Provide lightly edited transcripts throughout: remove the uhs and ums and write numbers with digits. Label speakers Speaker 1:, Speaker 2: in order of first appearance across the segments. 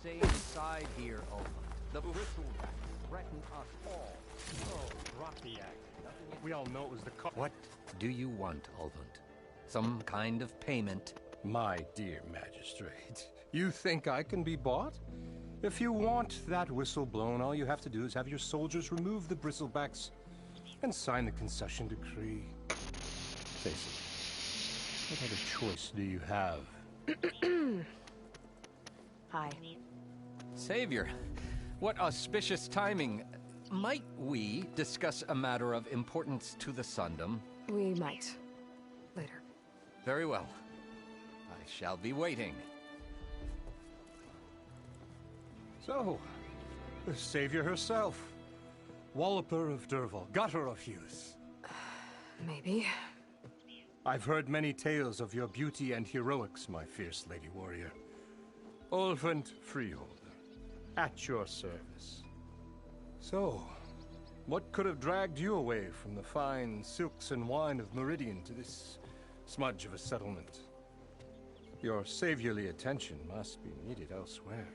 Speaker 1: stay inside here, Olaf. The Bristlebacks threaten us all.
Speaker 2: Oh, drop the act. We all know it was the
Speaker 1: What do you want, Olvund? Some kind of payment?
Speaker 2: My dear magistrate, you think I can be bought? If you want that whistle blown, all you have to do is have your soldiers remove the bristlebacks and sign the concession decree. Face it, what other choice do you have?
Speaker 3: Hi.
Speaker 1: Savior, what auspicious timing. Might we discuss a matter of importance to the Sundom?
Speaker 3: We might. Later.
Speaker 1: Very well. I shall be waiting.
Speaker 2: So, the savior herself. Walloper of Derval, gutter of youth.
Speaker 3: Maybe.
Speaker 2: I've heard many tales of your beauty and heroics, my fierce lady warrior. Olvund Freeholder, at your service. So, what could have dragged you away from the fine silks and wine of Meridian to this smudge of a settlement? Your saviorly attention must be needed elsewhere.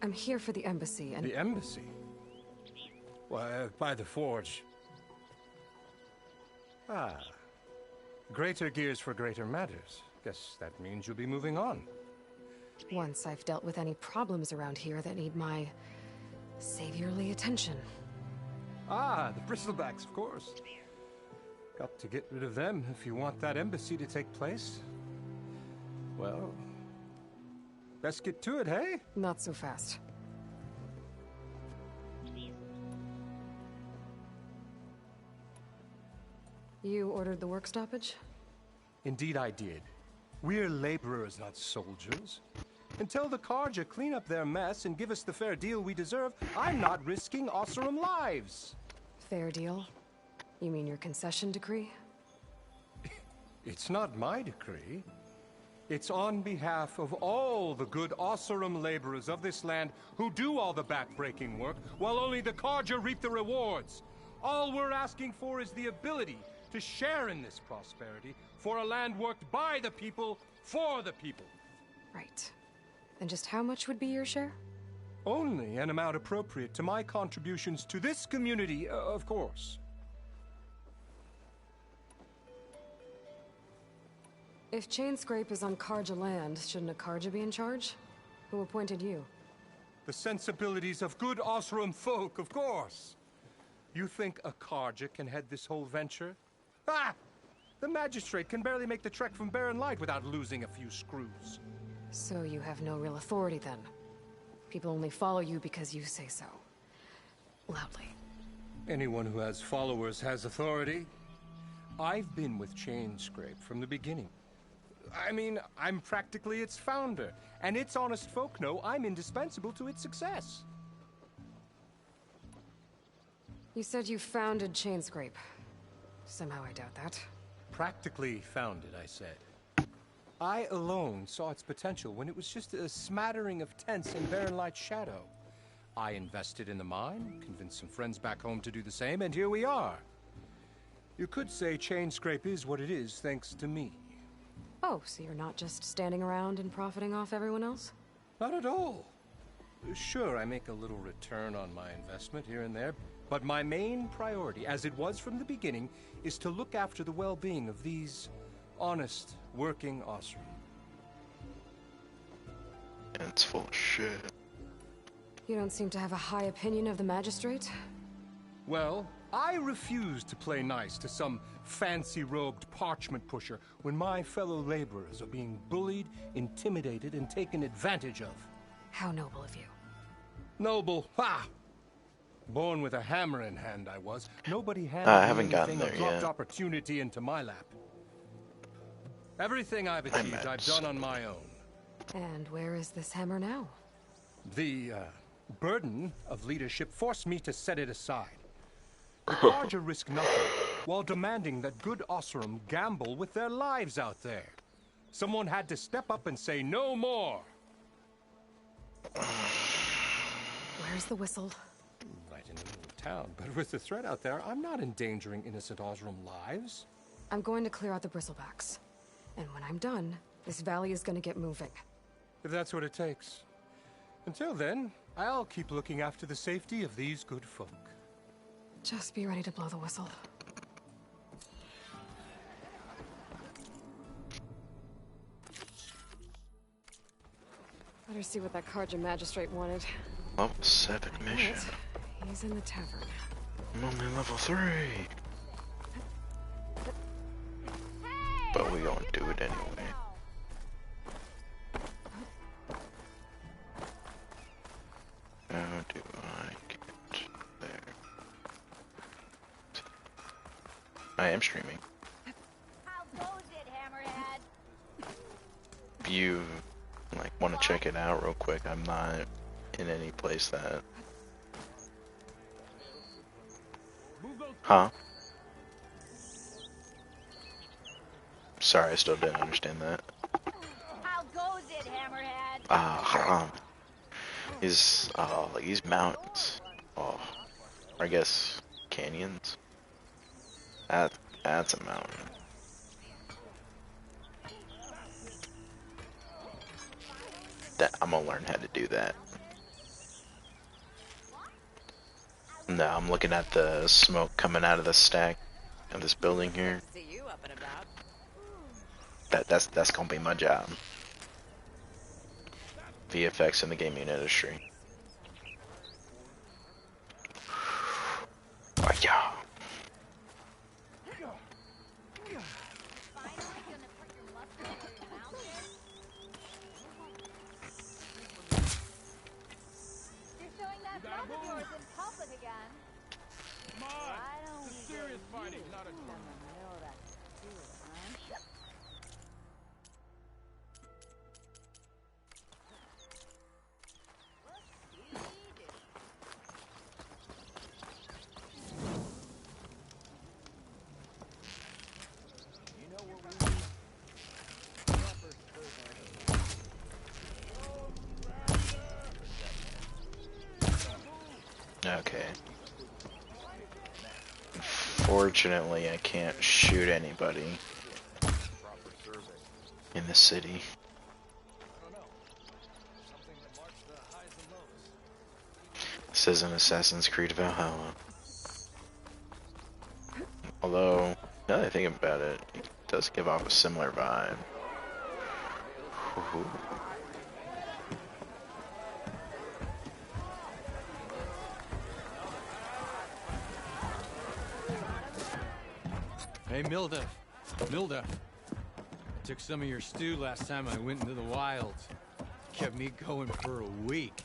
Speaker 3: I'm here for the embassy and...
Speaker 2: The embassy? Why, by the forge. Ah. Greater gears for greater matters. Guess that means you'll be moving on.
Speaker 3: Once I've dealt with any problems around here that need my saviorly attention.
Speaker 2: Ah, the bristlebacks, of course. Got to get rid of them if you want that embassy to take place. Well, best get to it, hey?
Speaker 3: Not so fast. You ordered the work stoppage?
Speaker 2: Indeed I did. We're laborers, not soldiers. Until the Carja clean up their mess and give us the fair deal we deserve, I'm not risking Osseram lives.
Speaker 3: Fair deal? You mean your concession decree?
Speaker 2: It's not my decree. It's on behalf of all the good Osseram laborers of this land who do all the back-breaking work, while only the Carja reap the rewards. All we're asking for is the ability to share in this prosperity for a land worked by the people, for the people.
Speaker 3: Right. And just how much would be your share?
Speaker 2: Only an amount appropriate to my contributions to this community, of course.
Speaker 3: If Chainscrape is on Carja land, shouldn't a Carja be in charge? Who appointed you?
Speaker 2: The sensibilities of good Osseram folk, of course. You think a Carja can head this whole venture? Ah! The magistrate can barely make the trek from Barren Light without losing a few screws.
Speaker 3: So you have no real authority then? People only follow you because you say so. Loudly.
Speaker 2: Anyone who has followers has authority. I've been with Chainscrape from the beginning. I mean, I'm practically its founder, and its honest folk know I'm indispensable to its success.
Speaker 3: You said you founded Chainscrape. Somehow I doubt that.
Speaker 2: Practically founded, I said. I alone saw its potential when it was just a smattering of tents in Barren Light's shadow. I invested in the mine, convinced some friends back home to do the same, and here we are. You could say Chainscrape is what it is thanks to me.
Speaker 3: Oh, so you're not just standing around and profiting off everyone else?
Speaker 2: Not at all. Sure, I make a little return on my investment here and there, but my main priority, as it was from the beginning, is to look after the well-being of these honest, working Osseram.
Speaker 4: It's full of shit.
Speaker 3: You don't seem to have a high opinion of the magistrate?
Speaker 2: Well, I refuse to play nice to some fancy-robed parchment pusher when my fellow laborers are being bullied, intimidated, and taken advantage of.
Speaker 3: How noble of you.
Speaker 2: Noble, ha! Born with a hammer in hand, I was. Nobody handed
Speaker 4: I haven't
Speaker 2: me
Speaker 4: gotten
Speaker 2: anything
Speaker 4: there
Speaker 2: or dropped
Speaker 4: yet.
Speaker 2: opportunity into my lap. Everything I've achieved, I've done on my own.
Speaker 3: And where is this hammer now?
Speaker 2: The burden of leadership forced me to set it aside. The Carja risk nothing, while demanding that good Osseram gamble with their lives out there. Someone had to step up and say no more.
Speaker 3: Where's the whistle?
Speaker 2: Right in the middle of town, but with the threat out there, I'm not endangering innocent Osseram lives.
Speaker 3: I'm going to clear out the bristlebacks. And when I'm done, this valley is going to get moving.
Speaker 2: If that's what it takes. Until then, I'll keep looking after the safety of these good folk.
Speaker 3: Just be ready to blow the whistle. Better see what that Carja magistrate wanted.
Speaker 4: Level 7 mission.
Speaker 3: Right. He's in the tavern.
Speaker 4: I'm only level 3. But we gonna do it anyway. How do I get there? I am streaming.
Speaker 5: How goes it, Hammerhead?
Speaker 4: If you like want to check it out real quick, I'm not in any place that. Huh? Sorry, I still didn't understand that.
Speaker 5: How goes it, Hammerhead?
Speaker 4: Like these mountains. Oh, I guess canyons. That's a mountain. I'm gonna learn how to do that. No, I'm looking at the smoke coming out of the stack of this building here.
Speaker 5: See you up and about.
Speaker 4: That's gonna be my job. VFX in the gaming industry. Oh yeah. Okay. Unfortunately, I can't shoot anybody in the city. This isn't Assassin's Creed Valhalla. Although, now that I think about it, it does give off a similar vibe. Ooh.
Speaker 6: Hey, Milda. Milda. I took some of your stew last time I went into the wilds. Kept me going for a week.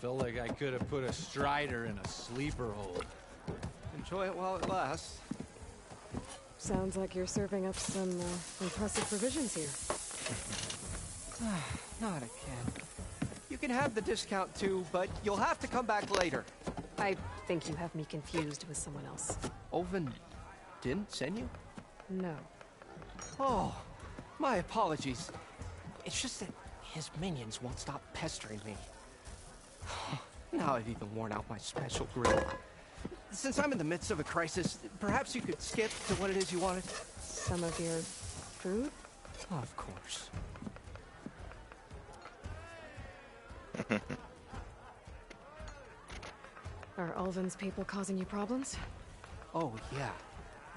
Speaker 6: Felt like I could have put a strider in a sleeper hold.
Speaker 1: Enjoy it while it lasts.
Speaker 3: Sounds like you're serving up some impressive provisions here.
Speaker 1: Not again. You can have the discount too, but you'll have to come back later.
Speaker 3: I think you have me confused with someone else.
Speaker 1: Olvin didn't send you?
Speaker 3: No.
Speaker 1: Oh, my apologies. It's just that his minions won't stop pestering me. Now I've even worn out my special grill. Since I'm in the midst of a crisis, perhaps you could skip to what it is you wanted?
Speaker 3: Some of your food?
Speaker 1: Of course.
Speaker 3: Are Ulvin's people causing you problems?
Speaker 1: Oh, yeah.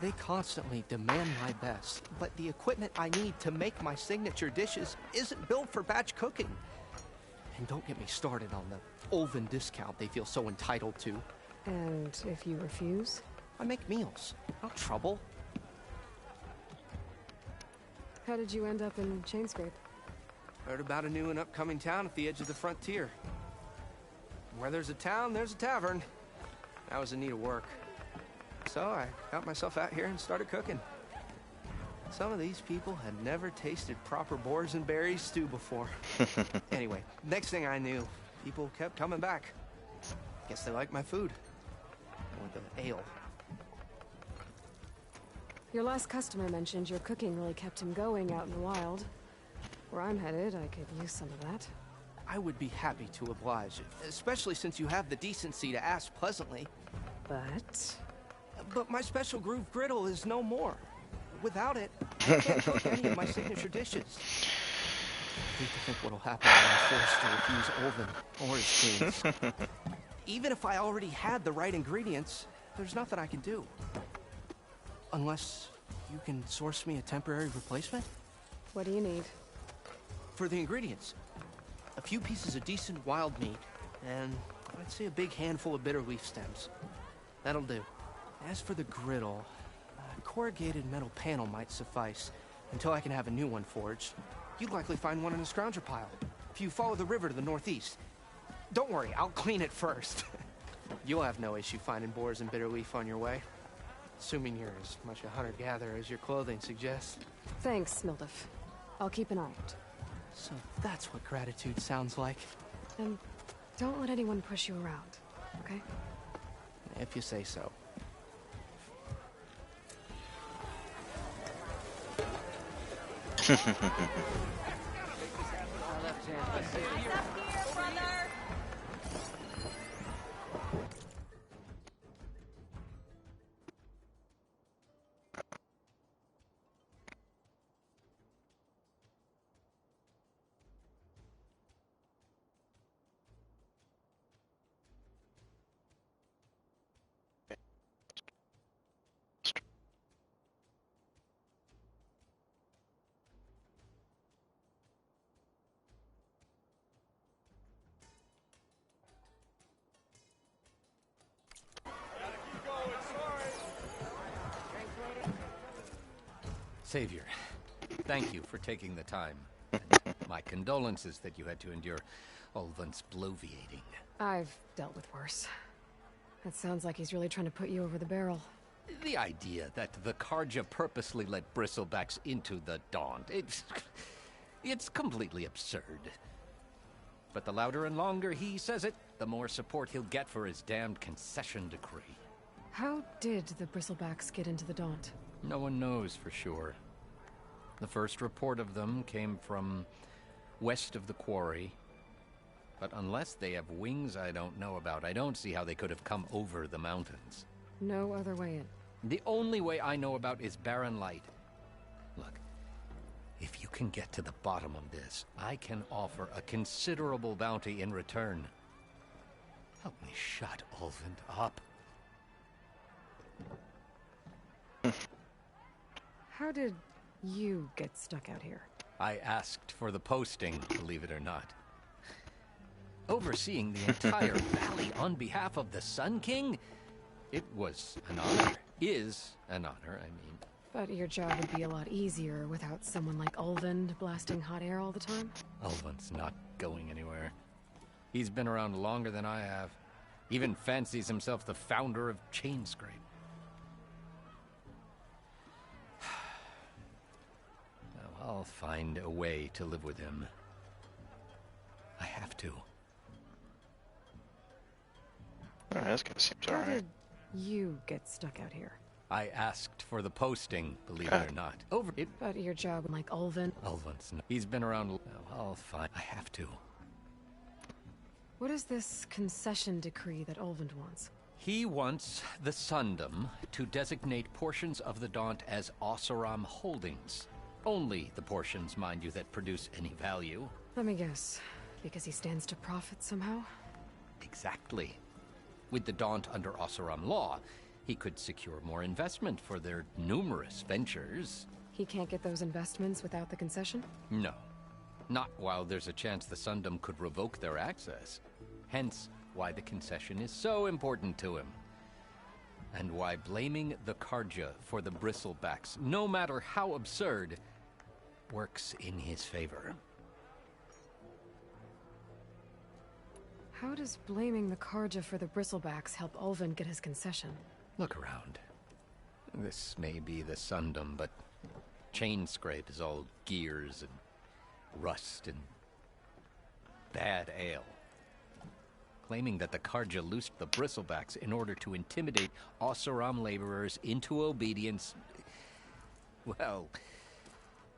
Speaker 1: They constantly demand my best, but the equipment I need to make my signature dishes isn't built for batch cooking. And don't get me started on the Ulvin discount they feel so entitled to.
Speaker 3: And if you refuse?
Speaker 1: I make meals. No trouble.
Speaker 3: How did you end up in Chainscrape?
Speaker 1: Heard about a new and upcoming town at the edge of the frontier. Where there's a town, there's a tavern. I was in need of work. So I got myself out here and started cooking. Some of these people had never tasted proper boars and berries stew before. Anyway, next thing I knew, people kept coming back. Guess they liked my food. Or the ale.
Speaker 3: Your last customer mentioned your cooking really kept him going out in the wild. Where I'm headed, I could use some of that.
Speaker 1: I would be happy to oblige, especially since you have the decency to ask pleasantly. But my special groove griddle is no more. Without it, I can't cook any of my signature dishes. hate to think what'll happen when I'm forced to refuse Olvin or his queens. Even if I already had the right ingredients, there's nothing I can do. Unless you can source me a temporary replacement?
Speaker 3: What do you need?
Speaker 1: For the ingredients, a few pieces of decent wild meat, and I'd say a big handful of bitter leaf stems. That'll do. As for the griddle, a corrugated metal panel might suffice until I can have a new one forged. You'd likely find one in a scrounger pile if you follow the river to the northeast. Don't worry, I'll clean it first. You'll have no issue finding boars and bitter leaf on your way. Assuming you're as much a hunter-gatherer as your clothing suggests.
Speaker 3: Thanks, Mildef. I'll keep an eye out.
Speaker 1: So that's what gratitude sounds like.
Speaker 3: And don't let anyone push you around, okay?
Speaker 1: If you say so.
Speaker 7: Savior, thank you for taking the time. My condolences that you had to endure Olvin's bloviating.
Speaker 3: I've dealt with worse. It sounds like he's really trying to put you over the barrel.
Speaker 7: The idea that the Carja purposely let Bristlebacks into the Daunt, it's completely absurd. But the louder and longer he says it, the more support he'll get for his damned concession decree.
Speaker 3: How did the Bristlebacks get into the Daunt?
Speaker 7: No one knows for sure. The first report of them came from west of the quarry. But unless they have wings I don't know about, I don't see how they could have come over the mountains.
Speaker 3: No other way in.
Speaker 7: The only way I know about is Barren Light. Look, if you can get to the bottom of this, I can offer a considerable bounty in return. Help me shut Olvin up.
Speaker 3: How did you get stuck out here?
Speaker 7: I asked for the posting, believe it or not. Overseeing the entire valley on behalf of the Sun King? It was an honor. Is an honor, I mean.
Speaker 3: But your job would be a lot easier without someone like Ulvund blasting hot air all the time?
Speaker 7: Ulvund's not going anywhere. He's been around longer than I have. Even fancies himself the founder of Chainscrape. I'll find a way to live with him. I have to.
Speaker 4: Alright, this guy seems
Speaker 3: How
Speaker 4: alright.
Speaker 3: did you get stuck out here?
Speaker 7: I asked for the posting, believe it or not. Over it.
Speaker 3: But your job like Ulvund?
Speaker 7: Ulvund's not. He's been around. I'll find. I have to.
Speaker 3: What is this concession decree that Ulvund wants?
Speaker 7: He wants the Sundom to designate portions of the Daunt as Oseram holdings. Only the portions, mind you, that produce any value.
Speaker 3: Let me guess. Because he stands to profit somehow?
Speaker 7: Exactly. With the Daunt under Oseram law, he could secure more investment for their numerous ventures.
Speaker 3: He can't get those investments without the concession?
Speaker 7: No. Not while there's a chance the Sundom could revoke their access. Hence, why the concession is so important to him. And why blaming the Carja for the Bristlebacks, no matter how absurd, works in his favor.
Speaker 3: How does blaming the Carja for the Bristlebacks help Ulvund get his concession?
Speaker 7: Look around. This may be the Sundom, but Chainscrape is all gears and rust and bad ale. Claiming that the Carja loosed the Bristlebacks in order to intimidate Oseram laborers into obedience. Well,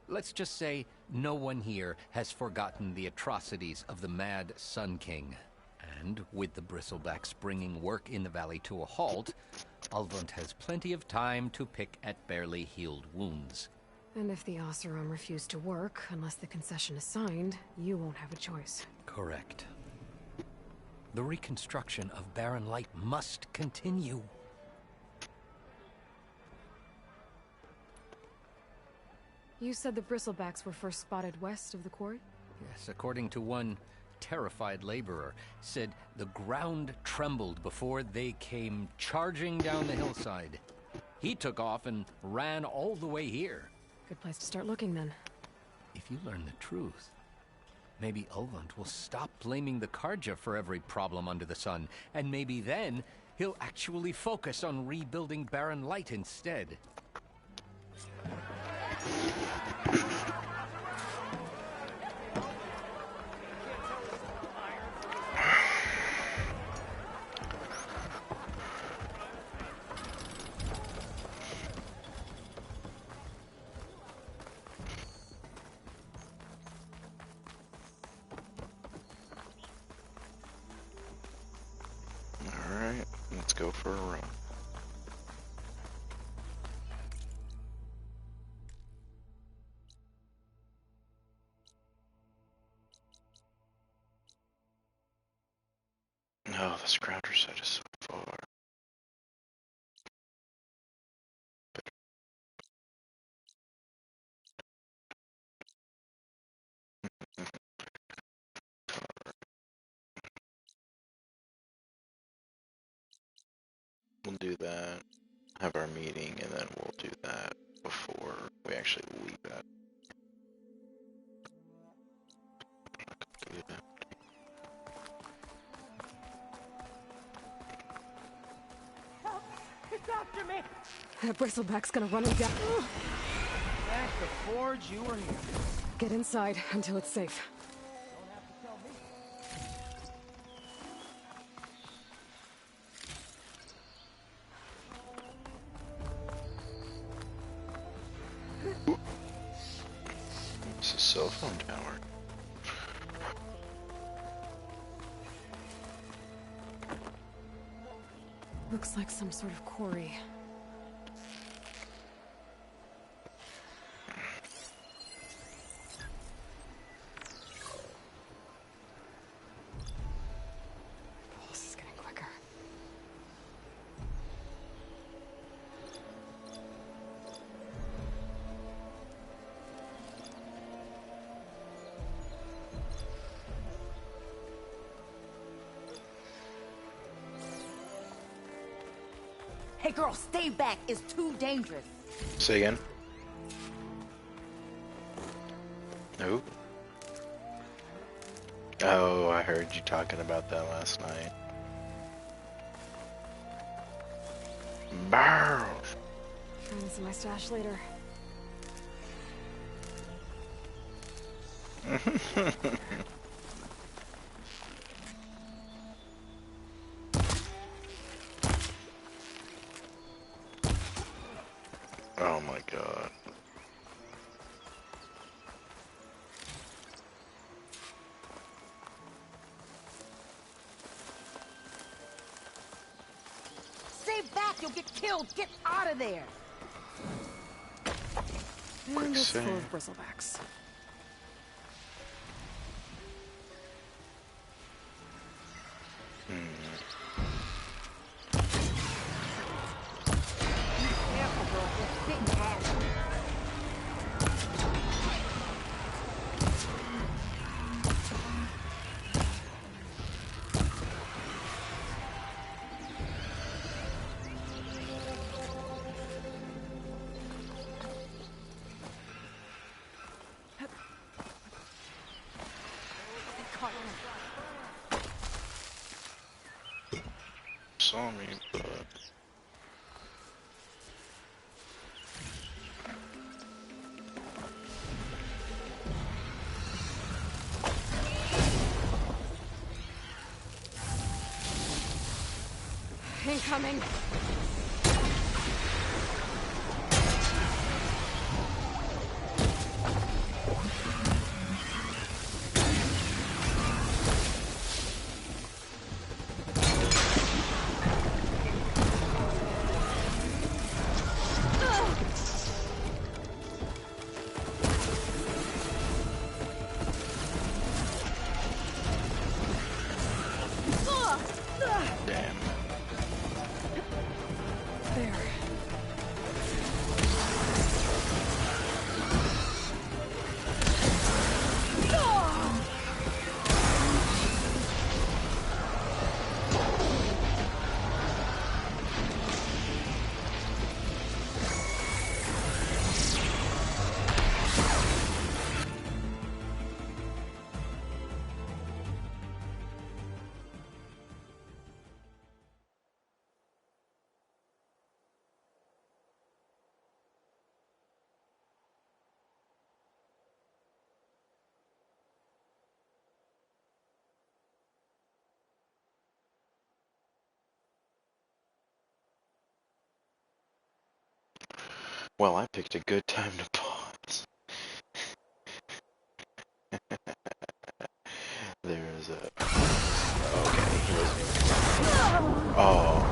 Speaker 7: let's just say no one here has forgotten the atrocities of the mad Sun King. And with the Bristlebacks bringing work in the valley to a halt, Ulvund has plenty of time to pick at barely healed wounds.
Speaker 3: And if the Oseram refuse to work, unless the concession is signed, you won't have a choice.
Speaker 7: Correct. The reconstruction of Barren Light must continue.
Speaker 3: You said the bristlebacks were first spotted west of the quarry?
Speaker 7: Yes, according to one terrified laborer, said the ground trembled before they came charging down the hillside. He took off and ran all the way here.
Speaker 3: Good place to start looking, then.
Speaker 7: If you learn the truth, maybe Ulvund will stop blaming the Karja for every problem under the sun, and maybe then he'll actually focus on rebuilding Barren Light instead.
Speaker 4: Alright, let's go for a run. Oh, the scrounger set is so far. We'll do that, have our meeting, and then we'll do that before we actually leave that.
Speaker 5: It's after me!
Speaker 3: That bristleback's gonna run him down.
Speaker 1: Thank the forge you were here.
Speaker 3: Get inside until it's safe.
Speaker 4: It's a cell phone tower.
Speaker 3: Looks like some sort of quarry. Pulse is getting quicker.
Speaker 5: Hey girl, stay back. It's too dangerous.
Speaker 4: Say again? Who? Oh, I heard you talking about that last night. Barrels!
Speaker 3: Find this in my stash later.
Speaker 4: Oh my god.
Speaker 5: Stay back, you'll get killed. Get out of there.
Speaker 3: And it's full
Speaker 4: save.
Speaker 3: of bristlebacks.
Speaker 5: Careful, girl. They're spitting acid.
Speaker 4: Saw me, but...
Speaker 3: Incoming!
Speaker 4: Well, I picked a good time to pause. There's a... Okay, he wasn't even... Oh.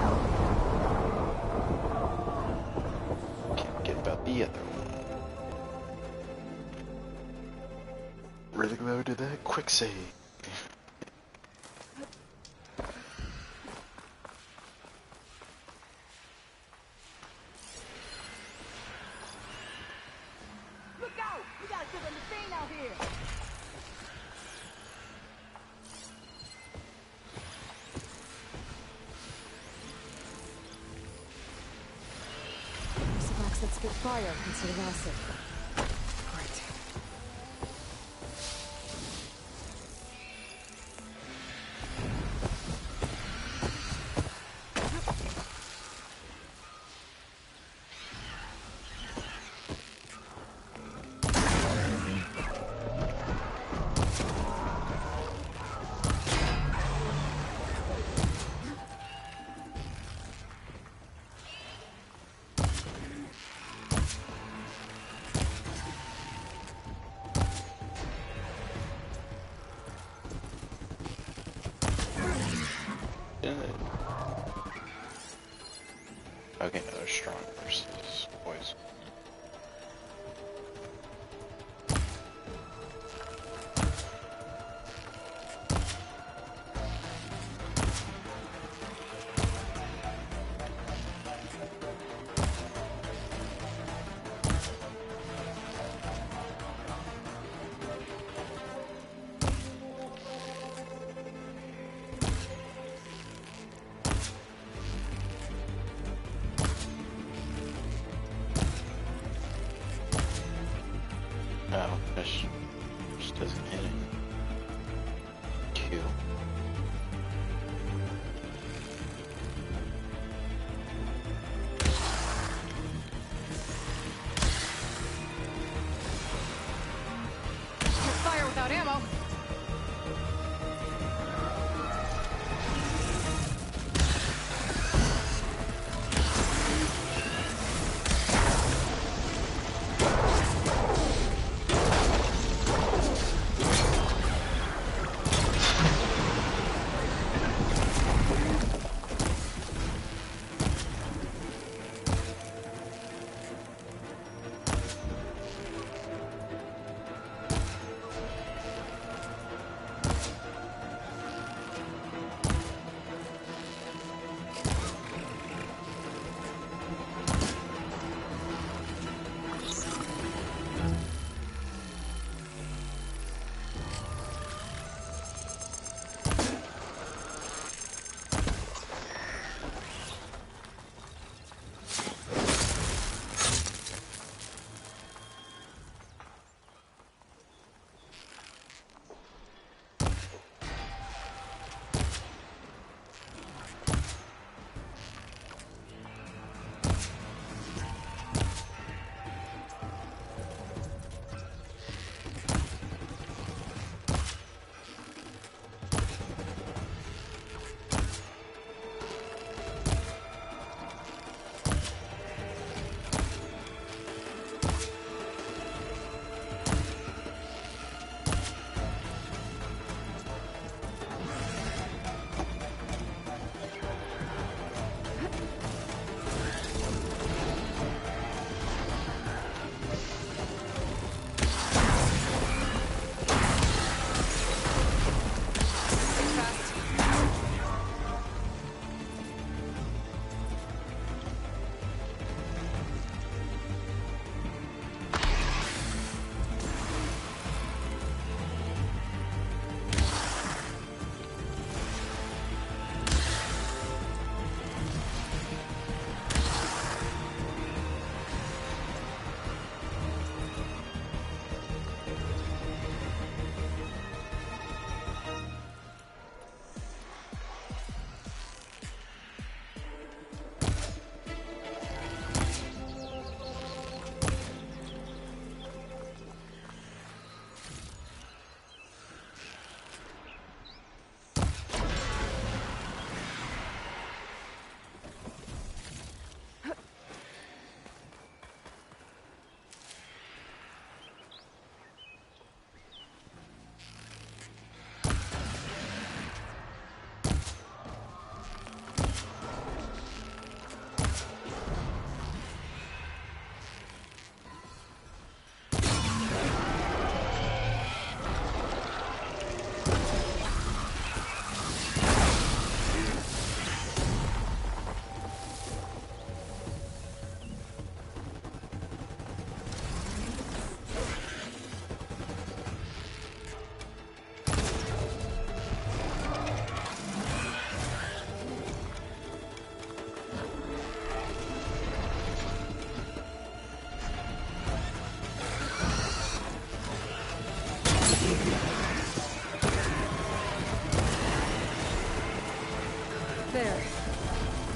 Speaker 4: Can't forget about the other one. Really low to that quick save.
Speaker 5: Look out! We got a killer machine out here!
Speaker 3: Some that spit fire instead of acid. Great.
Speaker 4: Okay, no, they're strong versus boys. Oh, just doesn't hit it. Q.
Speaker 3: Can't fire without ammo.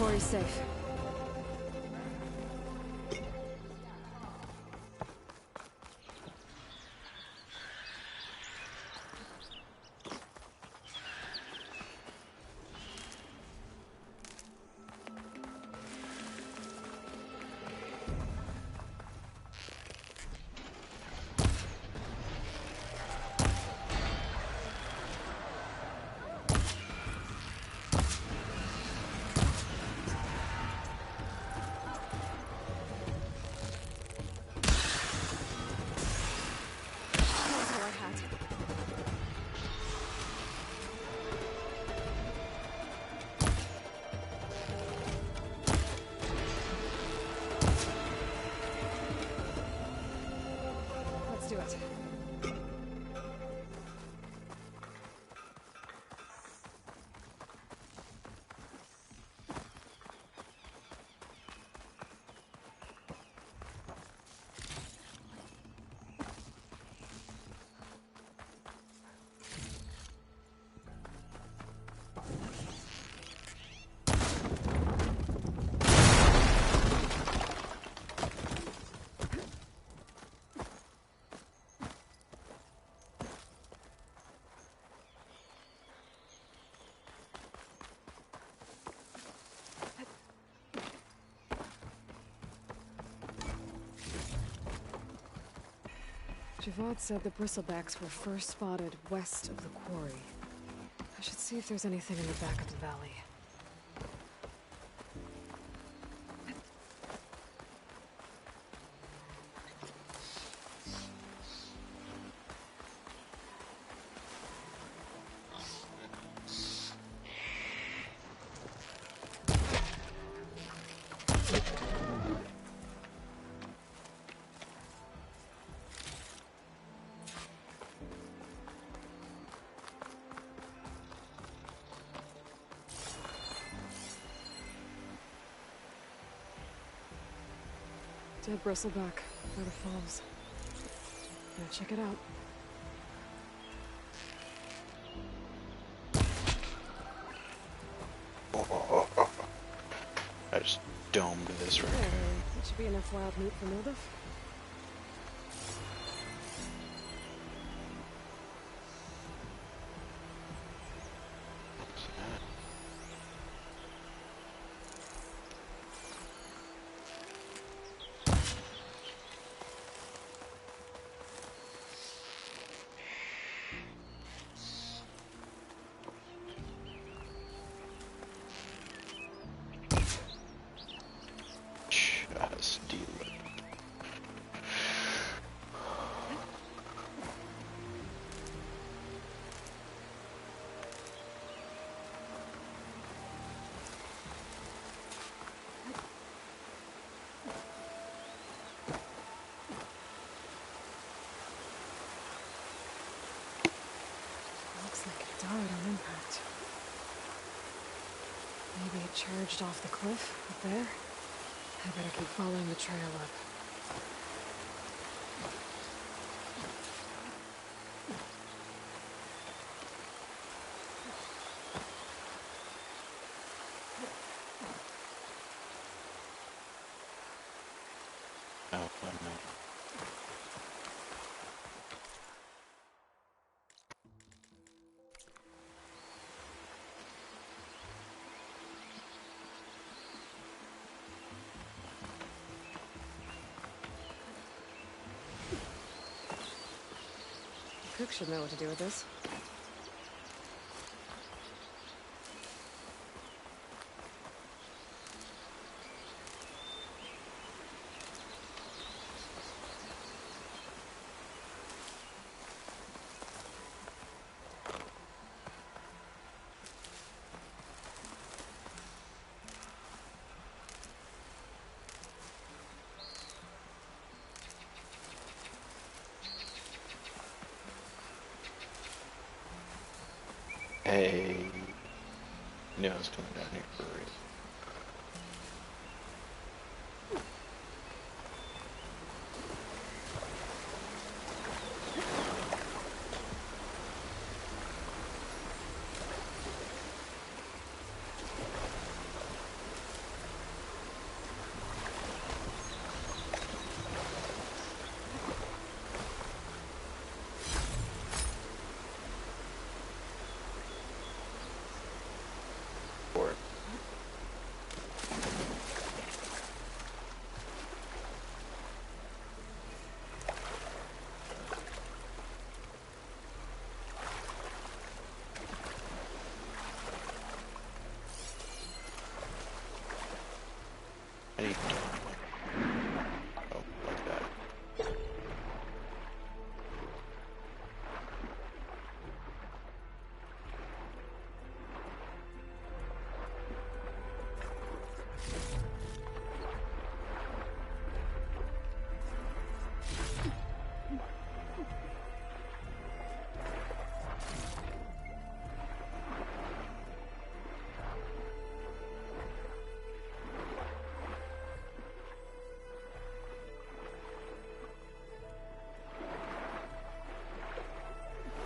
Speaker 3: quarry's safe. Let's do it. Javad said the bristlebacks were first spotted west of the quarry. I should see if there's anything in the back of the valley. Dead bristleback, where the falls. Now check it out.
Speaker 4: I just domed this raccoon.
Speaker 3: That should be enough wild meat for Mildef. Looks like it died on impact. Maybe it charged off the cliff up there. I better keep following the trail up. Cook should know what to do with this.
Speaker 4: Hey, knew I was coming down here for a reason.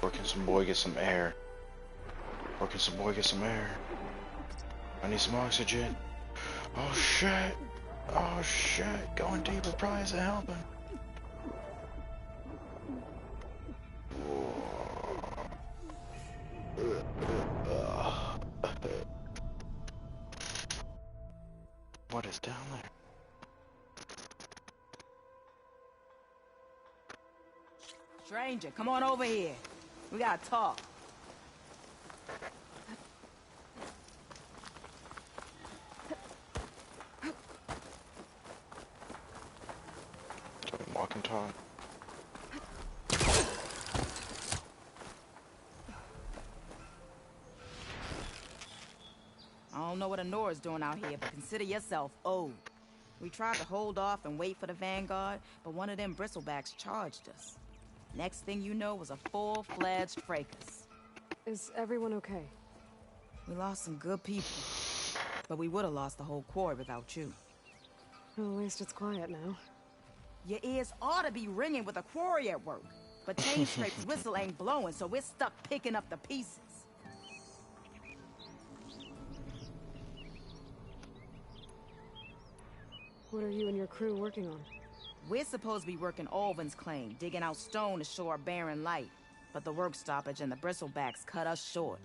Speaker 4: Or can some boy get some air? Or can some boy get some air? I need some oxygen. Oh shit! Oh shit! Going deeper probably isn't helping. What is down there?
Speaker 5: Stranger, come on over here. We gotta talk.
Speaker 4: Can we walk and talk?
Speaker 5: I don't know what Honora's doing out here, but consider yourself old. We tried to hold off and wait for the Vanguard, but one of them bristlebacks charged us. Next thing you know was a full-fledged fracas.
Speaker 3: Is everyone okay?
Speaker 5: We lost some good people, but we would have lost the whole quarry without you.
Speaker 3: Well, at least it's quiet now.
Speaker 5: Your ears ought to be ringing with a quarry at work, but Chainscrape's whistle ain't blowing, so we're stuck picking up the pieces.
Speaker 3: What are you and your crew working on?
Speaker 5: We're supposed to be working Alvin's claim, digging out stone to show our barren light. But the work stoppage and the bristlebacks cut us short.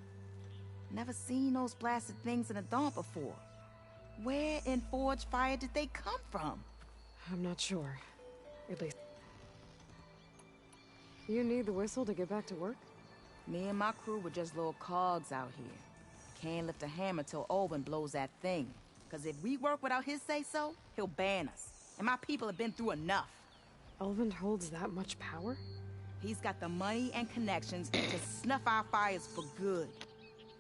Speaker 5: Never seen those blasted things in the dump before. Where in Forge Fire did they come from?
Speaker 3: I'm not sure. At least... You need the whistle to get back to work?
Speaker 5: Me and my crew were just little cogs out here. Can't lift a hammer till Alvin blows that thing. Cause if we work without his say-so, he'll ban us. And my people have been through enough.
Speaker 3: Elvin holds that much power?
Speaker 5: He's got the money and connections to snuff our fires for good.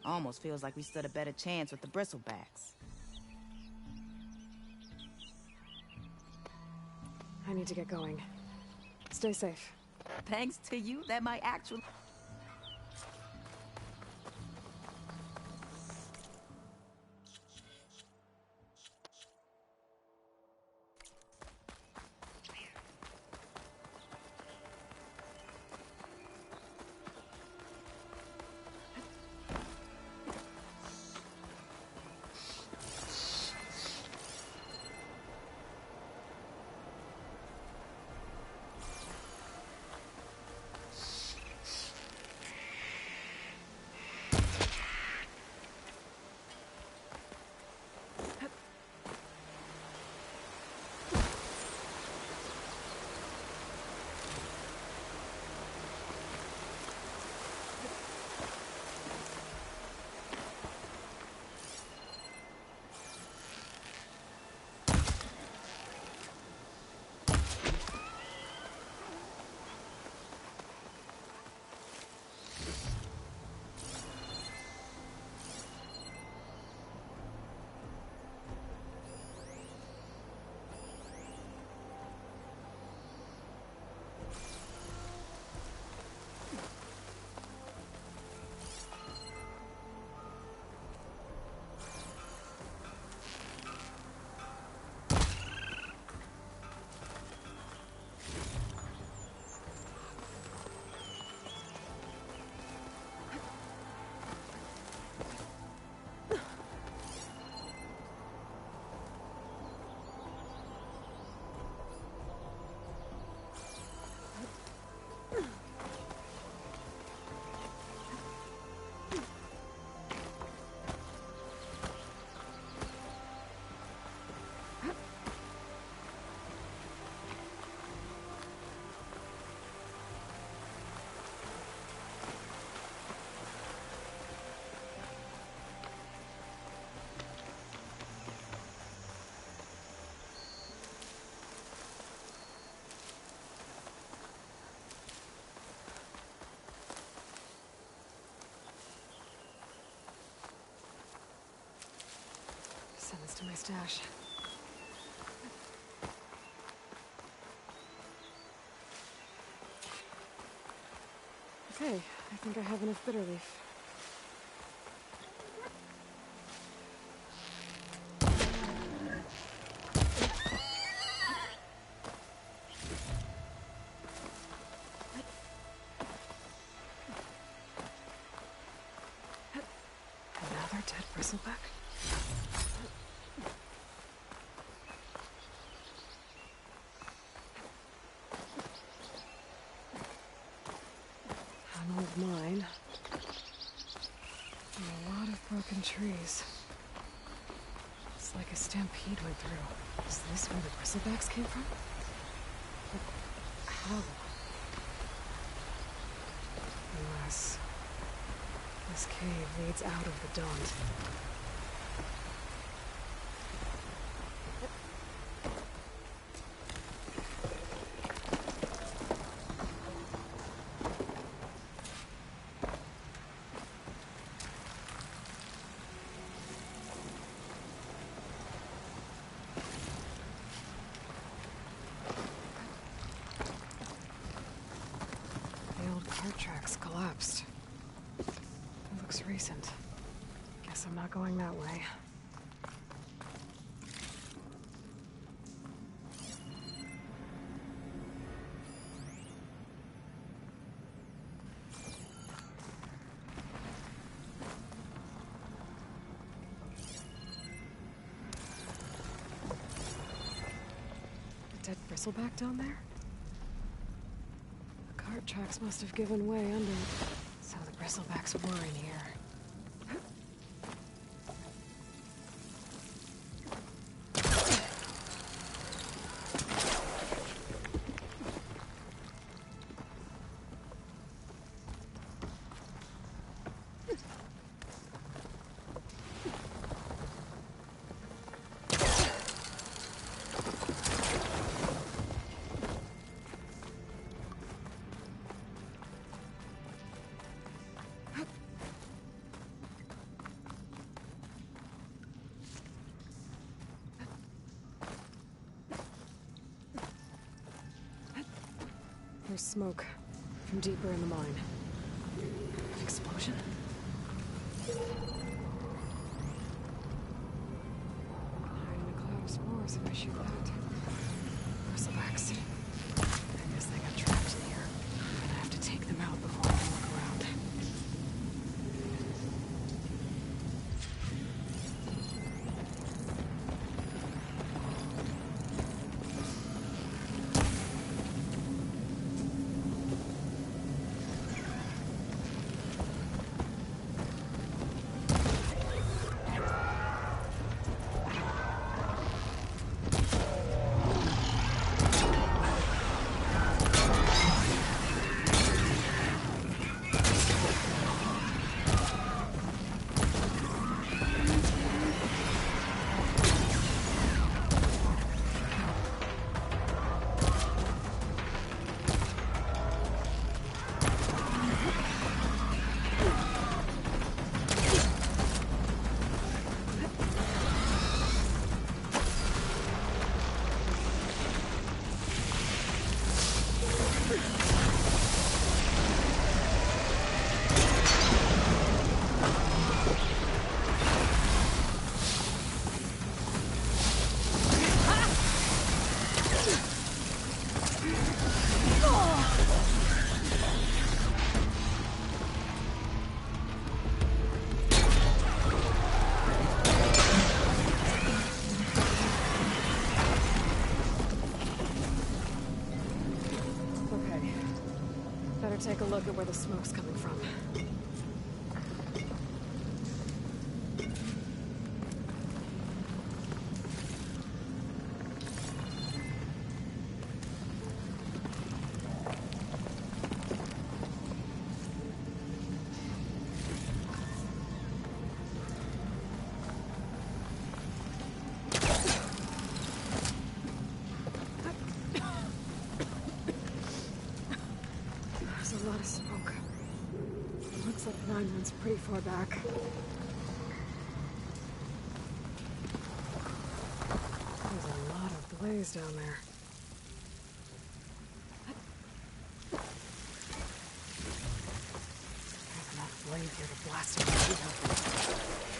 Speaker 5: Almost feels like we stood a better chance with the bristlebacks.
Speaker 3: I need to get going. Stay safe.
Speaker 5: Thanks to you, that might actually...
Speaker 3: Send this to my stash. Okay, I think I have enough bitter leaf. bristleback? An old mine. And a lot of broken trees. It's like a stampede went through. Is this where the bristlebacks came from? But how? Unless this cave leads out of the Daunt. The old cart tracks collapsed. It looks recent. Guess I'm not going that way. A dead bristleback down there? The cart tracks must have given way under it. So the bristlebacks were in here. There's smoke from deeper in the mine. An explosion? Hide in a cloud of spores if I shoot that. Bristlebacks. I guess they got trapped in here. I'm gonna have to take them out before I look around. Take a look at where the smoke's coming from. There's a lot of smoke. Looks like the mine runs pretty far back. There's a lot of blaze down there. There's enough flame here to blast it right.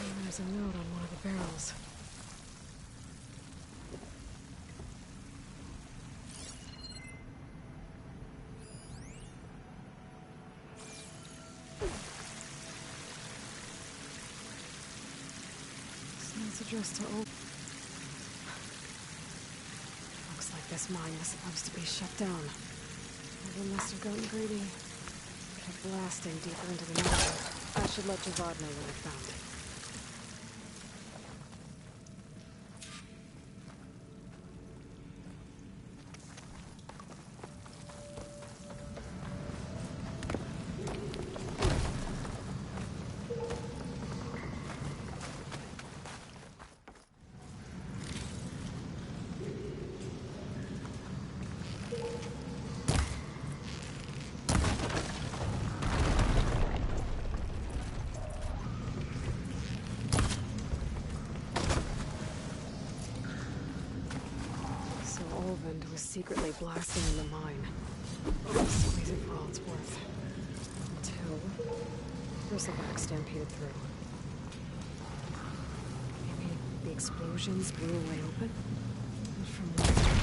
Speaker 3: And there's a note on one of the barrels. address to Olvin. Looks like this mine was supposed to be shut down. Olvin must have gotten greedy. Kept blasting deeper into the mountain. I should let Javad know what I found. Olvend was secretly blasting in the mine. Squeeze it for all it's worth. Until Bristleback stampeded through. Maybe the explosions blew a way open? And from there...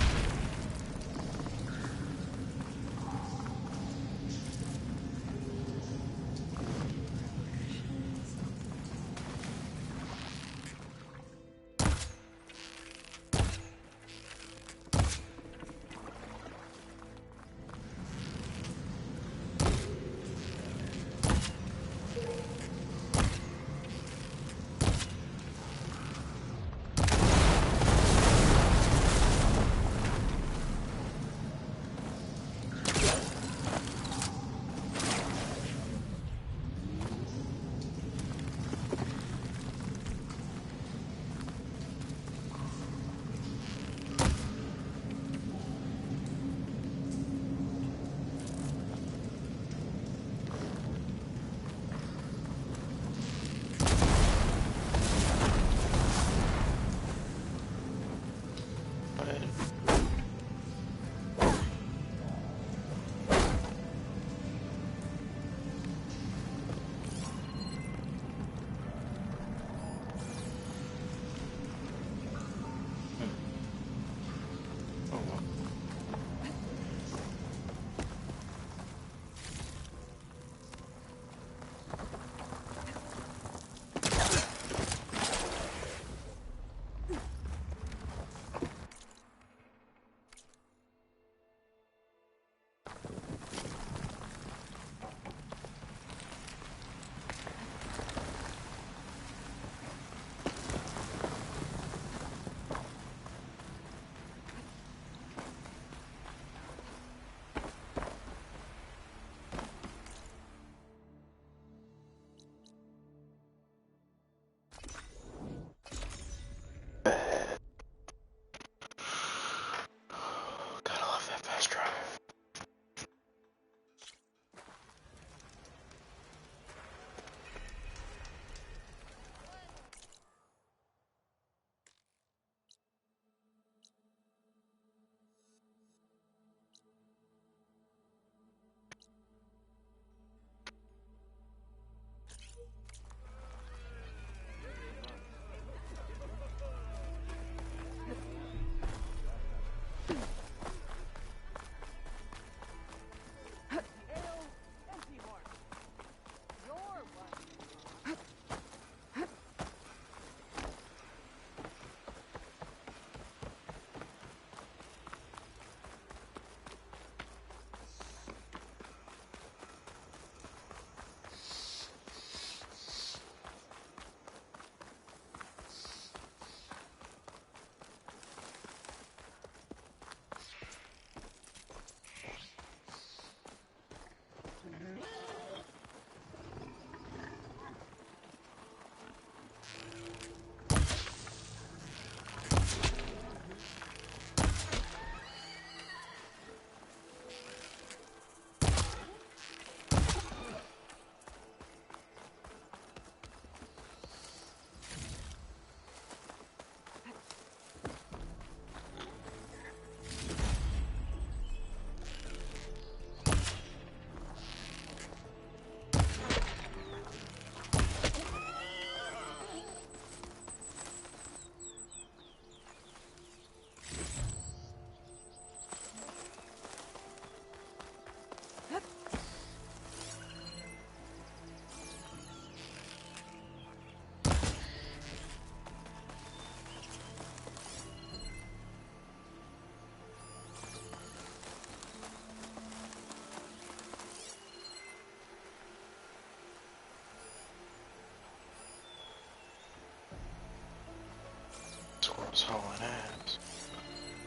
Speaker 4: hauling ass.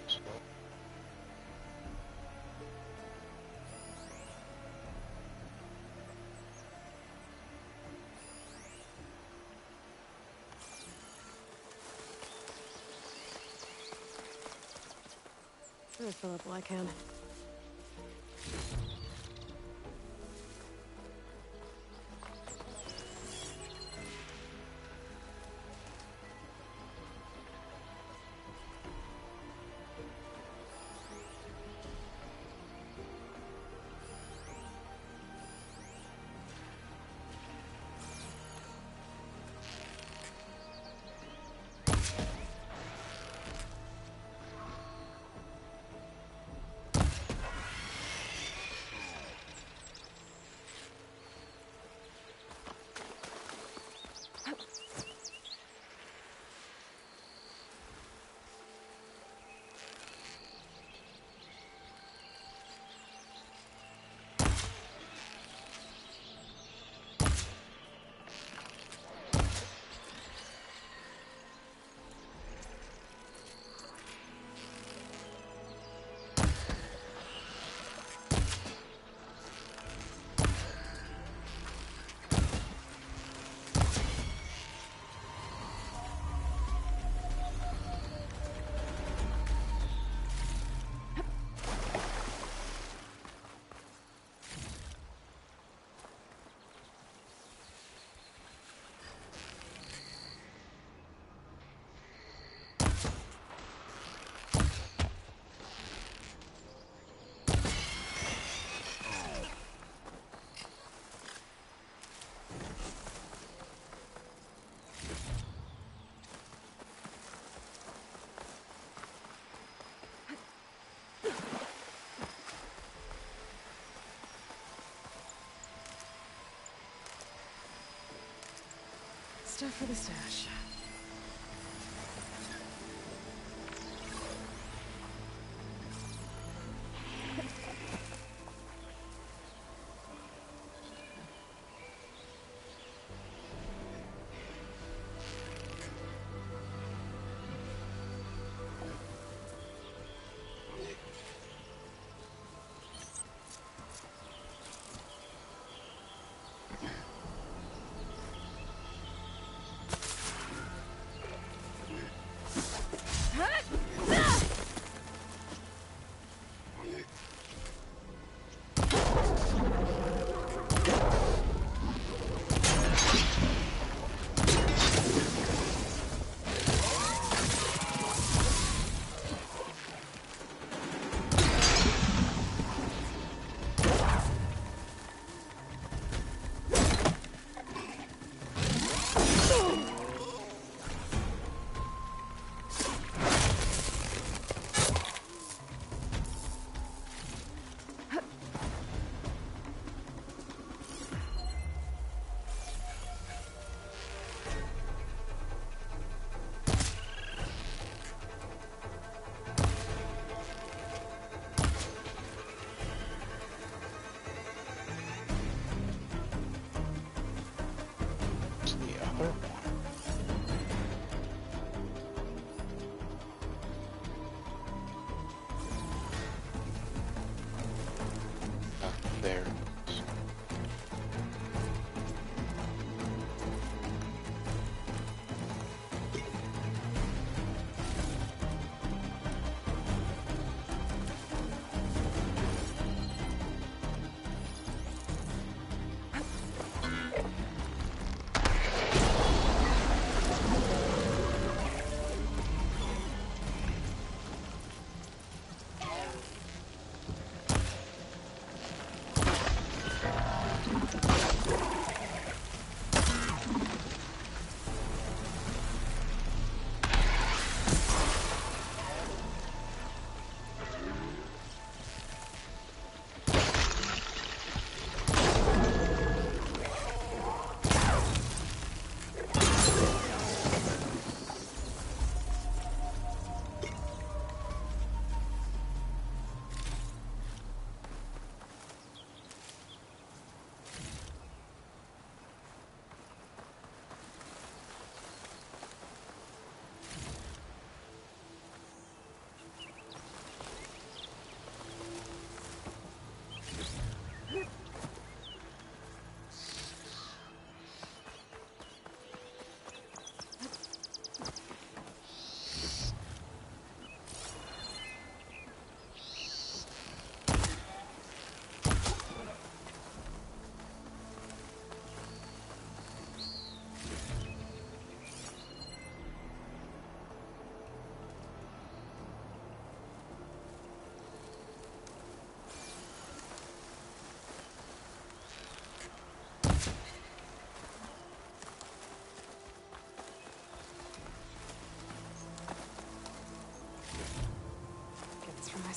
Speaker 4: So,
Speaker 3: I'm gonna fill up while I can. Stuff for the stash.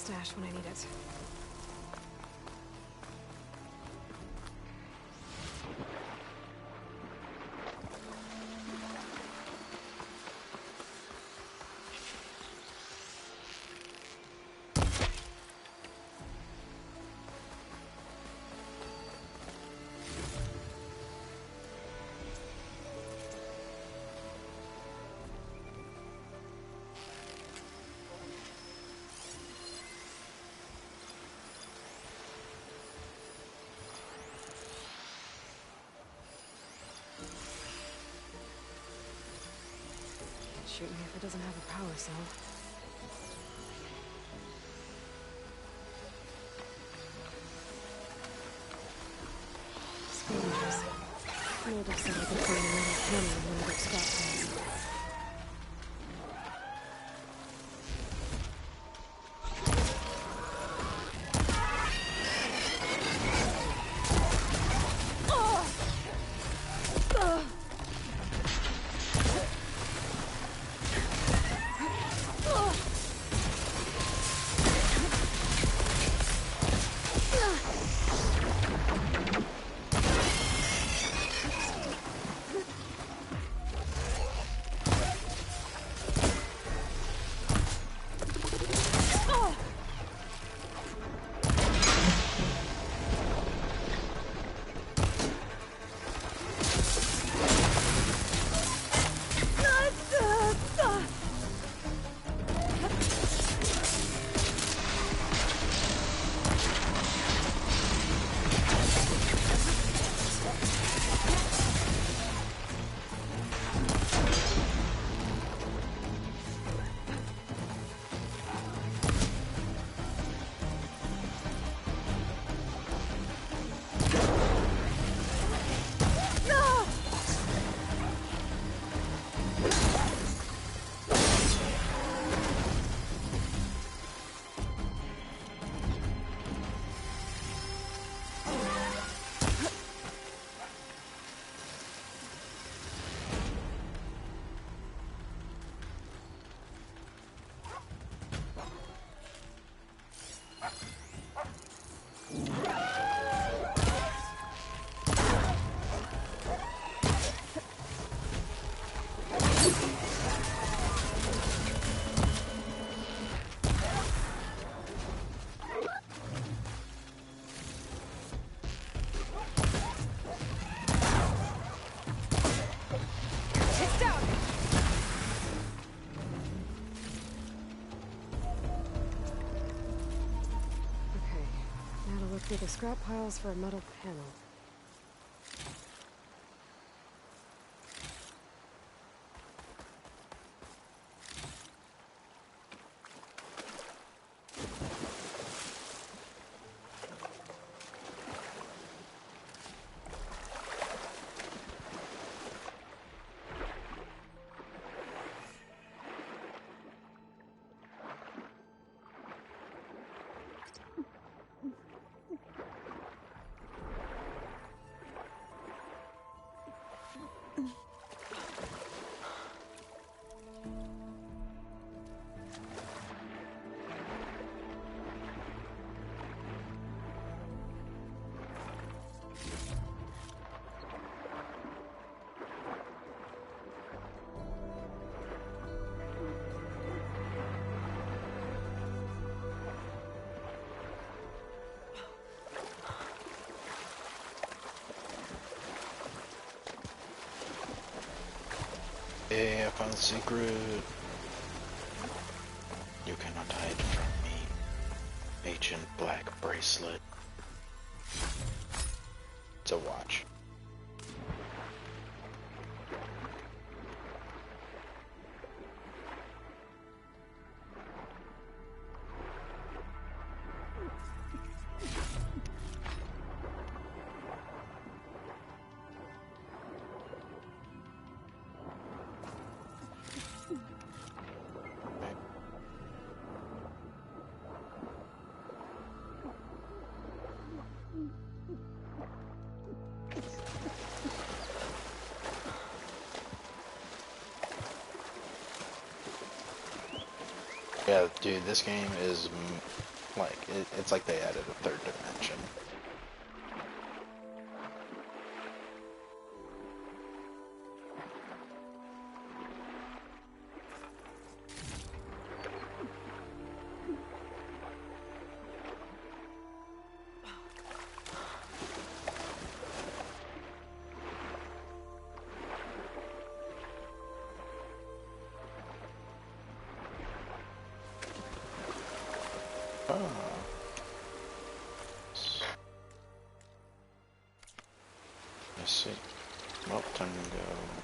Speaker 3: stash when I need it. Shoot me if it doesn't have a power cell. Scavengers. Mulder said I could find a metal panel in one of their scrap piles. Through the scrap piles for a metal panel.
Speaker 4: Hey, I found the secret. You cannot hide from me. Ancient black bracelet. It's a watch. Yeah, dude, this game is Like, it's like they added a third dimension. Let's see. Well, time to go back.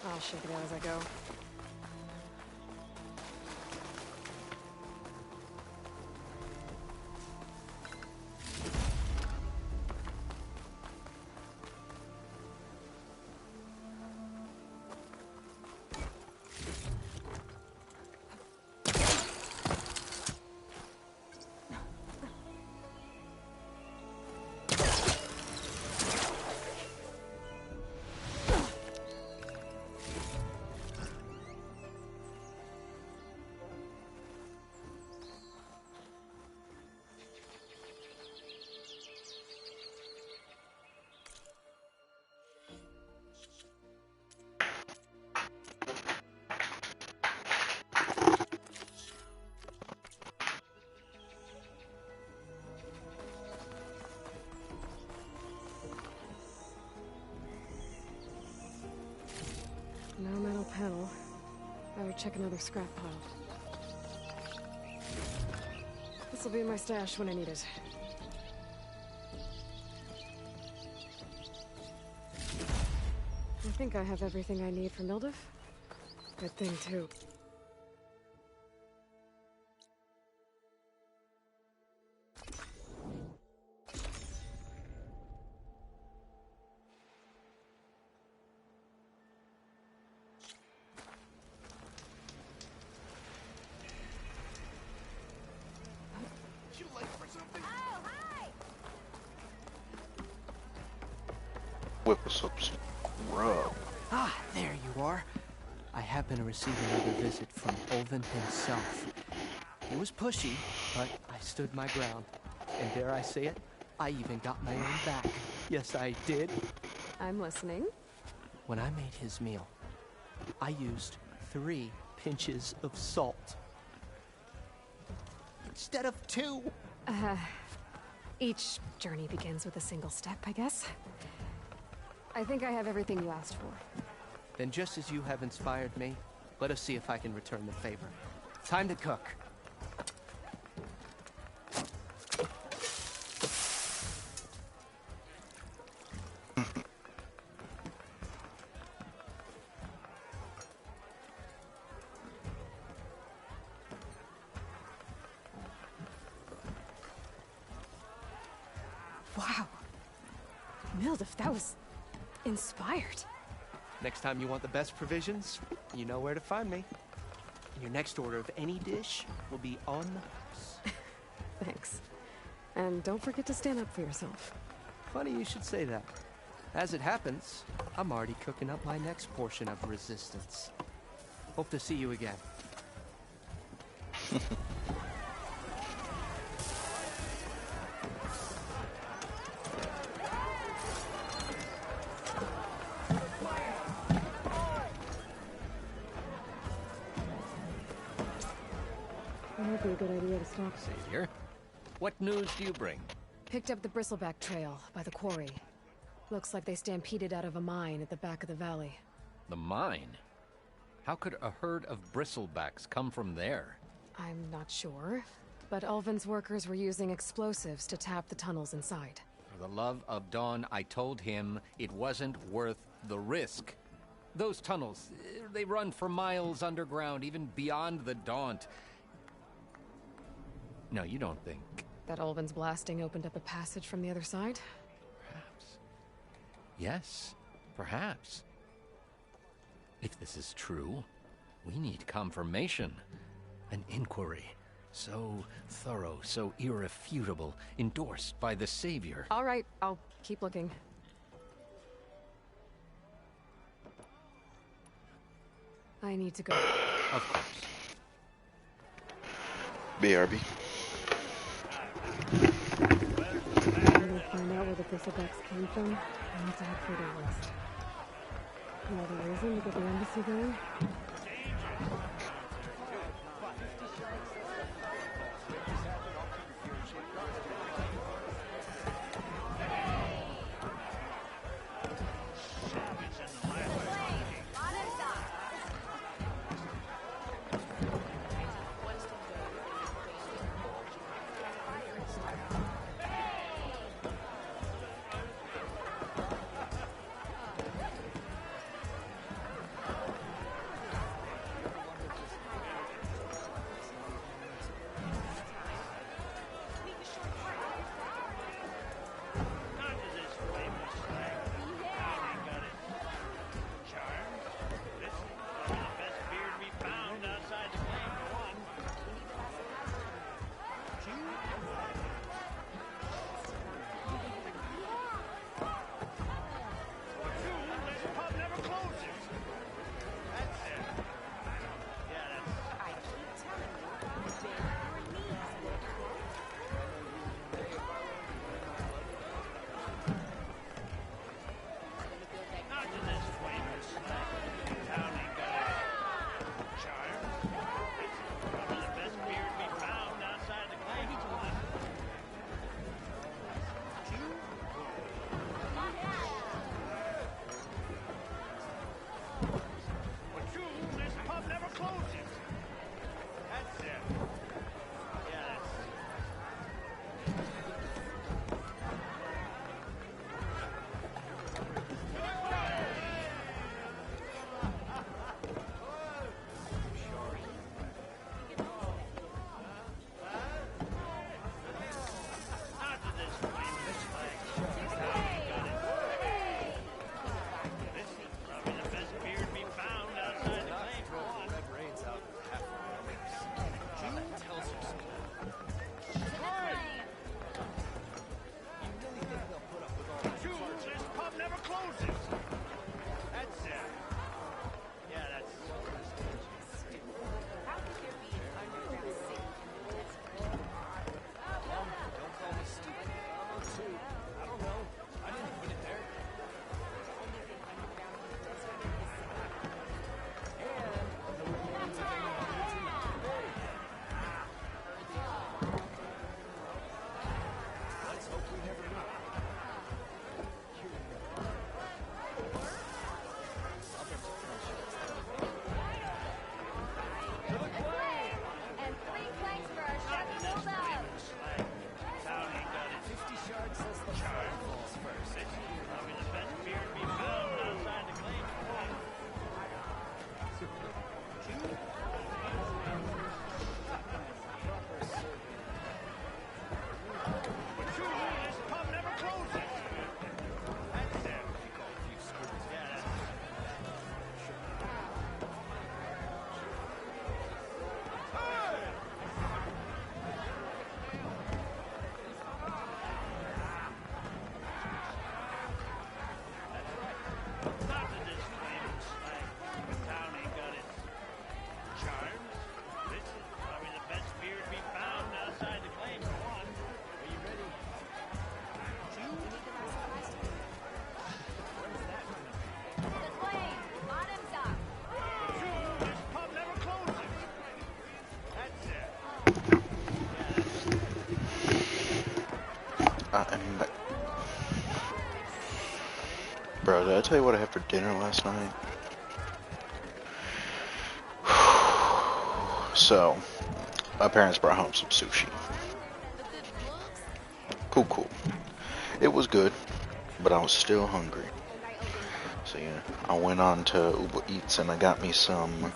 Speaker 3: I'll shake it out as I go. No metal panel. Better check another scrap pile. This'll be in my stash when I need it. I think I have everything I need for Mildef. Good thing, too.
Speaker 4: Whip us up some rub.
Speaker 1: Ah, there you are. I happen to receive another visit from Olvin himself. He was pushy, but I stood my ground. And dare I say it, I even got my own back. Yes, I did.
Speaker 3: I'm listening.
Speaker 1: When I made his meal, I used 3 pinches of salt. Instead of 2.
Speaker 3: Each journey begins with a single step, I guess. I think I have everything you asked for.
Speaker 1: Then just as you have inspired me, let us see if I can return the favor. Time to cook.
Speaker 3: Wow. Mildef, that was Inspired.
Speaker 1: Next time you want the best provisions, you know where to find me. And your next order of any dish will be on the house.
Speaker 3: Thanks. And don't forget to stand up for yourself.
Speaker 1: Funny you should say that. As it happens, I'm already cooking up my next portion of resistance. Hope to see you again.
Speaker 3: It might be a good idea to stop.
Speaker 7: Savior, what news do you bring?
Speaker 3: Picked up the Bristleback Trail by the quarry. Looks like they stampeded out of a mine at the back of the valley.
Speaker 7: The mine? How could a herd of bristlebacks come from there?
Speaker 3: I'm not sure, but Ulvin's workers were using explosives to tap the tunnels inside.
Speaker 7: For the love of Dawn, I told him it wasn't worth the risk. Those tunnels, they run for miles underground, even beyond the Daunt. No, you don't think...
Speaker 3: That Ulvin's blasting opened up a passage from the other side?
Speaker 7: Perhaps. Yes, perhaps. If this is true, we need confirmation. An inquiry. So thorough, so irrefutable, endorsed by the Savior.
Speaker 3: All right, I'll keep looking. I need to go.
Speaker 7: Of course.
Speaker 4: BRB.
Speaker 3: I'm gonna find out where the Bristlebacks came from. I need to have further list. Another reason to get the embassy going?
Speaker 4: did I tell you what I had for dinner last night? So, my parents brought home some sushi. Cool. It was good, but I was still hungry. So yeah, I went on to Uber Eats and I got me some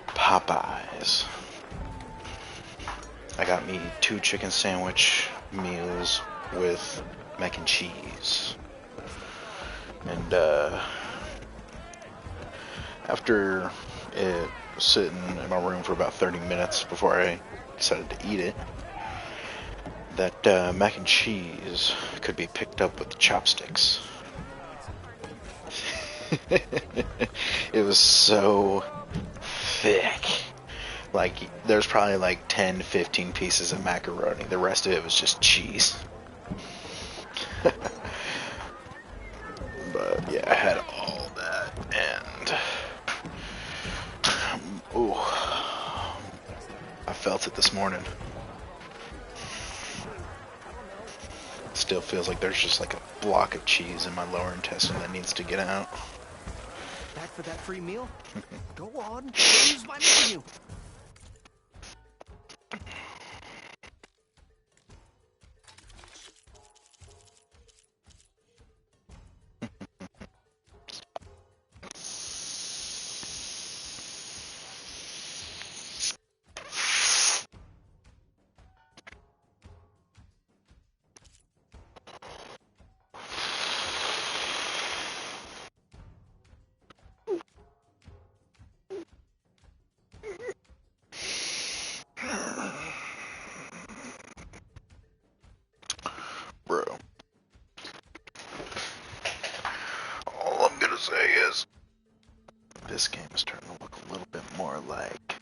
Speaker 4: Popeyes. I got me 2 chicken sandwich meals with mac and cheese. And after it sitting in my room for about 30 minutes before I decided to eat it, that mac and cheese could be picked up with chopsticks. It was so thick. Like, there's probably like 10, 15 pieces of macaroni. The rest of it was just cheese. But yeah, I had all that, and ooh, I felt it this morning. Still feels like there's just like a block of cheese in my lower intestine that needs to get out.
Speaker 1: Back for that free meal? Go on, use my menu.
Speaker 4: Bro, all I'm gonna say is this game is starting to look a little bit more like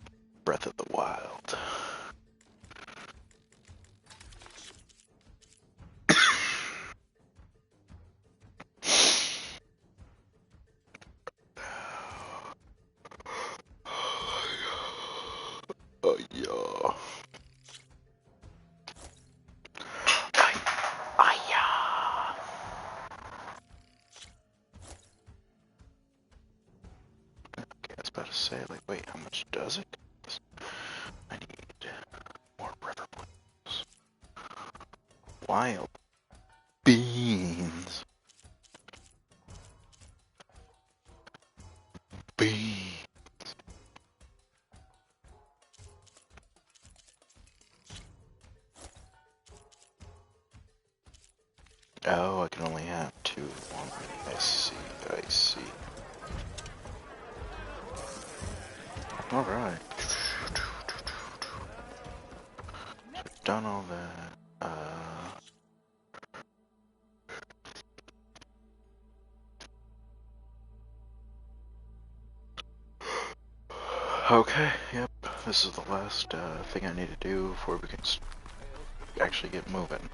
Speaker 4: Breath of the Wild. Oh yeah. Okay, I was about to say, like, wait, how much does it cost? I need more river blues. Wild beans. Oh, I can only have 2. I see. Alright. Done all that. Okay, yep. This is the last thing I need to do before we can actually get moving.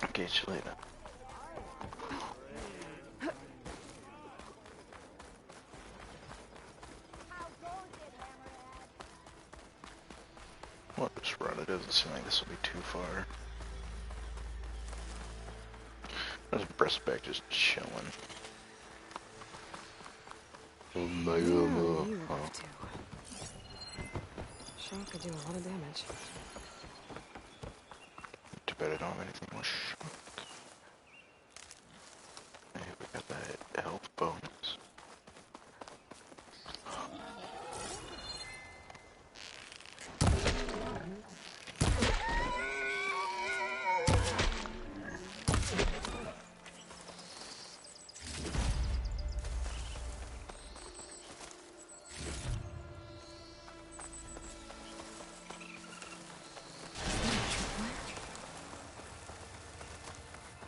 Speaker 4: I'll catch you later. Well, just run. It doesn't seem like this will be too far. There's Bristback just chilling. Oh my god. Oh.
Speaker 3: Shock could do a lot of damage.
Speaker 4: Too bad I don't have anything more shock. Hey, we got that health bonus.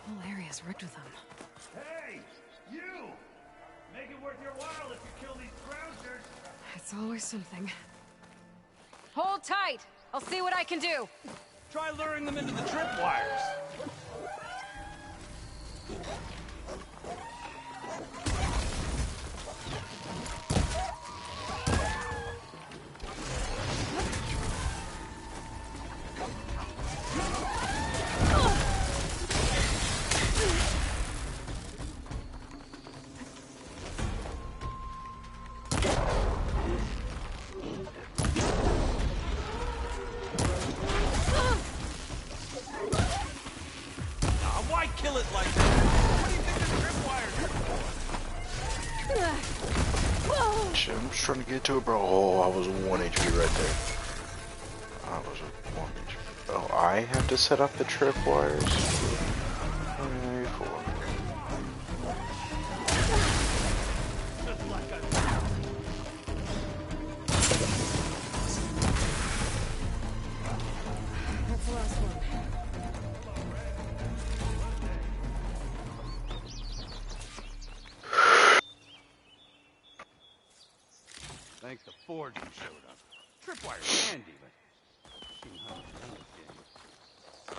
Speaker 3: Whole area's rigged with them.
Speaker 8: Hey, you! Make it worth your while if you kill these grounders.
Speaker 3: It's always something. Hold tight! I'll see what I can do!
Speaker 8: Try luring them into the tripwires.
Speaker 4: just trying to get to it, bro. Oh, I was 1 HP right there. I was 1 HP. Oh, I have to set up the tripwires. 4.
Speaker 3: That's the last one.
Speaker 9: Thank the Forge you showed up. Tripwire's handy, but...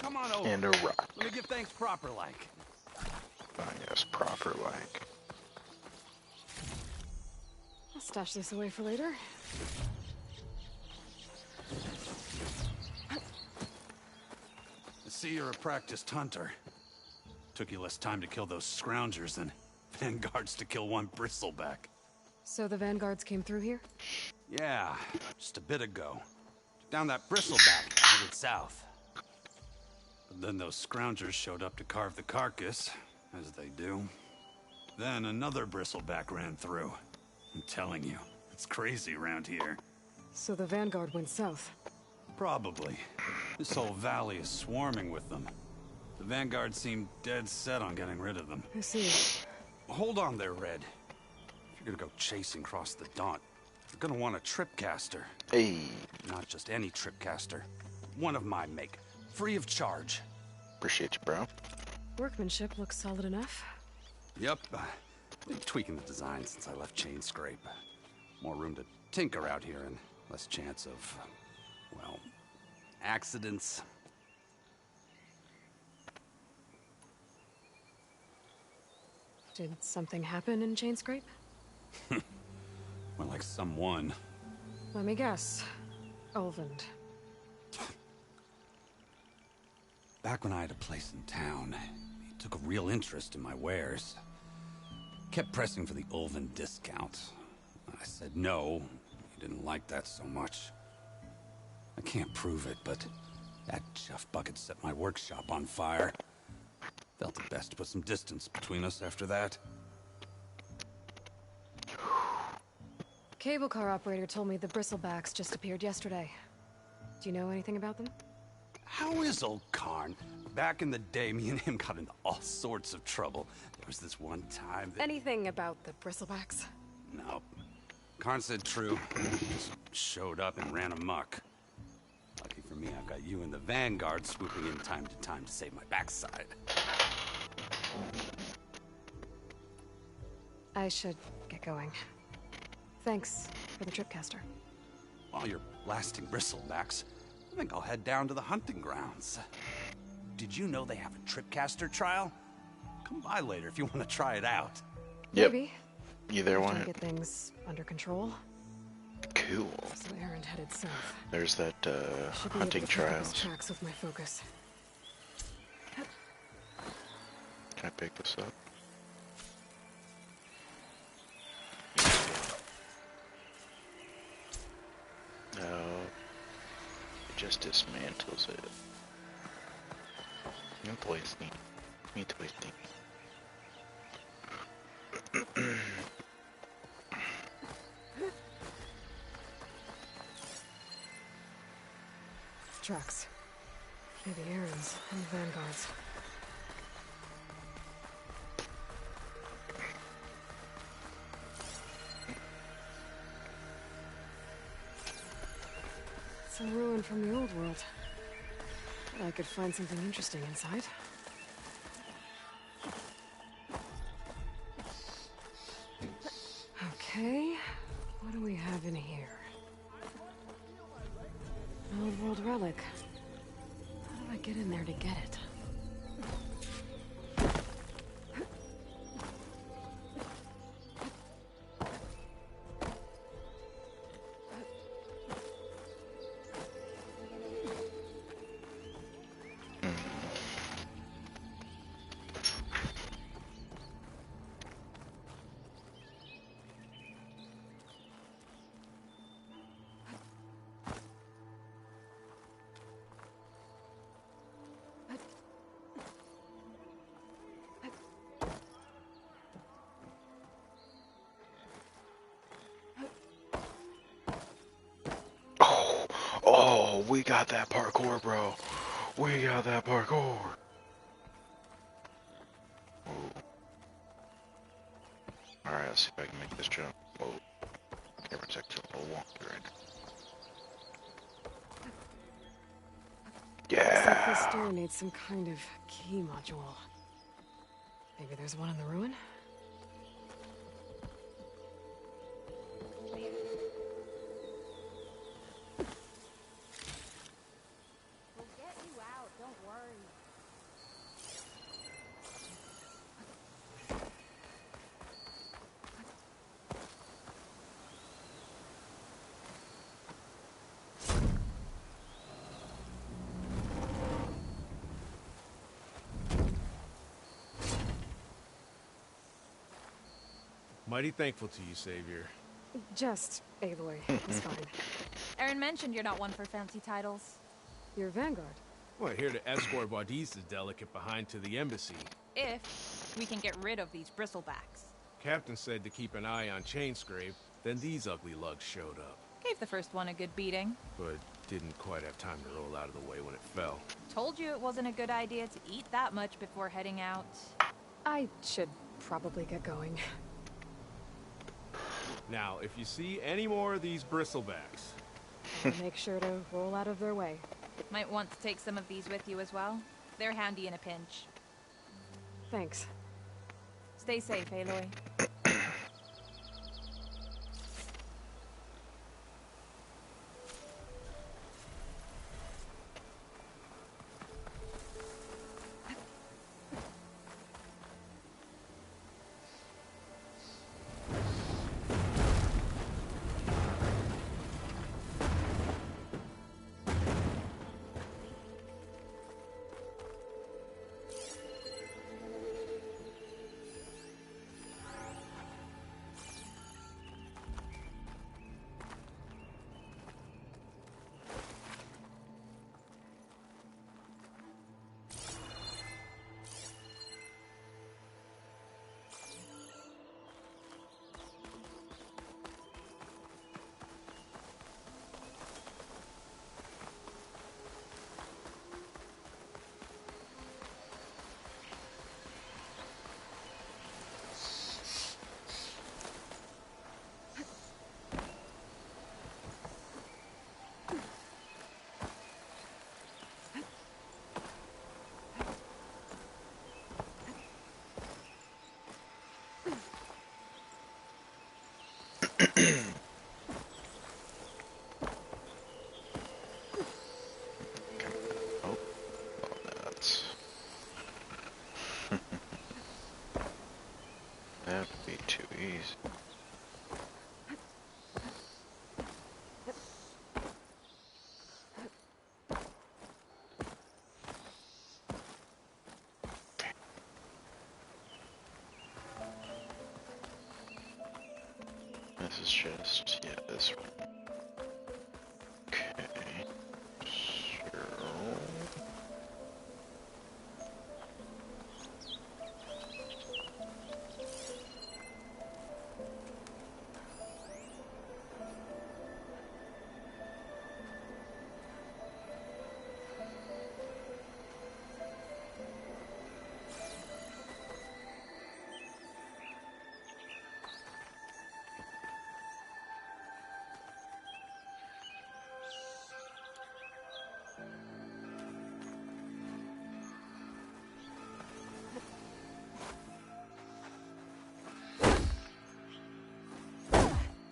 Speaker 9: Come on over.
Speaker 4: And a rock.
Speaker 9: Let me give thanks proper like.
Speaker 4: I guess proper like.
Speaker 3: I'll stash this away for later.
Speaker 9: I see you're a practiced hunter. Took you less time to kill those scroungers than vanguards to kill one bristleback.
Speaker 3: So the vanguards came through here?
Speaker 9: Yeah, just a bit ago. Took down that bristleback, headed south. But then those scroungers showed up to carve the carcass, as they do. Then another bristleback ran through. I'm telling you, it's crazy around here.
Speaker 3: So the vanguard went south.
Speaker 9: Probably. This whole valley is swarming with them. The vanguard seemed dead set on getting rid of them.
Speaker 3: I see.
Speaker 9: Hold on there, Red. If you're gonna go chasing across the Daunt, you're gonna want a tripcaster.
Speaker 4: Hey.
Speaker 9: Not just any tripcaster. One of my make. Free of charge.
Speaker 4: Appreciate you, bro.
Speaker 3: Workmanship looks solid enough.
Speaker 9: Yep. Been tweaking the design since I left Chain Scrape. More room to tinker out here and less chance of, well, accidents.
Speaker 3: Did something happen in Chainscrape?
Speaker 9: More like someone.
Speaker 3: Let me guess. Olvend.
Speaker 9: Back when I had a place in town, he took a real interest in my wares. Kept pressing for the Ulven discount. I said no. He didn't like that so much. I can't prove it, but that chuff bucket set my workshop on fire. Felt it best to put some distance between us after that.
Speaker 3: Cable car operator told me the bristlebacks just appeared yesterday. Do you know anything about them?
Speaker 9: How is old Karn? Back in the day, me and him got into all sorts of trouble. There was this one time that...
Speaker 3: Anything about the bristlebacks?
Speaker 9: No. Karn said true. Just showed up and ran amok. Lucky for me, I've got you and the Vanguard swooping in time to save my backside.
Speaker 3: I should get going. Thanks for the tripcaster.
Speaker 9: While you're blasting bristlebacks, I think I'll head down to the hunting grounds. Did you know they have a tripcaster trial? Come by later if you want to try it out.
Speaker 4: Yep.
Speaker 3: Maybe.
Speaker 4: You there,
Speaker 3: After I
Speaker 4: Wyatt?
Speaker 3: get things under control.
Speaker 4: Cool.
Speaker 3: So Aaron headed south.
Speaker 4: There's that
Speaker 3: Should be able
Speaker 4: hunting
Speaker 3: to pick up his
Speaker 4: trials.
Speaker 3: tracks with my focus.
Speaker 4: Can I pick this up? No. It just dismantles it. Interesting. Interesting.
Speaker 3: Tracks. Maybe Aaron's and the Vanguard's. It's a ruin from the old world. Thought I could find something interesting inside. Okay, what do we have in here? An old world relic. How do I get in there to get it?
Speaker 4: Oh, we got that parkour, bro. We got that parkour. Alright, let's see if I can make this jump. Whoa. Camera's actually a little wonky right now.
Speaker 3: Looks like this
Speaker 4: Yeah!
Speaker 3: door needs some kind of key module. Maybe there's one in the ruin?
Speaker 5: We'll get you out, don't worry.
Speaker 10: Mighty thankful to you, Savior.
Speaker 3: Just Aloy. It's fine.
Speaker 11: Aaron mentioned you're not one for fancy titles.
Speaker 3: You're Vanguard.
Speaker 10: Well, here to escort Wadis' delicate behind to the embassy.
Speaker 11: If we can get rid of these bristlebacks.
Speaker 10: Captain said to keep an eye on Chainscrape, then these ugly lugs showed up.
Speaker 11: Gave the first one a good beating.
Speaker 10: But didn't quite have time to roll out of the way when it fell.
Speaker 11: Told you it wasn't a good idea to eat that much before heading out.
Speaker 3: I should probably get going.
Speaker 10: Now, if you see any more of these bristlebacks...
Speaker 3: I'll make sure to roll out of their way.
Speaker 11: Might want to take some of these with you as well. They're handy in a pinch.
Speaker 3: Thanks.
Speaker 11: Stay safe, Aloy.
Speaker 4: That would be too easy. This is just, yeah, this one. Okay. So...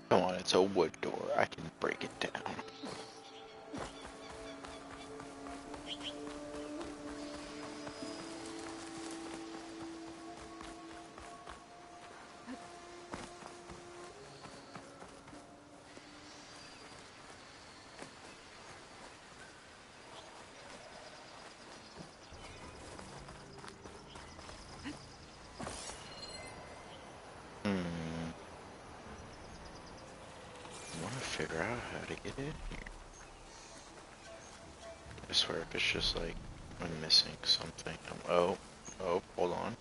Speaker 4: Come on, it's a wood door. I can break it down. Figure out how to get in here. I swear if it's just like I'm missing something. Oh, hold on.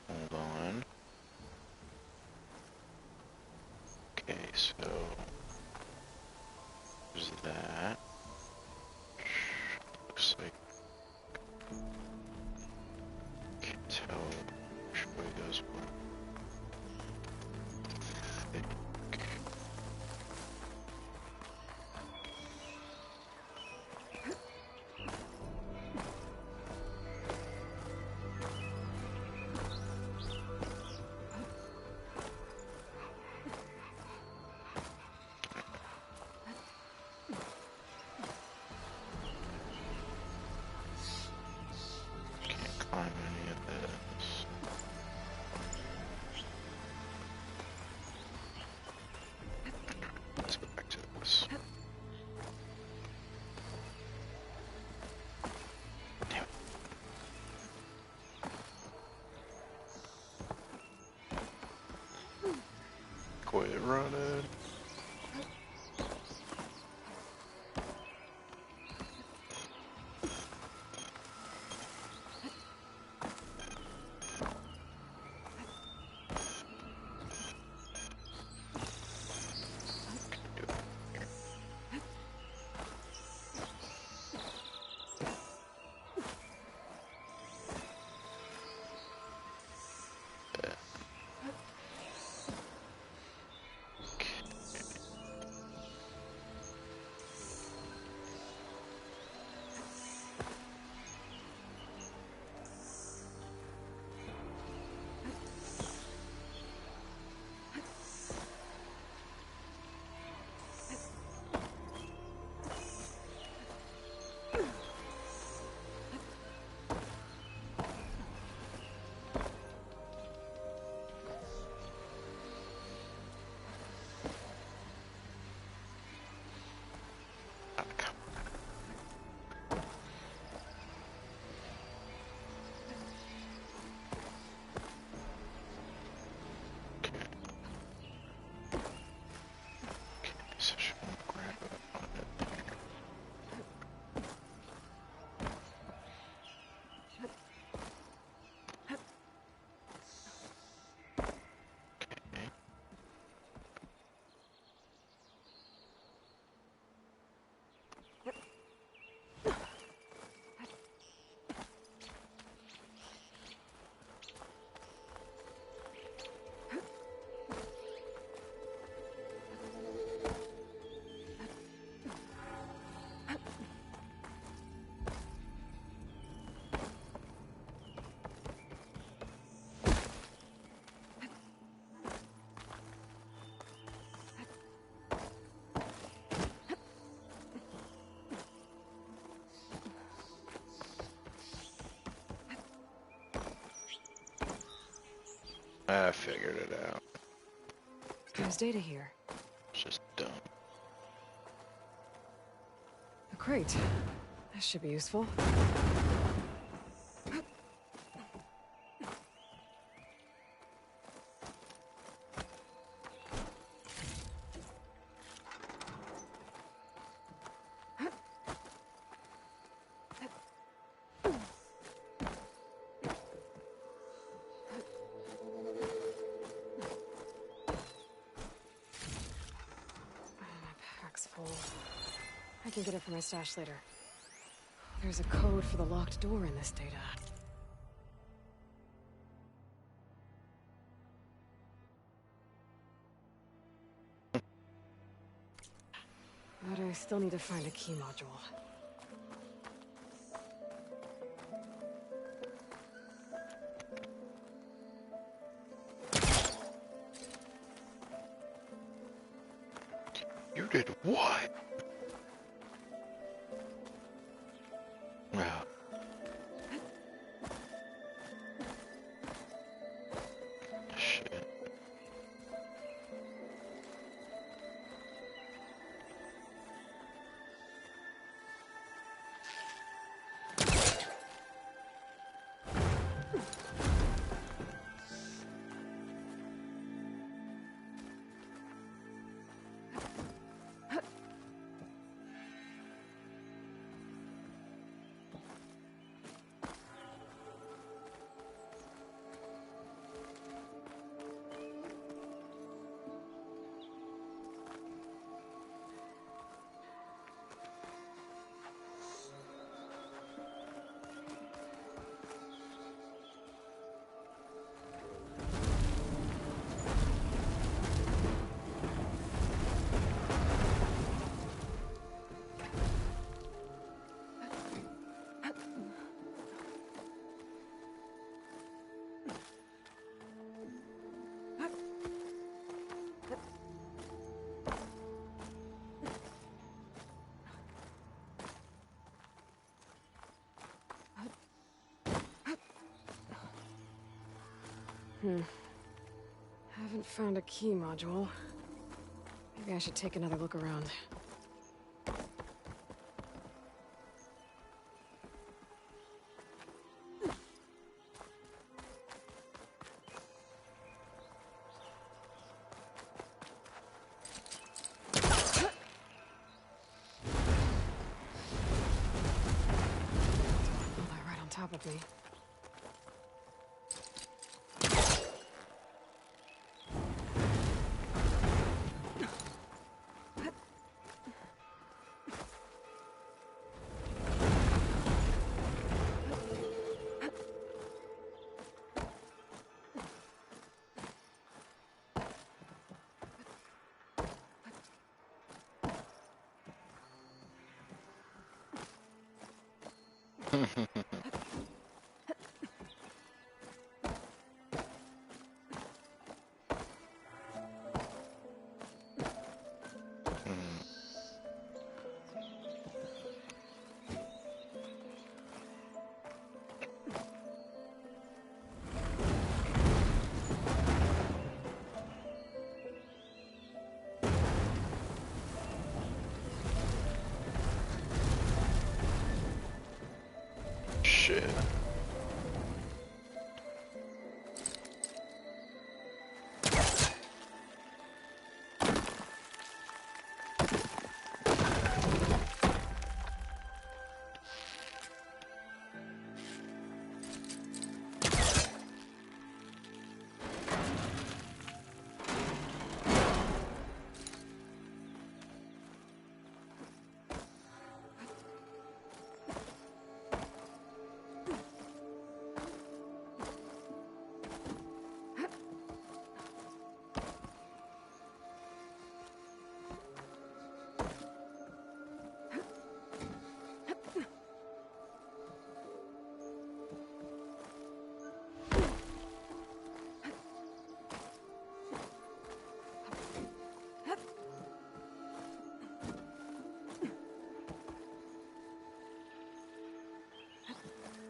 Speaker 4: Hold on. Okay, so there's There's that. Looks like can't tell which way those were. Climb any of this. Let's go back to this. Damn it. Quit running. I figured it out.
Speaker 3: There's data here.
Speaker 4: It's just dumb.
Speaker 3: A crate. That should be useful. I can get it from my stash later. There's a code for the locked door in this data. But I still need to find a key module.
Speaker 4: You did what? Well. Shit.
Speaker 3: Haven't found a key module. Maybe I should take another look around. Right on top of me.
Speaker 4: Shit.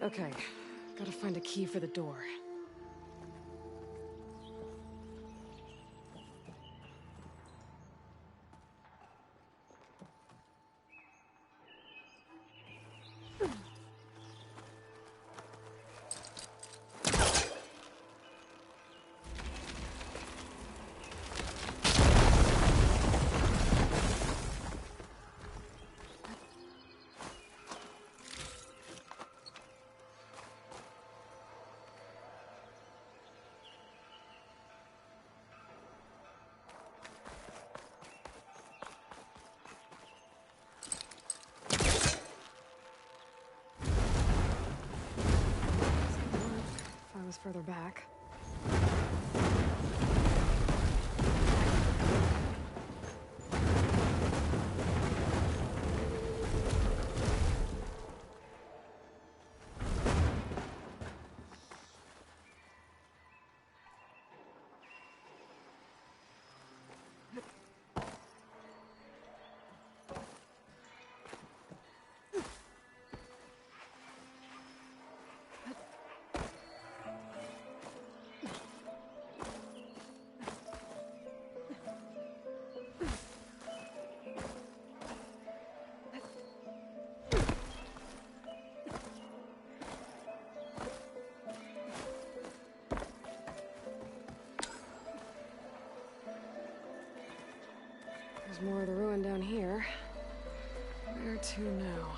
Speaker 3: Okay, gotta find a key for the door. If I was further back. There's more of the ruin down here. Where to now?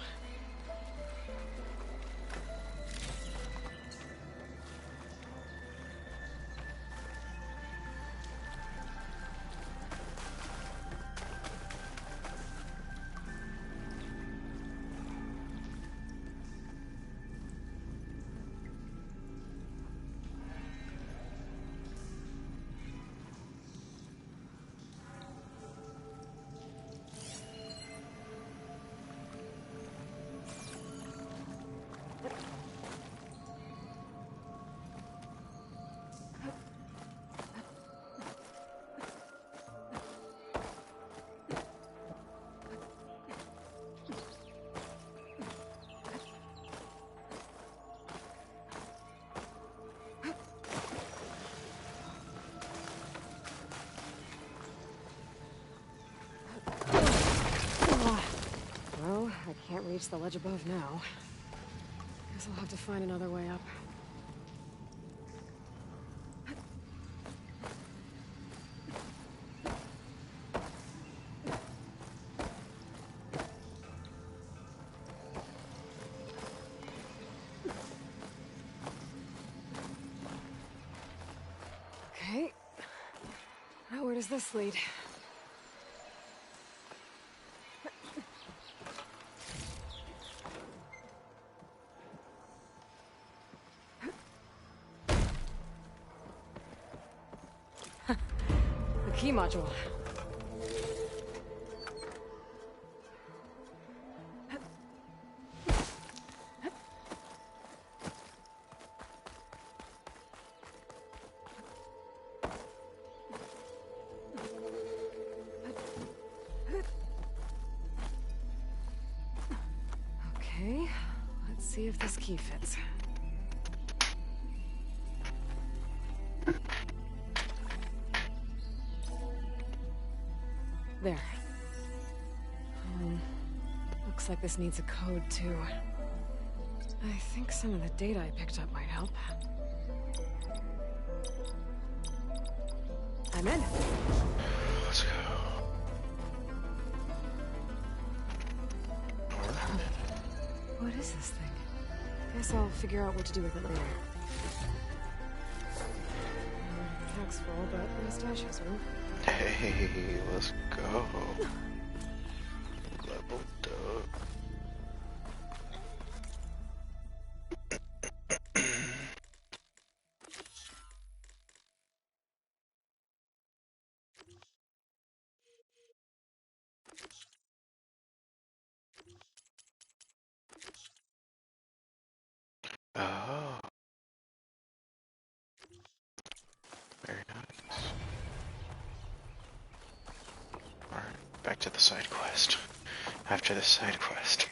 Speaker 3: I can't reach the ledge above now. Guess I'll have to find another way up. Okay. Now where does this lead? The key module. Okay, let's see if this key fits. There. Looks like this needs a code, too. I think some of the data I picked up might help. I'm in.
Speaker 4: Let's go.
Speaker 3: What is this thing? Guess I'll figure out what to do with it later. Pack's full, but mustache has room.
Speaker 4: Hey, let's go. Leveled up. Oh. Very nice. Alright, back to the side quest. After the side quest.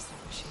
Speaker 3: That machine.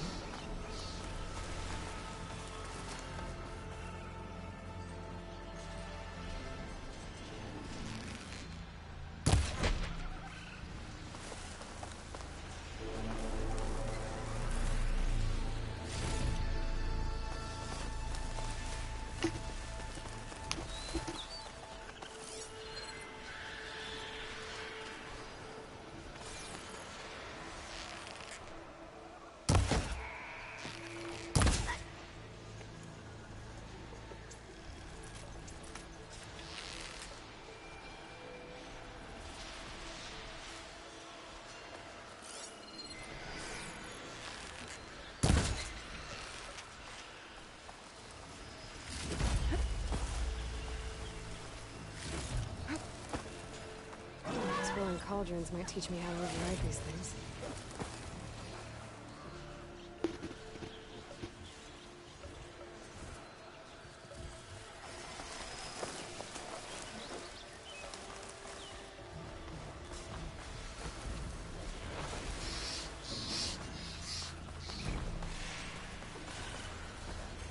Speaker 3: Exploring cauldrons might teach me how to override these things.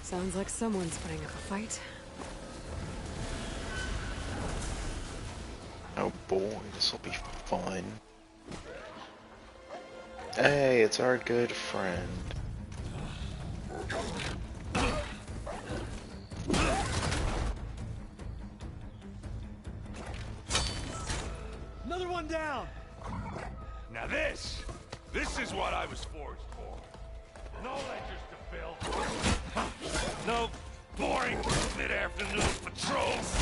Speaker 3: Sounds like someone's putting up a fight.
Speaker 4: Oh boy, this will be fun. Hey, it's our good friend.
Speaker 8: Another one down! Now this is what I was forged for. No ledgers to fill. No boring mid-afternoon patrols.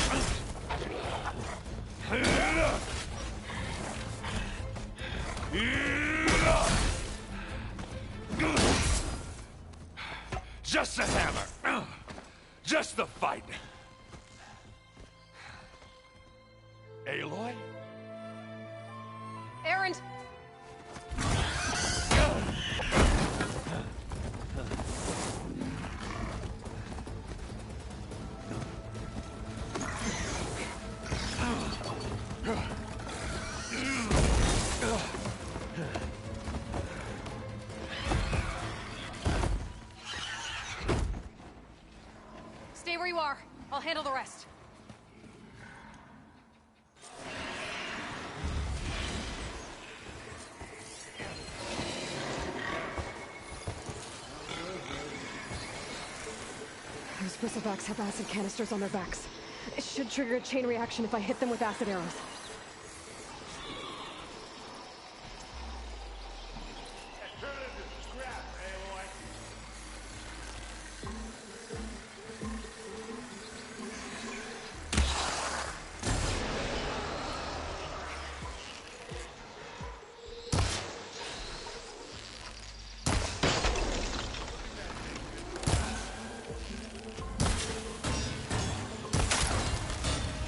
Speaker 8: Just the hammer. Just the fight. Aloy?
Speaker 3: Erend! Stay where you are. I'll handle the rest. Those bristlebacks have acid canisters on their backs. It should trigger a chain reaction if I hit them with acid arrows.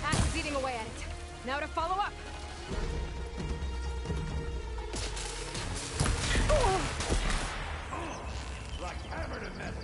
Speaker 3: Acid's eating away at it. Now to follow up.
Speaker 8: Like hammer to metal.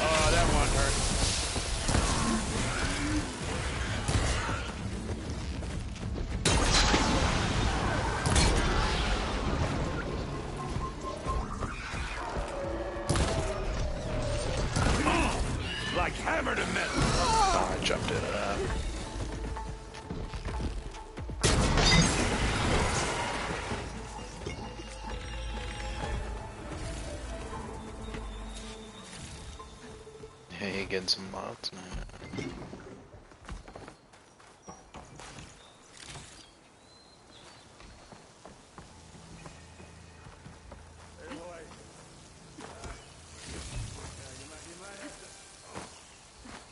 Speaker 8: Oh, that one hurt. Like hammer to metal.
Speaker 4: Oh, I jumped into that. Hey, getting some mods now.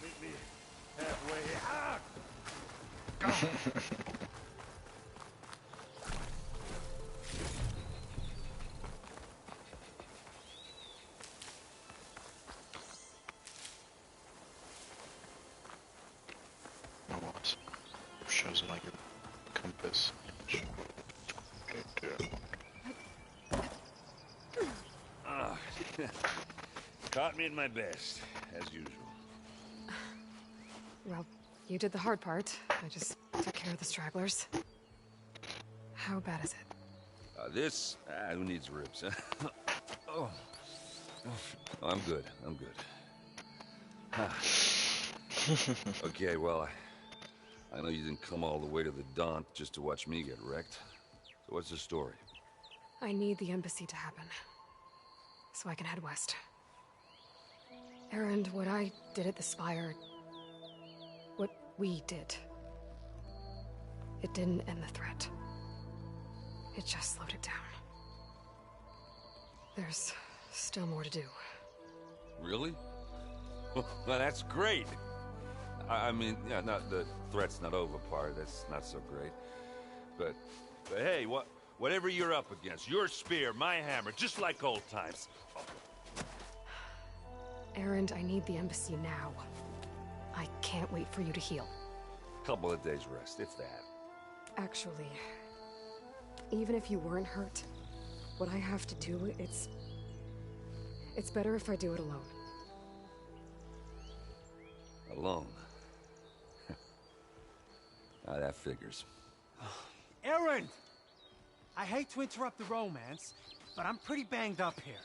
Speaker 8: Meet me halfway. Ah!
Speaker 4: What? Shows like a compass.
Speaker 8: Ah, caught me at my best, as usual.
Speaker 3: Well, you did the hard part. I just took care of the stragglers. How bad is it?
Speaker 12: This? Who needs ribs? Oh. I'm good. I'm good. Okay, well, I know you didn't come all the way to the Daunt just to watch me get wrecked. So what's the story?
Speaker 3: I need the embassy to happen, so I can head west. Erend, what I did at the Spire, what we did, it didn't end the threat. It just slowed it down. There's still more to do.
Speaker 12: Really? Well, that's great. I mean, yeah, not the threat's not over part. That's not so great. But hey, whatever you're up against, your spear, my hammer, just like old times.
Speaker 3: Erend, I need the embassy now. I can't wait for you to heal.
Speaker 12: Couple of days rest, if that.
Speaker 3: Actually, even if you weren't hurt, what I have to do, it's better if I do it alone.
Speaker 12: Alone. That figures.
Speaker 13: Erend! I hate to interrupt the romance, but I'm pretty banged up here.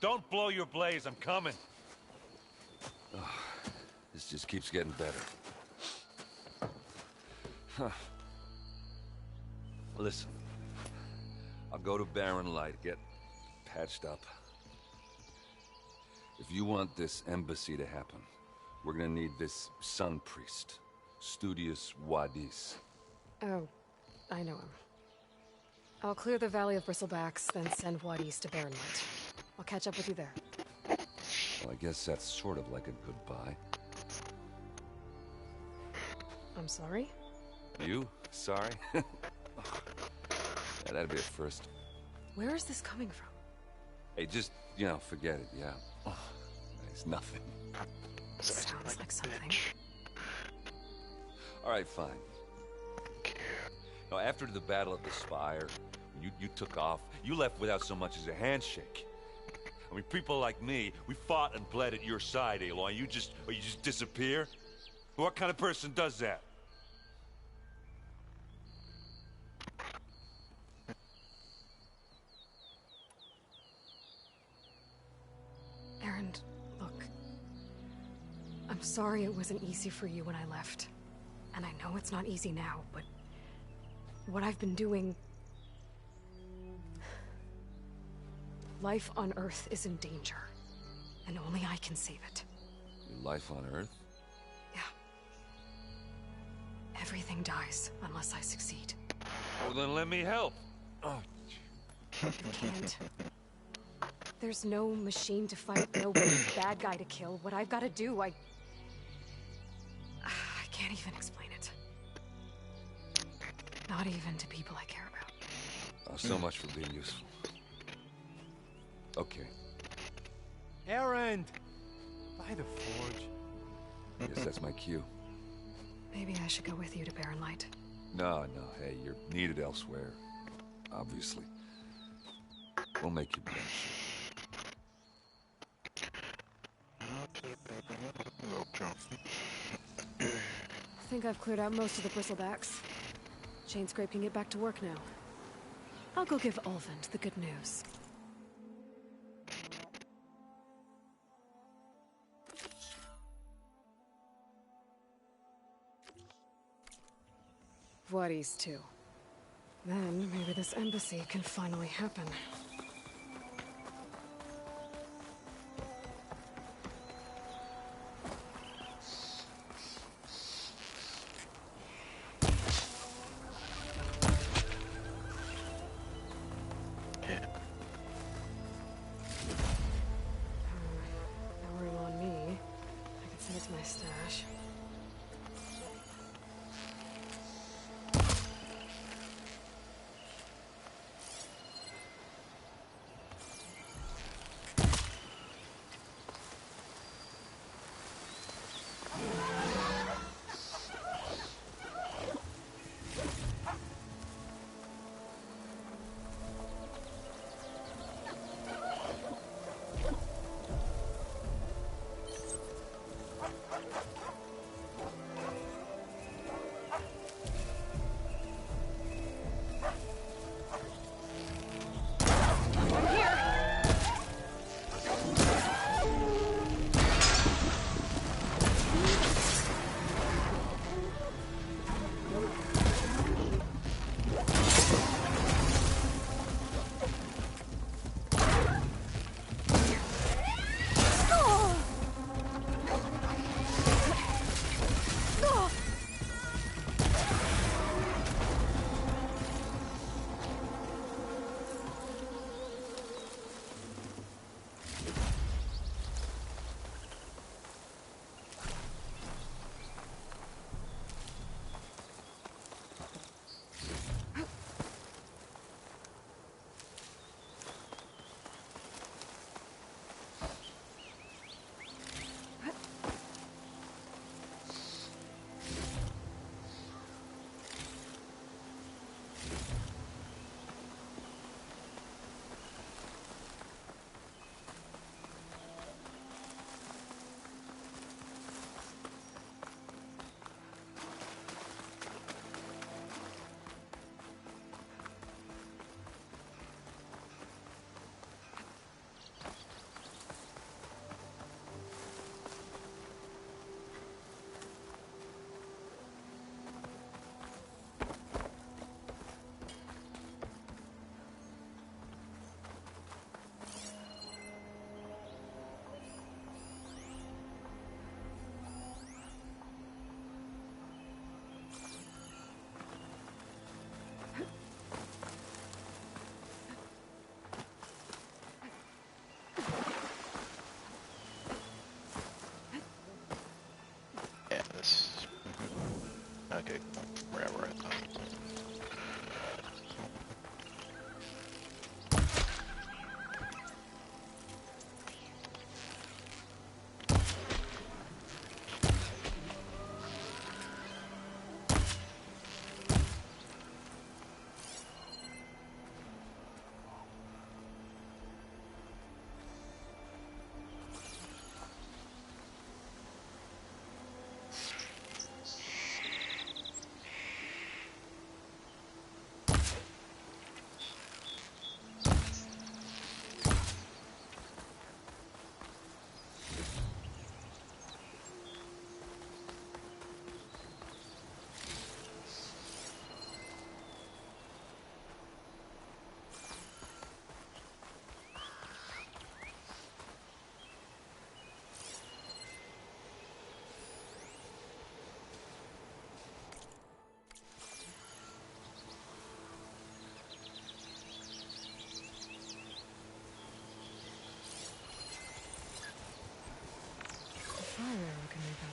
Speaker 12: Don't blow your blaze, I'm coming. Oh, this just keeps getting better. Huh. Listen, I'll go to Barren Light, get patched up. If you want this embassy to happen, we're gonna need this sun priest, Studius Wadis.
Speaker 3: Oh, I know him. I'll clear the Valley of Bristlebacks, then send Wadis to Barren Light. I'll catch up with you there.
Speaker 12: Well, I guess that's sort of like a goodbye.
Speaker 3: I'm sorry?
Speaker 12: You? Sorry? Yeah, that'd be a first.
Speaker 3: Where is this coming from?
Speaker 12: Hey, just, you know, forget it, yeah. Oh, it's nothing.
Speaker 3: Sounds like something.
Speaker 12: All right, fine. Now, after the Battle of the Spire, when you took off, you left without so much as a handshake. I mean, people like me, we fought and bled at your side, Aloy. You just disappear? What kind of person does that?
Speaker 3: Erend, look. I'm sorry it wasn't easy for you when I left. And I know it's not easy now, but what I've been doing... Life on Earth is in danger, and only I can save it.
Speaker 12: Your life on Earth?
Speaker 3: Yeah. Everything dies unless I succeed.
Speaker 12: Well, then let me help. Oh.
Speaker 3: You can't. There's no machine to fight, no bad guy to kill. What I've got to do, I can't even explain it. Not even to people I care about.
Speaker 12: Oh, so much for being useful. Okay.
Speaker 2: Erend! By the forge.
Speaker 12: I guess that's my cue.
Speaker 3: Maybe I should go with you to Barren Light.
Speaker 12: No, hey, you're needed elsewhere. Obviously. We'll make you blush.
Speaker 3: I think I've cleared out most of the Bristlebacks. Chainscrape can get back to work now. I'll go give Ulvund the good news. Wadis too. Then maybe this embassy can finally happen. No room on me. I can send it to my stash.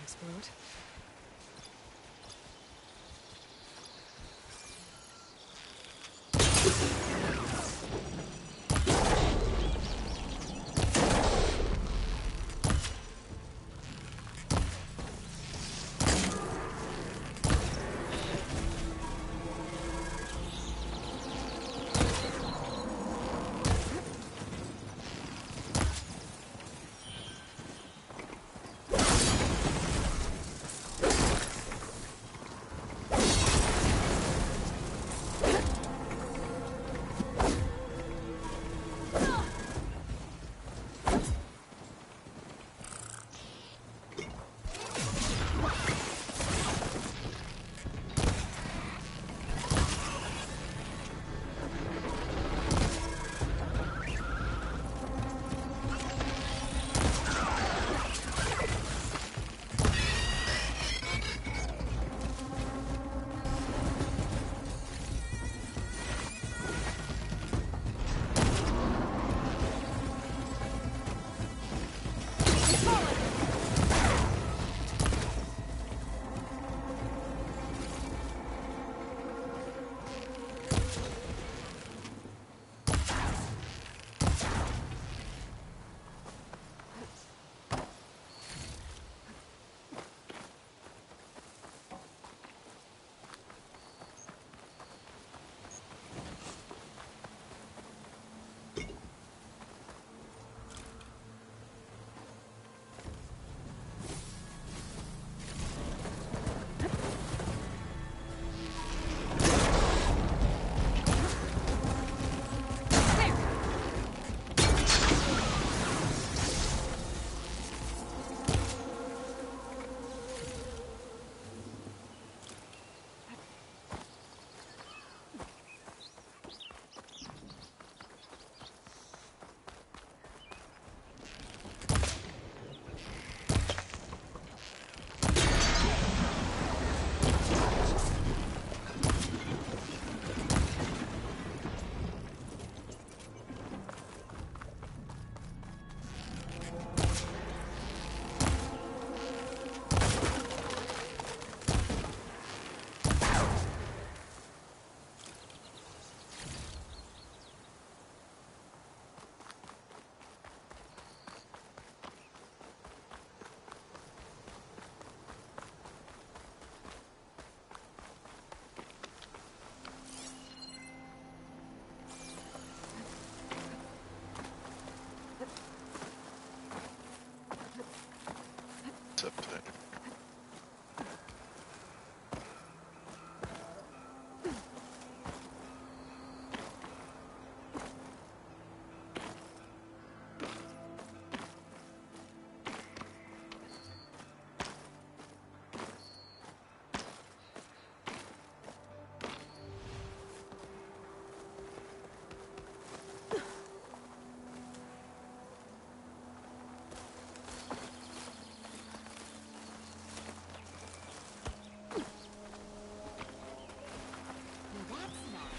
Speaker 3: explode.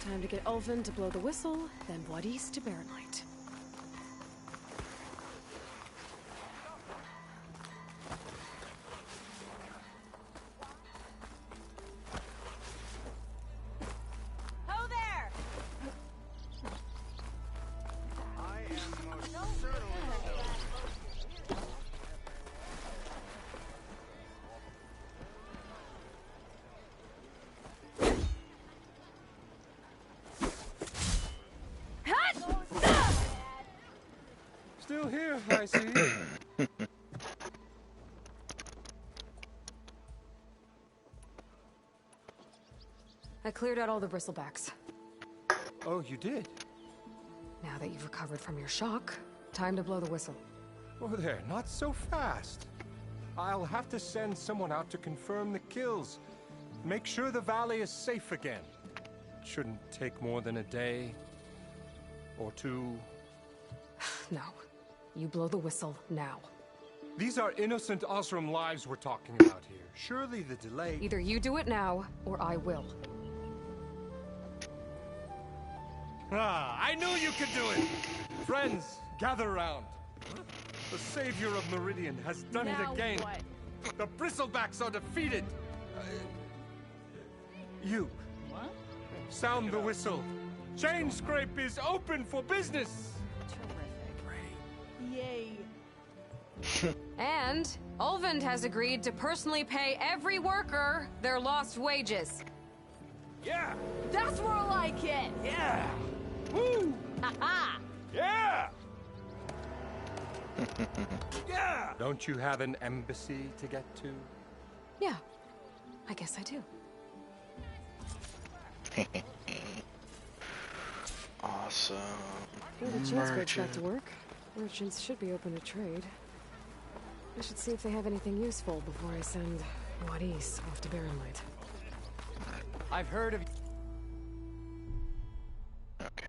Speaker 3: Time to get Ulvin to blow the whistle, then Blood East to Barren Light.
Speaker 5: Ho there!
Speaker 2: I am most certainly... Still here, I see.
Speaker 3: I cleared out all the bristlebacks.
Speaker 2: Oh, you did?
Speaker 3: Now that you've recovered from your shock, time to blow the whistle.
Speaker 2: Oh there, not so fast. I'll have to send someone out to confirm the kills. Make sure the valley is safe again. Shouldn't take more than a day or two.
Speaker 3: No. You blow the whistle now.
Speaker 2: These are innocent Osram lives we're talking about here. Surely the delay...
Speaker 3: Either you do it now, or I will.
Speaker 2: Ah, I knew you could do it! Friends, gather round. The savior of Meridian has done it again.
Speaker 5: What?
Speaker 2: The Bristlebacks are defeated! You.
Speaker 5: What?
Speaker 2: Sound the whistle. Chainscrape is open for business!
Speaker 5: Yay.
Speaker 3: And Ulvund has agreed to personally pay every worker their lost wages.
Speaker 10: Yeah!
Speaker 5: That's more like it!
Speaker 10: Yeah!
Speaker 5: Woo! Ha-ha!
Speaker 10: Yeah! Yeah!
Speaker 2: Don't you have an embassy to get to?
Speaker 3: Yeah, I guess I do.
Speaker 4: Awesome.
Speaker 3: Well, the Chainscrape's back to work. Merchants should be open to trade. I should see if they have anything useful before I send Wadis off to Barren Light.
Speaker 13: I've heard of...
Speaker 4: Okay.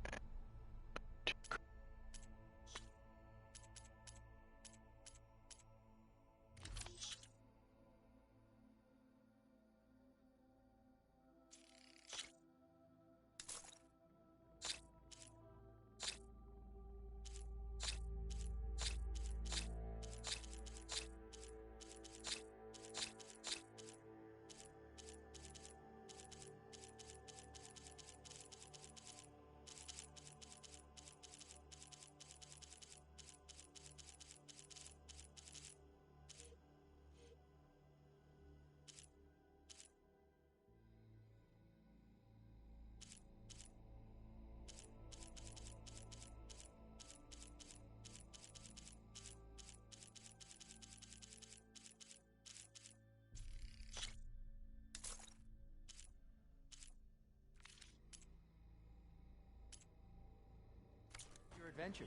Speaker 13: Adventure.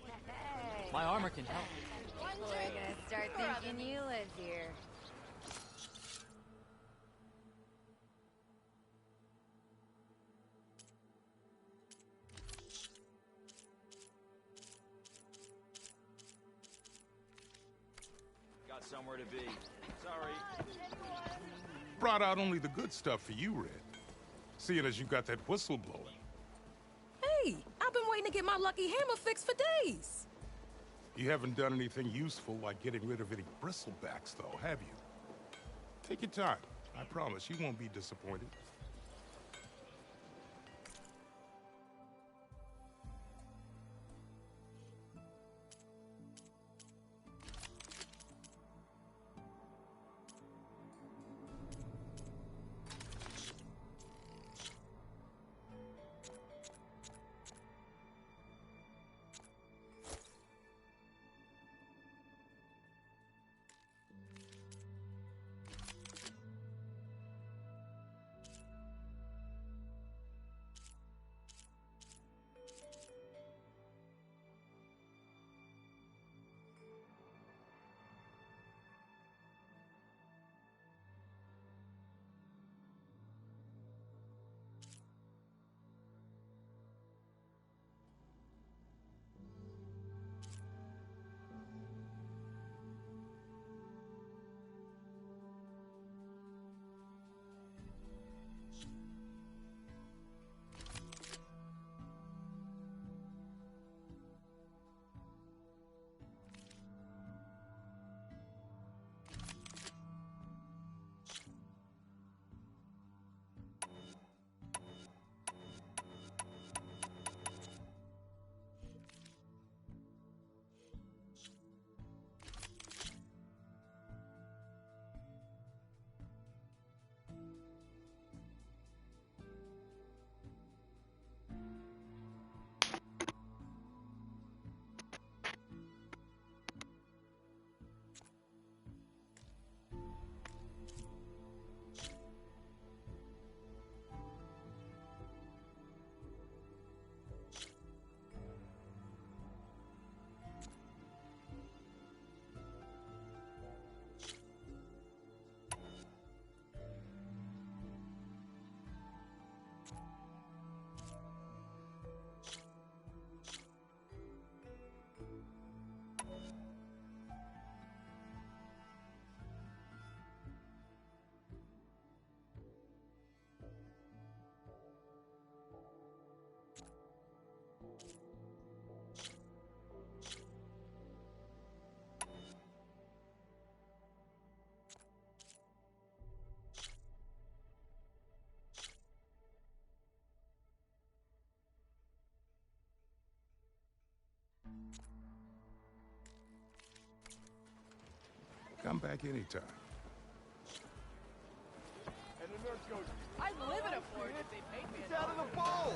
Speaker 13: My armor can help.
Speaker 11: We're gonna start thinking you live here.
Speaker 8: Got somewhere to be. Sorry.
Speaker 14: Brought out only the good stuff for you, Red. Seeing as you got that whistle blowing.
Speaker 15: Hey, I've been waiting to get my lucky hammer fixed for days.
Speaker 14: You haven't done anything useful like getting rid of any bristlebacks, though, have you? Take your time. I promise you won't be disappointed. Come back anytime.
Speaker 16: And the nurse goes,
Speaker 13: I'd live in a fort if they paid me.
Speaker 16: it's out of the bowl!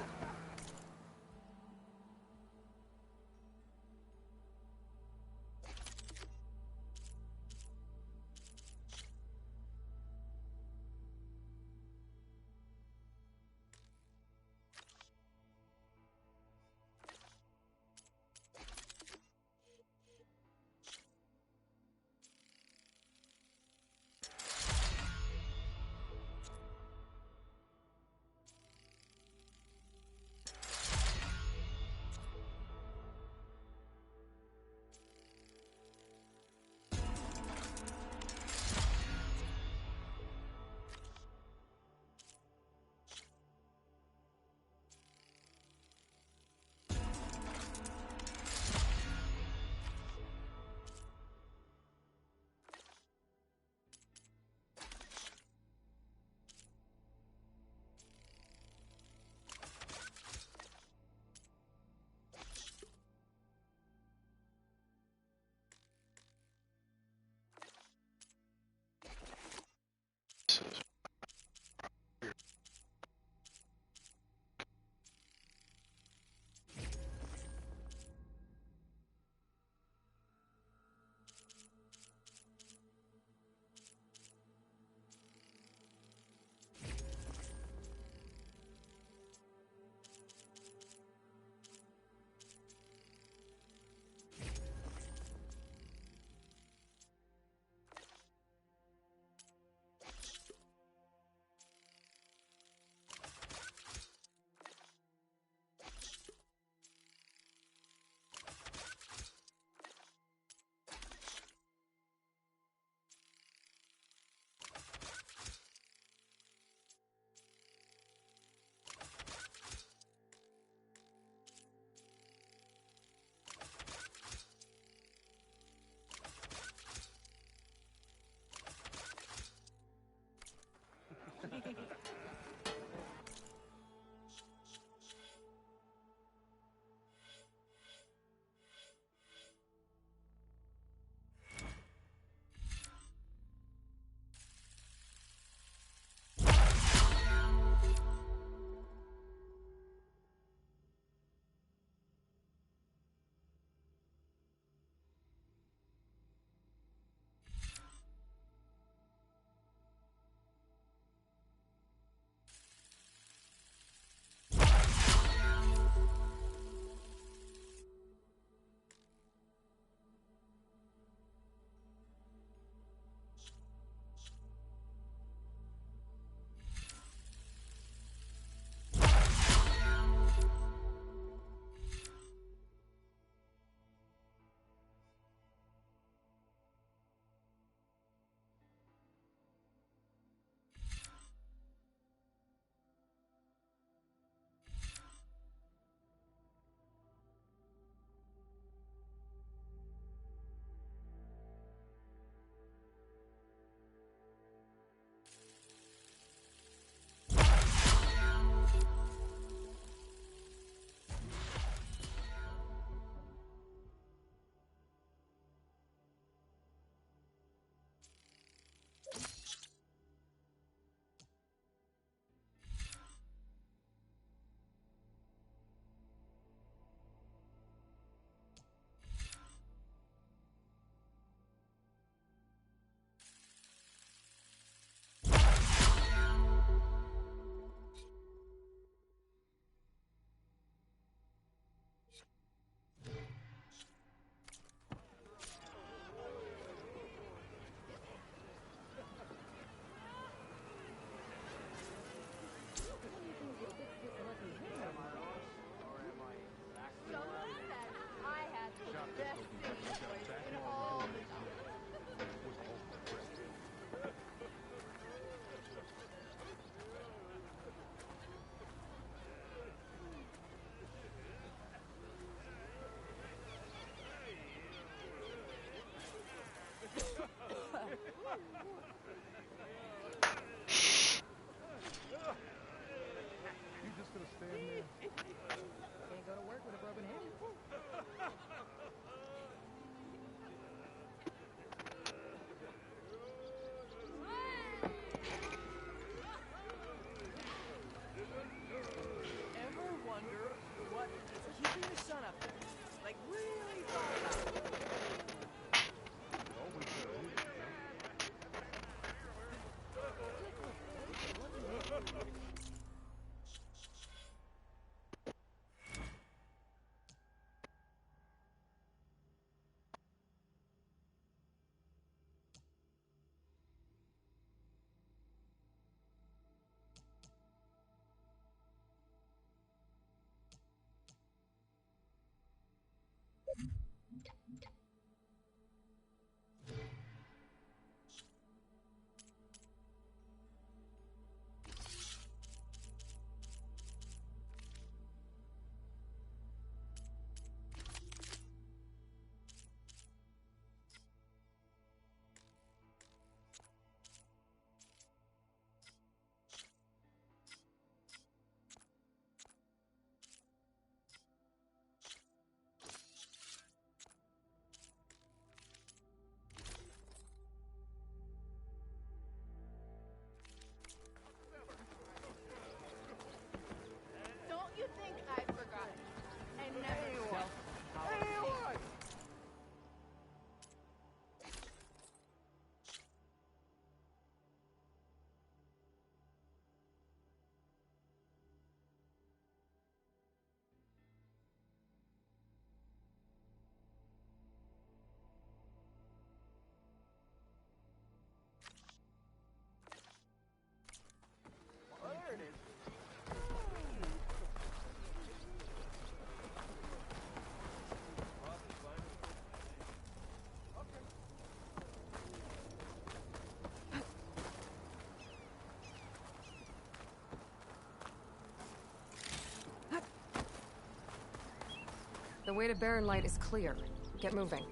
Speaker 3: The way to Barren Light is clear. Get moving.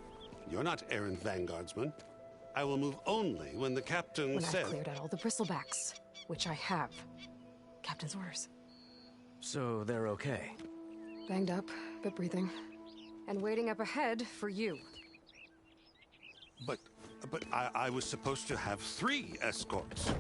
Speaker 17: You're not errand vanguardsman. I will move only when the captain
Speaker 3: When
Speaker 17: says...
Speaker 3: I've cleared out all the bristlebacks, which I have. Captain's orders.
Speaker 18: So they're okay?
Speaker 3: Banged up, but breathing. And waiting up ahead for you.
Speaker 17: But I was supposed to have 3 escorts.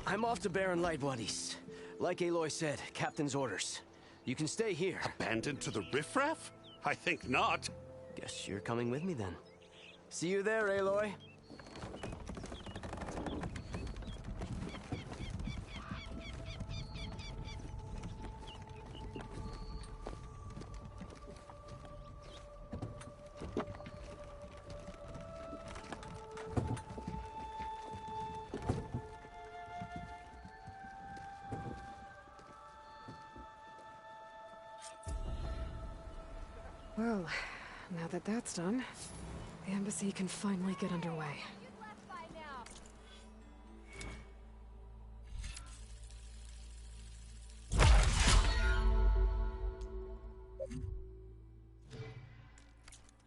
Speaker 18: I'm off to Barren Light, Wadis. Like Aloy said, Captain's orders. You can stay here.
Speaker 17: Abandoned to the riffraff? I think not.
Speaker 18: Guess you're coming with me then. See you there, Aloy.
Speaker 3: Well, now that that's done, the embassy can finally get underway.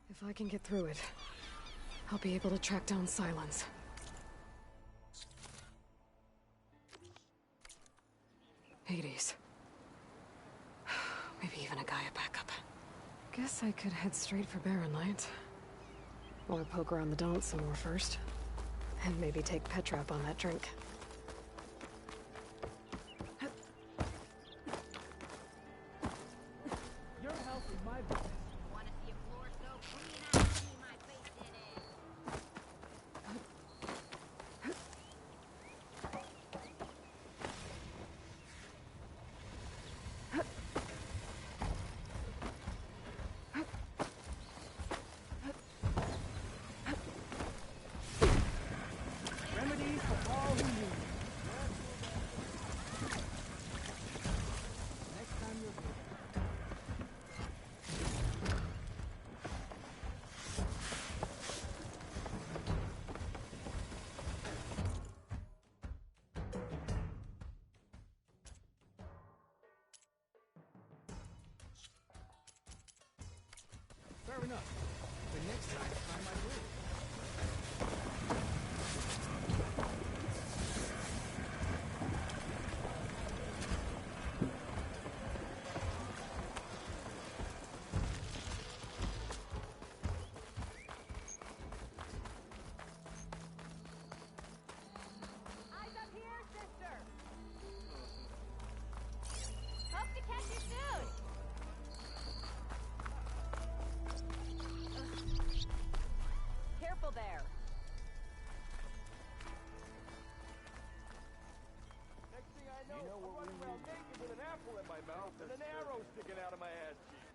Speaker 3: If I can get through it, I'll be able to track down Silence. Hades. Maybe even a Gaia backup. Guess I could head straight for Barren Light. Or poke around the Daunt some more first. And maybe take Petra up on that drink.
Speaker 13: Your health is my business.
Speaker 19: Wanna see a floor so clean I can see my face in it?
Speaker 13: Remedies for all who need it. Next time you're here. Fair enough. But next time, I might win.
Speaker 19: Eyes up here, sister! Hope to catch you soon! Careful there.
Speaker 16: Next thing I know, I'm running around naked with an apple in my mouth and an arrow sticking out of my ass cheek.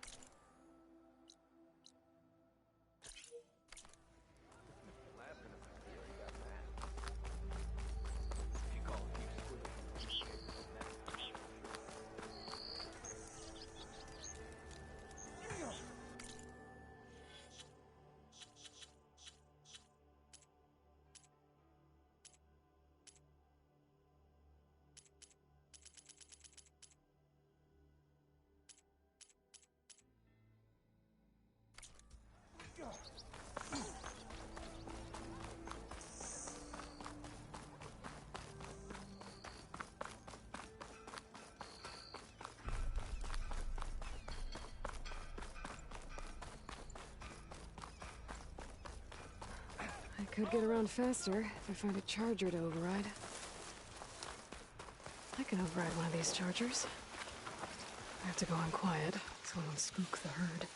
Speaker 3: I could get around faster if I find a charger to override. I can override one of these chargers. I have to go on quiet, so I don't spook the herd.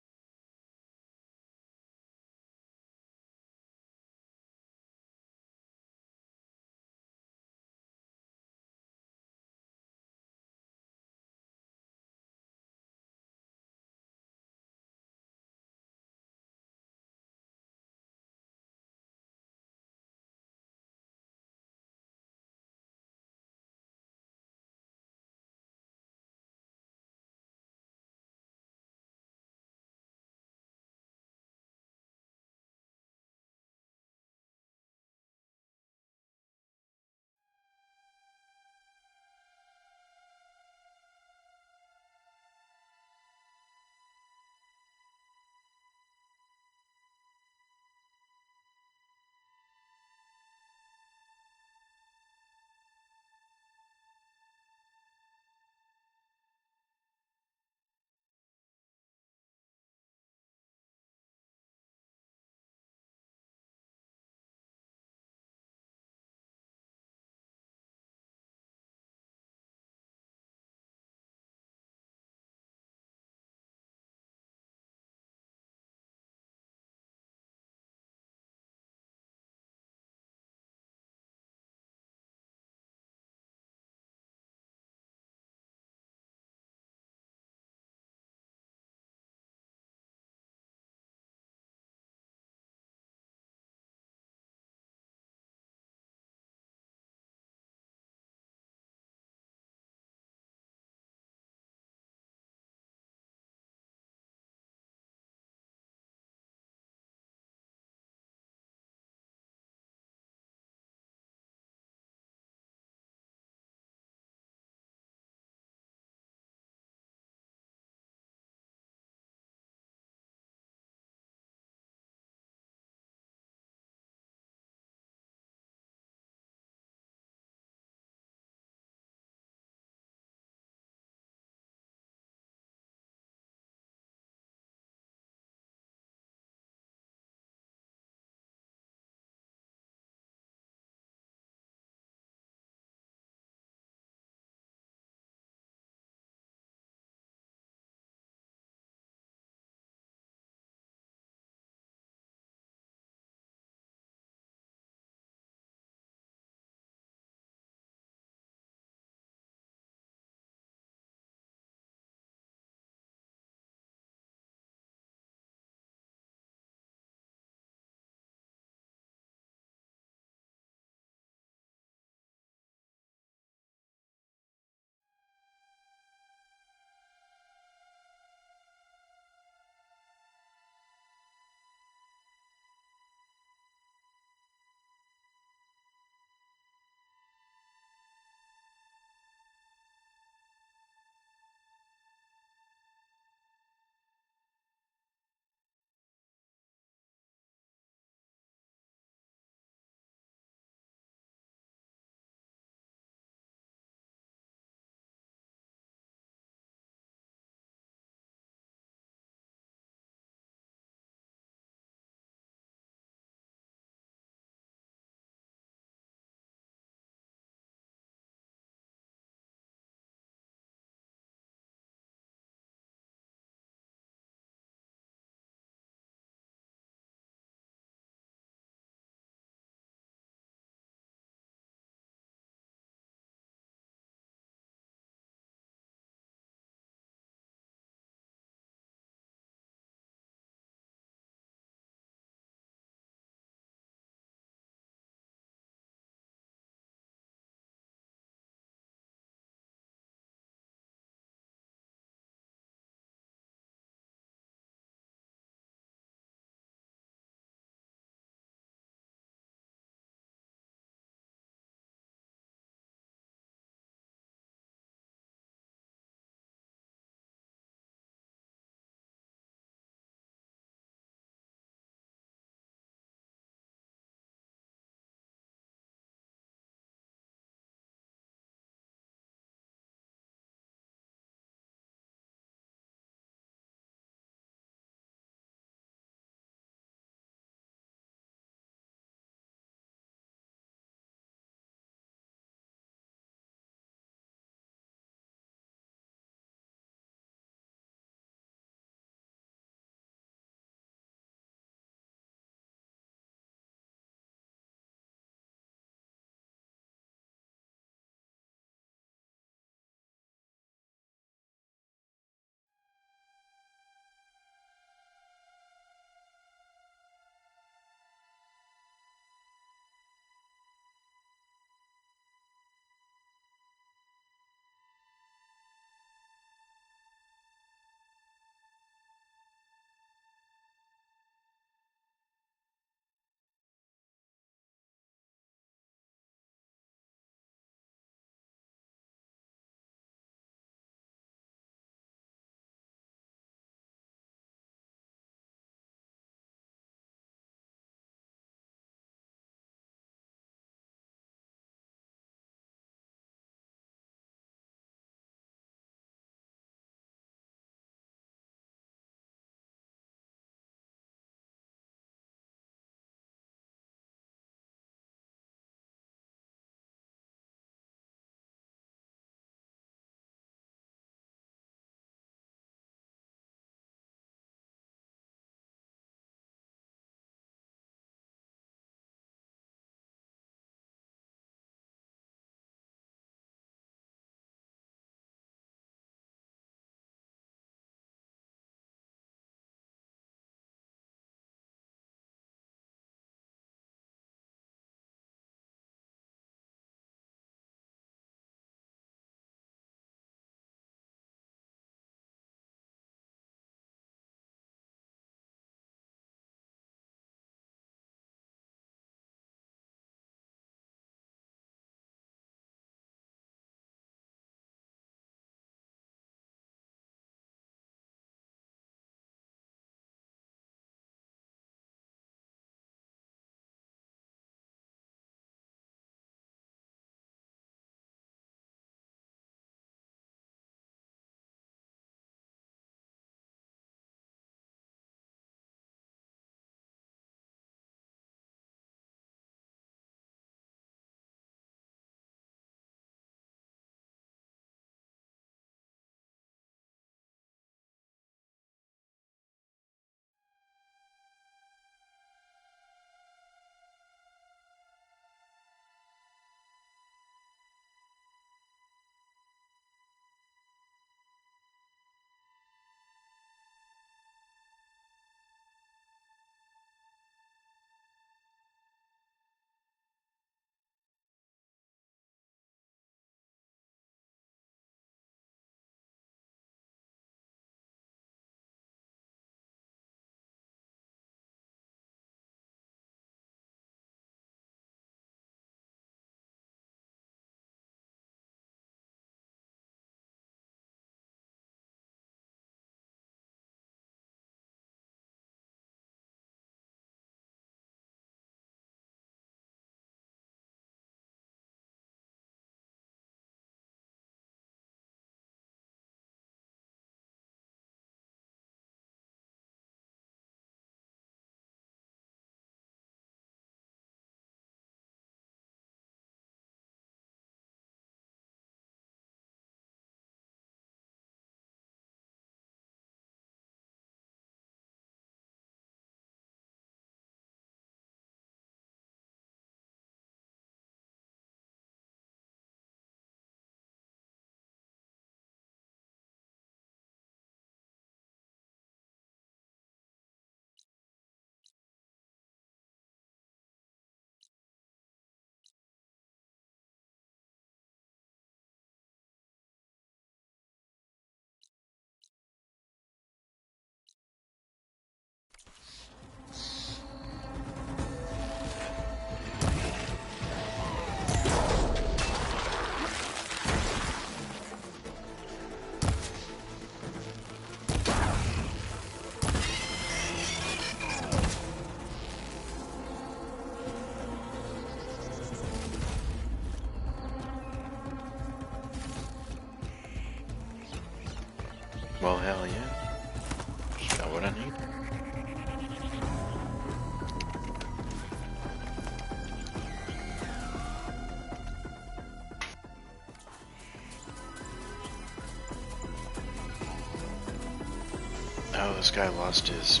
Speaker 4: this guy lost his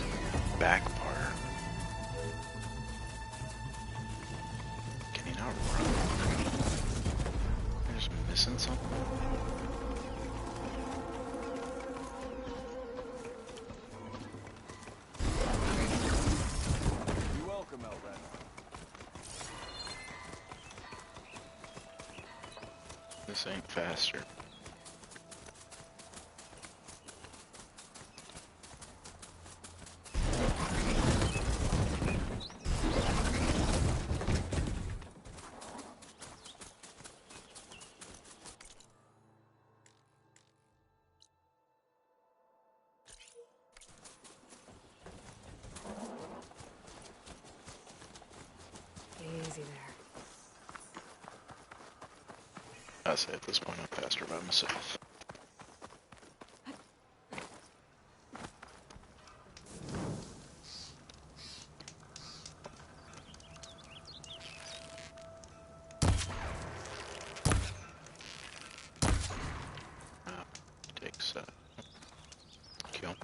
Speaker 4: back part. Can he not run? I'm just missing something.
Speaker 16: You're welcome, Elren.
Speaker 4: This ain't faster.
Speaker 3: Easy there.
Speaker 4: I say at this point I'm faster by myself. Takes that. Kill.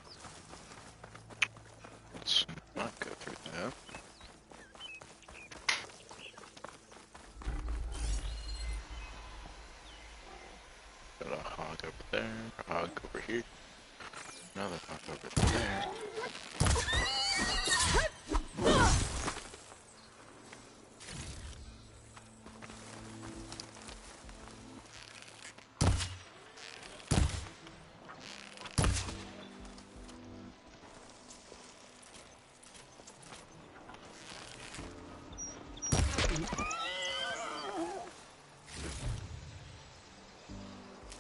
Speaker 4: Let's not go through that. Got a hog over there, a hog over here, another hog over there.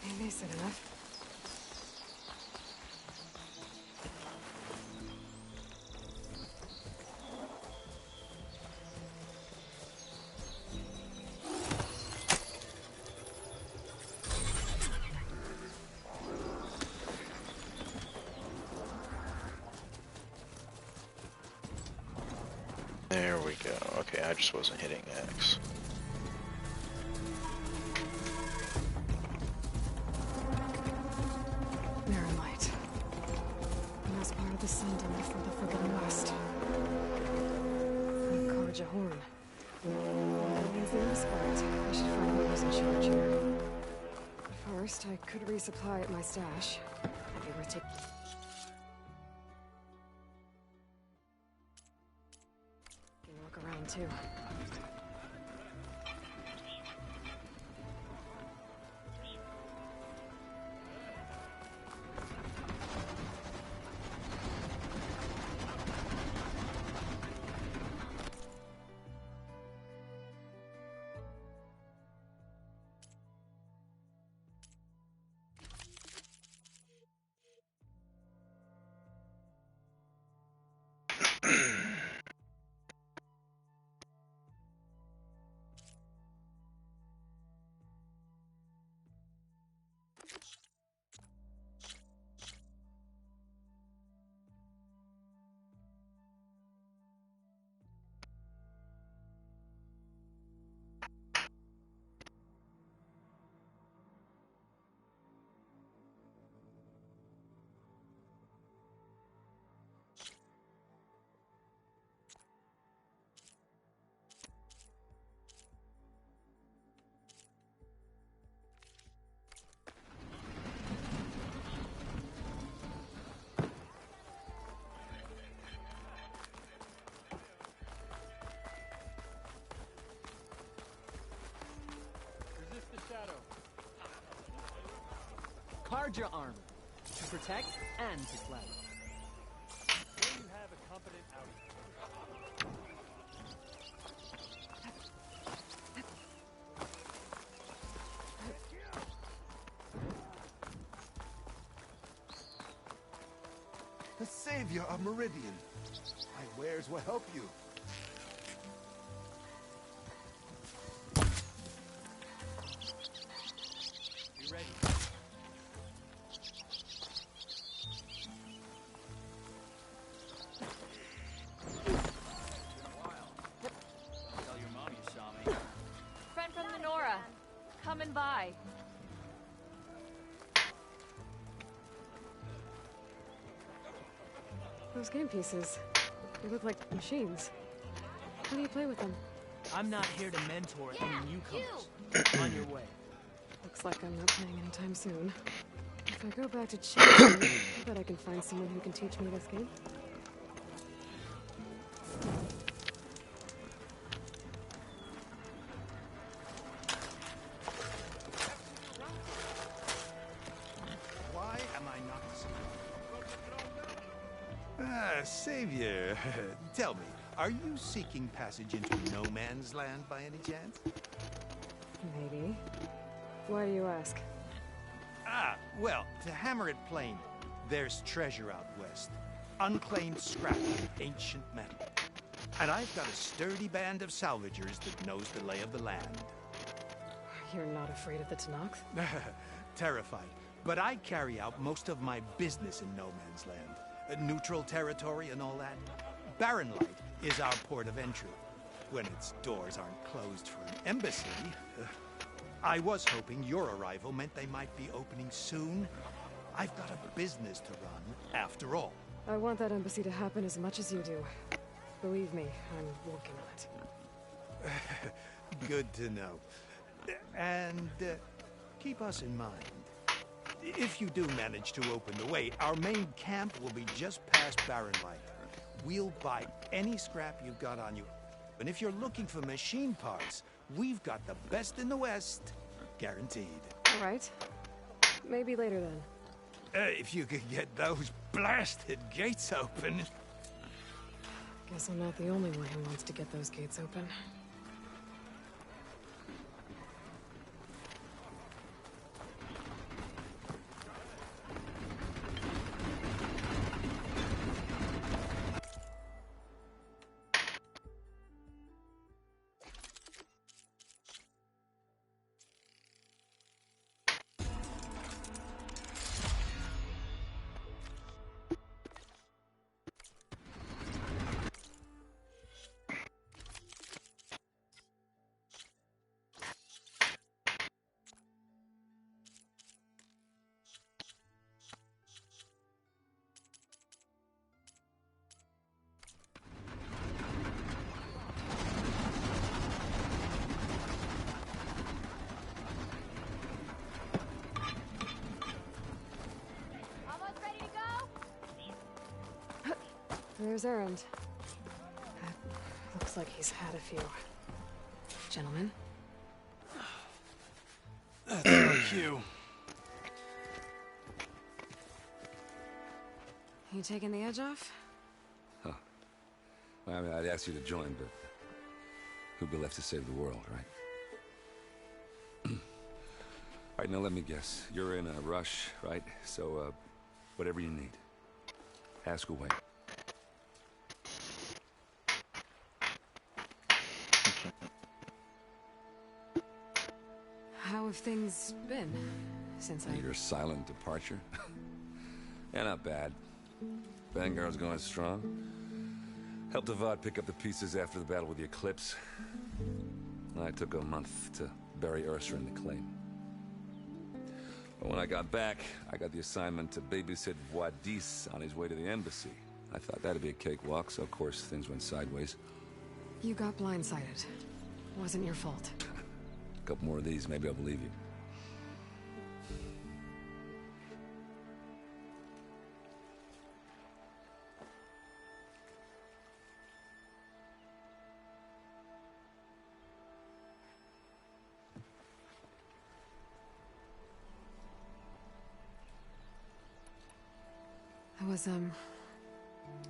Speaker 3: Maybe I said enough.
Speaker 4: There we go. Okay, I just wasn't hitting X.
Speaker 3: Marinlight. And that's part of the Sundom before the Forbidden West. And Karja Horn. That means the escort. I should find out who's in charge here. But first, I could resupply at my stash. I'd be worth taking. Look around too.
Speaker 20: Karja armor. To protect and to cleanse.
Speaker 16: Here you have a competent outing.
Speaker 21: The savior of Meridian. My wares will help you.
Speaker 20: Be ready.
Speaker 22: Tell your mom you saw me. Friend from Menora. Coming by.
Speaker 3: Those game pieces. They look like machines. How do you play with them?
Speaker 20: I'm not here to mentor any newcomers. On your way.
Speaker 3: Looks like I'm not playing anytime soon. If I go back to Chelsea, I bet I can find someone who can teach me this game.
Speaker 17: Why am I not Savior, tell me, are you seeking passage into no man's land by any chance?
Speaker 3: Maybe. Why do you ask?
Speaker 17: Well, to hammer it plain, there's treasure out west. Unclaimed scrap of ancient metal. And I've got a sturdy band of salvagers that knows the lay of the land.
Speaker 3: You're not afraid of the Tenakth?
Speaker 17: Terrified. But I carry out most of my business in no man's land. Neutral territory and all that. Barren Light is our port of entry. When its doors aren't closed for an embassy. I was hoping your arrival meant they might be opening soon. I've got a business to run, after all.
Speaker 3: I want that embassy to happen as much as you do. Believe me, I'm working on it.
Speaker 17: Good to know. And keep us in mind. If you do manage to open the way, our main camp will be just past Barren Light. We'll buy any scrap you've got on you. And if you're looking for machine parts, we've got the best in the West. Guaranteed.
Speaker 3: All right. Maybe later then.
Speaker 17: If you could get those blasted gates open.
Speaker 3: Guess I'm not the only one who wants to get those gates open. There's Erend. Looks like he's had a few. Gentlemen?
Speaker 17: That's our cue.
Speaker 3: You taking the edge off?
Speaker 12: Huh. Well, I mean, I'd ask you to join, but who'd be left to save the world, right? All right, now let me guess. You're in a rush, right? So, whatever you need. Ask away.
Speaker 3: How have things been since
Speaker 12: Your silent departure? Yeah, not bad. Vanguard's going strong. Helped Avad pick up the pieces after the battle with the Eclipse. I took a month to bury Ursa in the claim. But when I got back, I got the assignment to babysit Wadis on his way to the embassy. I thought that'd be a cakewalk, so of course things went sideways.
Speaker 3: You got blindsided. Wasn't your fault.
Speaker 12: A couple more of these, maybe I'll believe you.
Speaker 3: I was,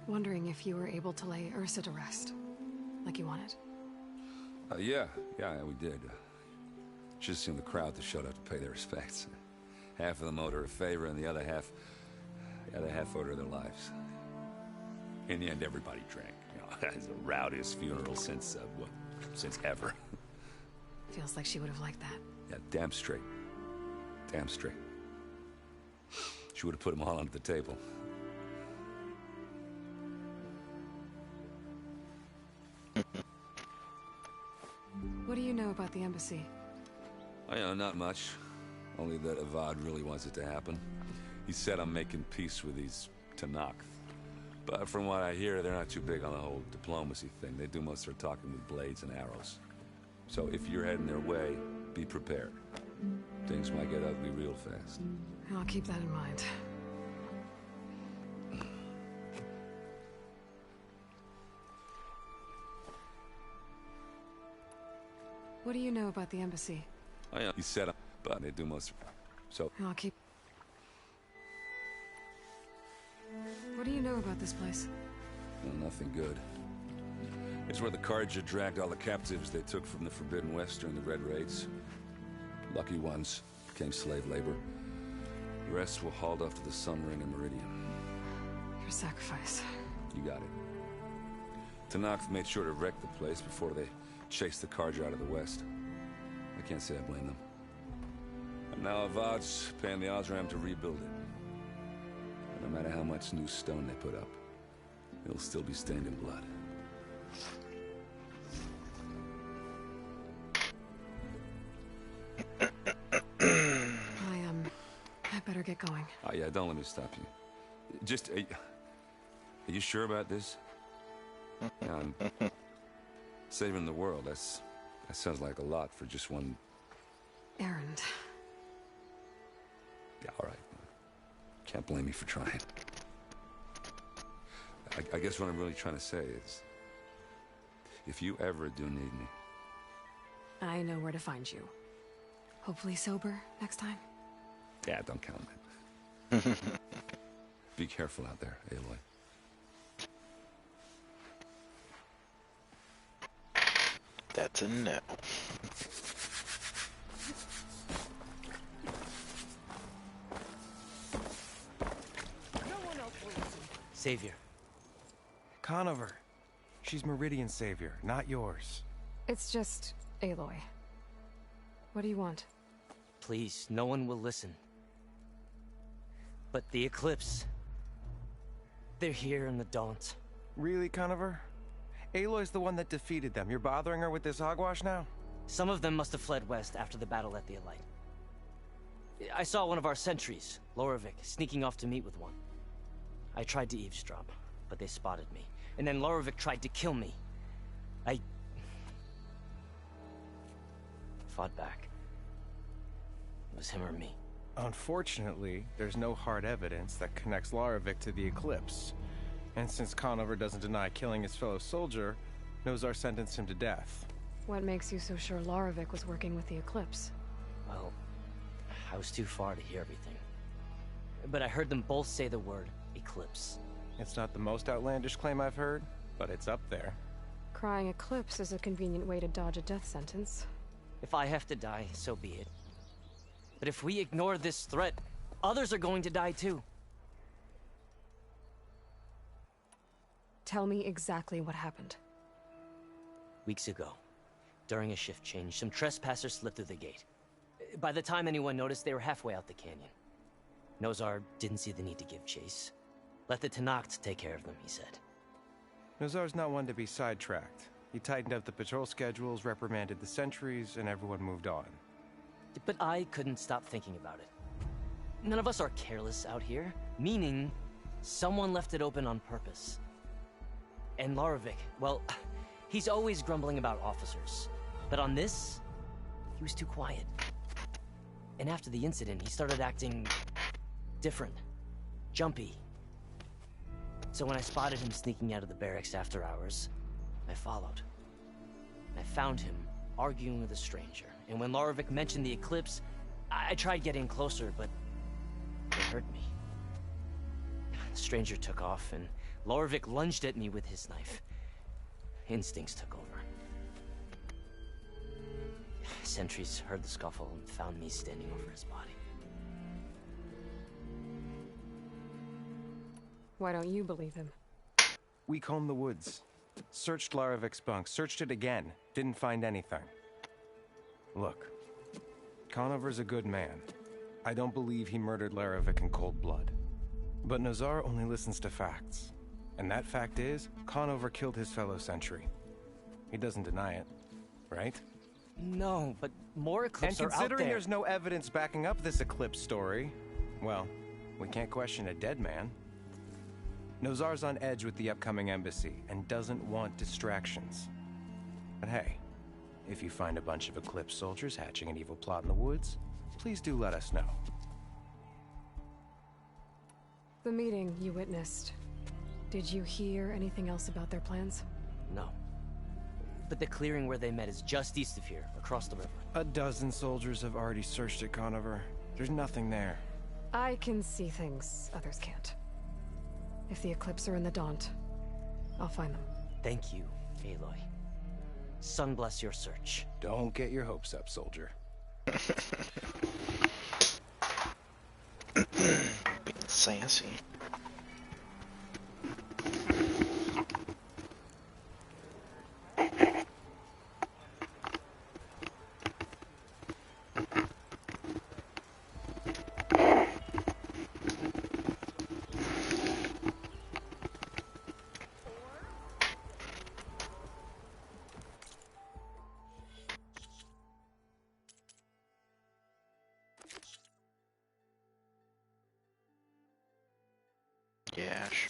Speaker 3: wondering if you were able to lay Ursa to rest, like you wanted.
Speaker 12: Yeah, we did. Just seemed the crowd that showed up to pay their respects. Half of them owed her a favor, and the other half owed her their lives. In the end, everybody drank. You know, it's the rowdiest funeral since ever.
Speaker 3: Feels like she would have liked that.
Speaker 12: Yeah, damn straight. Damn straight. She would have put them all under the table.
Speaker 3: What do you know about the embassy?
Speaker 12: I know, not much. Only that Avad really wants it to happen. He said I'm making peace with these Tenakth. But from what I hear, they're not too big on the whole diplomacy thing. They do most of their talking with blades and arrows. So if you're heading their way, be prepared. Things might get ugly real fast.
Speaker 3: I'll keep that in mind. What do you know about the embassy?
Speaker 12: Oh yeah, he set up, but they do most of it. So
Speaker 3: I'll keep... What do you know about this place?
Speaker 12: well, nothing good. It's where the Carja dragged all the captives they took from the Forbidden West during the Red Raids. Lucky ones became slave labor. The rest were hauled off to the Sun Ring and Meridian.
Speaker 3: Your sacrifice.
Speaker 12: You got it. Tenakth made sure to wreck the place before they chased the Carja out of the West. I can't say I blame them. And now Avad's paying the Osram to rebuild it. And no matter how much new stone they put up, it'll still be stained in blood.
Speaker 3: I better get going.
Speaker 12: Oh yeah, don't let me stop you. Just, are you sure about this? Yeah, I'm saving the world. That sounds like a lot for just one...
Speaker 3: Errand.
Speaker 12: Yeah, all right. Can't blame me for trying. I guess what I'm really trying to say is, if you ever do need me...
Speaker 3: I know where to find you. Hopefully sober next time.
Speaker 12: Yeah, don't count on it. Be careful out there, Aloy.
Speaker 4: That's a no.
Speaker 18: Savior.
Speaker 6: Conover. She's Meridian's savior, not yours.
Speaker 3: It's just Aloy. What do you want?
Speaker 18: Please, no one will listen. But the Eclipse... they're here in the Daunt.
Speaker 6: Really, Conover? Aloy's the one that defeated them. You're bothering her with this hogwash now?
Speaker 18: Some of them must have fled west after the battle at the Elite. I saw one of our sentries, Loravik, sneaking off to meet with one. I tried to eavesdrop, but they spotted me. And then Loravik tried to kill me. I... fought back. It was him or me.
Speaker 6: Unfortunately, there's no hard evidence that connects Loravik to the Eclipse. And since Conover doesn't deny killing his fellow soldier, Nozar sentenced him to death.
Speaker 3: What makes you so sure Loravik was working with the Eclipse?
Speaker 18: Well, I was too far to hear everything. But I heard them both say the word Eclipse.
Speaker 6: It's not the most outlandish claim I've heard, but it's up there.
Speaker 3: Crying Eclipse is a convenient way to dodge a death sentence.
Speaker 18: If I have to die, so be it. But if we ignore this threat, others are going to die too.
Speaker 3: Tell me exactly what happened.
Speaker 18: Weeks ago, during a shift change, some trespassers slipped through the gate. By the time anyone noticed, they were halfway out the canyon. Nozar didn't see the need to give chase. Let the Tenakth take care of them, he said.
Speaker 6: Nozar's not one to be sidetracked. He tightened up the patrol schedules, reprimanded the sentries, and everyone moved on.
Speaker 18: But I couldn't stop thinking about it. None of us are careless out here, meaning someone left it open on purpose. And Loravik, well, he's always grumbling about officers. But on this, he was too quiet. And after the incident, he started acting different, jumpy. So when I spotted him sneaking out of the barracks after hours, I followed. I found him arguing with a stranger. And when Loravik mentioned the Eclipse, I tried getting closer, but it hurt me. The stranger took off, and Loravik lunged at me with his knife. Instincts took over. Sentries heard the scuffle and found me standing over his body.
Speaker 3: Why don't you believe him?
Speaker 6: We combed the woods. Searched Loravik's bunk. Searched it again. Didn't find anything. Look. Conover's a good man. I don't believe he murdered Loravik in cold blood. But Nozar only listens to facts. And that fact is, Conover killed his fellow sentry. He doesn't deny it, right?
Speaker 18: No, but more Eclipse are out there.
Speaker 6: And considering there's no evidence backing up this Eclipse story, well, we can't question a dead man. Nozar's on edge with the upcoming embassy and doesn't want distractions. But hey, if you find a bunch of Eclipse soldiers hatching an evil plot in the woods, please do let us know.
Speaker 3: The meeting you witnessed. Did you hear anything else about their plans?
Speaker 18: No. But the clearing where they met is just east of here, across the river.
Speaker 6: A dozen soldiers have already searched it, Conover. There's nothing there.
Speaker 3: I can see things others can't. If the Eclipse are in the Daunt, I'll find them.
Speaker 18: Thank you, Aloy. Sun bless your search.
Speaker 6: Don't get your hopes up, soldier.
Speaker 4: Sassy. Gash.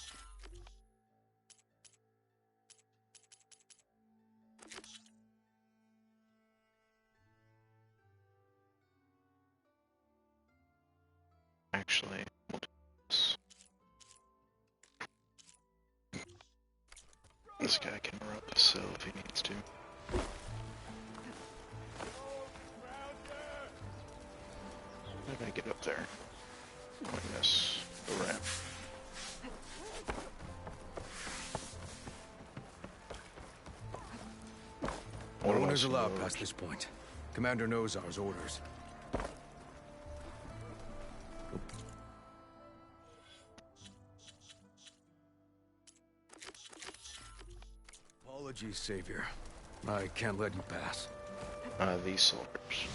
Speaker 4: Actually, we'll do this. This guy can rub the sill if he needs to. How did I get up there? Witness the ramp.
Speaker 1: No one is allowed past this point. Commander Nozar's orders. Apologies, Savior. I can't let you pass.
Speaker 4: These soldiers.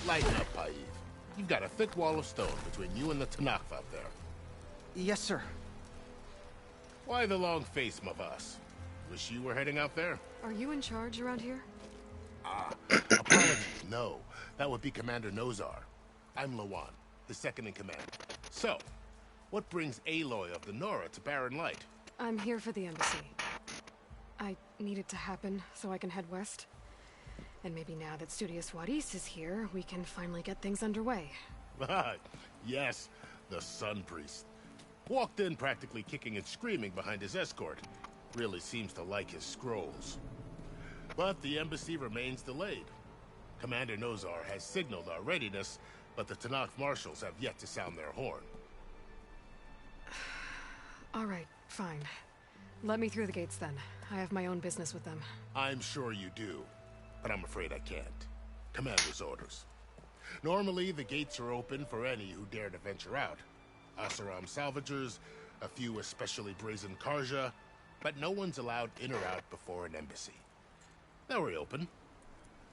Speaker 7: Lighten up, Paiv. You've got a thick wall of stone between you and the Tanakh out there.
Speaker 13: Yes, sir.
Speaker 7: Why the long face, my boss? Wish you were heading out there?
Speaker 3: Are you in charge around here?
Speaker 7: Apologies, no. That would be Commander Nozar. I'm Lawan, his second in command. So, what brings Aloy of the Nora to Barren Light?
Speaker 3: I'm here for the embassy. I need it to happen so I can head west. And maybe now that Studious Wadis is here, we can finally get things underway.
Speaker 7: Yes, the Sun Priest. Walked in practically kicking and screaming behind his escort. Really seems to like his scrolls. But the embassy remains delayed. Commander Nozar has signaled our readiness, but the Tanakh marshals have yet to sound their horn.
Speaker 3: All right, fine. Let me through the gates then. I have my own business with them.
Speaker 7: I'm sure you do, but I'm afraid I can't. Commander's orders. Normally, the gates are open for any who dare to venture out. Asaram salvagers, a few especially brazen Karja, but no one's allowed in or out before an embassy. They'll reopen,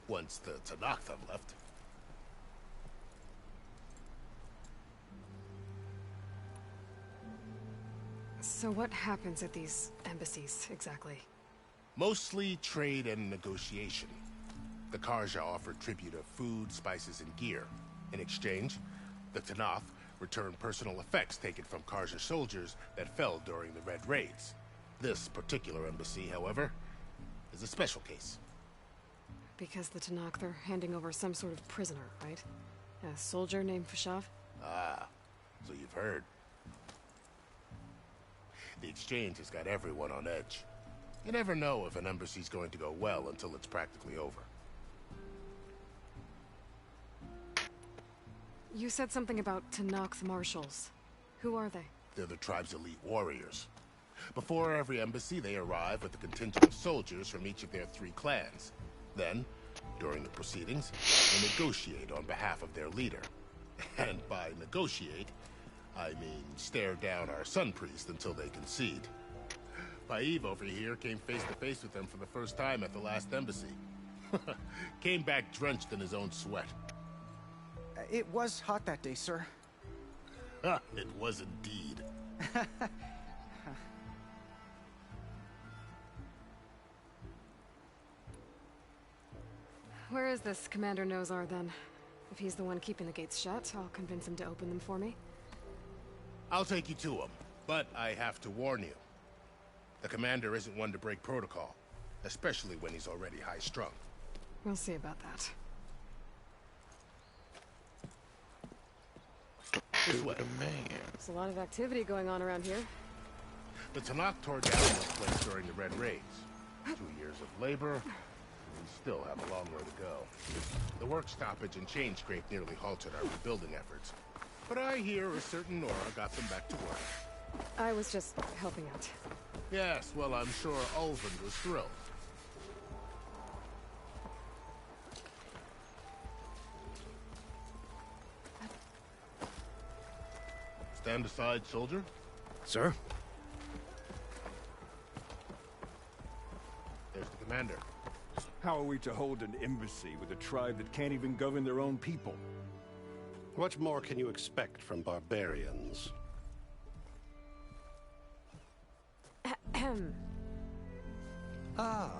Speaker 7: once the Tanakh have left.
Speaker 3: So what happens at these embassies, exactly?
Speaker 7: Mostly trade and negotiation. The Karja offer tribute of food, spices, and gear. In exchange, the Tanakh return personal effects taken from Karja soldiers that fell during the Red Raids. This particular embassy, however, is a special case.
Speaker 3: Because the Tanakh, they're handing over some sort of prisoner, right? A soldier named Fashav?
Speaker 7: Ah, so you've heard. The exchange has got everyone on edge. You never know if an embassy's going to go well until it's practically over.
Speaker 3: You said something about Tanakh's marshals. Who are they?
Speaker 7: They're the tribe's elite warriors. Before every embassy, they arrive with a contingent of soldiers from each of their 3 clans. Then, during the proceedings, they negotiate on behalf of their leader. And by negotiate, I mean stare down our Sun Priest until they concede. Paiv over here came face to face with them for the first time at the last embassy. Came back drenched in his own sweat.
Speaker 13: It was hot that day, sir.
Speaker 7: It was indeed.
Speaker 3: Where is this Commander Nozar, then? If he's the one keeping the gates shut, I'll convince him to open them for me.
Speaker 7: I'll take you to him, but I have to warn you. The commander isn't one to break protocol, especially when he's already high-strung.
Speaker 3: We'll see about that.
Speaker 7: This way.
Speaker 3: There's a lot of activity going on around here.
Speaker 7: The Tanakh tore down this place during the Red Raids. 2 years of labor, we still have a long way to go. The work stoppage and chain scrape nearly halted our rebuilding efforts. But I hear a certain Nora got them back to work.
Speaker 3: I was just helping out.
Speaker 7: Yes, well, I'm sure Ulvund was thrilled. Stand aside, soldier.
Speaker 1: Sir?
Speaker 7: There's the commander.
Speaker 5: How are we to hold an embassy with a tribe that can't even govern their own people?
Speaker 9: What more can you expect from barbarians?
Speaker 17: Ah.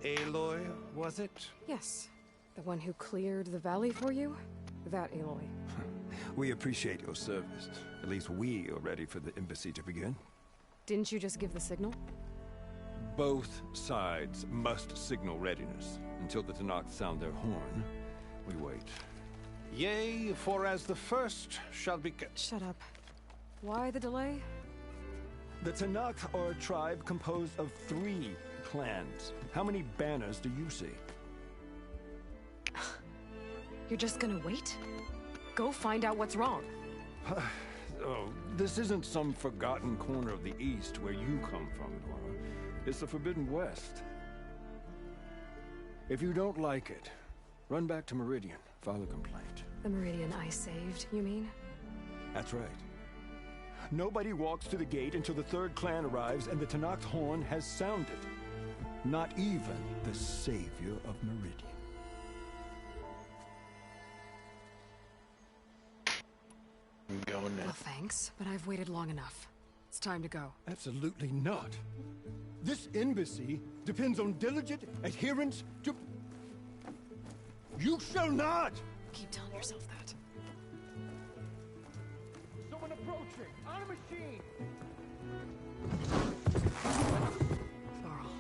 Speaker 17: Aloy, was it?
Speaker 3: Yes. The one who cleared the valley for you? That Aloy.
Speaker 5: We appreciate your service. At least we are ready for the embassy to begin.
Speaker 3: Didn't you just give the signal?
Speaker 5: Both sides must signal readiness. Until the Tanakh sound their horn, we wait.
Speaker 17: Yea, for as the first shall be...
Speaker 3: Shut up. Why the delay?
Speaker 5: The Tanakh are a tribe composed of 3 clans. How many banners do you see?
Speaker 3: You're just gonna wait? Go find out what's wrong.
Speaker 5: Oh, this isn't some forgotten corner of the East where you come from, Nora. It's the Forbidden West. If you don't like it, run back to Meridian, file a complaint.
Speaker 3: The Meridian I saved, you mean?
Speaker 5: That's right. Nobody walks to the gate until the 3rd clan arrives and the Tanakh's horn has sounded. Not even the savior of Meridian.
Speaker 3: Well, thanks, but I've waited long enough. It's time to go.
Speaker 5: Absolutely not. This embassy depends on diligent adherence to... You shall not!
Speaker 3: Keep telling yourself that.
Speaker 16: Someone approaching! On a machine!
Speaker 3: Varl.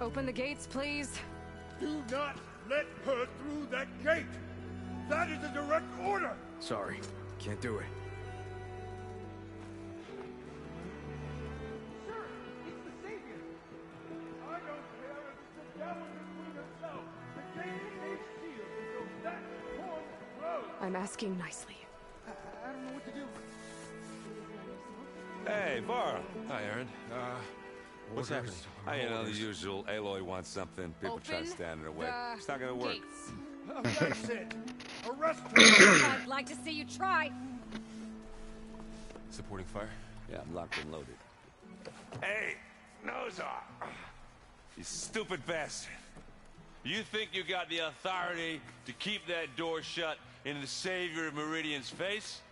Speaker 3: Open the gates, please.
Speaker 14: Do not let her through that gate! That is a direct order!
Speaker 1: Sorry, can't do it.
Speaker 16: Sir, it's the Savior! I don't care if it's the devil between herself. The gate is sealed until that horn blows.
Speaker 3: I'm asking nicely.
Speaker 16: I don't know what to do.
Speaker 12: Hey, Varl.
Speaker 10: Hi, Aaron. What's happening?
Speaker 12: You know, the usual. Aloy wants something. People try to stand in her way. It's not gonna work.
Speaker 16: That's it. Arrest her.
Speaker 22: I'd like to see you try.
Speaker 10: Supporting fire?
Speaker 12: Yeah, I'm locked and loaded. Hey, Nozar! You stupid bastard. You think you got the authority to keep that door shut in the savior of Meridian's face?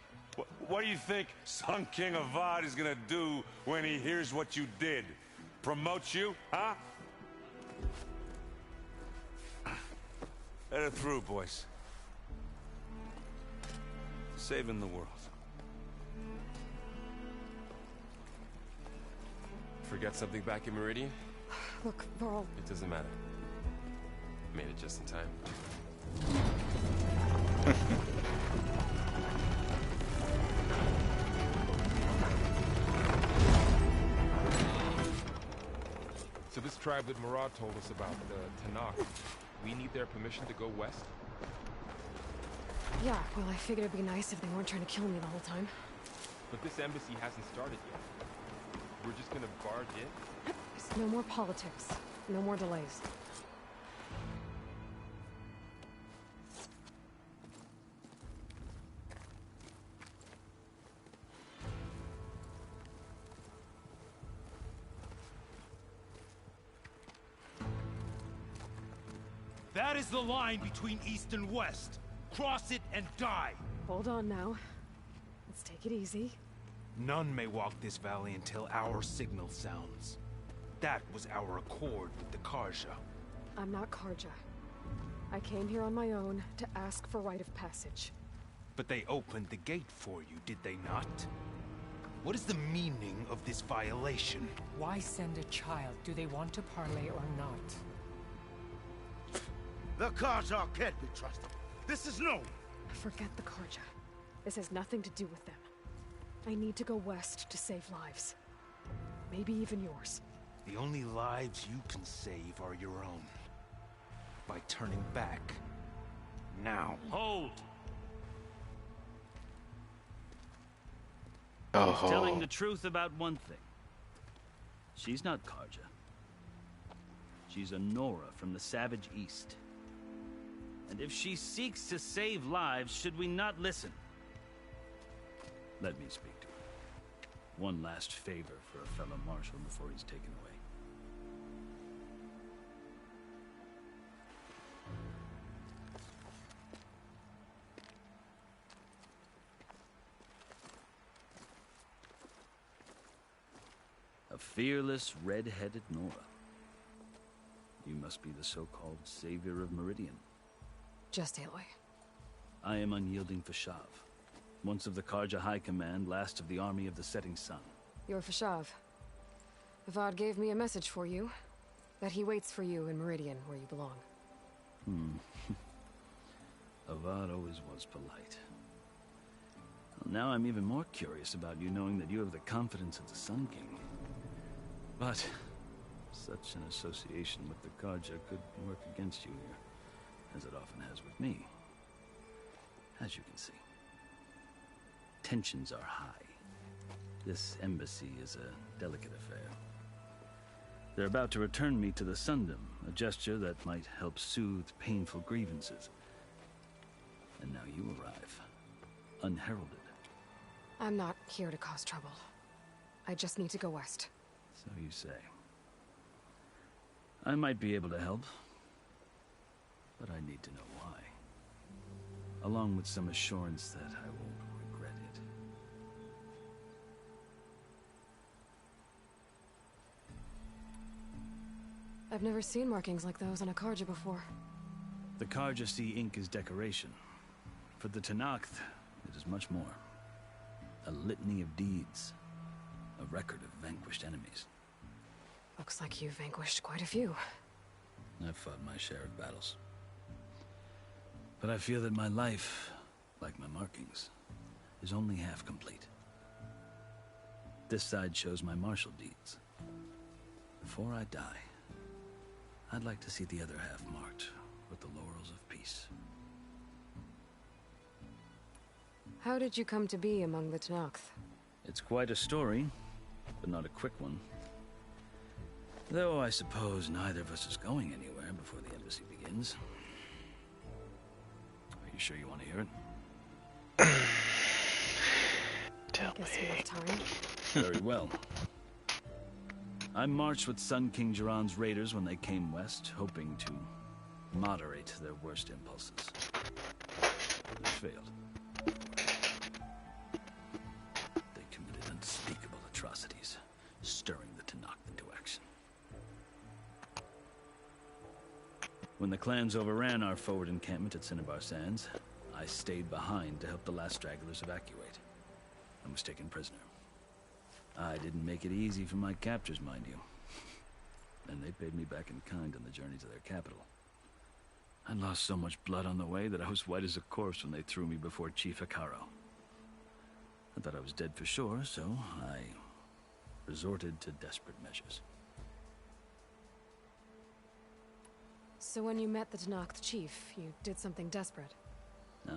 Speaker 12: What do you think Sun King Avad is gonna do when he hears what you did? Promote you, huh? Let her through, boys. Saving the world.
Speaker 10: Forget something back in Meridian?
Speaker 3: Look, Varl.
Speaker 10: It doesn't matter. Made it just in time. So this tribe that Murad told us about, the Tanakh, we need their permission to go west?
Speaker 3: Yeah, well, I figured it'd be nice if they weren't trying to kill me the whole time.
Speaker 10: But this embassy hasn't started yet. We're just gonna barge in?
Speaker 3: No more politics. No more delays.
Speaker 17: That is the line between East and West. Cross it and die.
Speaker 3: Hold on now. Let's take it easy.
Speaker 17: None may walk this valley until our signal sounds.
Speaker 2: That was our accord with the Karja.
Speaker 3: I'm not Karja. I came here on my own to ask for rite of passage.
Speaker 2: But they opened the gate for you, did they not? What is the meaning of this violation?
Speaker 11: Why send a child? Do they want to parley or not?
Speaker 16: The Karja can't be trusted. This is known.
Speaker 3: Forget the Karja. This has nothing to do with them. I need to go west to save lives. Maybe even yours.
Speaker 2: The only lives you can save are your own. By turning back. Now.
Speaker 8: Hold!
Speaker 4: Oh.
Speaker 8: She's telling the truth about one thing. She's not Karja. She's a Nora from the Savage East. And if she seeks to save lives, should we not listen? Let me speak to her. One last favor for a fellow marshal before he's taken away. A fearless, red-headed Nora. You must be the so-called savior of Meridian.
Speaker 3: Just Aloy.
Speaker 8: I am Unyielding Fashav, once of the Karja High Command, last of the Army of the Setting Sun.
Speaker 3: You're Fashav. Avad gave me a message for you. That he waits for you in Meridian, where you belong.
Speaker 8: Avad always was polite. Well, now I'm even more curious about you knowing that you have the confidence of the Sun King. But such an association with the Karja could work against you here, as it often has with me. As you can see, tensions are high. This embassy is a delicate affair. They're about to return me to the Sundom, a gesture that might help soothe painful grievances. And now you arrive, unheralded.
Speaker 3: I'm not here to cause trouble. I just need to go west.
Speaker 8: So you say. I might be able to help, but I need to know why. Along with some assurance that I won't regret it.
Speaker 3: I've never seen markings like those on a Karja before.
Speaker 8: The Karja see ink as decoration. For the Tenakth, it is much more. A litany of deeds. A record of vanquished enemies.
Speaker 3: Looks like you've vanquished quite a few.
Speaker 8: I've fought my share of battles. But I feel that my life, like my markings, is only half complete. This side shows my martial deeds. Before I die, I'd like to see the other half marked with the laurels of peace.
Speaker 3: How did you come to be among the Tenakth?
Speaker 8: It's quite a story, but not a quick one. Though I suppose neither of us is going anywhere before the embassy begins. Are you sure you want to hear it?
Speaker 4: Tell
Speaker 3: Guess we have time.
Speaker 8: Very well. I marched with Sun King Jiran's raiders when they came west, hoping to moderate their worst impulses. They failed. They committed unspeakable atrocities, stirring the Tenakth into action. When the clans overran our forward encampment at Cinnabar Sands, I stayed behind to help the last stragglers evacuate. I was taken prisoner. I didn't make it easy for my captors, mind you. And they paid me back in kind on the journey to their capital. I lost so much blood on the way that I was white as a corpse when they threw me before Chief Hekarro. I thought I was dead for sure, so I resorted to desperate measures.
Speaker 3: So when you met the Tenakth chief, you did something desperate?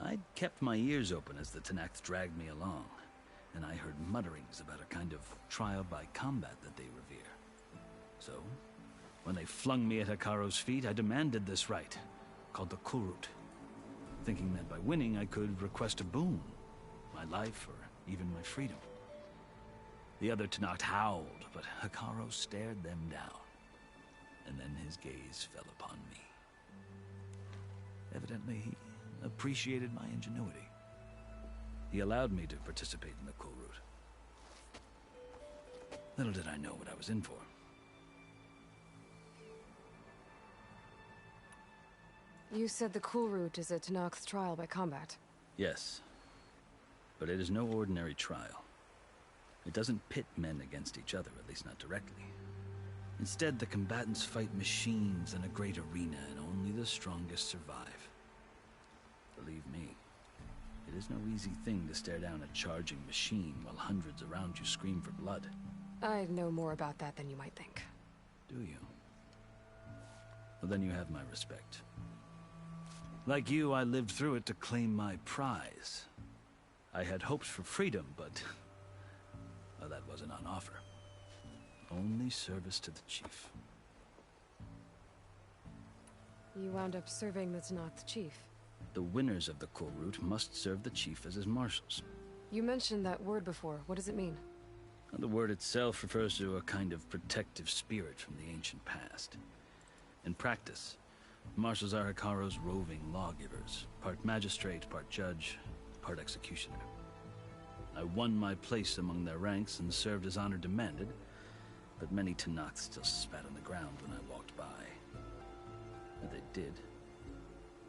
Speaker 8: I'd kept my ears open as the Tenakth dragged me along, and I heard mutterings about a kind of trial by combat that they revere. So, when they flung me at Hekarro's feet, I demanded this right, called the Kulrut, thinking that by winning I could request a boon, my life or even my freedom. The other Tenakth howled, but Hekarro stared them down, and then his gaze fell upon me. Evidently, he appreciated my ingenuity. He allowed me to participate in the Kulrut. Little did I know what I was in for.
Speaker 3: You said the Cool Route is a Tenakth's trial by combat.
Speaker 8: Yes. But it is no ordinary trial. It doesn't pit men against each other, at least not directly. Instead, the combatants fight machines in a great arena, and only the strongest survive. Believe me, it is no easy thing to stare down a charging machine while hundreds around you scream for blood.
Speaker 3: I know more about that than you might think.
Speaker 8: Do you? Well, then you have my respect. Like you, I lived through it to claim my prize. I had hoped for freedom, but well, that wasn't on offer. Only service to the chief.
Speaker 3: You wound up serving the Tenakth chief.
Speaker 8: The winners of the Cool Route must serve the chief as his marshals.
Speaker 3: You mentioned that word before. What does it mean?
Speaker 8: The word itself refers to a kind of protective spirit from the ancient past. In practice, marshals are Hekarro's roving lawgivers, part magistrate, part judge, part executioner. I won my place among their ranks and served as honor demanded, but many Tenakths still spat on the ground when I walked by. And they did,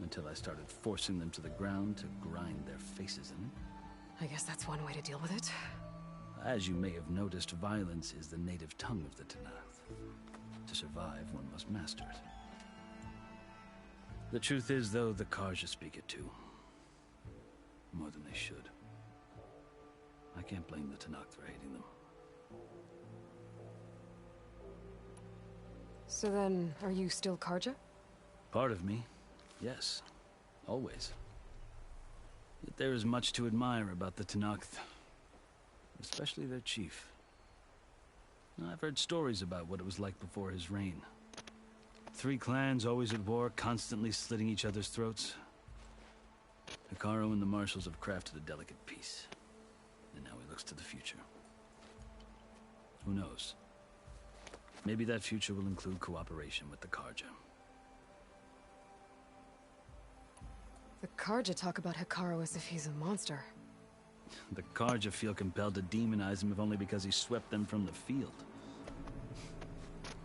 Speaker 8: until I started forcing them to the ground to grind their faces in.
Speaker 3: I guess that's one way to deal with it.
Speaker 8: As you may have noticed, violence is the native tongue of the Tenakth. To survive, one must master it. The truth is, though, the Carja speak it too. More than they should. I can't blame the Tenakth for hating them.
Speaker 3: So then, are you still Carja?
Speaker 8: Part of me, yes. Always. Yet there is much to admire about the Tenakth. Especially their chief. I've heard stories about what it was like before his reign. 3 clans always at war, constantly slitting each other's throats. Hekarro and the marshals have crafted a delicate peace. And now he looks to the future. Who knows? Maybe that future will include cooperation with the Carja.
Speaker 3: The Carja talk about Hekarro as if he's a monster.
Speaker 8: The Carja feel compelled to demonize him if only because he swept them from the field.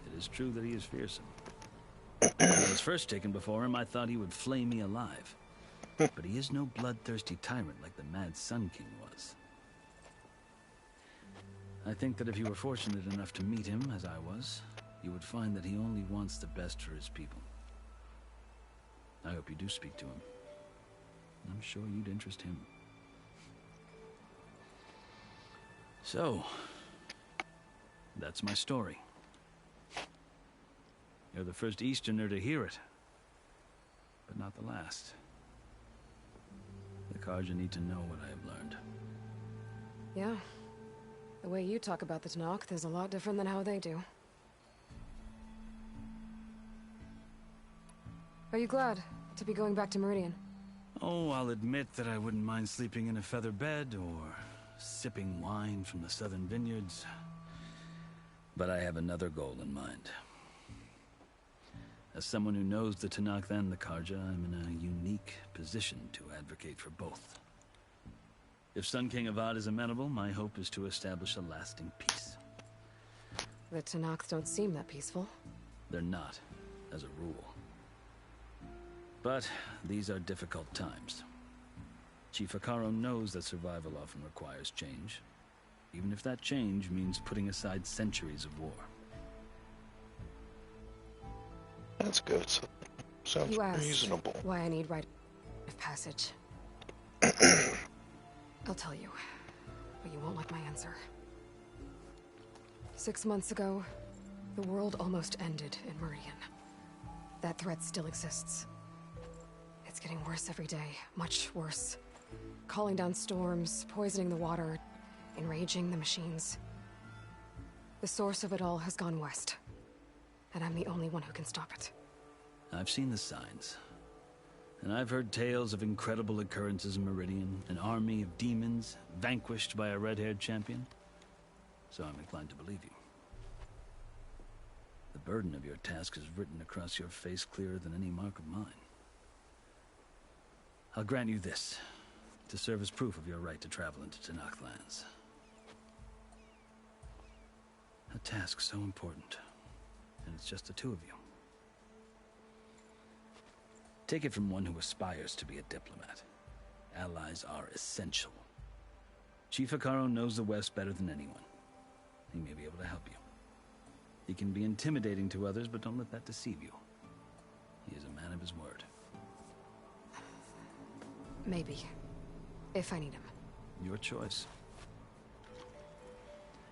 Speaker 8: It is true that he is fearsome. When I was first taken before him, I thought he would flay me alive. But he is no bloodthirsty tyrant like the Mad Sun King was. I think that if you were fortunate enough to meet him, as I was, you would find that he only wants the best for his people. I hope you do speak to him. I'm sure you'd interest him. So, that's my story. You're the first Easterner to hear it, but not the last. The Carja need to know what I have learned.
Speaker 3: Yeah. The way you talk about the Tenakth is a lot different than how they do. Are you glad to be going back to Meridian?
Speaker 8: Oh, I'll admit that I wouldn't mind sleeping in a feather bed or sipping wine from the southern vineyards. But I have another goal in mind. As someone who knows the Tenakth and the Carja, I'm in a unique position to advocate for both. If Sun King Avad is amenable, my hope is to establish a lasting peace.
Speaker 3: The Tenakth don't seem that peaceful.
Speaker 8: They're not, as a rule. But these are difficult times. Chief Hekarro knows that survival often requires change, even if that change means putting aside centuries of war.
Speaker 4: That's good. Sounds
Speaker 3: You asked
Speaker 4: reasonable.
Speaker 3: why I need rite of passage. I'll tell you, but you won't like my answer. 6 months ago, the world almost ended in Meridian. That threat still exists. It's getting worse every day, much worse. Calling down storms, poisoning the water, enraging the machines. The source of it all has gone west, and I'm the only one who can stop it.
Speaker 8: I've seen the signs. And I've heard tales of incredible occurrences in Meridian, an army of demons vanquished by a red-haired champion. So I'm inclined to believe you. The burden of your task is written across your face clearer than any mark of mine. I'll grant you this, to serve as proof of your right to travel into Tenakth lands. A task so important, and it's just the two of you. Take it from one who aspires to be a diplomat. Allies are essential. Chief Hekarro knows the West better than anyone. He may be able to help you. He can be intimidating to others, but don't let that deceive you. He is a man of his word.
Speaker 3: Maybe. If I need him.
Speaker 8: Your choice.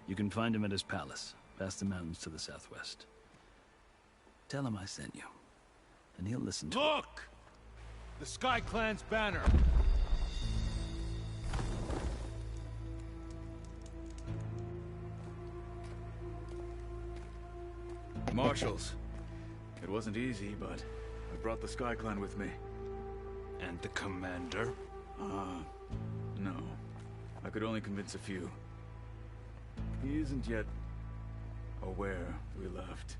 Speaker 8: You can find him at his palace, past the mountains to the southwest. Tell him I sent you, and he'll listen to
Speaker 16: Look! The Sky Clan's banner!
Speaker 15: Marshals. It wasn't easy, but I brought the Sky Clan with me.
Speaker 16: And the commander?
Speaker 15: No. I could only convince a few. He isn't yet aware we left.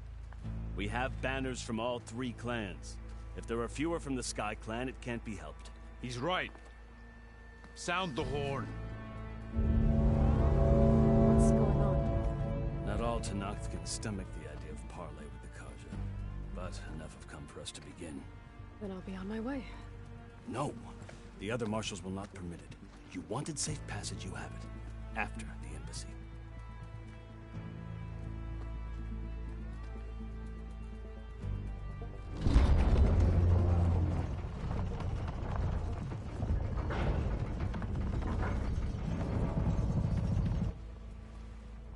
Speaker 19: We have banners from all 3 clans. If there are fewer from the Sky Clan, it can't be helped.
Speaker 16: He's right. Sound the horn.
Speaker 3: What's going on?
Speaker 8: Not all Tenakth can stomach the idea of parley with the Carja, but enough have come for us to begin.
Speaker 3: Then I'll be on my way.
Speaker 19: No! The other marshals will not permit it. You wanted safe passage, you have it. After the embassy.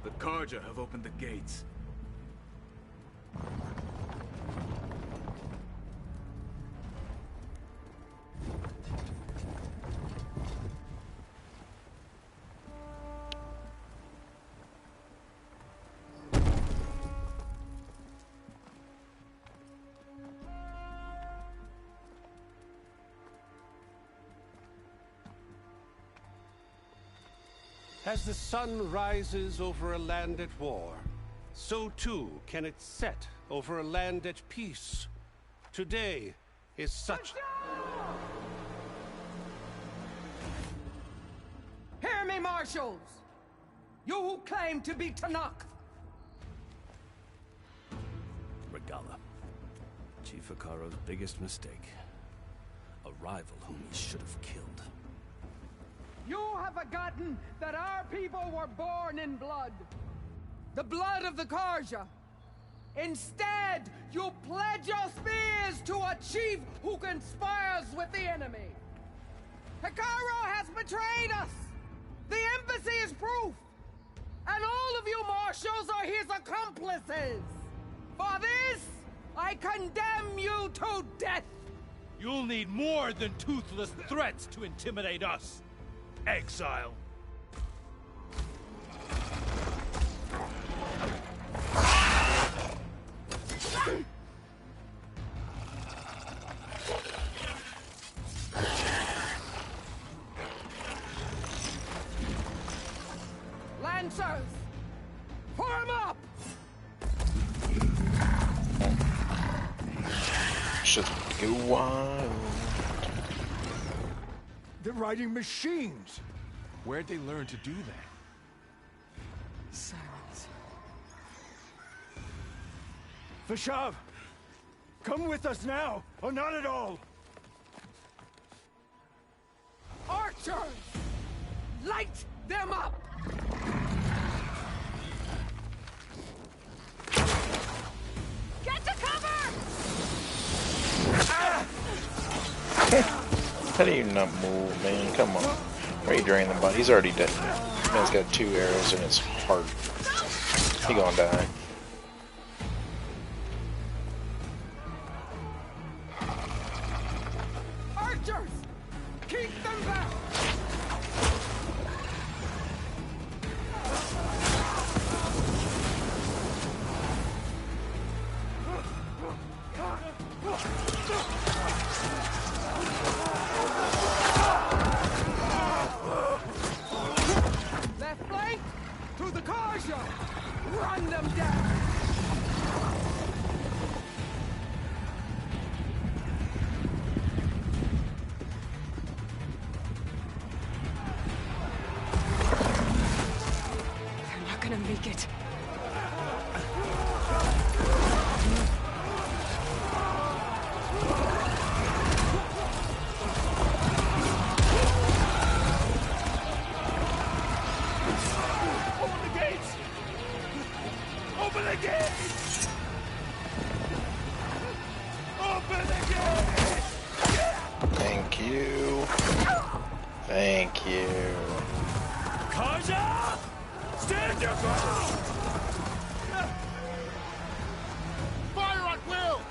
Speaker 15: The Carja have opened the gates.
Speaker 9: As the sun rises over a land at war, so too can it set over a land at peace. Today is such...
Speaker 23: Hear me, marshals! You who claim to be Tenakth!
Speaker 8: Regalla. Chief Hekarro's biggest mistake. A rival whom he should have killed.
Speaker 23: You have forgotten that our people were born in blood. The blood of the Carja. Instead, you pledge your spears to a chief who conspires with the enemy. Hekarro has betrayed us. The embassy is proof. And all of you marshals are his accomplices. For this, I condemn you to death.
Speaker 16: You'll need more than toothless threats to intimidate us. Exile.
Speaker 23: Lancers, form up!
Speaker 4: Should go wild.
Speaker 5: They're riding machines.
Speaker 16: Where'd they learn to do that?
Speaker 3: Silence.
Speaker 5: Vashav, come with us now, or not at all.
Speaker 23: Archers, light them up! Get to cover!
Speaker 4: How do you not move, man? Come on. Why are you draining the body? He's already dead. Man's got 2 arrows in his heart. He gonna die.
Speaker 23: Archers, keep them back! Left flank, to the Carja! Run them down!
Speaker 3: They're not gonna make it.
Speaker 4: Thank you. Thank you.
Speaker 16: Karja! Stand your ground! Fire at will!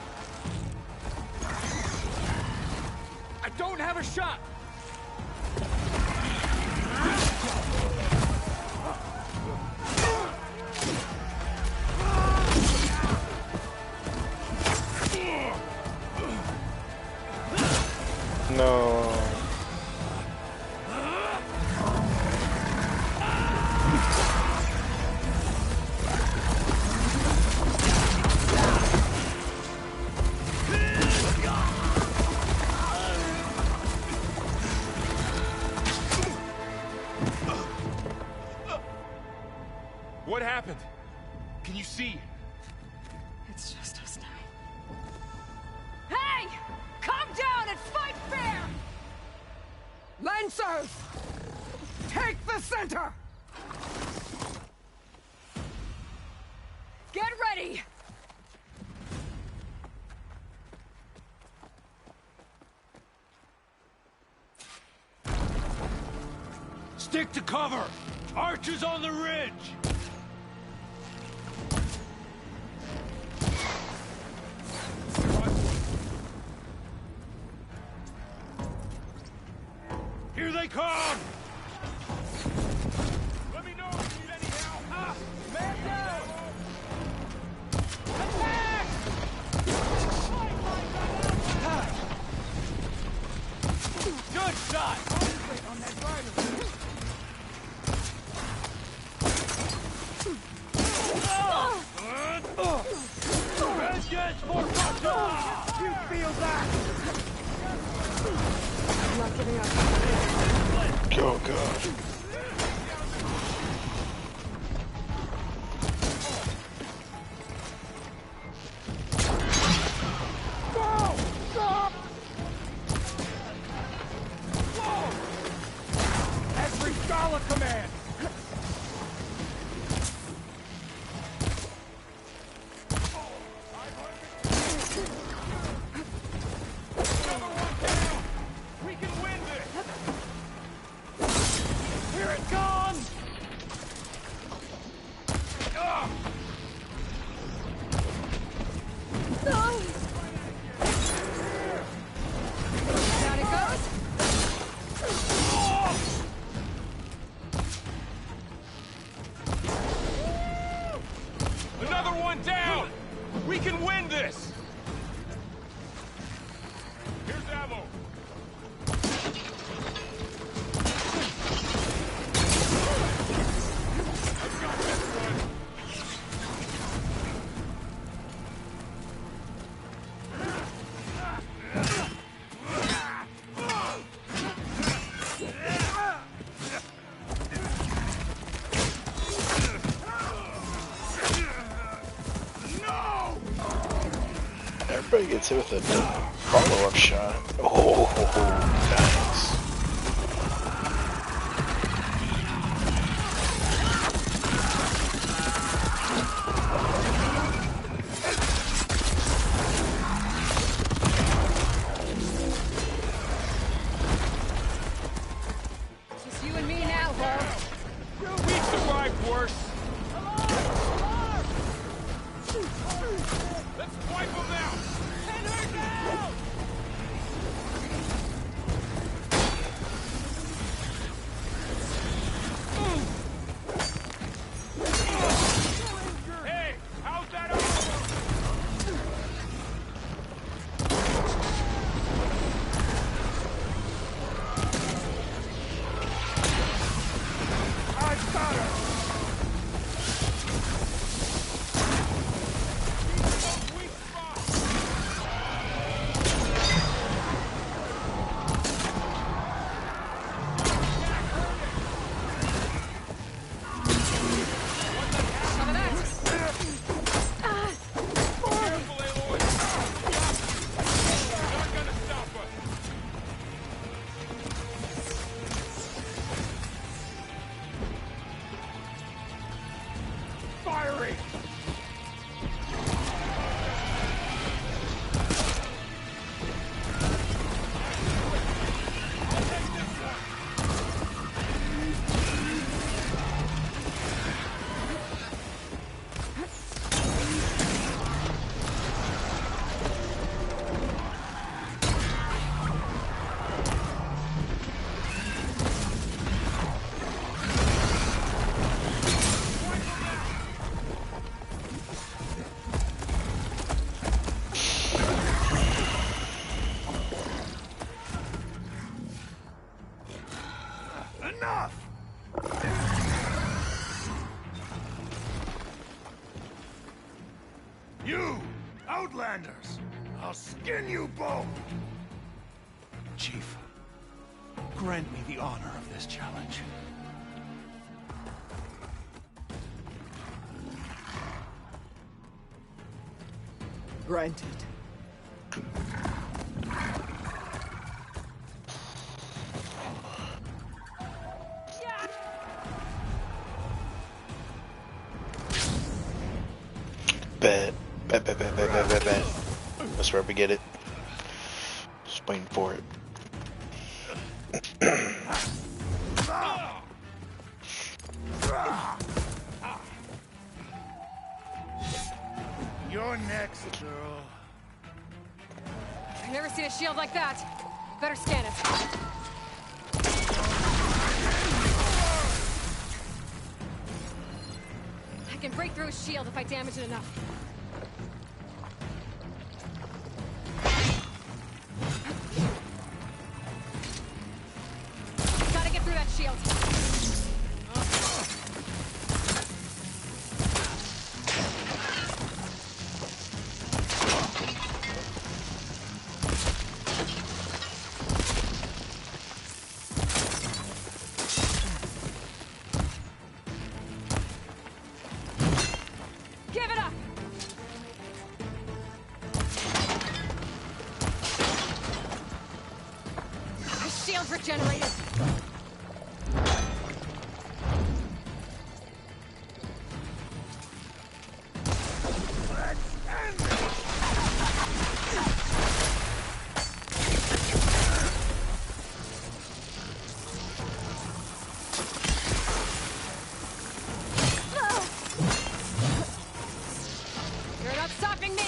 Speaker 16: I don't have a shot!
Speaker 4: No.
Speaker 10: What happened? Can you see?
Speaker 3: It's just us now.
Speaker 23: Hey! Calm down and fight fair! Lancers! Take the center! Get ready!
Speaker 16: Stick to cover! Archers on the ridge! Here they come! Let me know if you need any help! Ah! Man down! Attack! Good shot! Concentrate on that rider! Vengeance for Russia! You feel that?
Speaker 3: I'm not giving up.
Speaker 4: Oh god.
Speaker 16: Go! Stop! Whoa! Every Scala command! We can win this! Here it comes!
Speaker 23: Down it goes!
Speaker 10: Another one down! We can win this! Here's ammo. I've got this one.
Speaker 4: Everybody gets hit with a follow-up shot. Oh, nice.
Speaker 23: Just you and me now, Bo.
Speaker 10: We've survived worse. Let's wipe them out!
Speaker 16: Pin her down! commanders. I'll skin you both!
Speaker 17: Chief, grant me the honor of this challenge.
Speaker 23: Granted.
Speaker 4: Bet. That's where we get it. Just waiting for it.
Speaker 16: You're next, girl.
Speaker 3: I've never seen a shield like that. Better scan it. I can break through a shield if I damage it enough. Gotta get through that shield. Give it up! The shield's regenerated. You're not stopping me!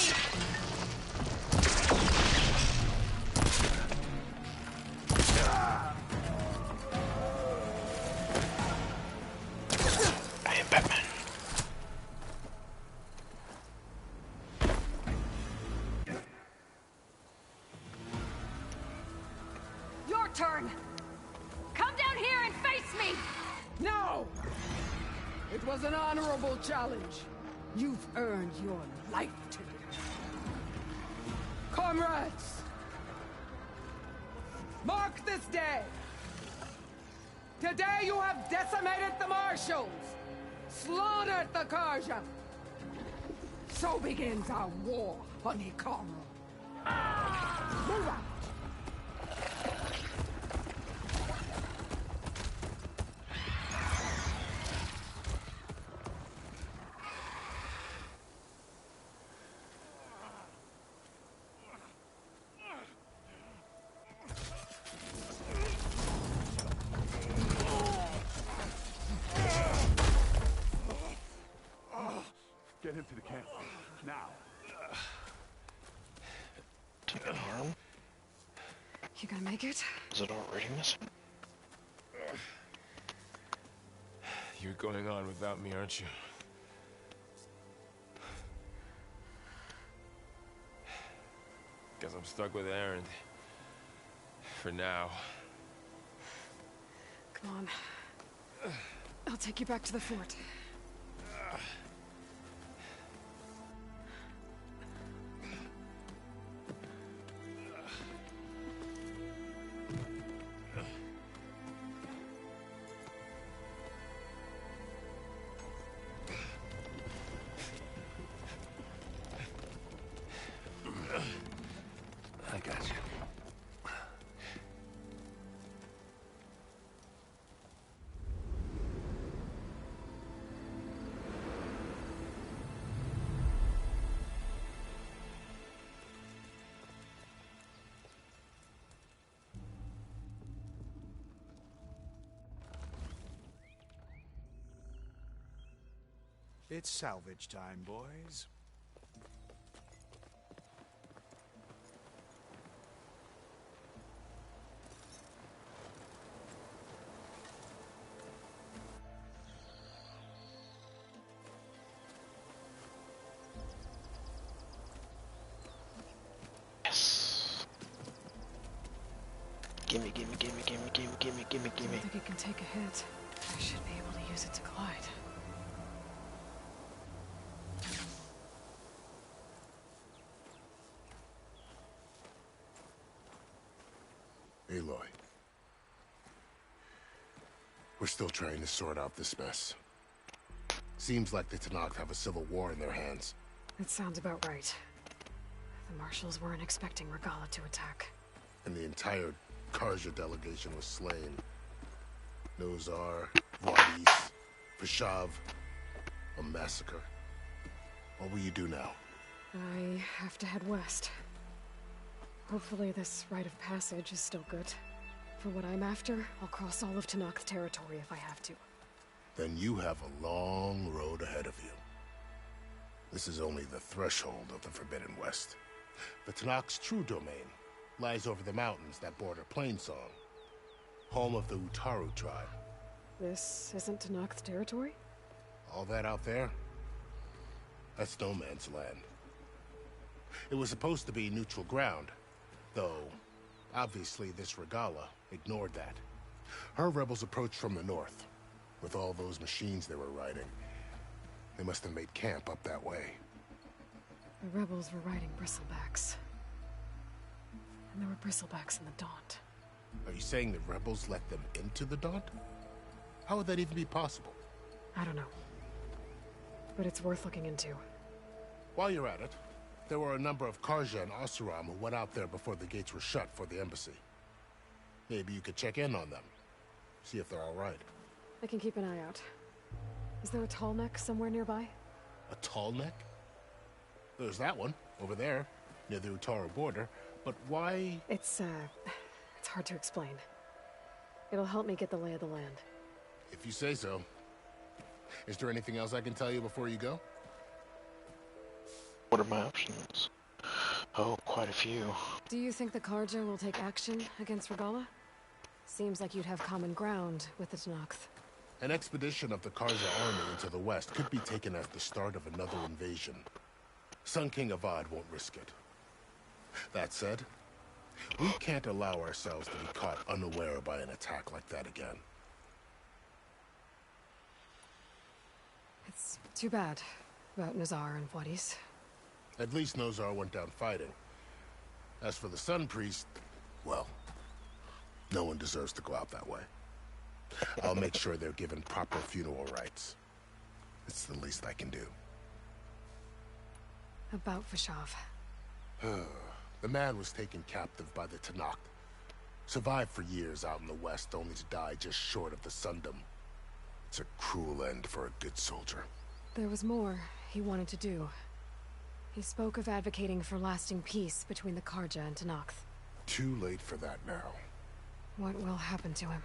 Speaker 4: I am Batman.
Speaker 3: Your turn! Come down here and face me!
Speaker 23: No! It was an honorable challenge. You've earned your life ticket. Comrades! Mark this day! Today you have decimated the Marshals! Slaughtered the Karja! So begins our war on Ikaru. Move out!
Speaker 5: Get him to the camp. Now.
Speaker 4: Take an arm.
Speaker 3: You gonna make it?
Speaker 4: Is it already missing?
Speaker 10: You're going on without me, aren't you? Guess I'm stuck with Erend. For now.
Speaker 3: Come on. I'll take you back to the fort.
Speaker 10: I got you.
Speaker 17: It's salvage time, boys.
Speaker 4: Gimme.
Speaker 3: I don't think it can take a hit. I should be able to use it to glide.
Speaker 7: Aloy. We're still trying to sort out this mess. Seems like the Tenakth have a civil war in their hands.
Speaker 3: That sounds about right. The Marshals weren't expecting Regalla to attack.
Speaker 7: And the entire Karja delegation was slain. Nozar, Wadis, Fashav. A massacre. What will you do now?
Speaker 3: I have to head west. Hopefully this rite of passage is still good. For what I'm after, I'll cross all of Tenakth territory if I have to.
Speaker 7: Then you have a long road ahead of you. This is only the threshold of the Forbidden West. The Tenakth's true domain lies over the mountains that border Plainsong, home of the Utaru tribe.
Speaker 3: This isn't Tenakth territory?
Speaker 7: All that out there? That's no man's land. It was supposed to be neutral ground, though obviously this Regalla ignored that. Her rebels approached from the north, with all those machines they were riding. They must have made camp up that way.
Speaker 3: The rebels were riding bristlebacks. And there were bristlebacks in the Daunt.
Speaker 7: Are you saying the rebels let them into the Daunt? How would that even be possible?
Speaker 3: I don't know. But it's worth looking into.
Speaker 7: While you're at it, there were a number of Karja and Oseram who went out there before the gates were shut for the embassy. Maybe you could check in on them. See if they're all right.
Speaker 3: I can keep an eye out. Is there a tall neck somewhere nearby?
Speaker 7: A tall neck? There's that one, over there, near the Utaru border. But why?
Speaker 3: It's hard to explain. It'll help me get the lay of the land.
Speaker 7: If you say so. Is there anything else I can tell you before you go?
Speaker 4: What are my options? Oh, quite a few.
Speaker 3: Do you think the Karja will take action against Regalla? Seems like you'd have common ground with the Tenakth.
Speaker 7: An expedition of the Karja army into the west could be taken as the start of another invasion. Sun King Avad won't risk it. That said, we can't allow ourselves to be caught unaware by an attack like that again.
Speaker 3: It's too bad about Nozar and Wadis.
Speaker 7: At least Nozar went down fighting. As for the Sun Priest, well, no one deserves to go out that way. I'll make sure they're given proper funeral rites. It's the least I can do.
Speaker 3: About Fashav.
Speaker 7: The man was taken captive by the Tenakth. Survived for years out in the west, only to die just short of the Sundom. It's a cruel end for a good soldier.
Speaker 3: There was more he wanted to do. He spoke of advocating for lasting peace between the Karja and Tenakth.
Speaker 7: Too late for that now.
Speaker 3: What will happen to him?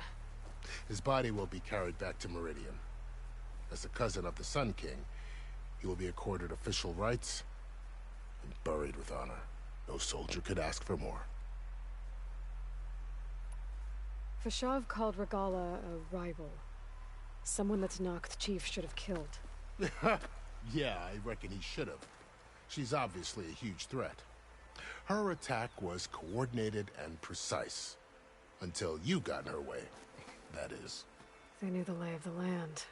Speaker 7: His body will be carried back to Meridian. As a cousin of the Sun King, he will be accorded official rights and buried with honor. No soldier could ask for more.
Speaker 3: Fashav called Regalla a rival. Someone the Tenakth chief should have killed.
Speaker 7: Yeah, I reckon he should have. She's obviously a huge threat. Her attack was coordinated and precise. Until you got in her way, that is.
Speaker 3: They knew the lay of the land.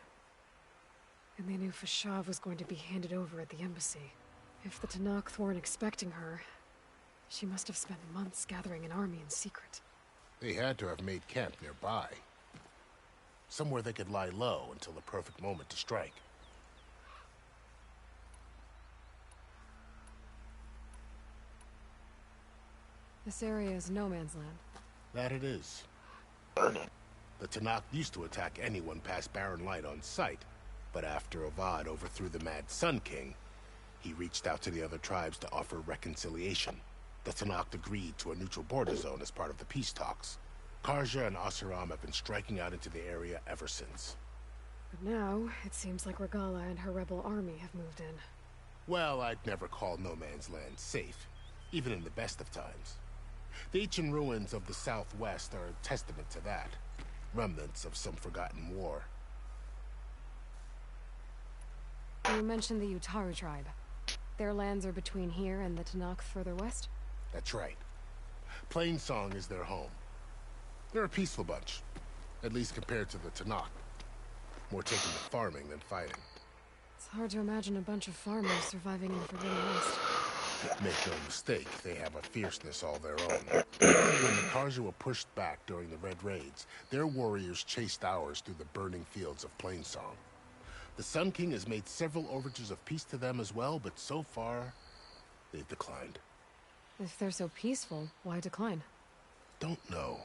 Speaker 3: And they knew Fashav was going to be handed over at the embassy. If the Tenakth weren't expecting her, she must have spent months gathering an army in secret.
Speaker 7: They had to have made camp nearby. Somewhere they could lie low until the perfect moment to strike.
Speaker 3: This area is no man's land.
Speaker 7: That it is. The Tenakth used to attack anyone past Barren Light on sight, but after Avad overthrew the Mad Sun King, he reached out to the other tribes to offer reconciliation. The Tenakth agreed to a neutral border zone as part of the peace talks. Karja and Oseram have been striking out into the area ever since.
Speaker 3: But now, it seems like Regalla and her rebel army have moved in.
Speaker 7: Well, I'd never call no man's land safe, even in the best of times. The ancient ruins of the southwest are a testament to that. Remnants of some forgotten war.
Speaker 3: You mentioned the Utaru tribe. Their lands are between here and the Tenakth further west?
Speaker 7: That's right. Plainsong is their home. They're a peaceful bunch, at least compared to the Tenakth. More taken to farming than fighting.
Speaker 3: It's hard to imagine a bunch of farmers surviving in the Forbidden West.
Speaker 7: Make no mistake, they have a fierceness all their own. When the Carja were pushed back during the Red Raids, their warriors chased ours through the burning fields of Plainsong. The Sun King has made several overtures of peace to them as well, but so far, they've declined.
Speaker 3: If they're so peaceful, why decline?
Speaker 7: Don't know.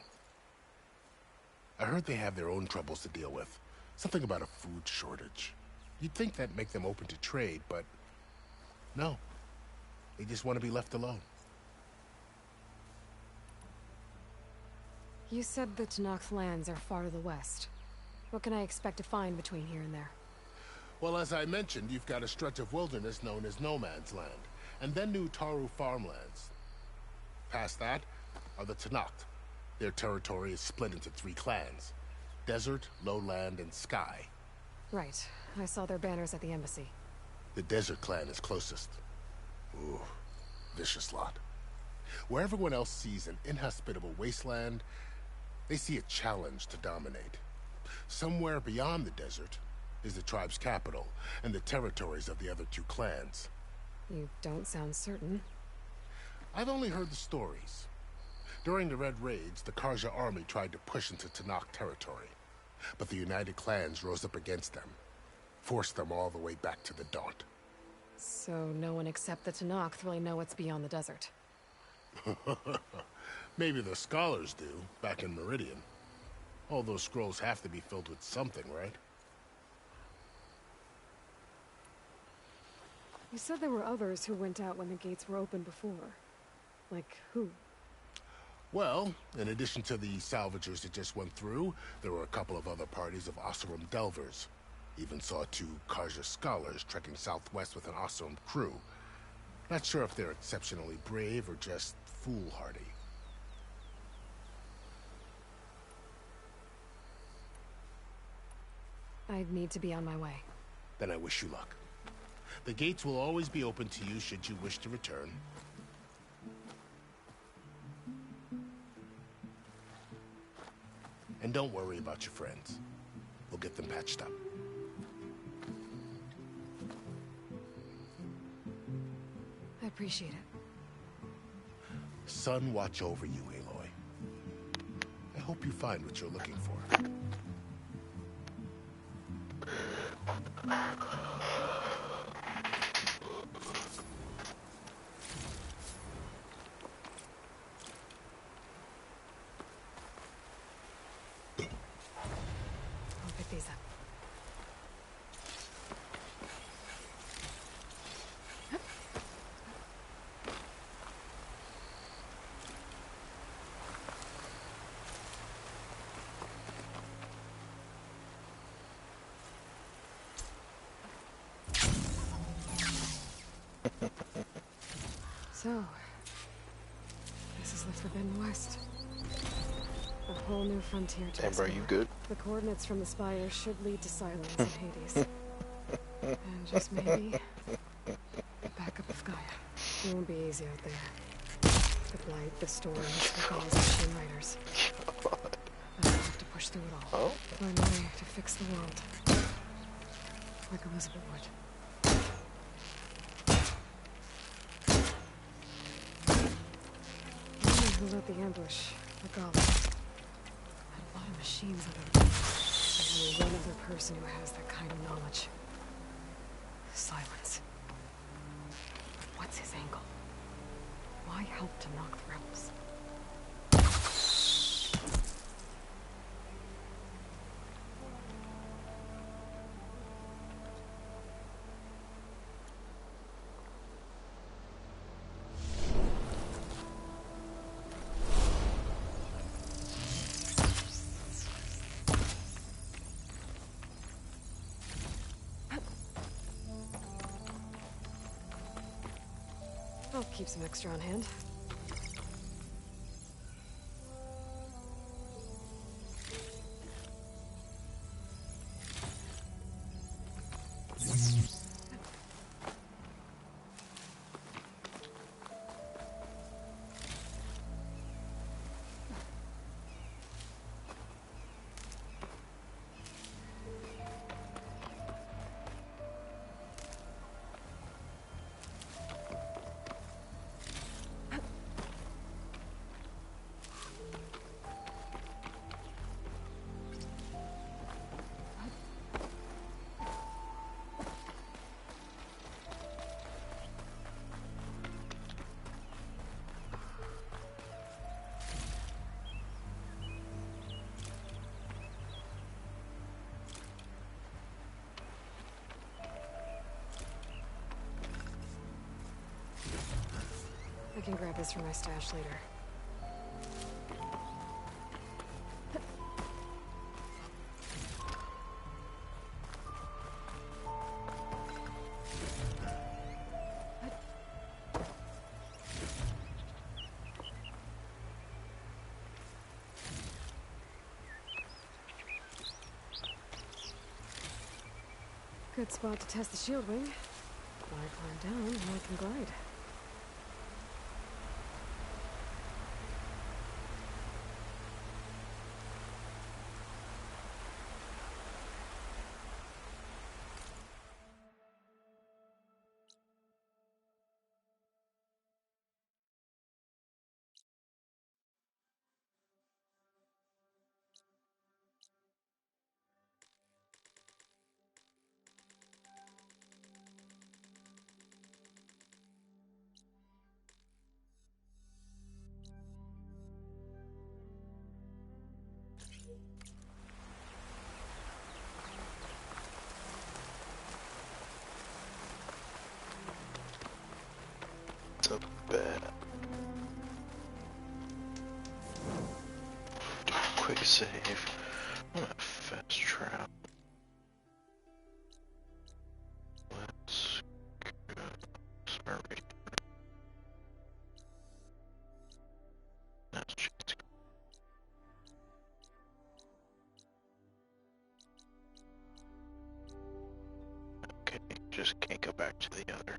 Speaker 7: I heard they have their own troubles to deal with. Something about a food shortage. You'd think that'd make them open to trade, but no. They just want to be left alone.
Speaker 3: You said the Tenakth lands are far to the west. What can I expect to find between here and there?
Speaker 7: Well, as I mentioned, you've got a stretch of wilderness known as No Man's Land, and then New Taru farmlands. Past that are the Tenakth. Their territory is split into 3 clans: Desert, Lowland, and Sky.
Speaker 3: Right. I saw their banners at the embassy.
Speaker 7: The Desert clan is closest. Ooh, vicious lot. Where everyone else sees an inhospitable wasteland, they see a challenge to dominate. Somewhere beyond the desert is the tribe's capital and the territories of the other 2 clans.
Speaker 3: You don't sound certain.
Speaker 7: I've only heard the stories. During the Red Raids, the Carja army tried to push into Tenakth territory, but the United Clans rose up against them, forced them all the way back to the Daunt.
Speaker 3: So no one except the Tenakth really know what's beyond the desert.
Speaker 7: Maybe the scholars do, back in Meridian. All those scrolls have to be filled with something, right?
Speaker 3: You said there were others who went out when the gates were open before. Like who?
Speaker 7: Well, in addition to the salvagers that just went through, there were a couple of other parties of Oseram delvers. Even saw 2 Carja scholars trekking southwest with an Oseram crew. Not sure if they're exceptionally brave or just foolhardy.
Speaker 3: I'd need to be on my way.
Speaker 7: Then I wish you luck. The gates will always be open to you should you wish to return. And don't worry about your friends. We'll get them patched up.
Speaker 3: I appreciate it.
Speaker 7: Sun watch over you, Aloy. I hope you find what you're looking for.
Speaker 3: I'll pick these up. So, this is the Forbidden West. A whole new frontier to
Speaker 4: Hey, bro, you
Speaker 3: explore.
Speaker 4: good?
Speaker 3: The coordinates from the spire should lead to Silence and Hades. And just maybe, the backup of Gaia. It won't be easy out there. The Blight, the Storms, the Gauls, the Shin Riders. I'll have to push through it all. Find a way to fix the world. Like Elizabeth would. Who led the ambush? The Goblins. Had a lot of machines under them. There's only one other person who has that kind of knowledge. Silence. What's his angle? Why help to knock the rebels? I'll keep some extra on hand. I can grab this from my stash later. Good spot to test the shield wing. When I climb down, now I can glide.
Speaker 4: So bad. Do a quick save. I'm gonna fast travel. Let's go. Sorry. That's just... Okay, just can't go back to the other.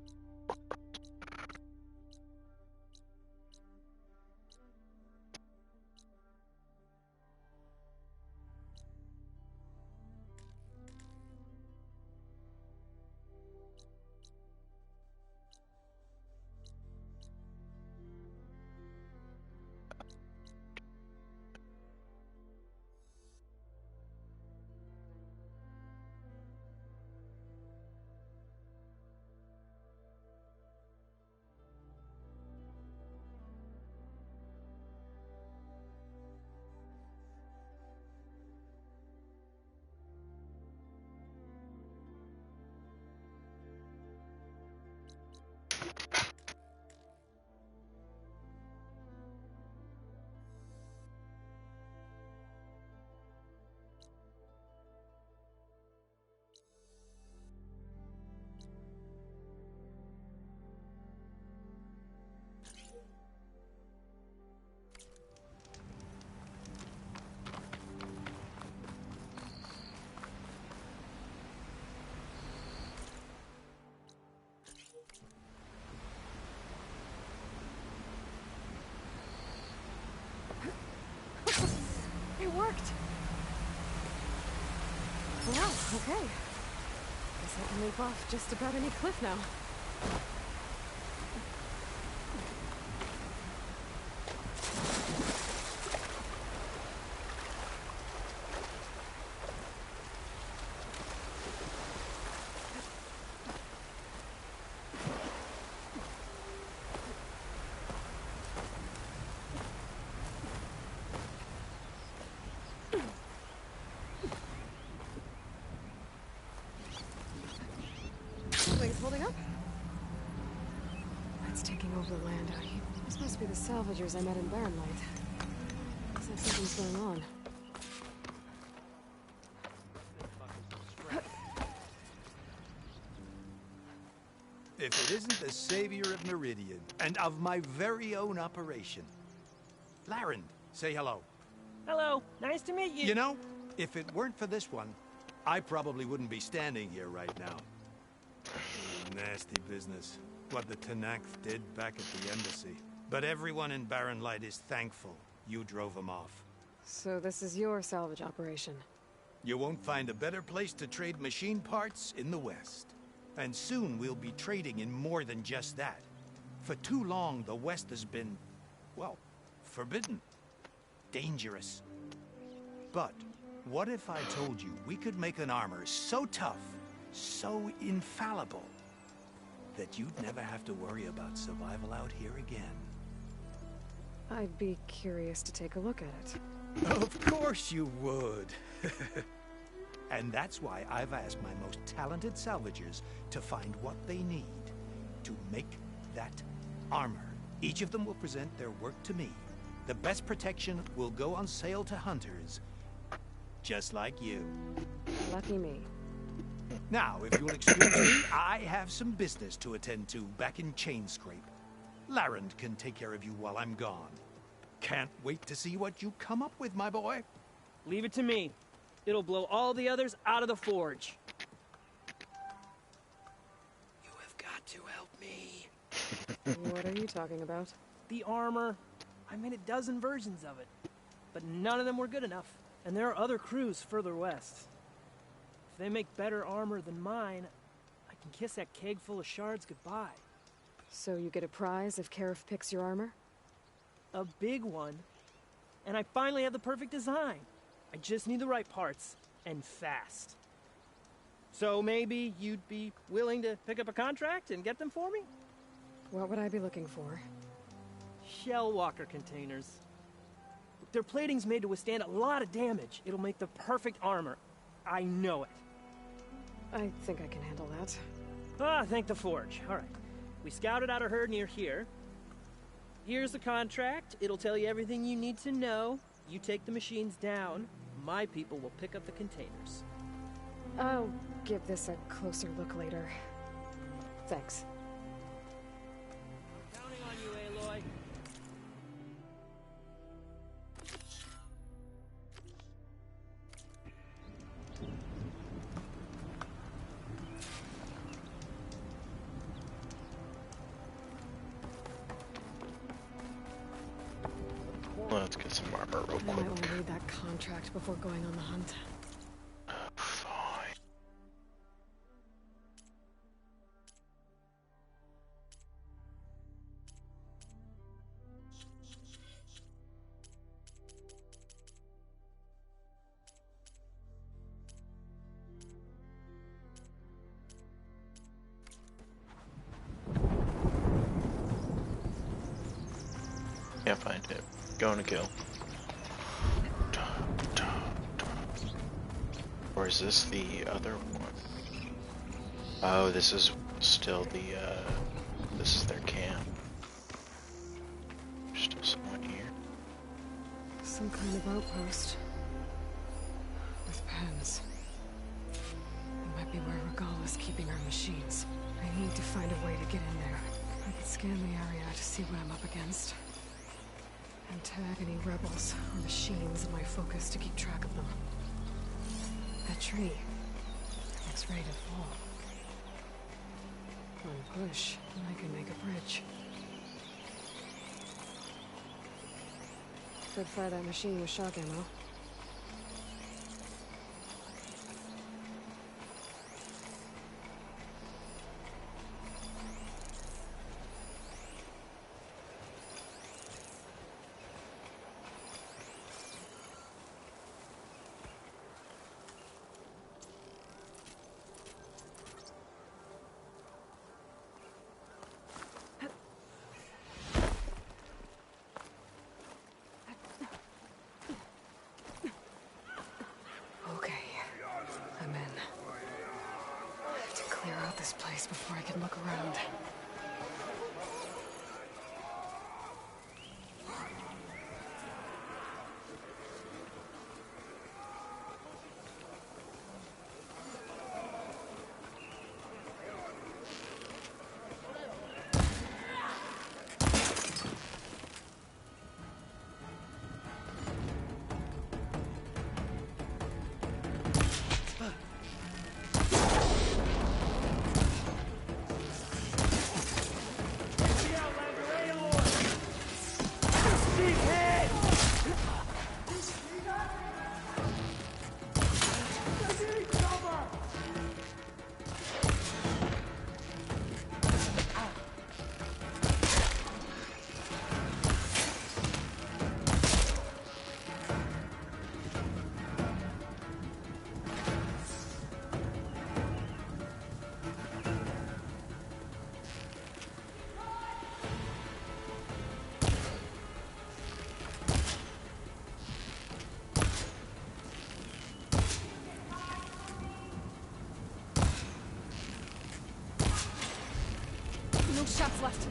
Speaker 4: It worked! Well, okay. Guess I can leap off just about any cliff now. Wing's holding up. It's taking over the land out here. This must be the salvagers I met in Barren Light. Looks like something's going on.
Speaker 17: If it isn't the savior of Meridian, and of my very own operation. Larend, say hello.
Speaker 18: Hello, nice to meet you.
Speaker 17: You know, if it weren't for this one, I probably wouldn't be standing here right now. Nasty business. What the Tenakth did back at the embassy. But everyone in Barren Light is thankful you drove them off.
Speaker 3: So this is your salvage operation?
Speaker 17: You won't find a better place to trade machine parts in the West. And soon we'll be trading in more than just that. For too long, the West has been, well, forbidden. Dangerous. But what if I told you we could make an armor so tough, so infallible, that you'd never have to worry about survival out here again?
Speaker 3: I'd be curious to take a look at it.
Speaker 17: Of course you would. And that's why I've asked my most talented salvagers to find what they need to make that armor. Each of them will present their work to me. The best protection will go on sale to hunters, just like you.
Speaker 3: Lucky me.
Speaker 17: Now, if you'll excuse me, I have some business to attend to back in Chainscrape. Larend can take care of you while I'm gone. Can't wait to see what you come up with, my boy.
Speaker 18: Leave it to me. It'll blow all the others out of the forge.
Speaker 17: You have got to help me.
Speaker 3: What are you talking about?
Speaker 18: The armor. I made a dozen versions of it. But none of them were good enough. And there are other crews further west. If they make better armor than mine, I can kiss that keg full of shards goodbye.
Speaker 3: So you get a prize if Karif picks your armor?
Speaker 18: A big one. And I finally have the perfect design. I just need the right parts, and fast. So maybe you'd be willing to pick up a contract and get them for me?
Speaker 3: What would I be looking for?
Speaker 18: Shell walker containers. Their plating's made to withstand a lot of damage. It'll make the perfect armor. I know it.
Speaker 3: I think I can handle that.
Speaker 18: Ah, thank the forge. All right. We scouted out a herd near here. Here's the contract. It'll tell you everything you need to know. You take the machines down. My people will pick up the containers.
Speaker 3: I'll give this a closer look later. Thanks.
Speaker 18: Counting on you, Aloy.
Speaker 4: Let's get some armor real
Speaker 3: I might
Speaker 4: quick.
Speaker 3: want to read that contract before going on the hunt.
Speaker 4: Fine. Can't find it. Going to kill. Or is this the other one? Oh, this is still the, this is their camp. There's still someone here.
Speaker 3: Some kind of outpost. With pens. It might be where Regal is keeping her machines. I need to find a way to get in there. I can scan the area to see what I'm up against. And tag any rebels or machines in my focus to keep track of them. That tree. It looks ready to fall. One push, and I can make a bridge. Could fire that machine with shock ammo. This place before I can look around. No shots left.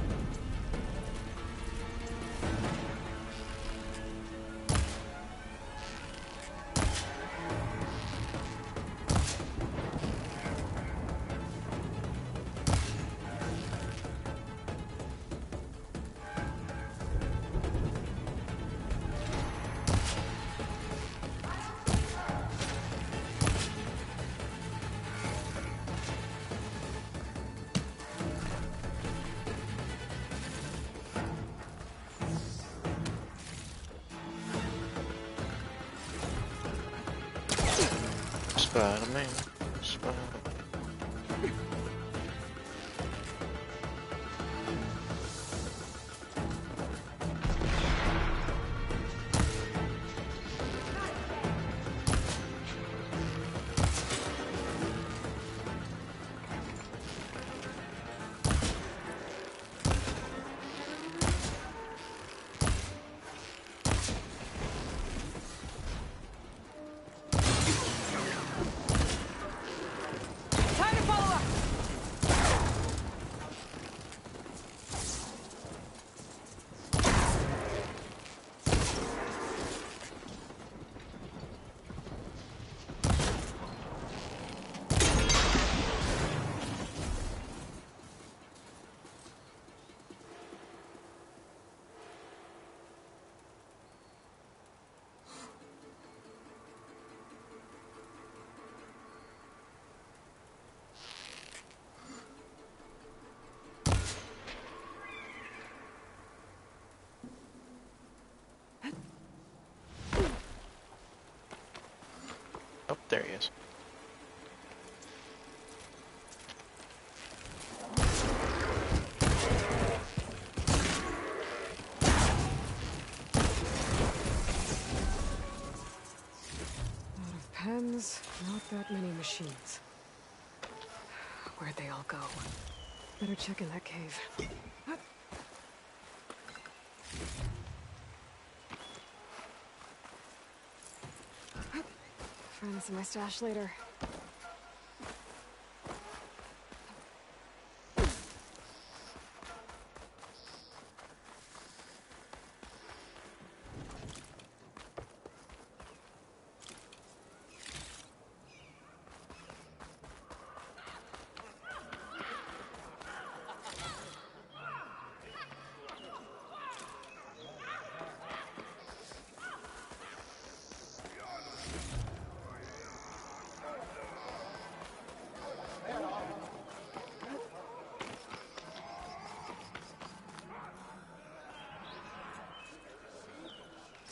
Speaker 4: Spider-Man. Spider-Man.
Speaker 23: Time to follow up!
Speaker 4: Oh, there he is.
Speaker 3: Lot of pens, not that many machines. Where'd they all go? Better check in that cave. Find this in my stash later.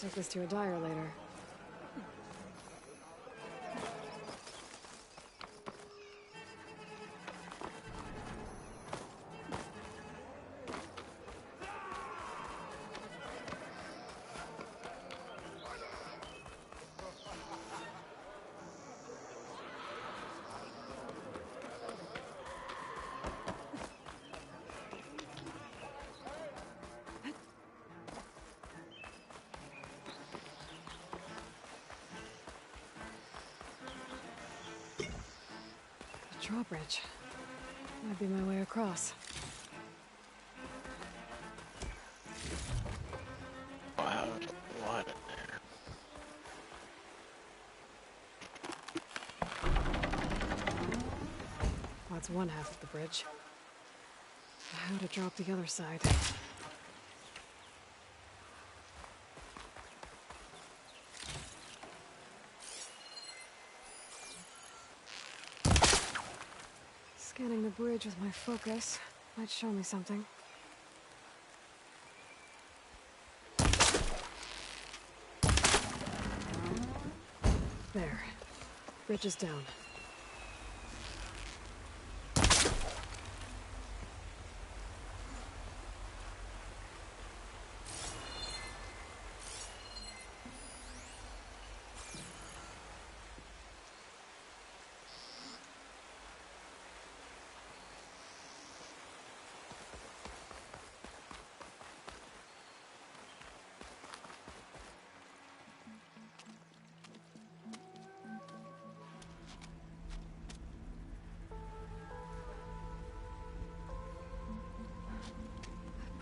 Speaker 3: Take this to a dyer later. Drawbridge. Might be my way across.
Speaker 4: Wow, what in there?
Speaker 3: Well, that's one half of the bridge. How to drop the other side? Scanning the bridge with my focus might show me something. There. Bridge is down.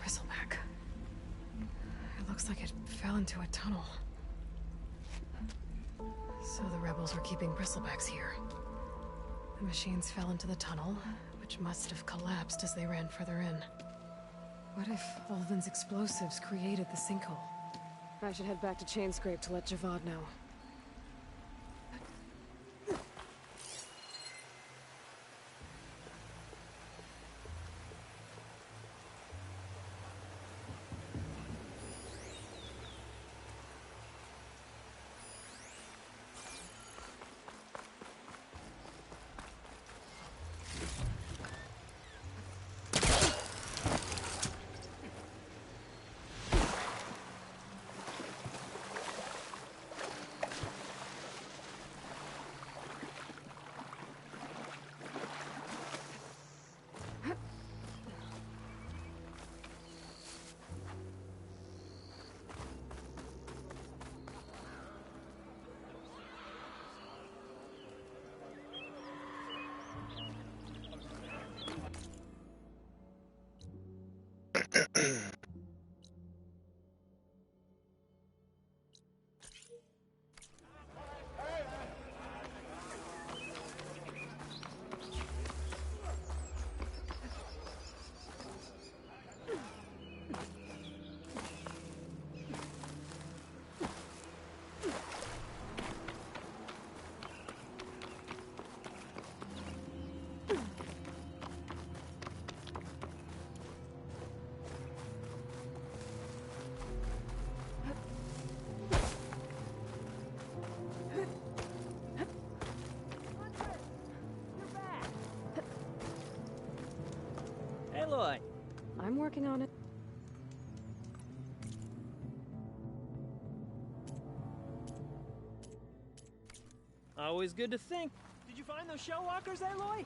Speaker 3: Bristleback. It looks like it fell into a tunnel. So the rebels were keeping bristlebacks here. The machines fell into the tunnel, which must have collapsed as they ran further in. What if Ulvin's explosives created the sinkhole? I should head back to Chainscrape to let Javad know.
Speaker 18: Aloy.
Speaker 3: I'm working on it.
Speaker 18: Always good to think. Did you find those shell walkers, Aloy?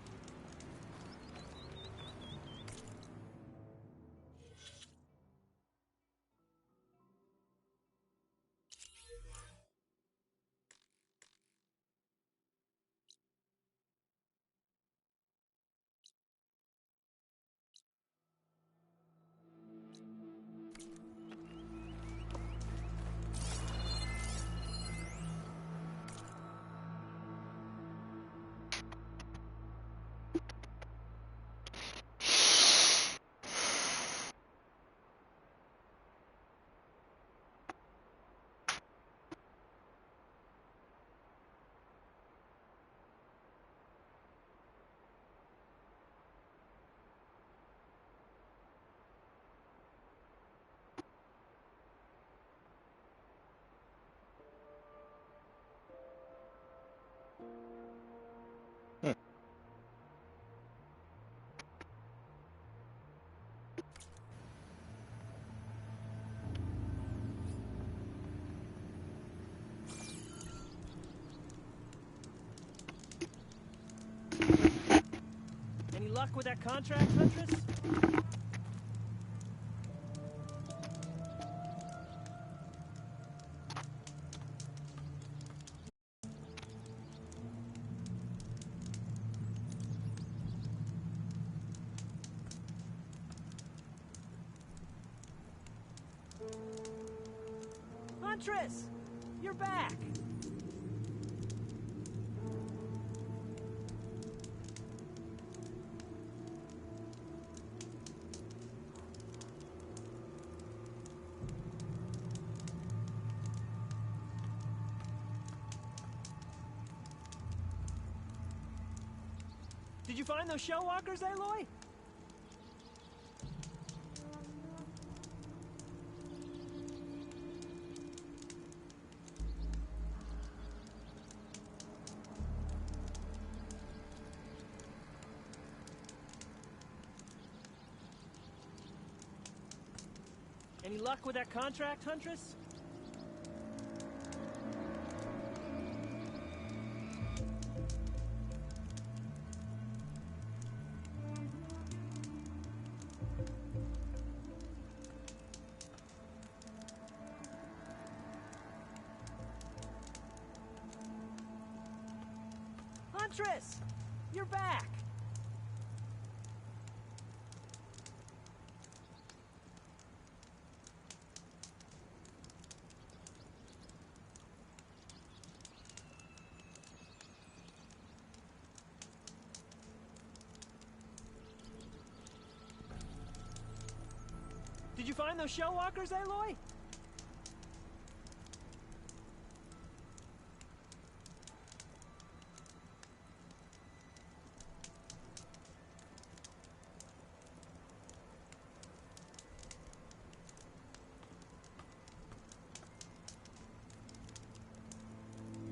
Speaker 18: Any luck with that contract, Huntress? Huntress! You're back! Did you find those shell walkers, Aloy? Any luck with that contract, Huntress? Huntress! You're back! Did you find those shell walkers, Aloy?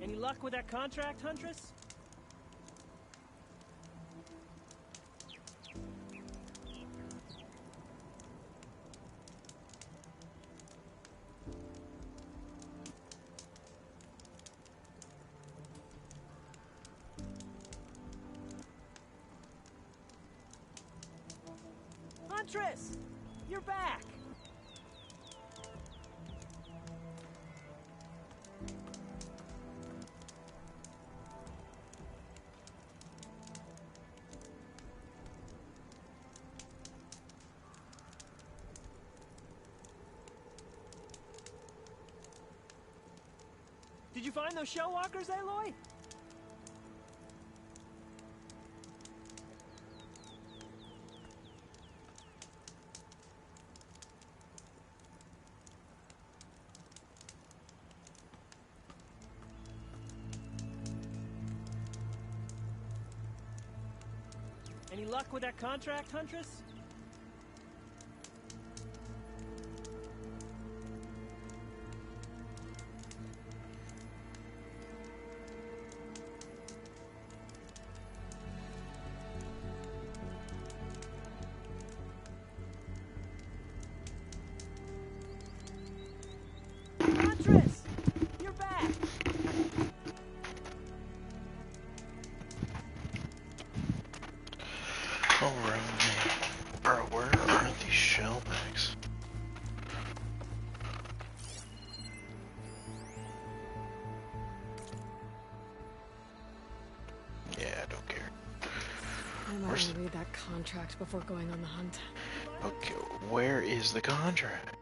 Speaker 18: Any luck with that contract, Huntress? Huntress! You're back! Did you find those shell walkers, Aloy? Any luck with that contract, Huntress?
Speaker 4: Yeah, I don't care.
Speaker 3: I might want to read that contract before going on the hunt.
Speaker 4: Okay, where is the contract?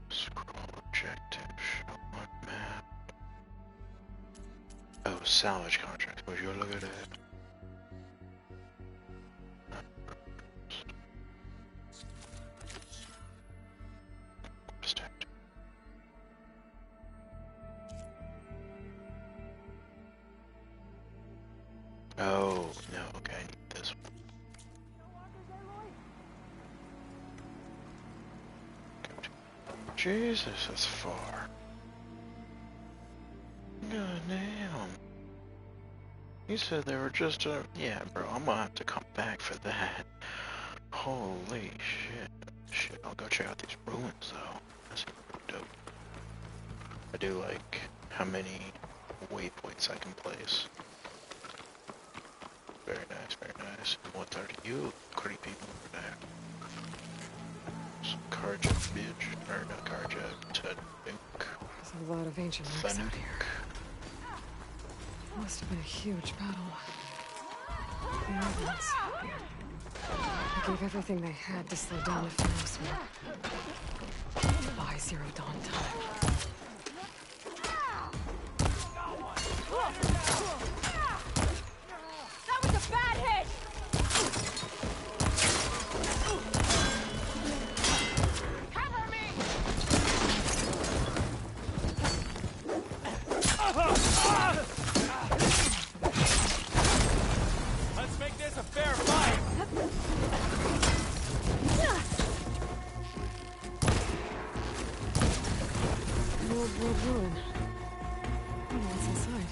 Speaker 4: Scroll objective, show on map. Oh, salvage contract. Would you look at it? Oh, no, okay, I need this one. Jesus, that's far. God damn. You said they were just yeah, bro, I'm gonna have to come back for that. Holy shit. Shit, I'll go check out these ruins though. That's dope. I do like how many waypoints I can place. Very nice, very nice. What are you creepy over there? Some Carja bitch. Or not Carja, Tanuk.
Speaker 3: There's a lot of ancient wrecks out here. Must have been a huge battle. The Argonauts. They gave everything they had to slow down the Pharaoh's war. By Zero Dawn time.
Speaker 22: That was a bad hit! Cover me!
Speaker 16: Let's make this a fair fight!
Speaker 3: Old world ruin. I don't know what's inside.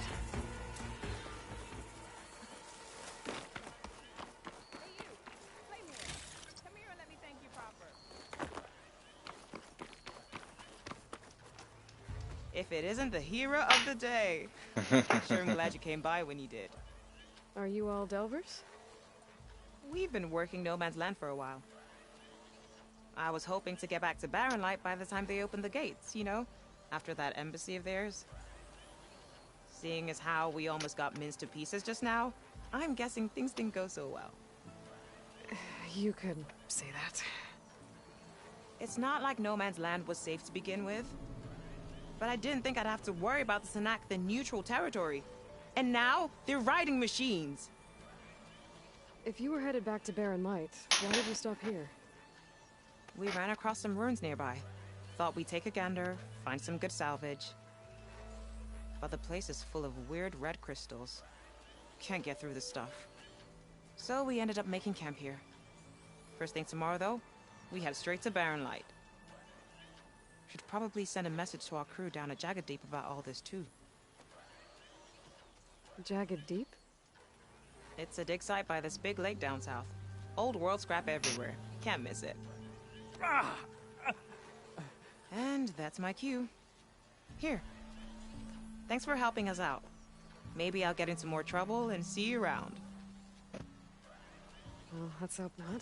Speaker 6: If it isn't the hero of the day. Sure am glad you came by when you did.
Speaker 3: Are you all Delvers?
Speaker 6: We've been working No Man's Land for a while. I was hoping to get back to Barren Light by the time they opened the gates, you know? After that embassy of theirs. Seeing as how we almost got minced to pieces just now, I'm guessing things didn't go so well.
Speaker 3: You could say that.
Speaker 6: It's not like No Man's Land was safe to begin with. But I didn't think I'd have to worry about the Sanak, the neutral territory. And now, they're riding machines.
Speaker 3: If you were headed back to Barren Light, why did you stop here?
Speaker 6: We ran across some ruins nearby. Thought we'd take a gander, find some good salvage. But the place is full of weird red crystals. Can't get through the stuff. So we ended up making camp here. First thing tomorrow, though, we head straight to Barren Light. Should probably send a message to our crew down at Jagged Deep about all this, too.
Speaker 3: Jagged Deep?
Speaker 6: It's a dig site by this big lake down south. Old world scrap everywhere. Can't miss it. And that's my cue. Here. Thanks for helping us out. Maybe I'll get into more trouble and see you around.
Speaker 3: Well, let's hope not.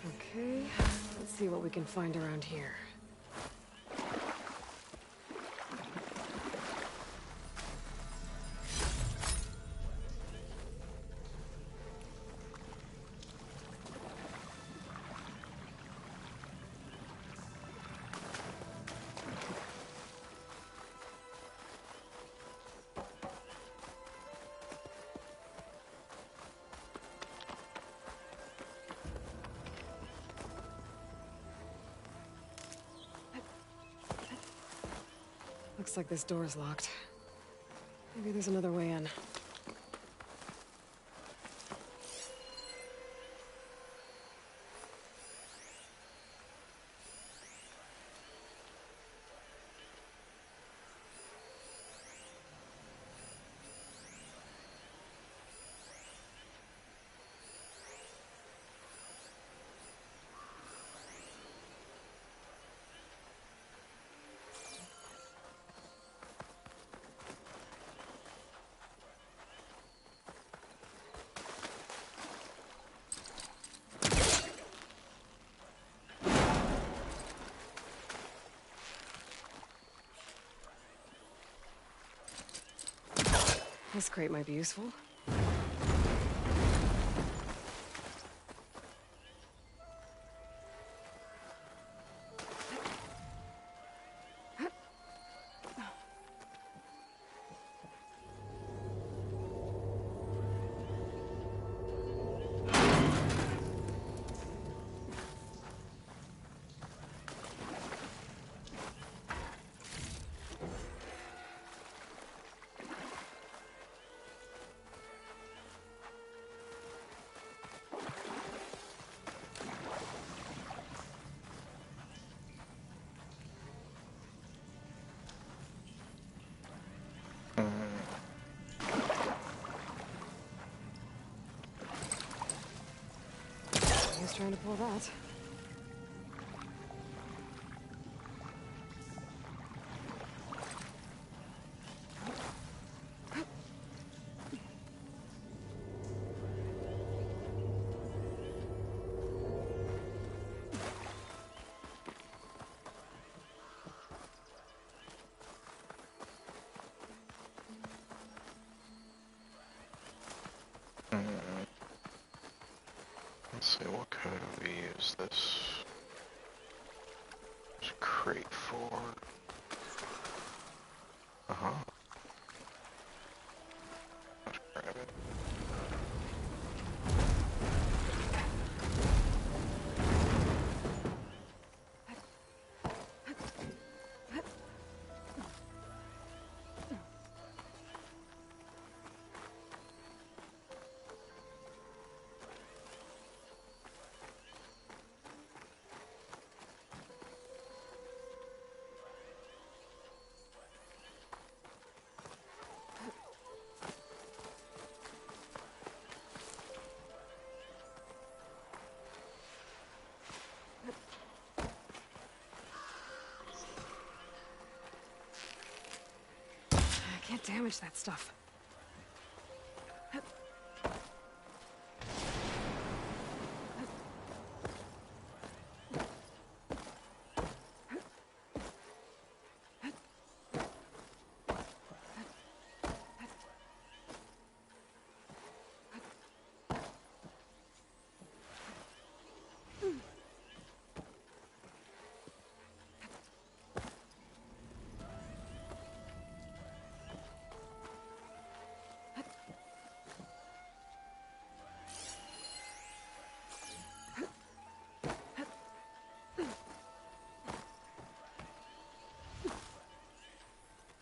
Speaker 3: Okay, let's see what we can find around here. Looks like this door is locked. Maybe there's another way in. This crate might be useful. He's trying to pull that.
Speaker 4: Let's see, what code do we use this crate for? Uh-huh. Let's grab it. I can't damage that stuff.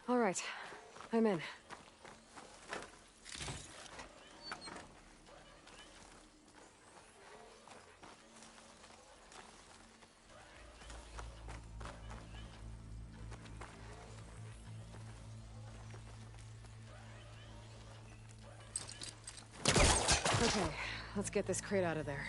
Speaker 4: All right, I'm in. Okay, let's get this crate out of there.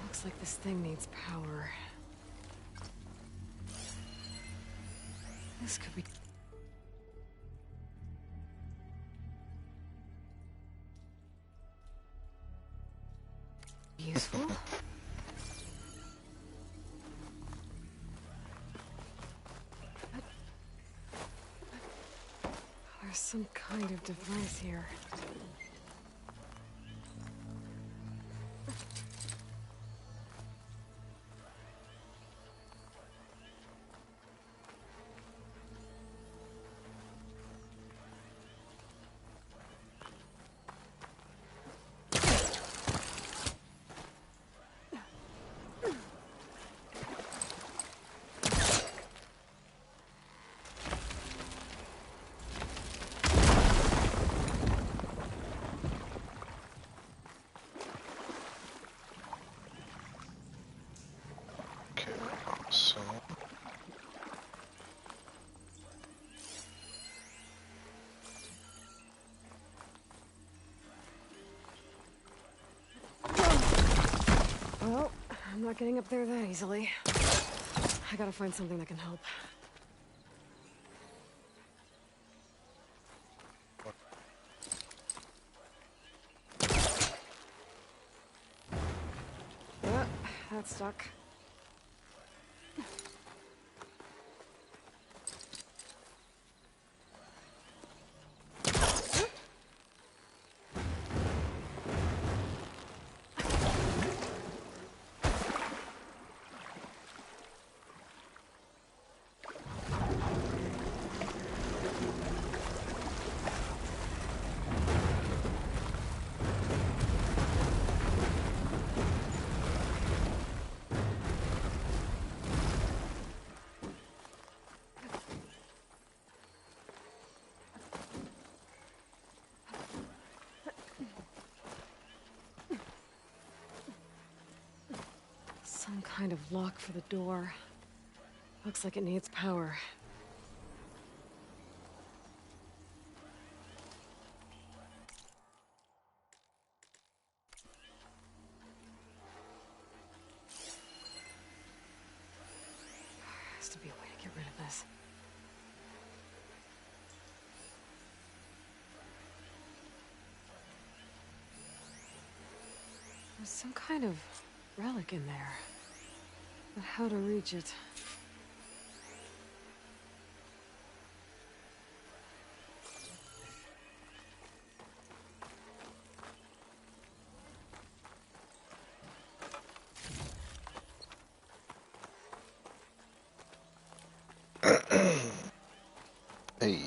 Speaker 4: Looks like this thing needs power. This could be... useful? There's some kind of device here. Well,
Speaker 3: I'm not getting up there that easily. I gotta find something that can help. That's stuck. Some kind of lock for the door. Looks like it needs power. Has to be a way to get rid of this. There's some kind of relic in there. But how to reach it?
Speaker 4: Hey.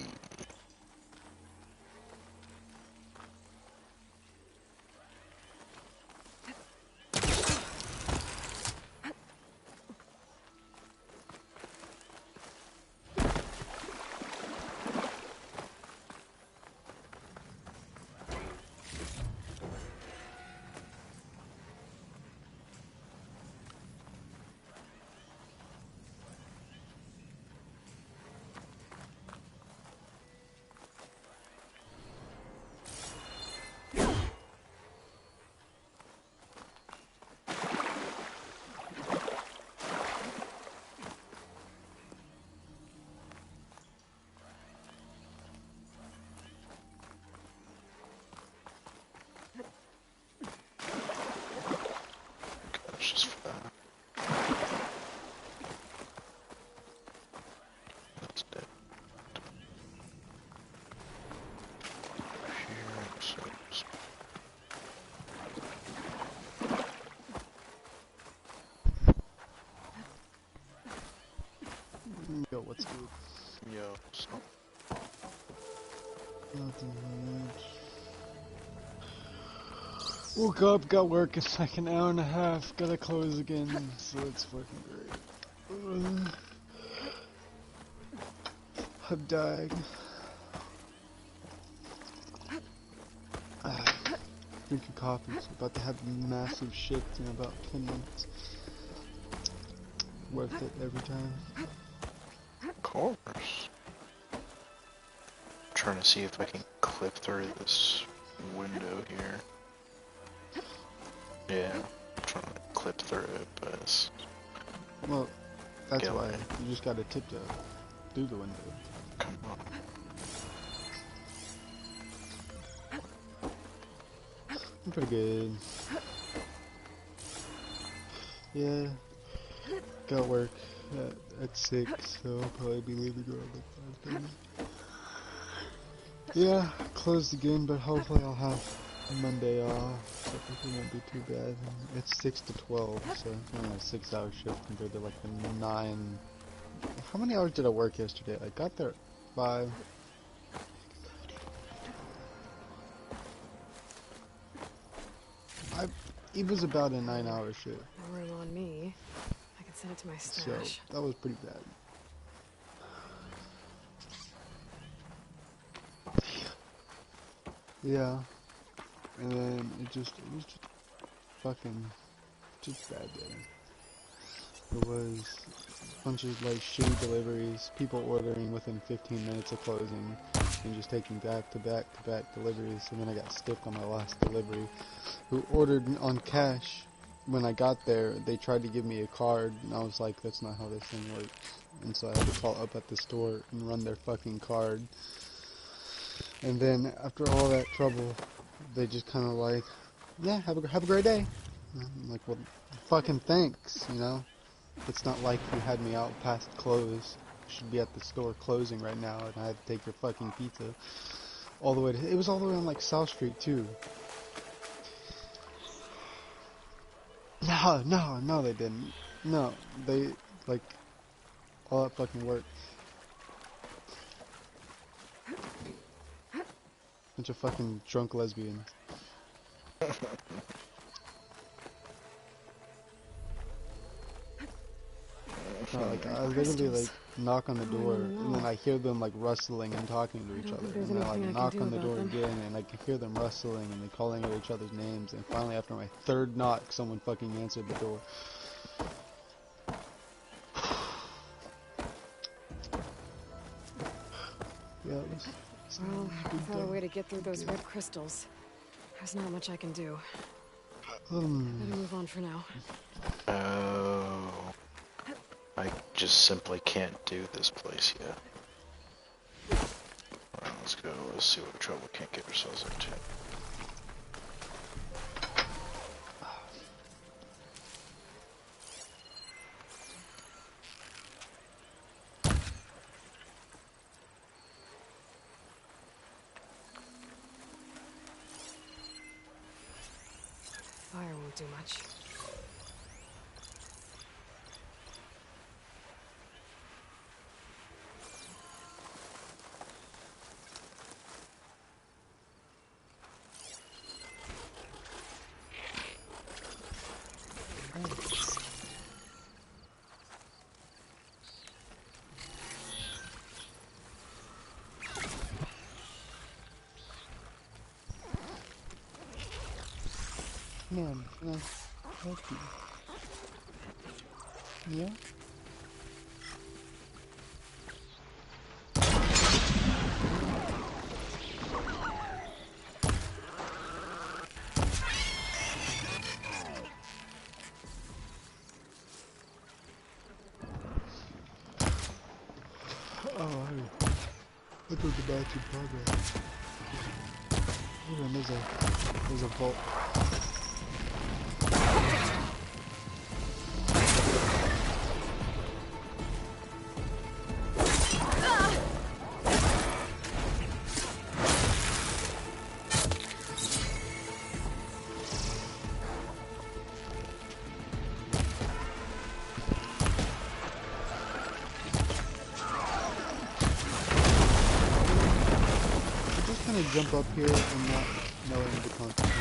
Speaker 4: Just for that. That's dead. Here, so
Speaker 13: Yo, what's good?
Speaker 4: Yo, so.
Speaker 13: Nothing much. Woke up, got work in like an hour and a half, gotta close again, so it's fucking great. I'm dying. Drinking coffee, so about to have a massive shift in about 10 minutes. Worth it every time.
Speaker 4: Of course. Trying to see if I can clip through this window here. Yeah, I'm trying to clip through it, but it's...
Speaker 13: Well, that's why you just gotta tiptoe through the window.
Speaker 4: Come on.
Speaker 13: I'm pretty good. Yeah, got work at 6, so I'll probably be leaving around like 5:30. Yeah, closed again, but hopefully I'll have Monday off, so it won't be too bad. It's 6 to 12, so it's only a 6-hour shift compared to like the 9. How many hours did I work yesterday? I got there at 5. It was about a 9-hour shift.
Speaker 3: No room on me. I can send it to my stash.
Speaker 13: So that was pretty bad. Yeah. And then it was just fucking just bad day. There was a bunch of like shitty deliveries, people ordering within 15 minutes of closing and just taking back to back deliveries, and then I got stiffed on my last delivery, who ordered on cash when I got there, they tried to give me a card, and I was like, that's not how this thing works. And so I had to call up at the store and run their fucking card. And then, after all that trouble, they just kind of like, yeah, have a great day. And I'm like, well, fucking thanks, you know? It's not like you had me out past close. You should be at the store closing right now, and I had to take your fucking pizza all the way to, it was all the way on like South Street too. No, they didn't. No, they, like, all that fucking work. Bunch of fucking drunk lesbians. No, like, I literally, like, knock on the door, and then I hear them, like, rustling and talking to each other. And then I, like, knock on the door again, and I can hear them rustling, and they're calling out each other's names, and finally, after my third knock, someone fucking answered the door. Yeah, it was...
Speaker 3: Well, without a way to get through those red crystals, there's not much I can do. Better move on for now.
Speaker 4: Oh... I just simply can't do this place yet. Alright, let's go. Let's see what trouble we can't get ourselves into.
Speaker 3: Fire won't do much.
Speaker 13: Man, can I help you? Yeah? Oh, I took the batch in progress. Oh, and there's a vault. Jump up here and not knowing the consequences.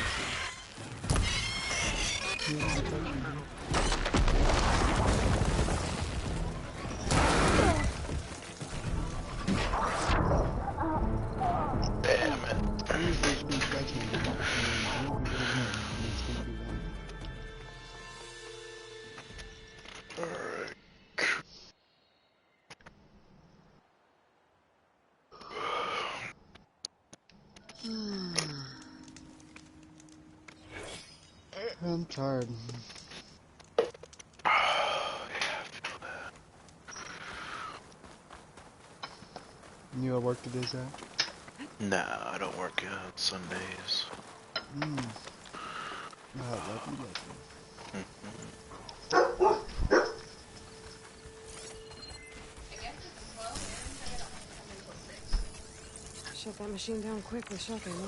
Speaker 4: Damn it. Alright.
Speaker 13: I'm tired. You at work today, Zach?
Speaker 4: Nah, I don't work out Sundays.
Speaker 3: Shut that machine down quick with shotgun, no?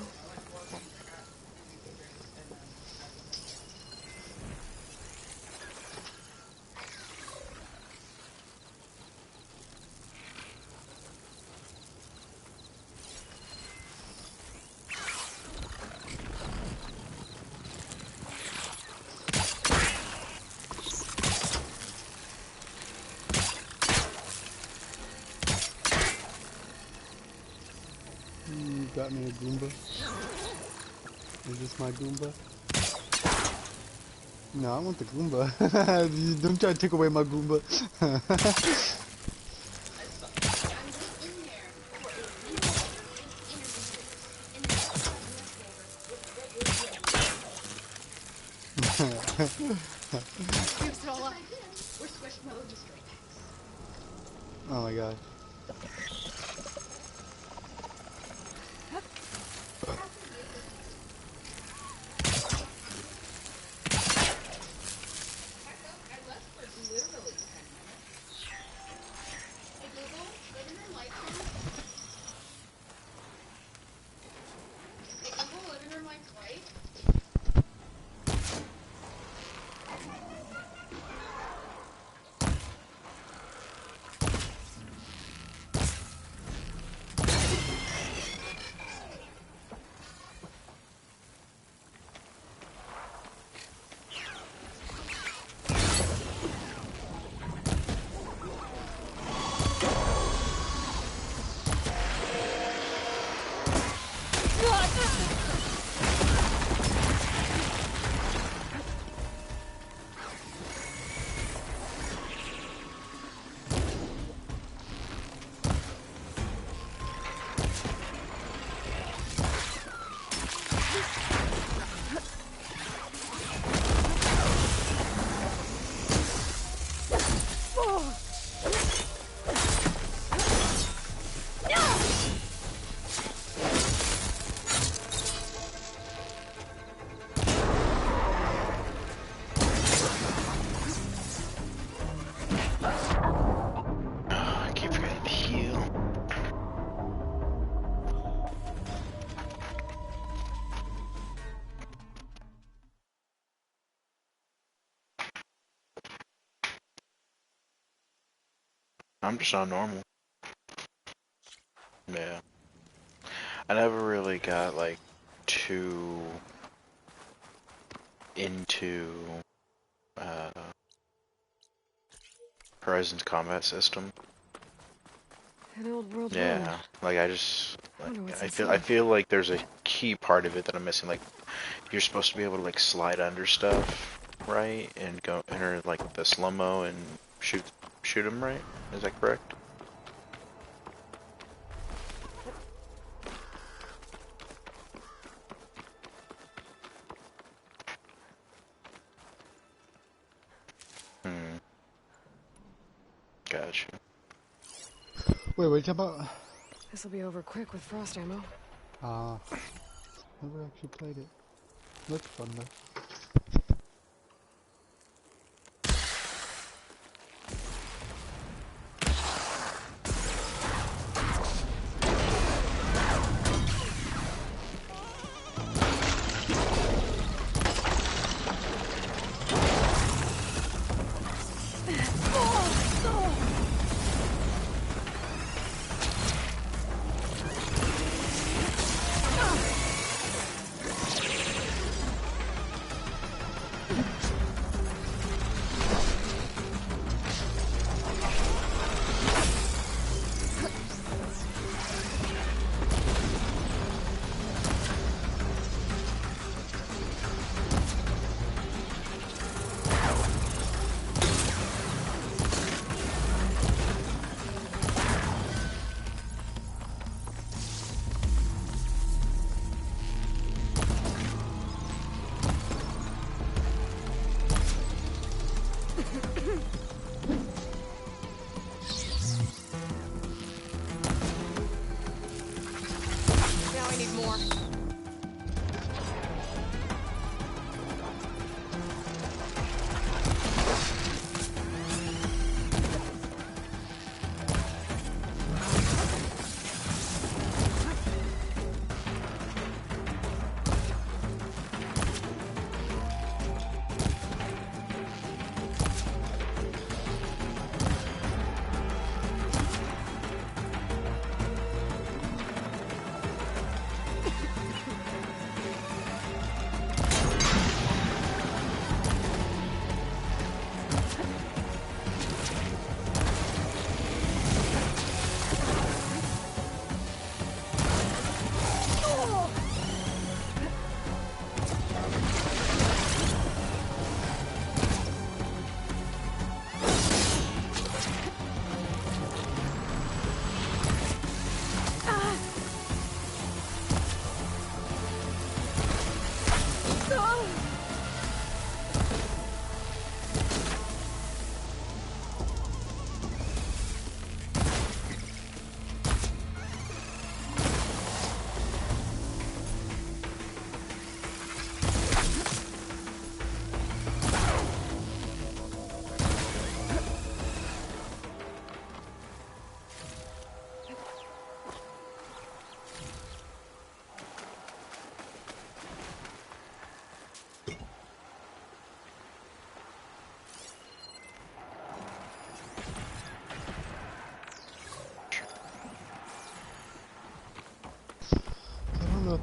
Speaker 13: You got me a Goomba? Is this my Goomba? No, I want the Goomba. Don't try to take away my Goomba.
Speaker 14: Squishmallow We're Squishmallow Destroy Packs.
Speaker 13: Oh my god.
Speaker 4: I'm just on normal. Yeah. I never really got like too into Horizon's combat system.
Speaker 3: An old world
Speaker 4: Yeah,
Speaker 3: road.
Speaker 4: like I just
Speaker 3: wonder
Speaker 4: like,
Speaker 3: what's
Speaker 4: I
Speaker 3: inside.
Speaker 4: feel like there's a key part of it that I'm missing. Like you're supposed to be able to like slide under stuff, right? And go enter like the slow-mo and shoot them, right? Is that correct? Gotcha.
Speaker 13: Wait, what are you talking about?
Speaker 3: This'll be over quick with frost ammo.
Speaker 13: Never actually played it. Looks fun though.
Speaker 3: Now I need more.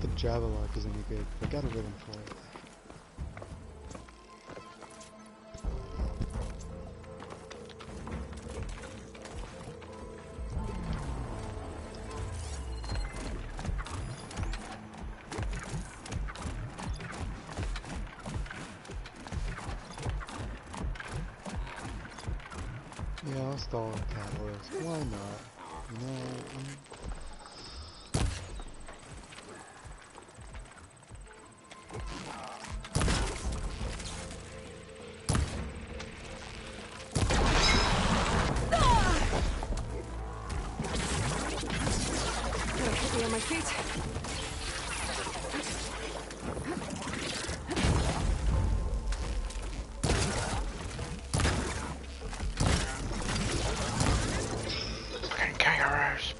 Speaker 13: if the Javelok is any good. I got a rhythm for it. Yeah, I'll stall a Catalyst. Why not? You know,
Speaker 3: Gotta put me on my feet.
Speaker 4: Fucking kangaroos.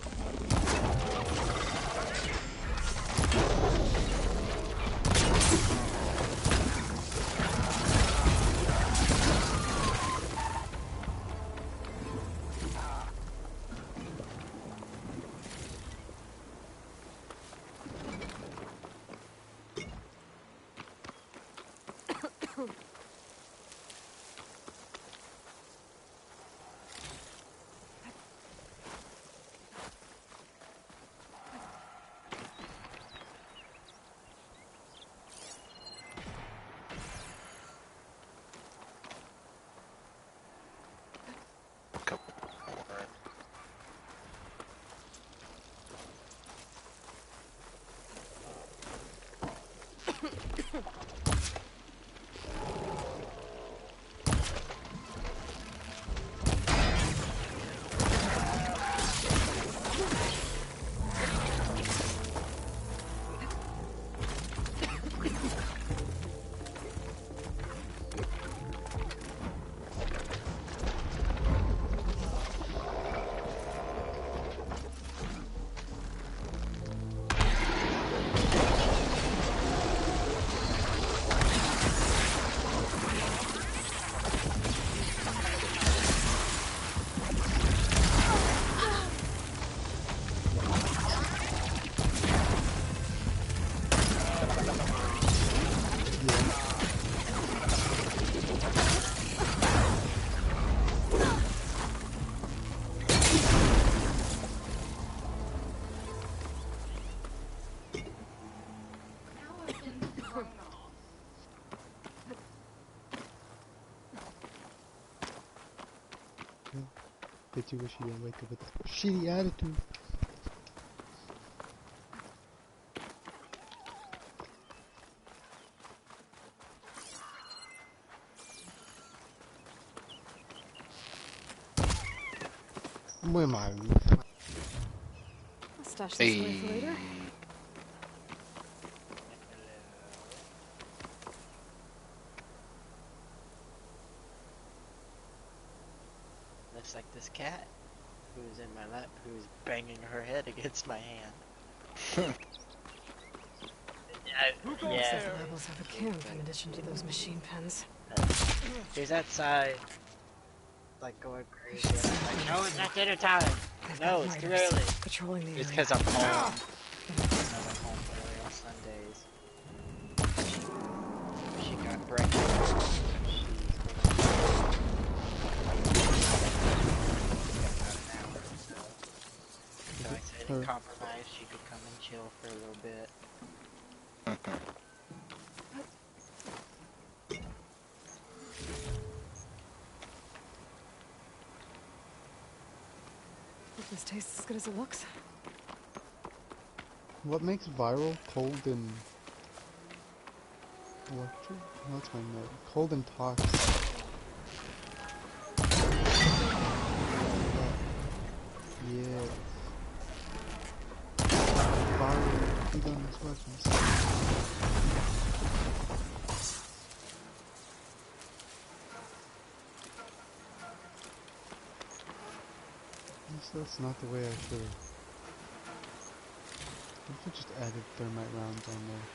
Speaker 13: Bet you wish you didn't wake up with a shitty attitude. Where am I?
Speaker 3: I'll stash this away for later.
Speaker 1: Looks like this cat who's in my lap, who's banging her head against my hand. Yeah.
Speaker 3: The levels have a camp in addition to those machine pens.
Speaker 1: He's outside, like going crazy. And I'm like, no, it's not dinner time. No, it's too early.
Speaker 3: Patrolling the
Speaker 1: It's
Speaker 3: area.
Speaker 1: because I'm home. I'm home early on Sundays. She got breakfast. So I said in compromise she could come and chill for a little bit.
Speaker 3: Hope this tastes as good as it looks.
Speaker 13: What makes viral cold and electric? Oh, that's my note. Cold and toxic. Yeah. Viral. Keep on these weapons. That's not the way I should have. I could just added thermite rounds on there.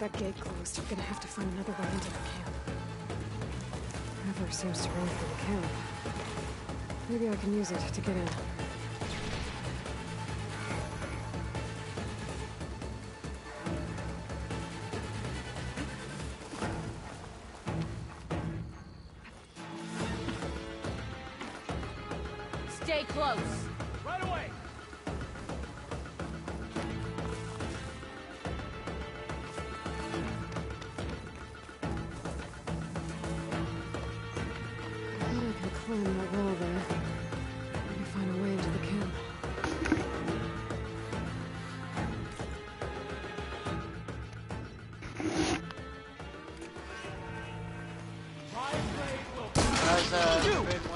Speaker 3: that gate closed, I'm gonna have to find another way into the camp. Never seems to run through the camp. Maybe I can use it to get in.
Speaker 22: Stay close.
Speaker 16: Right away!
Speaker 3: I thought I could climb that wall there. Maybe find a way into the camp.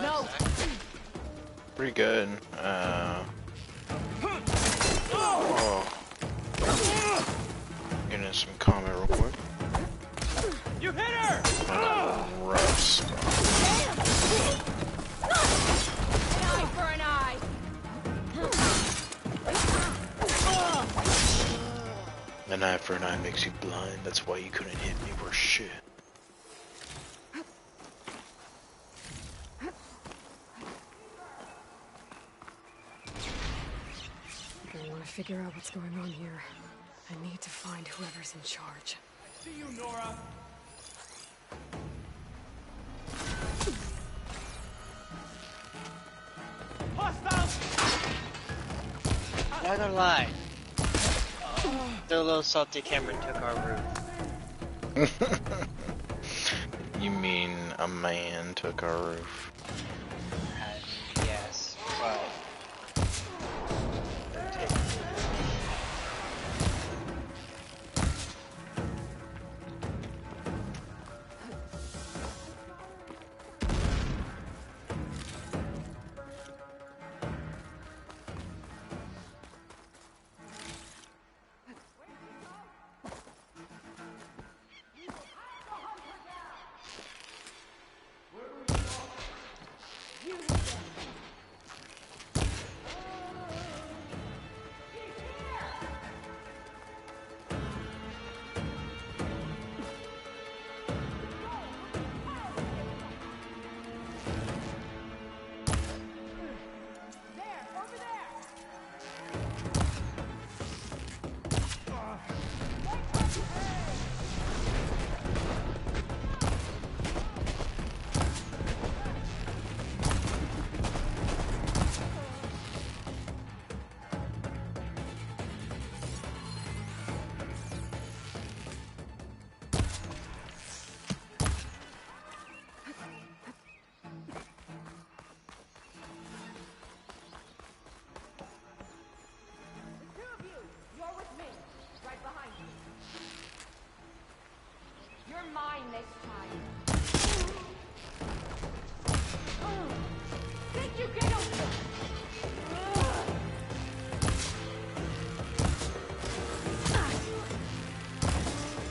Speaker 22: No.
Speaker 4: Pretty good. Oh. Getting in some comment real quick.
Speaker 16: You hit her!
Speaker 4: Rough spot.
Speaker 22: An eye for an eye.
Speaker 4: An eye for an eye makes you blind. That's why you couldn't hit me worth shit.
Speaker 3: I want to figure out what's going on here. I need to find whoever's in charge.
Speaker 16: See you, Nora. Hostile!
Speaker 1: Not gonna lie. The little salty Cameron took our roof.
Speaker 4: You mean a man took our roof?
Speaker 1: Yes, but...
Speaker 22: You're mine this time. Think you get away?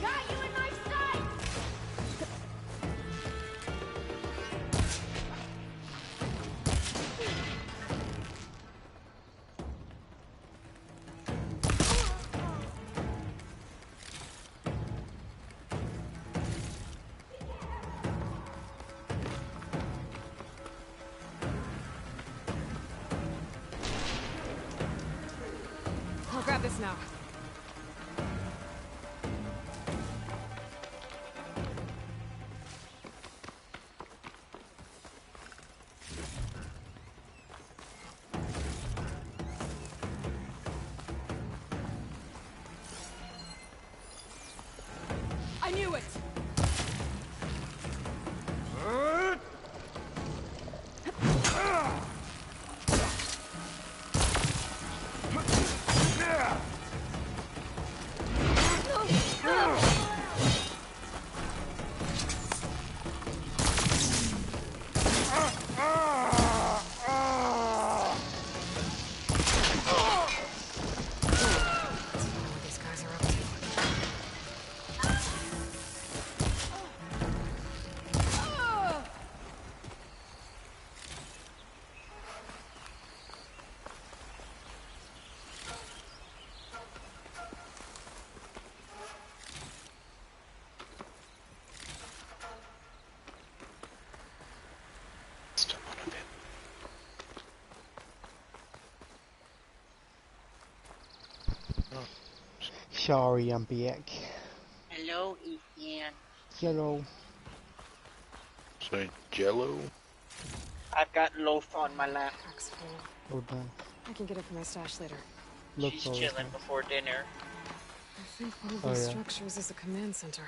Speaker 22: Got you in my sights!
Speaker 3: I'll grab this now. I knew it!
Speaker 13: Sorry, I'm back.
Speaker 1: Hello, Ethan.
Speaker 13: Hello.
Speaker 4: Say Jello?
Speaker 1: I've got loaf on my lap.
Speaker 3: Pack's full.
Speaker 13: Oh, nice.
Speaker 3: I can get it from my stash later.
Speaker 1: She's chilling before dinner.
Speaker 3: I think one of
Speaker 13: Oh,
Speaker 3: these
Speaker 13: yeah.
Speaker 3: structures is a command center.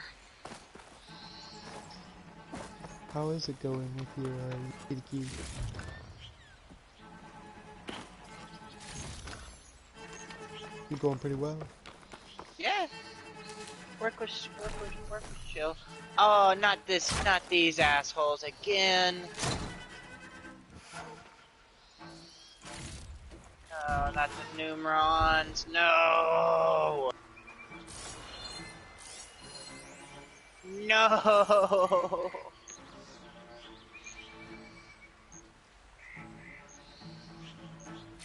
Speaker 13: How is it going with your key? You going pretty well?
Speaker 1: Yeah. Work was chill. Oh, not these assholes again. No, not the Numerons. No. No.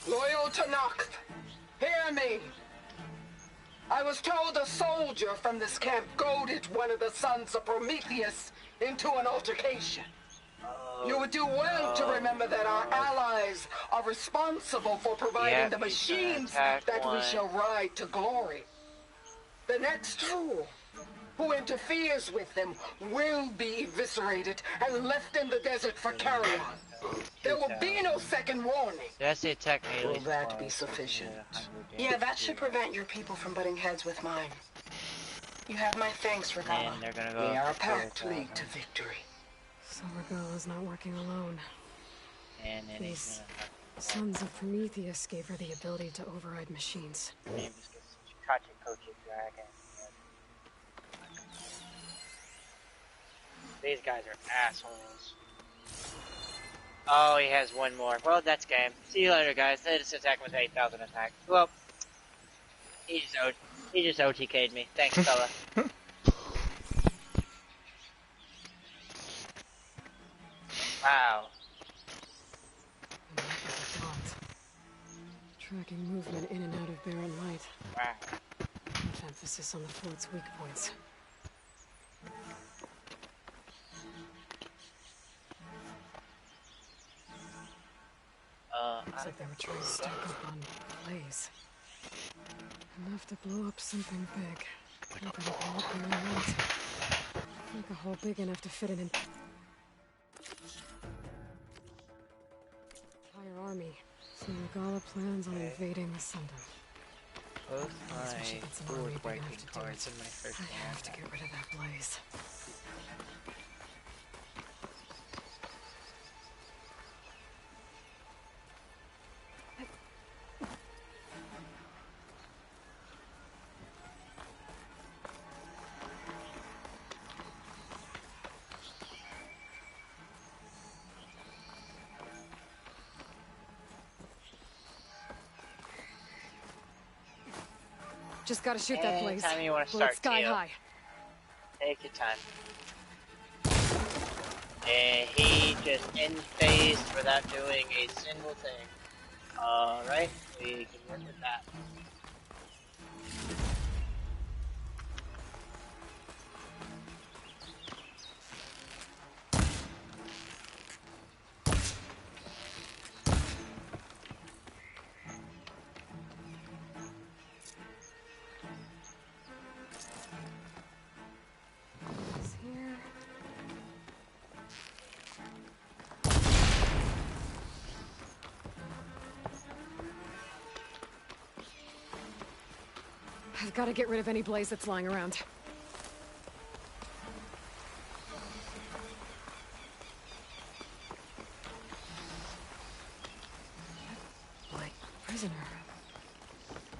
Speaker 23: Loyal Tanakh, hear me. I was told a soldier from this camp goaded one of the sons of Prometheus into an altercation. You would do well to remember that our allies are responsible for providing the machines that we shall ride to glory. The next fool who interferes with them will be eviscerated and left in the desert for carrion. There will be no second warning.
Speaker 1: Did I say attack me at
Speaker 23: Will
Speaker 1: least
Speaker 23: that be
Speaker 1: twice?
Speaker 23: sufficient?
Speaker 1: Yeah,
Speaker 23: that should prevent your people from butting heads with mine. You have my thanks, Regala.
Speaker 1: And they're gonna go
Speaker 23: We are a
Speaker 1: for
Speaker 23: pact to
Speaker 1: it,
Speaker 23: lead to victory.
Speaker 3: So Regala's not working alone.
Speaker 1: And then he's
Speaker 3: These
Speaker 1: gonna
Speaker 3: sons of Prometheus gave her the ability to override machines.
Speaker 1: Dragon. These guys are assholes. Oh, he has one more. Well, that's game. See you later, guys. They just attack with 8,000 attack. Well, he just OTK'd me. Thanks, fella. Wow.
Speaker 3: Tracking movement in and out of barren light.
Speaker 1: Wow.
Speaker 3: With emphasis on the fort's weak points. Looks like they were trying to stack up on blaze. Enough to blow up something big. Not gonna blow up barren light. Like a hole big enough to fit an entire army. So Regala plans on invading the Sundom.
Speaker 1: Both
Speaker 3: That's when she
Speaker 1: my
Speaker 3: gets an army big
Speaker 1: working
Speaker 3: enough to do
Speaker 1: cards
Speaker 3: it.
Speaker 1: in my first
Speaker 3: I
Speaker 1: game.
Speaker 3: have to get rid of that blaze. Just gotta shoot that blaze.
Speaker 1: Anytime you want to
Speaker 3: Blow it
Speaker 1: start,
Speaker 3: sky
Speaker 1: Teo.
Speaker 3: high.
Speaker 1: Take your time. And he just in-phased without doing a single thing. Alright, we can work with that.
Speaker 3: It's here. I've got to get rid of any blaze that's lying around. Like, prisoner.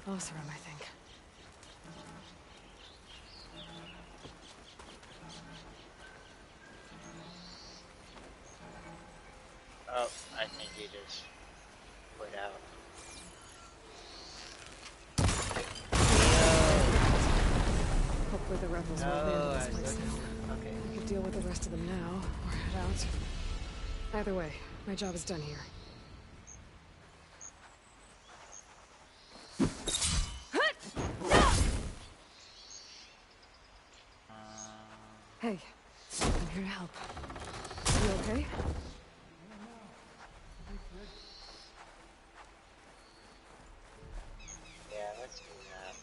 Speaker 3: Oseram, I think.
Speaker 1: Oh, I think he just put out.
Speaker 3: Hopefully the rebels won't handle this place now.
Speaker 1: Okay.
Speaker 3: I could deal with the rest of them now, or head out. Either way, my job is done here. Hey, I'm here to help. You okay?
Speaker 1: Yeah, let's do that.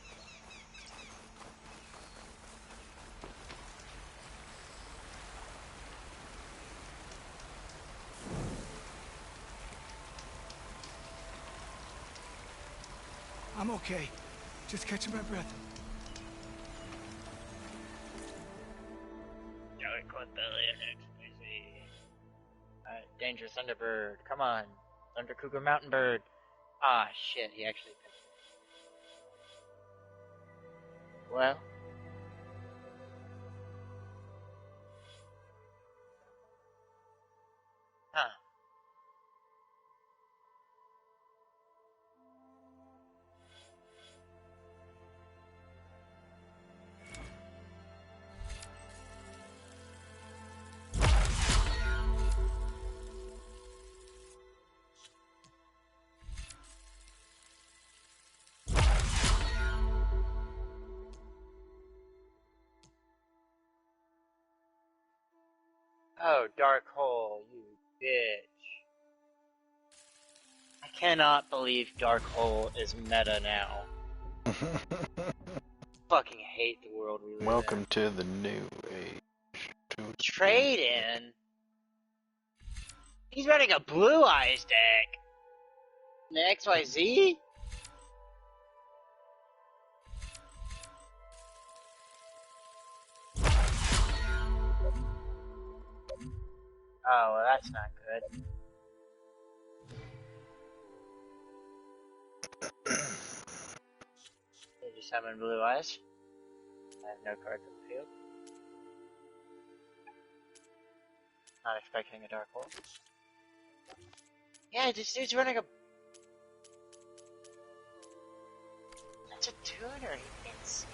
Speaker 12: I'm okay. Just catching my breath.
Speaker 1: Dangerous Thunderbird. Come on. Thunder Cougar Mountain Bird. Ah, shit, he actually picked it. Well. Huh. Oh, Dark Hole, you bitch. I cannot believe Dark Hole is meta now. Fucking hate the world we live
Speaker 4: Welcome
Speaker 1: in.
Speaker 4: to the new age.
Speaker 1: Trade in? He's running a Blue Eyes deck. The XYZ? Oh, well, that's not good. Did you summon Blue Eyes? I have no cards in the field. Not expecting a Dark Hole. Yeah, this dude's running a... That's a tuner, he gets...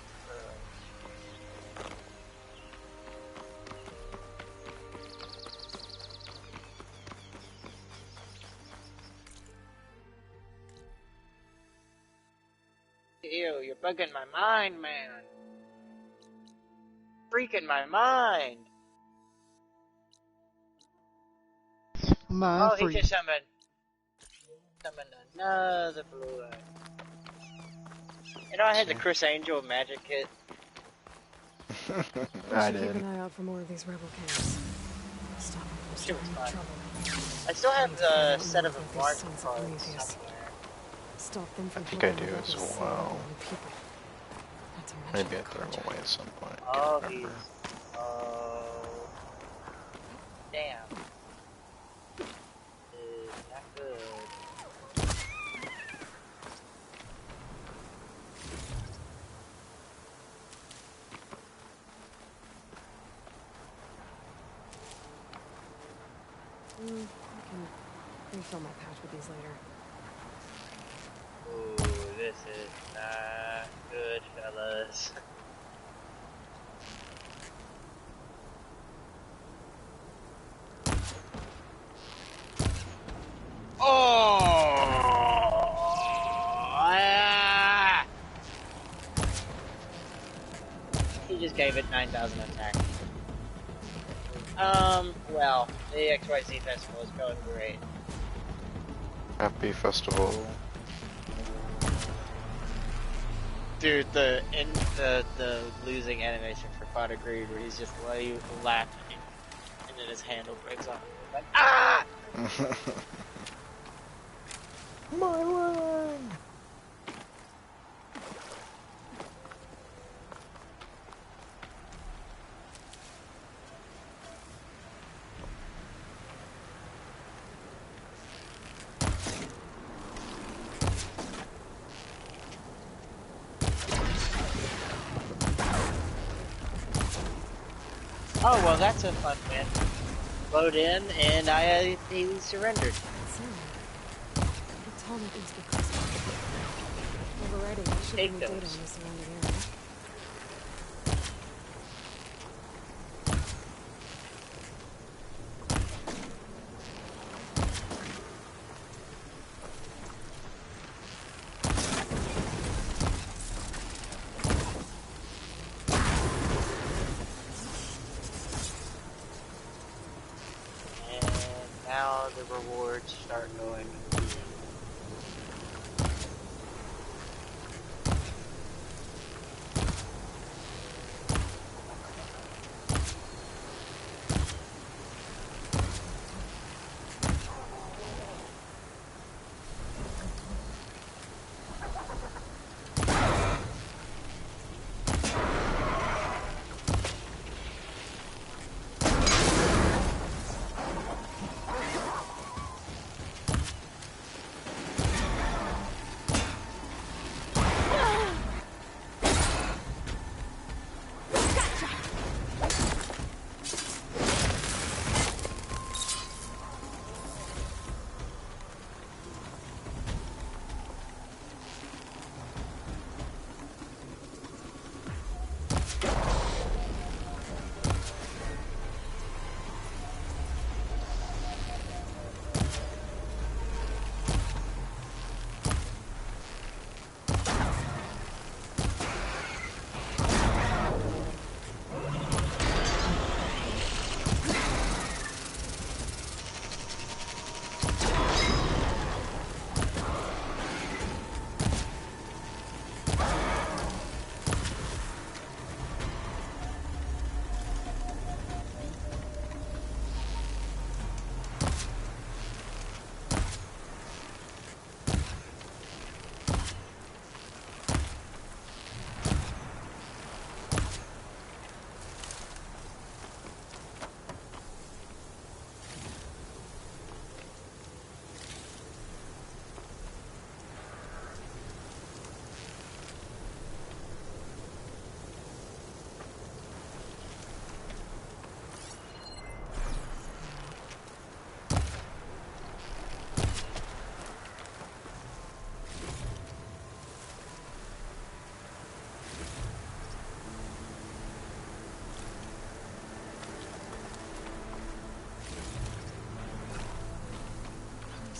Speaker 1: Ew, you're bugging my mind, man. Freaking my mind.
Speaker 13: My
Speaker 1: he just summoned another Blue Eye. You know, I had the Chris Angel magic kit.
Speaker 4: I
Speaker 3: Keep
Speaker 4: did.
Speaker 3: an eye out for more of these rebel camps. Stop them from
Speaker 1: She was
Speaker 3: starting
Speaker 1: fun.
Speaker 3: trouble.
Speaker 1: I still have the set of
Speaker 3: These
Speaker 1: marked
Speaker 3: sons of
Speaker 1: cards
Speaker 3: Prometheus.
Speaker 1: somewhere.
Speaker 3: Stop them from
Speaker 4: I think I
Speaker 3: helping
Speaker 4: do
Speaker 3: the
Speaker 4: as
Speaker 3: rebels save
Speaker 4: well.
Speaker 3: their own people. Not to mention
Speaker 4: Maybe
Speaker 3: the
Speaker 4: I threw
Speaker 3: Carja.
Speaker 4: them away at some point.
Speaker 1: Oh,
Speaker 4: Can't
Speaker 1: he's...
Speaker 4: remember.
Speaker 1: Oh... Damn. Is not good.
Speaker 3: I can refill my pouch with these later.
Speaker 1: Ooh, this is not good, fellas. Ah! He just gave it 9,000 attack. Well, the XYZ festival is going great.
Speaker 4: Happy festival.
Speaker 1: Dude, the losing animation for Pot of Greed, where he's just laughing, and then his handle breaks off. Like, ah!
Speaker 4: My leg!
Speaker 1: Oh, well, that's a fun win. Load in, and he surrendered.
Speaker 3: Tell me things get closer. Overriding, I should
Speaker 1: Take
Speaker 3: have data on
Speaker 1: those.
Speaker 3: the surrounding area.
Speaker 1: And now the rewards start going.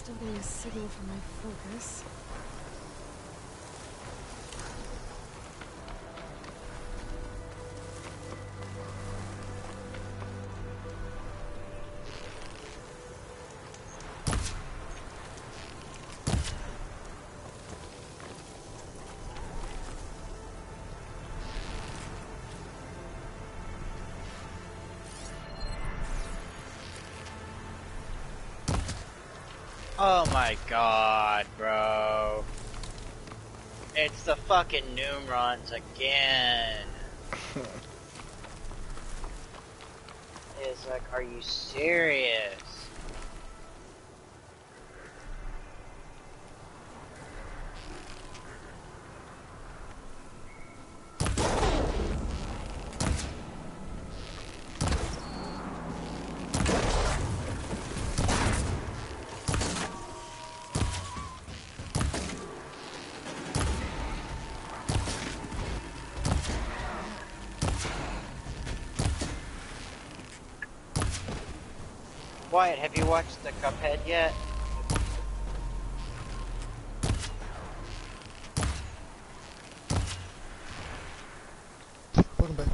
Speaker 3: Still getting a signal from my focus.
Speaker 1: Oh my god, bro. It's the fucking Numrons again. It's like, are you serious? Wyatt, have you watched the Cuphead yet?
Speaker 13: Welcome back.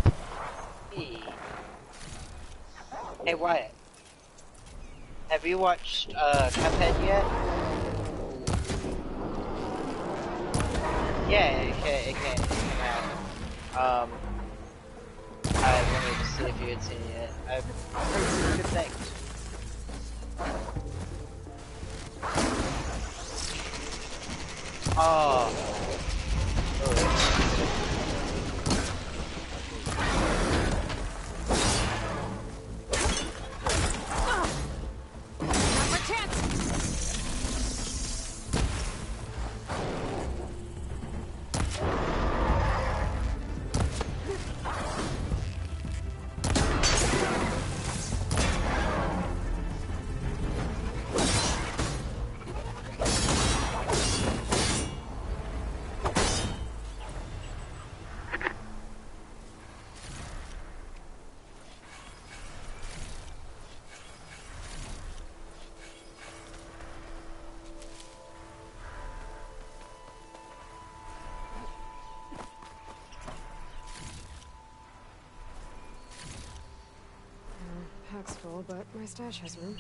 Speaker 1: Hey Wyatt, have you watched Cuphead yet? Yeah, it came out. I wanted to see if you had seen it yet. I've heard some good things. Oh.
Speaker 3: Pack's full, but my stash has room.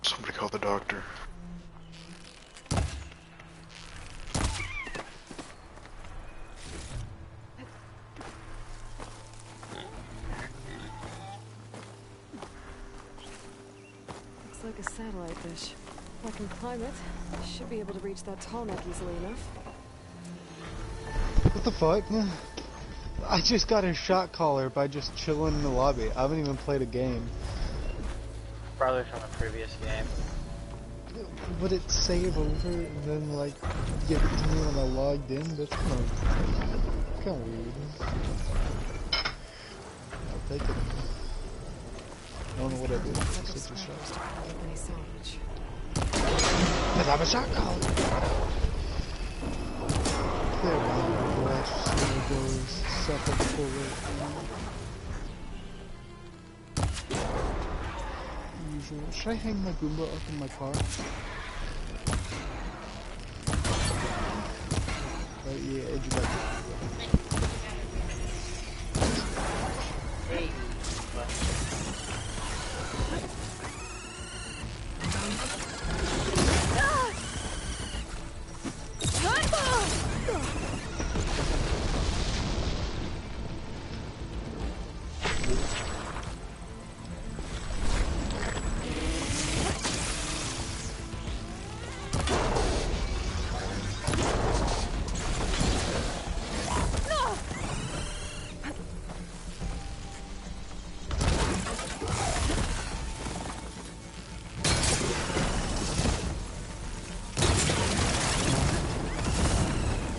Speaker 4: Somebody call the doctor.
Speaker 3: Like a satellite dish. If I can climb it, I should be able to reach that tall neck easily enough.
Speaker 13: What the fuck? I just got a shot caller by just chilling in the lobby. I haven't even played a game.
Speaker 1: Probably from a previous game.
Speaker 13: Would it save over and then like give it to me when I logged in? That's kind of weird. I'll take it. I don't know what I did. It's a shot. Cause I'm a shot caller. There we go. Watch some of those suck up forward. Usual. Should I hang my Goomba up in my car? Yeah, edge back.
Speaker 1: Hey.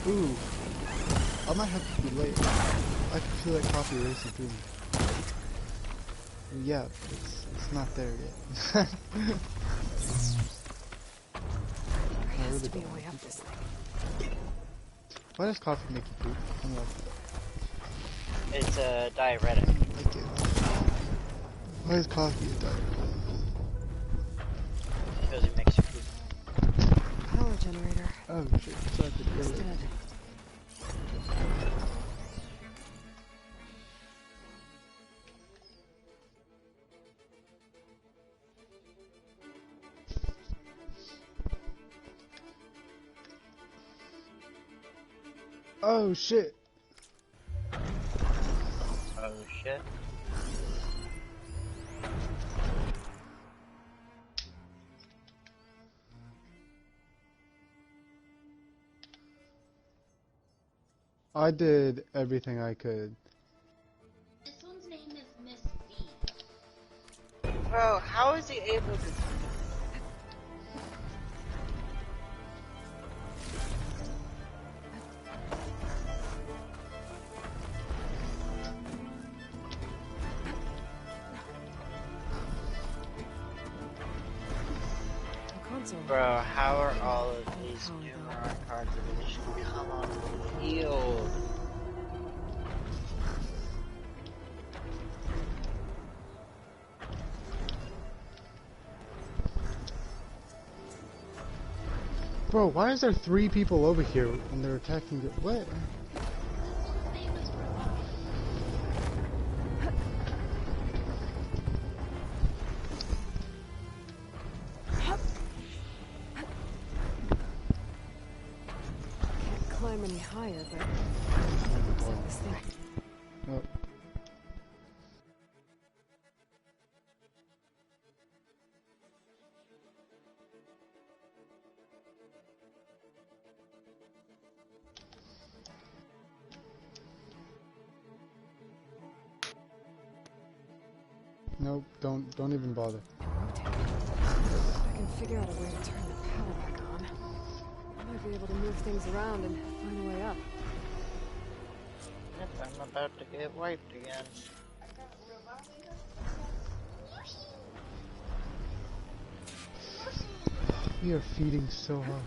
Speaker 13: Ooh, I might have to be late. I can feel that coffee racing through me. Yeah, it's not there yet. I
Speaker 3: to be a way up this thing.
Speaker 13: Why does coffee make you poop? I don't know.
Speaker 1: It's a diuretic.
Speaker 13: Why is coffee a diuretic?
Speaker 1: Because it makes you poop.
Speaker 3: Power generator.
Speaker 13: Oh shit, so I have to do
Speaker 3: It's
Speaker 13: it.
Speaker 3: dead.
Speaker 13: Oh shit.
Speaker 1: Oh shit.
Speaker 13: I did everything I could.
Speaker 14: This one's name is Miss V.
Speaker 1: Bro, how is he able to... Bro, how are all of these Numeron cards that just come on the field?
Speaker 13: Bro, why is there 3 people over here and they're attacking the... What?
Speaker 3: Can't climb any higher, but looks like this thing.
Speaker 13: Oh. Nope, don't even bother.
Speaker 3: If I can figure out a way to turn the power back on, I might be able to move things around and find a way up.
Speaker 1: Yep, I'm about to get wiped again.
Speaker 13: We are feeding so hard.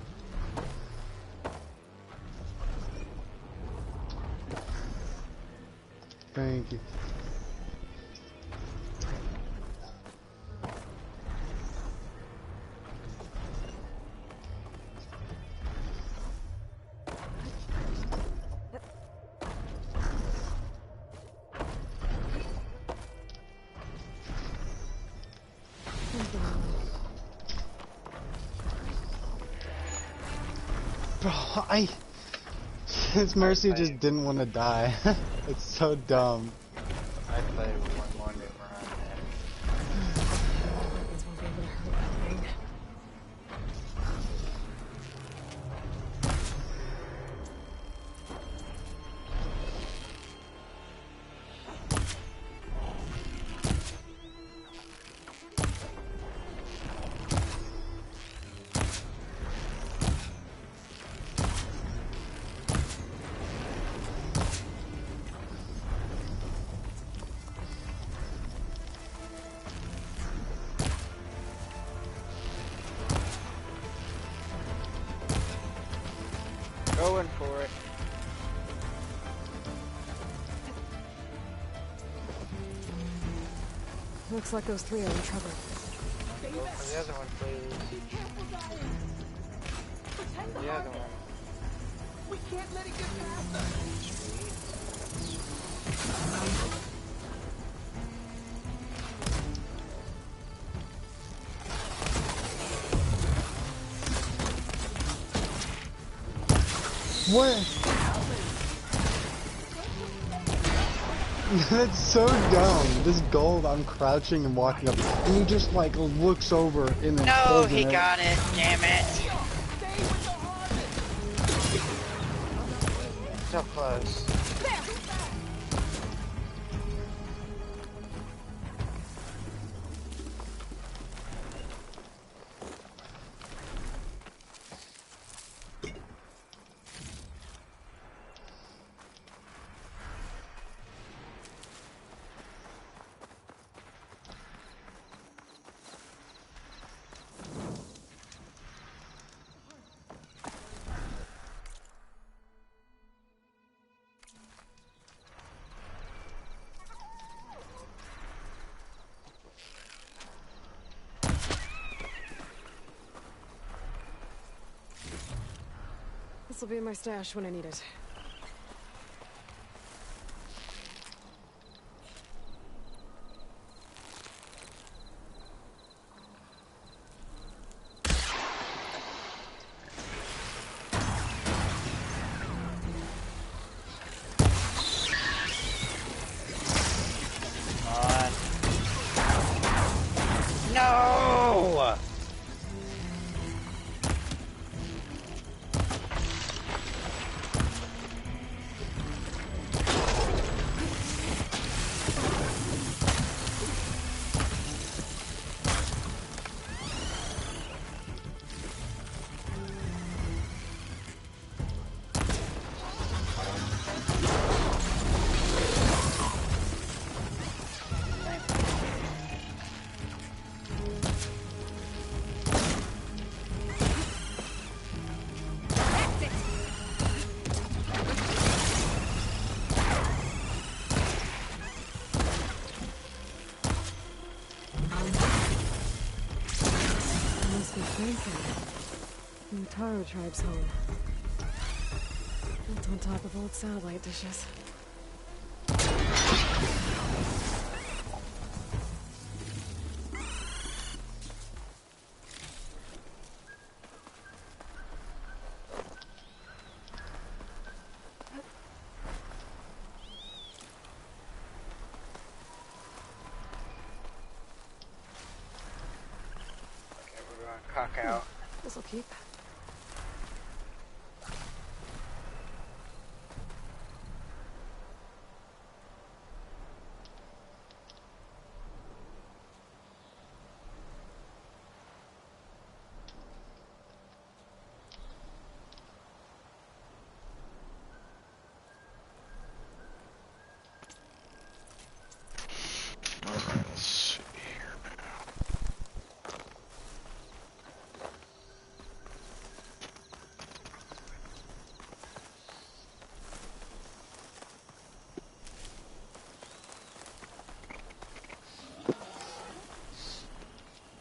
Speaker 13: Thank you. Bro, his Mercy just didn't want to die. It's so dumb.
Speaker 1: I played one more Numeron there.
Speaker 3: Weapons won't be able to hurt that thing.
Speaker 1: Going for it.
Speaker 3: Looks like those 3 are in trouble.
Speaker 1: Go for the other one, please. The other one.
Speaker 16: We can't let it get past us.
Speaker 13: What? That's so dumb. This gold, I'm crouching and walking up, and he just like looks over and then
Speaker 1: No,
Speaker 13: holds
Speaker 1: he
Speaker 13: it.
Speaker 1: got it. Damn it. So close.
Speaker 3: This'll be in my stash when I need it.
Speaker 1: No!
Speaker 3: From the Taro tribe's home. Built on top of old satellite dishes.
Speaker 1: Cock out.
Speaker 3: This'll keep.
Speaker 4: Alright, let's see here now.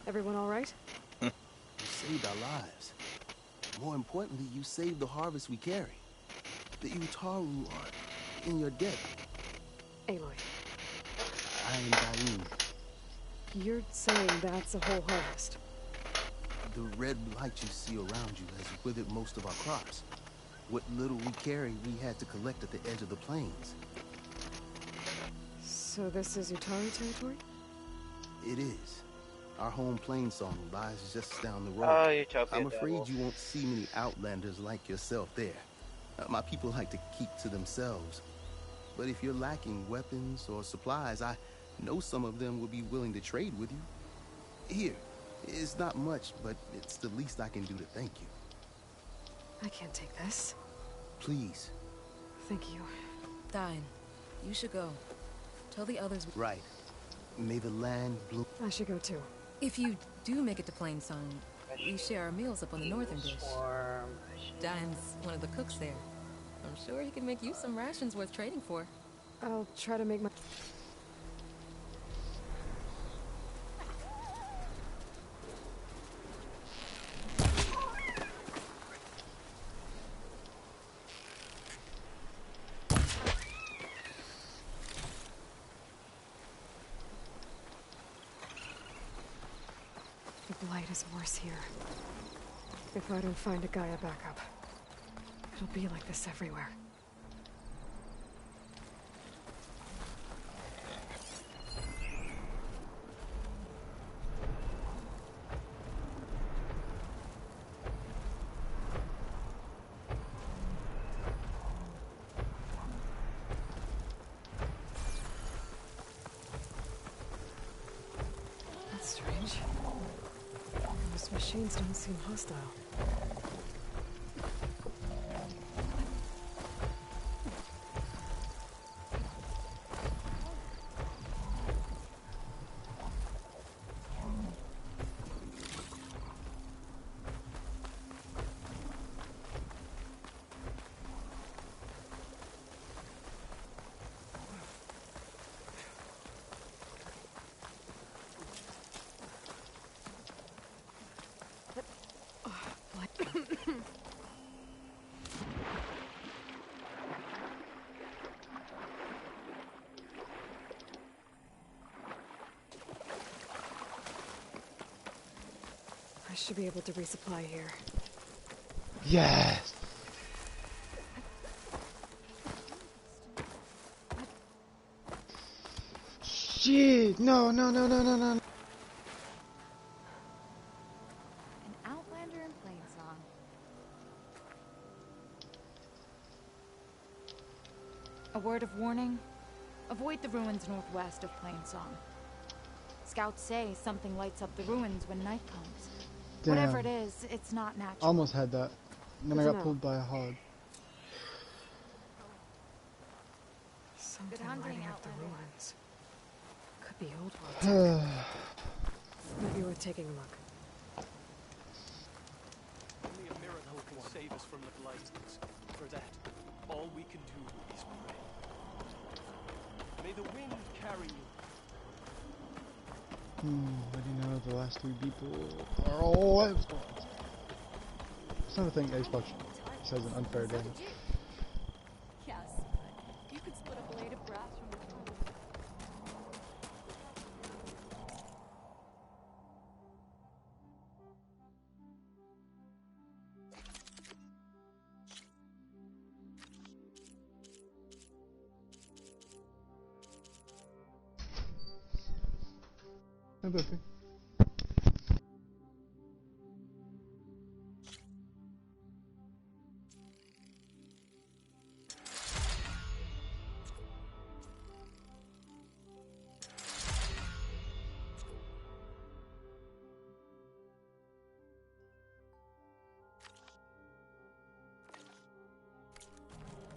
Speaker 3: Everyone all right?
Speaker 11: You saved our lives. More importantly, you saved the harvest we carry. The Utaru are in your debt.
Speaker 3: Aloy,
Speaker 11: I am Daim.
Speaker 3: you're saying that's a whole harvest?
Speaker 11: The red light you see around you has withered most of our crops. What little we carry, we had to collect at the edge of the plains.
Speaker 3: So this is Utaru territory?
Speaker 11: It is. Our home plain song lies just down the road.
Speaker 1: Oh, Utopia
Speaker 11: I'm afraid
Speaker 1: Devil.
Speaker 11: you won't see many outlanders like yourself there. My people like to keep to themselves. But if you're lacking weapons or supplies, I know some of them will be willing to trade with you. Here, it's not much, but it's the least I can do to thank you.
Speaker 3: I can't take this.
Speaker 11: Please.
Speaker 3: Thank you.
Speaker 20: Dine, you should go. Tell the others.
Speaker 11: Right. May the land bloom.
Speaker 3: I should go too.
Speaker 20: If you do make it to Plain Song, we share our meals up on the northern dish. Dine's one of the cooks there. I'm sure he can make you some rations worth trading for.
Speaker 3: I'll try to make my... The blight is worse here. If I don't find a Gaia backup, it'll be like this everywhere. That's strange. Those machines don't seem hostile. Like should be able to resupply here.
Speaker 13: Yes! Shit! No, no, no, no, no, no.
Speaker 22: An outlander in Plainsong. A word of warning. Avoid the ruins northwest of Plainsong. Scouts say something lights up the ruins when night comes.
Speaker 13: Damn.
Speaker 22: Whatever it is, it's not natural.
Speaker 13: Almost had that. And then I got pulled by a hog.
Speaker 3: Something lighting up the ruins. Could be old
Speaker 13: Uh,
Speaker 3: ones. Maybe worth taking a look.
Speaker 2: Only a miracle can save us from the blight. For that, all we can do is pray. May the wind carry you.
Speaker 13: What do you know? The last 3 people are all Xbox. It's not a thing. Xbox says an unfair advantage.
Speaker 22: Yes, you could split a blade of grass from the trunk.
Speaker 13: No big thing.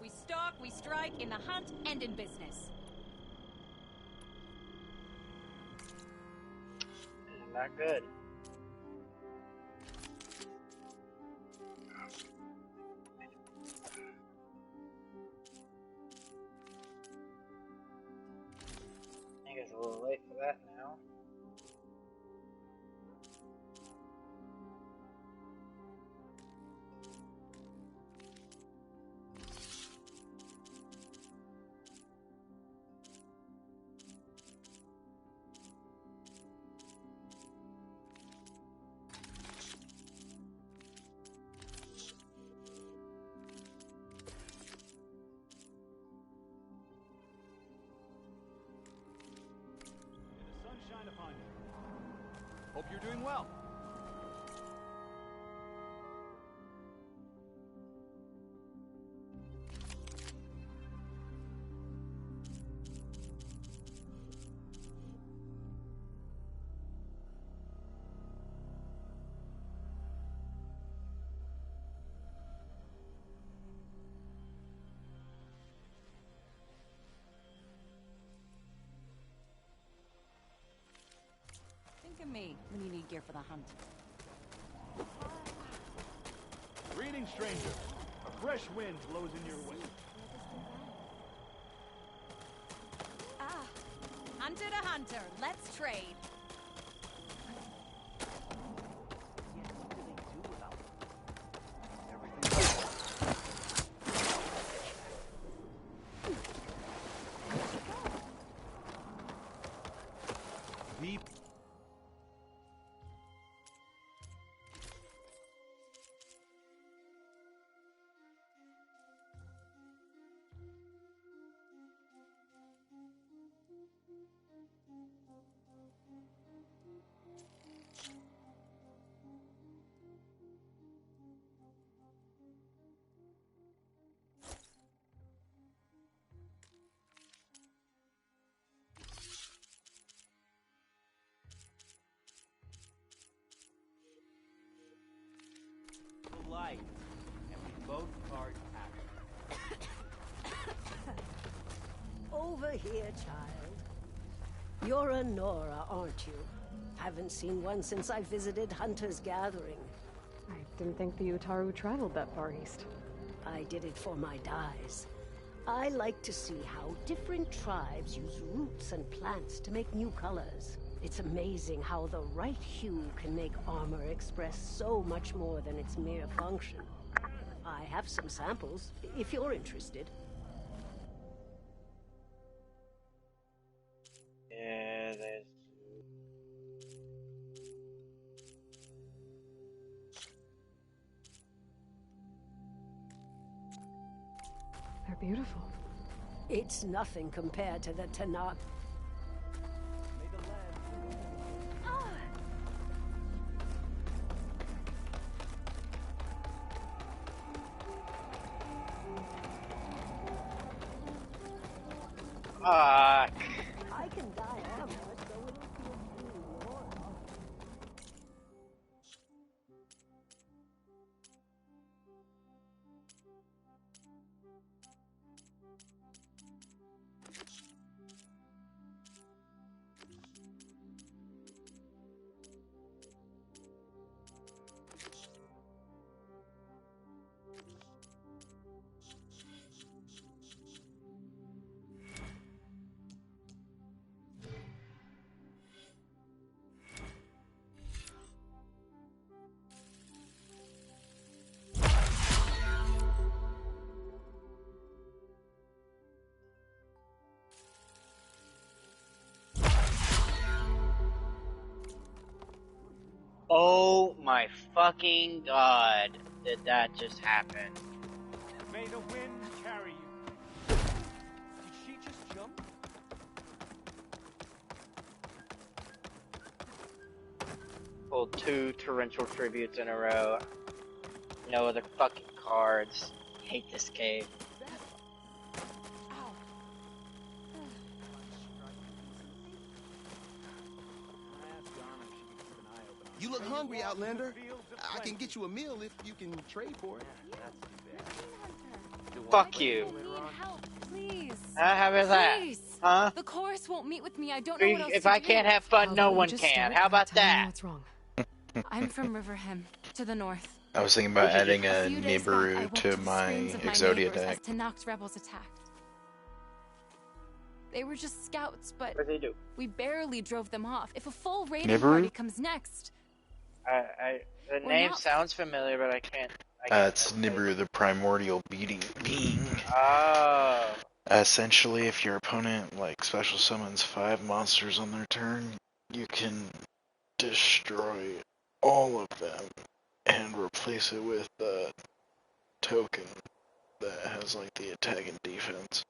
Speaker 22: We stalk, we strike, in the hunt, and in business.
Speaker 1: Not good. I think it's a little late for that now.
Speaker 15: Sunshine upon you. Hope you're doing well.
Speaker 22: Think of me when you need gear for the hunt.
Speaker 15: Greetings, stranger. A fresh wind blows in your way.
Speaker 22: Ah, hunter to hunter, let's trade.
Speaker 15: Deep.
Speaker 2: Light, and we both are happy.
Speaker 19: Over here, child. You're a Nora, aren't you? Haven't seen one since I visited Hunter's Gathering.
Speaker 3: I didn't think the Utaru traveled that far east.
Speaker 19: I did it for my dyes. I like to see how different tribes use roots and plants to make new colors. It's amazing how the right hue can make armor express so much more than its mere function. I have some samples, if you're interested.
Speaker 1: Yeah, there's...
Speaker 3: They're beautiful.
Speaker 19: It's nothing compared to the Tanakh.
Speaker 1: Fuck.
Speaker 19: I can dye armor, so it'll feel clean or else.
Speaker 1: Oh my fucking god, did that just happen?
Speaker 2: May the wind carry you. Did she just jump?
Speaker 1: Pulled 2 torrential tributes in a row. No other fucking cards. Hate this cave.
Speaker 11: You look hungry, Outlander. I can get you a meal if you can trade for it.
Speaker 1: Fuck you.
Speaker 22: I need help, please.
Speaker 1: How about that?
Speaker 22: Please.
Speaker 1: Huh?
Speaker 22: The chorus won't meet with me. I don't know what else
Speaker 1: If
Speaker 22: to
Speaker 1: I
Speaker 22: do.
Speaker 1: can't have fun, no one can. How about that?
Speaker 3: What's wrong?
Speaker 22: I'm from Riverhem, to the north.
Speaker 4: I was thinking about adding a
Speaker 22: few days back, I
Speaker 4: Nibiru
Speaker 22: woke
Speaker 4: to
Speaker 22: the
Speaker 4: my
Speaker 22: screams of my
Speaker 4: Exodia
Speaker 22: neighbors
Speaker 4: deck.
Speaker 22: as Tanakh's rebels attacked. They were just scouts, but
Speaker 1: What did they do?
Speaker 22: we barely drove them off. If a full raiding
Speaker 4: Nibiru?
Speaker 22: party comes next,
Speaker 1: The
Speaker 22: We're
Speaker 1: name
Speaker 22: not-
Speaker 1: sounds familiar, but I can't.
Speaker 4: It's Nibiru, the primordial being.
Speaker 1: Oh.
Speaker 4: Essentially, if your opponent like special summons 5 monsters on their turn, you can destroy all of them and replace it with a token that has like the attack and defense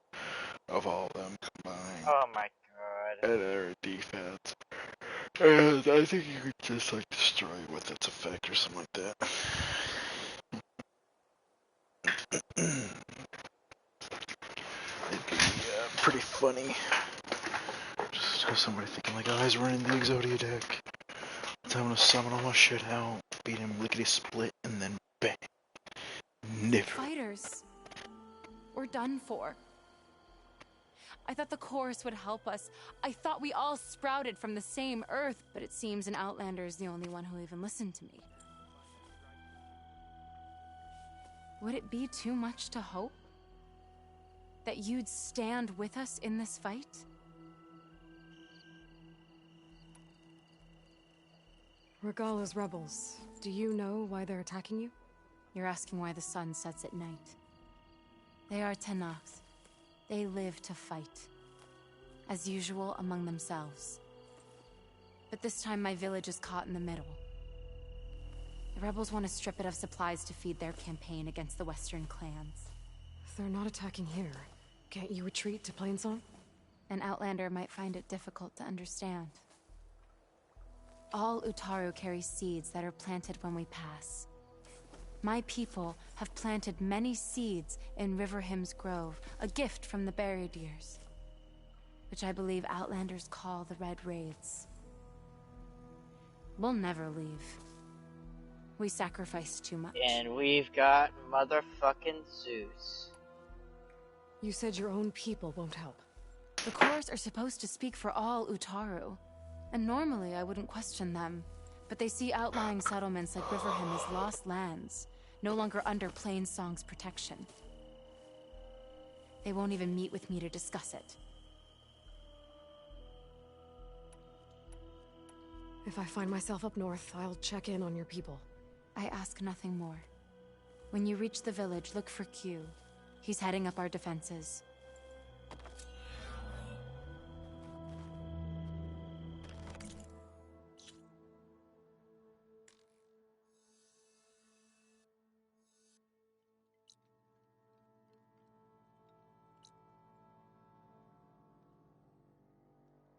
Speaker 4: of all of them combined.
Speaker 1: Oh my god.
Speaker 4: And their defense. And I think you could just like destroy it with its effect or something like that. It'd be pretty funny. Just have somebody thinking like, oh, he's running the Exodia deck. Let's have him to summon all my shit out, beat him lickety split, and then bang. Never.
Speaker 22: fighters, we're done for. I thought the chorus would help us. I thought we all sprouted from the same earth, but it seems an Outlander is the only one who even listened to me. Would it be too much to hope that you'd stand with us in this fight?
Speaker 3: Regala's rebels. Do you know why they're attacking you?
Speaker 22: You're asking why the sun sets at night. They are Tanakhs. They live to fight. As usual, among themselves. But this time my village is caught in the middle. The rebels want to strip it of supplies to feed their campaign against the western clans.
Speaker 3: If they're not attacking here, can't you retreat to Plainsong?
Speaker 22: An Outlander might find it difficult to understand. All Utaru carry seeds that are planted when we pass. My people have planted many seeds in Riverhym's Grove, a gift from the Buried Years, which I believe Outlanders call the Red Wraiths. We'll never leave. We sacrificed too much.
Speaker 1: And we've got motherfucking Zeus.
Speaker 3: You said your own people won't help.
Speaker 22: The chorus are supposed to speak for all Utaru, and normally I wouldn't question them, but they see outlying settlements like Riverhym as lost lands, no longer under Plainsong's protection. They won't even meet with me to discuss it.
Speaker 3: If I find myself up north, I'll check in on your people.
Speaker 22: I ask nothing more. When you reach the village, look for Q. He's heading up our defenses.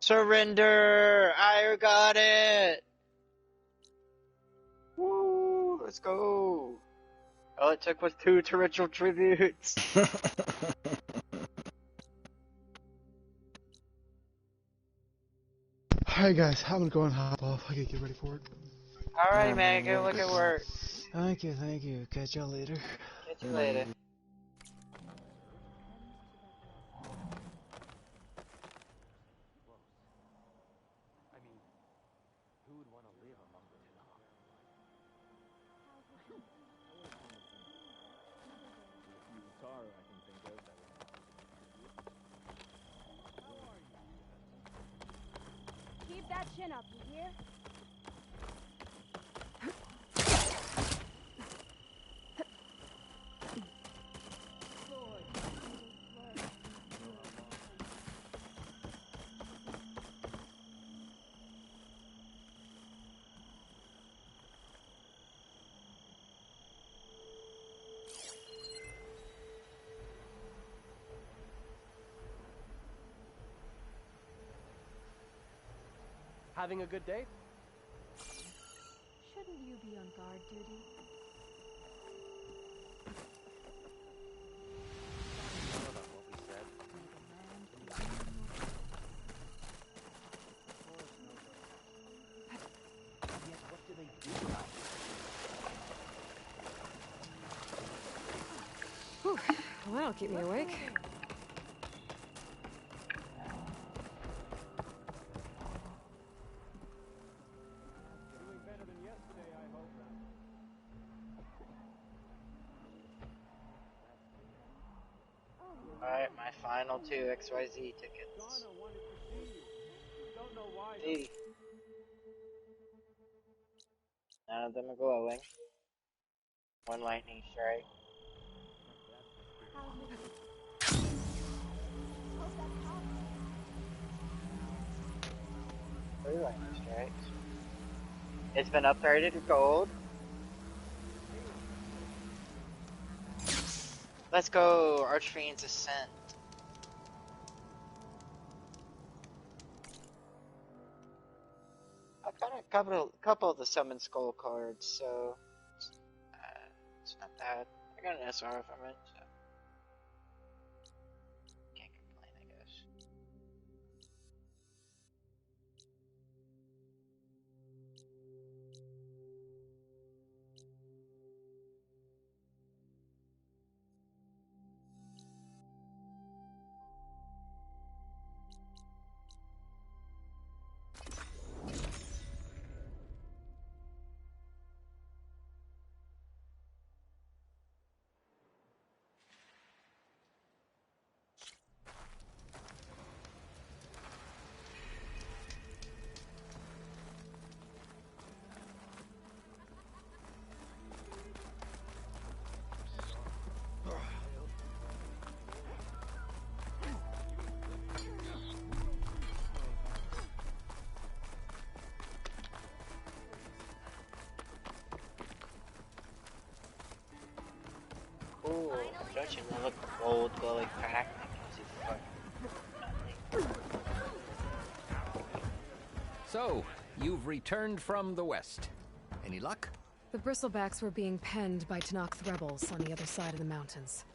Speaker 1: Surrender! I got it! Woo! Let's go! All it took was 2 torrential tributes.
Speaker 13: Alright guys, I'm gonna go and hop off. I gotta get ready for it.
Speaker 1: Alright, man, go look at work.
Speaker 13: Thank you, thank you. Catch y'all later.
Speaker 1: Catch you later.
Speaker 8: Keep that chin up, you hear?
Speaker 18: Having a good day?
Speaker 8: Shouldn't you be on guard duty?
Speaker 3: Whew. Well, that'll keep me awake.
Speaker 1: Alright, my final 2 XYZ tickets. D. None of them are glowing. 1 lightning strike. 3 lightning strikes. It's been upgraded to gold. Let's go, Archfiend's Ascent. I've got a couple of the Summon Skull cards, so it's not bad. I got an SR from it, so can't complain, I guess. Cool. Don't you love a gold glowing pack that gives you fucking
Speaker 9: So, you've returned from the west. Any luck?
Speaker 3: The Bristlebacks were being penned by Tenakth rebels on the other side of the mountains.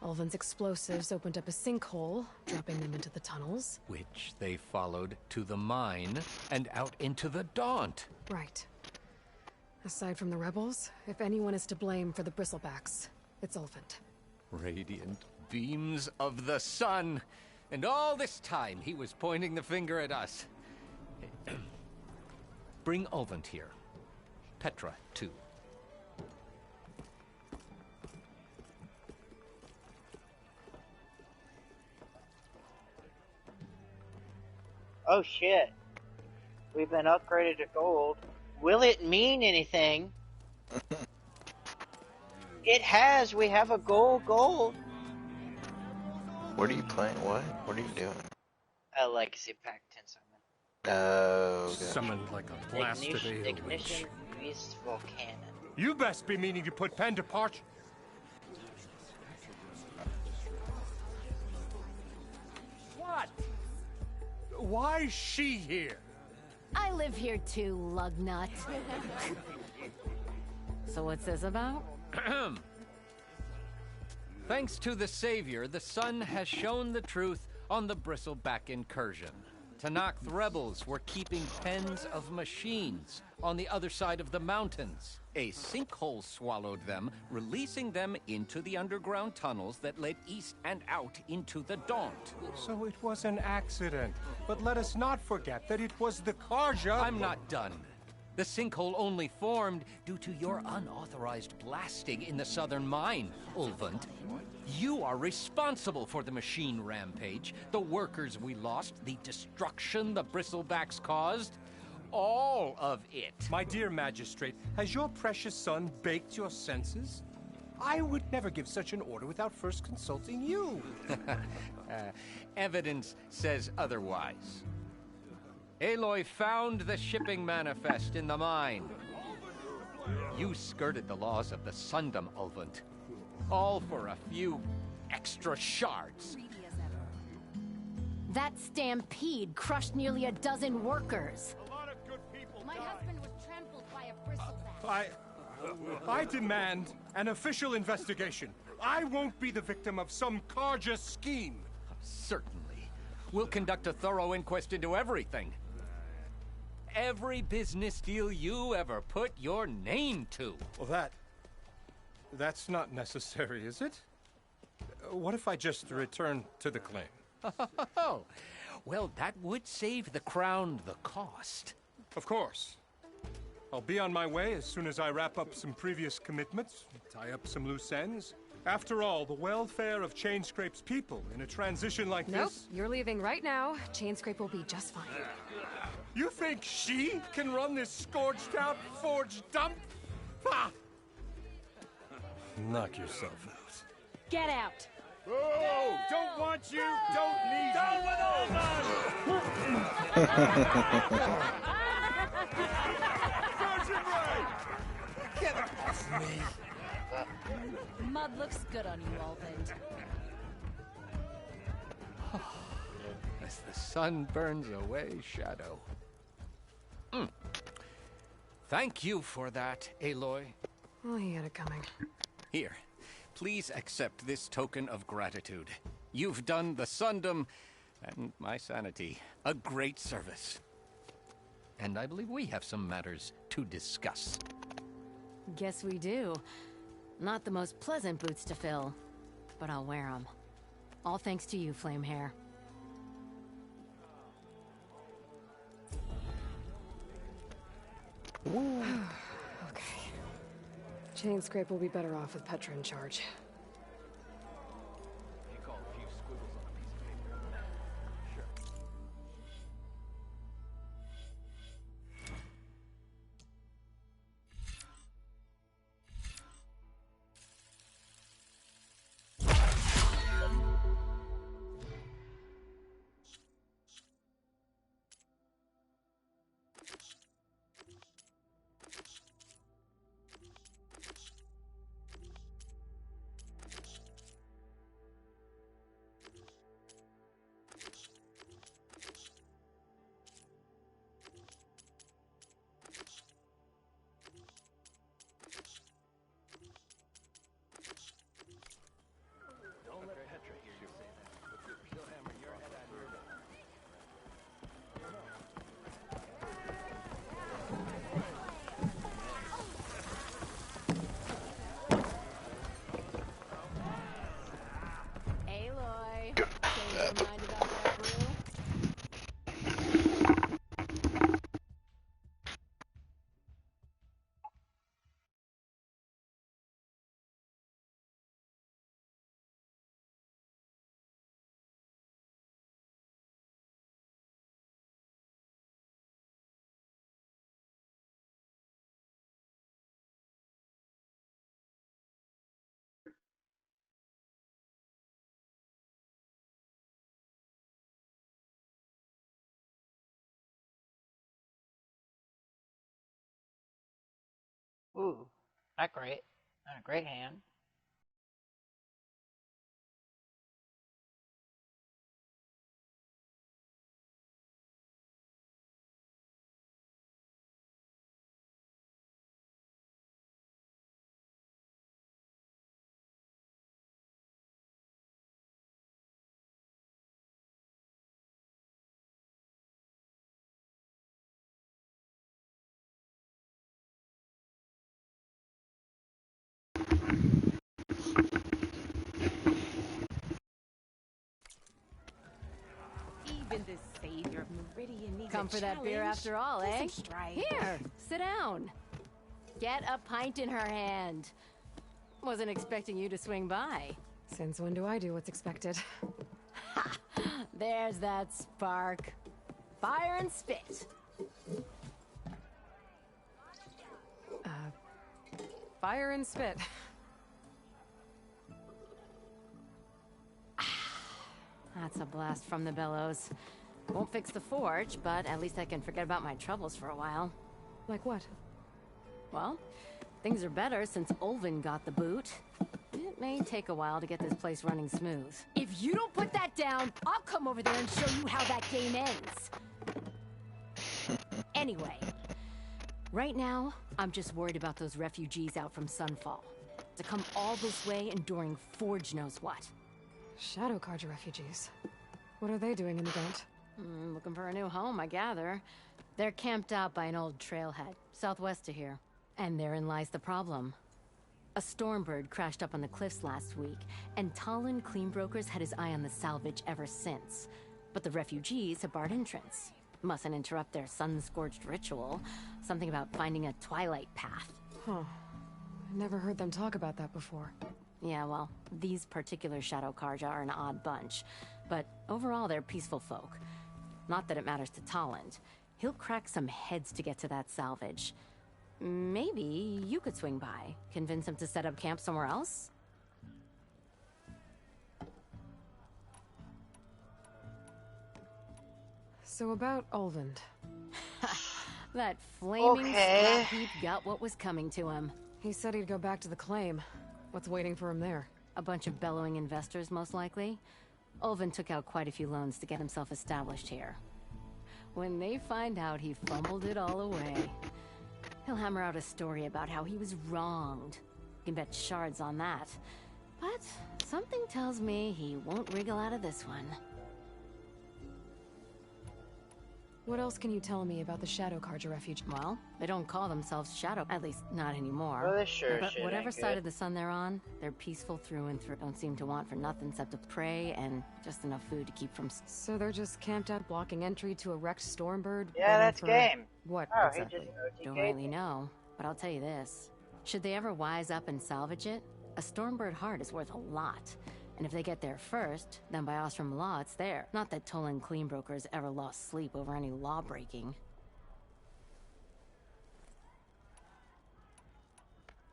Speaker 3: Ulvin's explosives opened up a sinkhole, dropping them into the tunnels.
Speaker 9: Which they followed to the mine and out into the Daunt.
Speaker 3: Right. Aside from the rebels, if anyone is to blame for the Bristlebacks, it's Ulvund.
Speaker 9: Radiant beams of the sun. And all this time he was pointing the finger at us. Bring Ulvund here. Petra, too.
Speaker 1: Oh shit. We've been upgraded to gold. Will it mean anything? It has. We have a gold.
Speaker 4: What are you playing? What? What are you doing?
Speaker 1: A Legacy Pack 10 summon.
Speaker 4: Oh, okay.
Speaker 12: Summoned like a blasted
Speaker 1: Ignition Beast Volcanon.
Speaker 12: You best be meaning to put pen to parch.
Speaker 23: What?
Speaker 12: Why is she here?
Speaker 19: I live here too, lugnut.
Speaker 5: So what's this about?
Speaker 9: Thanks to the Savior, the sun has shown the truth on the Bristleback incursion. Tanakh rebels were keeping pens of machines on the other side of the mountains. A sinkhole swallowed them, releasing them into the underground tunnels that led east and out into the Daunt.
Speaker 12: So it was an accident. But let us not forget that it was the Karja...
Speaker 9: I'm not done. The sinkhole only formed due to your unauthorized blasting in the southern mine, Ulvund. You are responsible for the machine rampage, the workers we lost, the destruction the Bristlebacks caused. All of it.
Speaker 12: My dear magistrate, has your precious son baked your senses? I would never give such an order without first consulting you.
Speaker 9: Evidence says otherwise. Aloy found the shipping manifest in the mine. You skirted the laws of the Sundom, Ulvund. All for a few extra shards.
Speaker 19: That stampede crushed nearly a dozen workers.
Speaker 16: A lot of good people
Speaker 19: My
Speaker 16: died.
Speaker 19: husband was trampled by a bristleback.
Speaker 12: I demand an official investigation. I won't be the victim of some Karja scheme.
Speaker 9: Certainly. We'll conduct a thorough inquest into everything. Every business deal you ever put your name to.
Speaker 12: Well, that's not necessary, is it? What if I just return to the claim?
Speaker 9: Oh, well, that would save the crown the cost.
Speaker 12: Of course. I'll be on my way as soon as I wrap up some previous commitments, tie up some loose ends. After all, the welfare of Chainscrape's people in a transition like
Speaker 3: Nope,
Speaker 12: this...
Speaker 3: you're leaving right now. Chainscrape will be just fine.
Speaker 12: You think she can run this scorched-out forge dump? Ha! Knock yourself out.
Speaker 19: Get out!
Speaker 16: Oh, don't want you, don't need
Speaker 12: Down
Speaker 16: you. Sergeant Ray!
Speaker 12: Get off me!
Speaker 22: Mud looks good on you, Ulvund.
Speaker 9: As the sun burns away shadow. Thank you for that, Aloy.
Speaker 3: Oh, he had it coming.
Speaker 9: Here, please accept this token of gratitude. You've done the Sundom and my sanity a great service. And I believe we have some matters to discuss.
Speaker 22: Guess we do. Not the most pleasant boots to fill, but I'll wear them. All thanks to you, Flamehair.
Speaker 3: Okay. Chainscrape will be better off with Petra in charge.
Speaker 19: Aloy, change your mind about that brew?
Speaker 1: Ooh, not great. Not a great hand.
Speaker 19: You've come for that beer after all, eh? Here, sit down. Get a pint in her hand. Wasn't expecting you to swing by.
Speaker 3: Since when do I do what's expected?
Speaker 19: There's that spark. Fire and spit.
Speaker 3: Fire and spit.
Speaker 19: That's a blast from the bellows. Won't fix the forge, but at least I can forget about my troubles for a while.
Speaker 3: Like what?
Speaker 19: Well, things are better since Ulvin got the boot. It may take a while to get this place running smooth. If you don't put that down, I'll come over there and show you how that game ends. Anyway, right now, I'm just worried about those refugees out from Sunfall. To come all this way enduring Forge knows what.
Speaker 3: Shadow Carja refugees. What are they doing in the Gaunt?
Speaker 19: Looking for a new home, I gather. They're camped out by an old trailhead, southwest of here. And therein lies the problem. A Stormbird crashed up on the cliffs last week, and Talon Cleanbrokers had his eye on the salvage ever since. But the refugees have barred entrance. Mustn't interrupt their sun-scorched ritual. Something about finding a twilight path.
Speaker 3: Huh. Never heard them talk about that before.
Speaker 19: Yeah, well, these particular Shadow Carja are an odd bunch. But overall, they're peaceful folk. Not that it matters to Talon. He'll crack some heads to get to that salvage. Maybe you could swing by, convince him to set up camp somewhere else?
Speaker 3: So about Ulvund.
Speaker 19: That flaming scrap heap got what was coming to him.
Speaker 3: He said he'd go back to the claim. What's waiting for him there?
Speaker 19: A bunch of bellowing investors, most likely. Ulvund took out quite a few loans to get himself established here. When they find out he fumbled it all away, he'll hammer out a story about how he was wronged. You can bet shards on that. But something tells me he won't wriggle out of this one.
Speaker 3: What else can you tell me about the Shadow Carja refuge?
Speaker 19: Well, they don't call themselves Shadow, at least not anymore.
Speaker 1: Well, they sure
Speaker 19: But
Speaker 1: shit
Speaker 19: whatever
Speaker 1: ain't
Speaker 19: side
Speaker 1: good.
Speaker 19: of the sun they're on, they're peaceful through and through. Don't seem to want for nothing except to prey and just enough food to keep from...
Speaker 3: So they're just camped out blocking entry to a wrecked Stormbird?
Speaker 1: Yeah,
Speaker 3: waiting
Speaker 1: that's
Speaker 3: for...
Speaker 1: game.
Speaker 3: What
Speaker 1: Oh,
Speaker 3: exactly?
Speaker 1: he just
Speaker 19: Don't
Speaker 1: OTK'd
Speaker 19: really
Speaker 1: me.
Speaker 19: know, but I'll tell you this. Should they ever wise up and salvage it, a Stormbird heart is worth a lot. And if they get there first, then by Ostrom law, it's there. Not that Tolan Cleanbrokers ever lost sleep over any law breaking.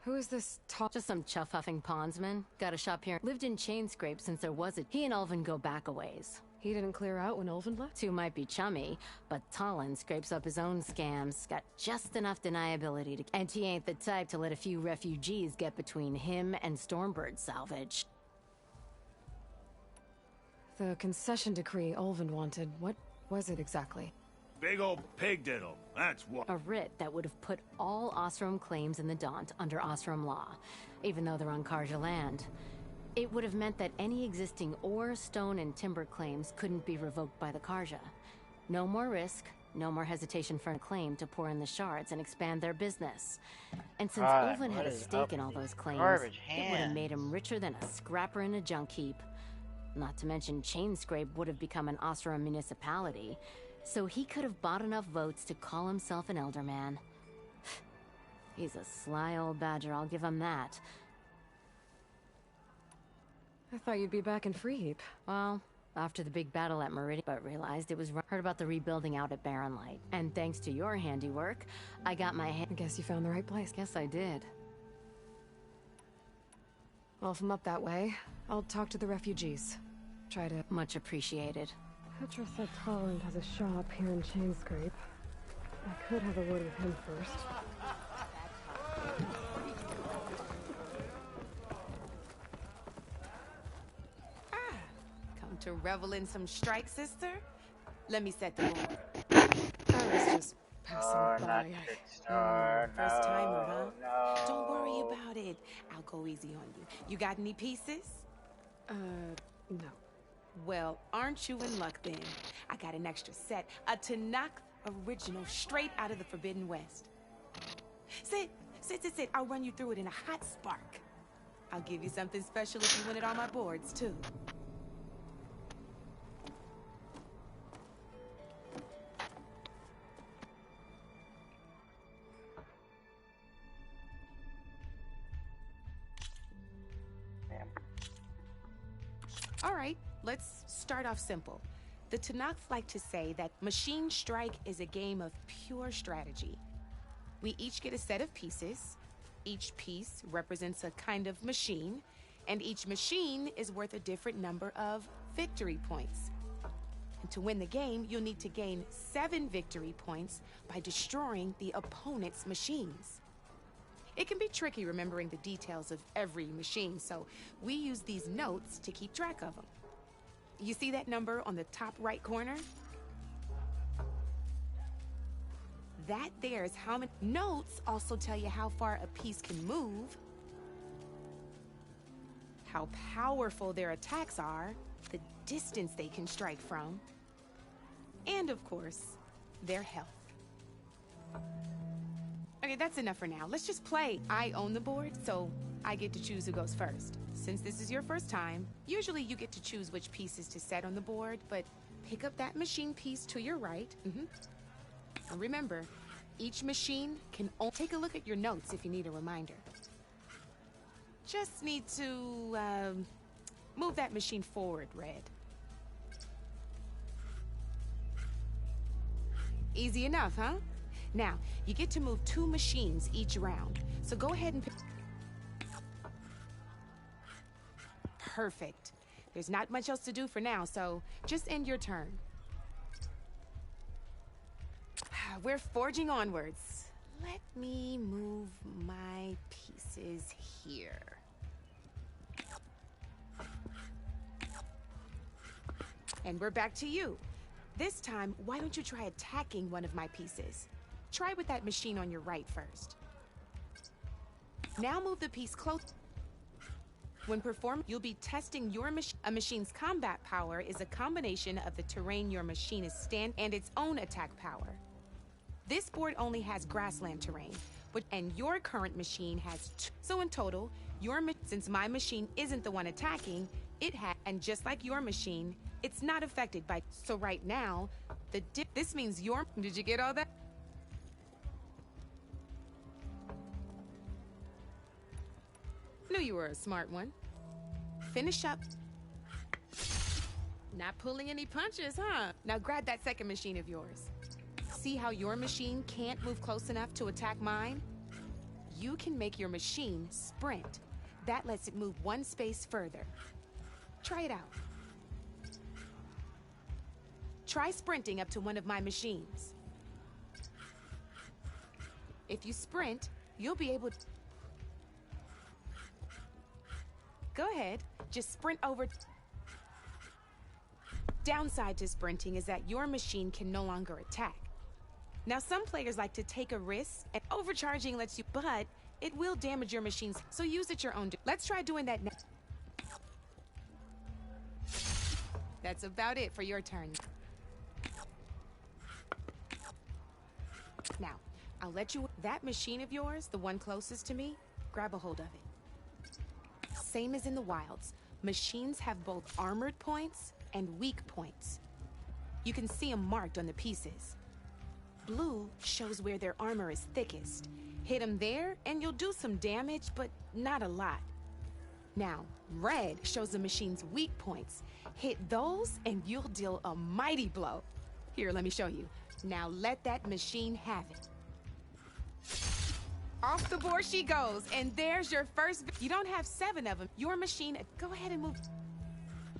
Speaker 3: Who is this tall?
Speaker 19: Just some chuff-huffing pondsman. Got a shop here. Lived in Chainscrape since there was a... He and Ulvin go back a ways.
Speaker 3: He didn't clear out when Ulvin left?
Speaker 19: Two might be chummy, but Talon scrapes up his own scams. Got just enough deniability to... And he ain't the type to let a few refugees get between him and Stormbird salvage.
Speaker 3: The concession decree Ulvin wanted, what was it exactly?
Speaker 5: Big old pig diddle, that's what.
Speaker 19: A writ that would have put all Ostrom claims in the Daunt under Ostrom law, even though they're on Carja land. It would have meant that any existing ore, stone, and timber claims couldn't be revoked by the Carja. No more risk, no more hesitation for a claim to pour in the shards and expand their business. And since
Speaker 1: God,
Speaker 19: Ulvin had
Speaker 1: what
Speaker 19: a
Speaker 1: is
Speaker 19: stake
Speaker 1: up
Speaker 19: in all
Speaker 1: with
Speaker 19: those
Speaker 1: these
Speaker 19: claims,
Speaker 1: garbage
Speaker 19: it would have
Speaker 1: hands?
Speaker 19: made him richer than a scrapper in a junk heap. Not to mention Chainscrape would have become an Ostrom municipality, so he could have bought enough votes to call himself an elderman. He's a sly old badger, I'll give him that.
Speaker 3: I thought you'd be back in Freeheap.
Speaker 19: Well, after the big battle at Meridian, but realized it was wrong. Heard about the rebuilding out at Barren Light. And thanks to your handiwork, I got my hand.
Speaker 3: I guess you found the right place.
Speaker 19: Guess I did.
Speaker 3: Well, if I'm up that way, I'll talk to the refugees. Try to...
Speaker 19: Much appreciated.
Speaker 3: Petra said Talon has a shop here in Chainscrape. I could have a word with him first.
Speaker 10: Come to revel in some strike, sister? Let me set the mood.
Speaker 3: I was just passing by.
Speaker 10: First timer, huh? No. Don't worry about it. I'll go easy on you. You got any pieces?
Speaker 3: No.
Speaker 10: Well, aren't you in luck then? I got an extra set, a Tanakh original straight out of the Forbidden West. Sit. I'll run you through it in a hot spark. I'll give you something special if you win it on my boards, too. All right, let's start off simple. The Tenakth like to say that Machine Strike is a game of pure strategy. We each get a set of pieces. Each piece represents a kind of machine, and each machine is worth a different number of victory points. And to win the game, you'll need to gain 7 victory points by destroying the opponent's machines. It can be tricky remembering the details of every machine, so we use these notes to keep track of them. You see that number on the top right corner? That there is how many. Notes also tell you how far a piece can move, how powerful their attacks are, the distance they can strike from, and of course, their health. Okay, that's enough for now. Let's just play. I own the board, so I get to choose who goes first. Since this is your first time, usually you get to choose which pieces to set on the board, but pick up that machine piece to your right. And remember, each machine can only take a look at your notes if you need a reminder. Just need to move that machine forward, Red. Easy enough, huh? Now, you get to move 2 machines each round, so go ahead and pick. Perfect. There's not much else to do for now, so just end your turn. We're forging onwards. Let me move my pieces here. And we're back to you. This time, why don't you try attacking one of my pieces? Try with that machine on your right first. Now move the piece close. When performed, you'll be testing your machine. A machine's combat power is a combination of the terrain your machine is and its own attack power. This board only has grassland terrain, and your current machine has 2. So in total, since my machine isn't the one attacking, and just like your machine, it's not affected by. So right now, this means did you get all that? Knew you were a smart one. Finish up. Not pulling any punches, huh? Now grab that second machine of yours. See how your machine can't move close enough to attack mine? You can make your machine sprint. That lets it move 1 space further. Try it out. Try sprinting up to one of my machines. If you sprint, you'll be able to... Go ahead, just sprint over. Downside to sprinting is that your machine can no longer attack. Now, some players like to take a risk, and overcharging lets you, but it will damage your machines, so use it your own. Let's try doing that now. That's about it for your turn. Now, I'll let you. That machine of yours, the one closest to me, grab a hold of it. Same as in the wilds, machines have both armored points and weak points. You can see them marked on the pieces. Blue shows where their armor is thickest. Hit them there and you'll do some damage, but not a lot. Now, red shows the machine's weak points. Hit those and you'll deal a mighty blow. Here, let me show you. Now let that machine have it. Off the board she goes, and there's your first. You don't have 7 of them. Your machine, go ahead and move.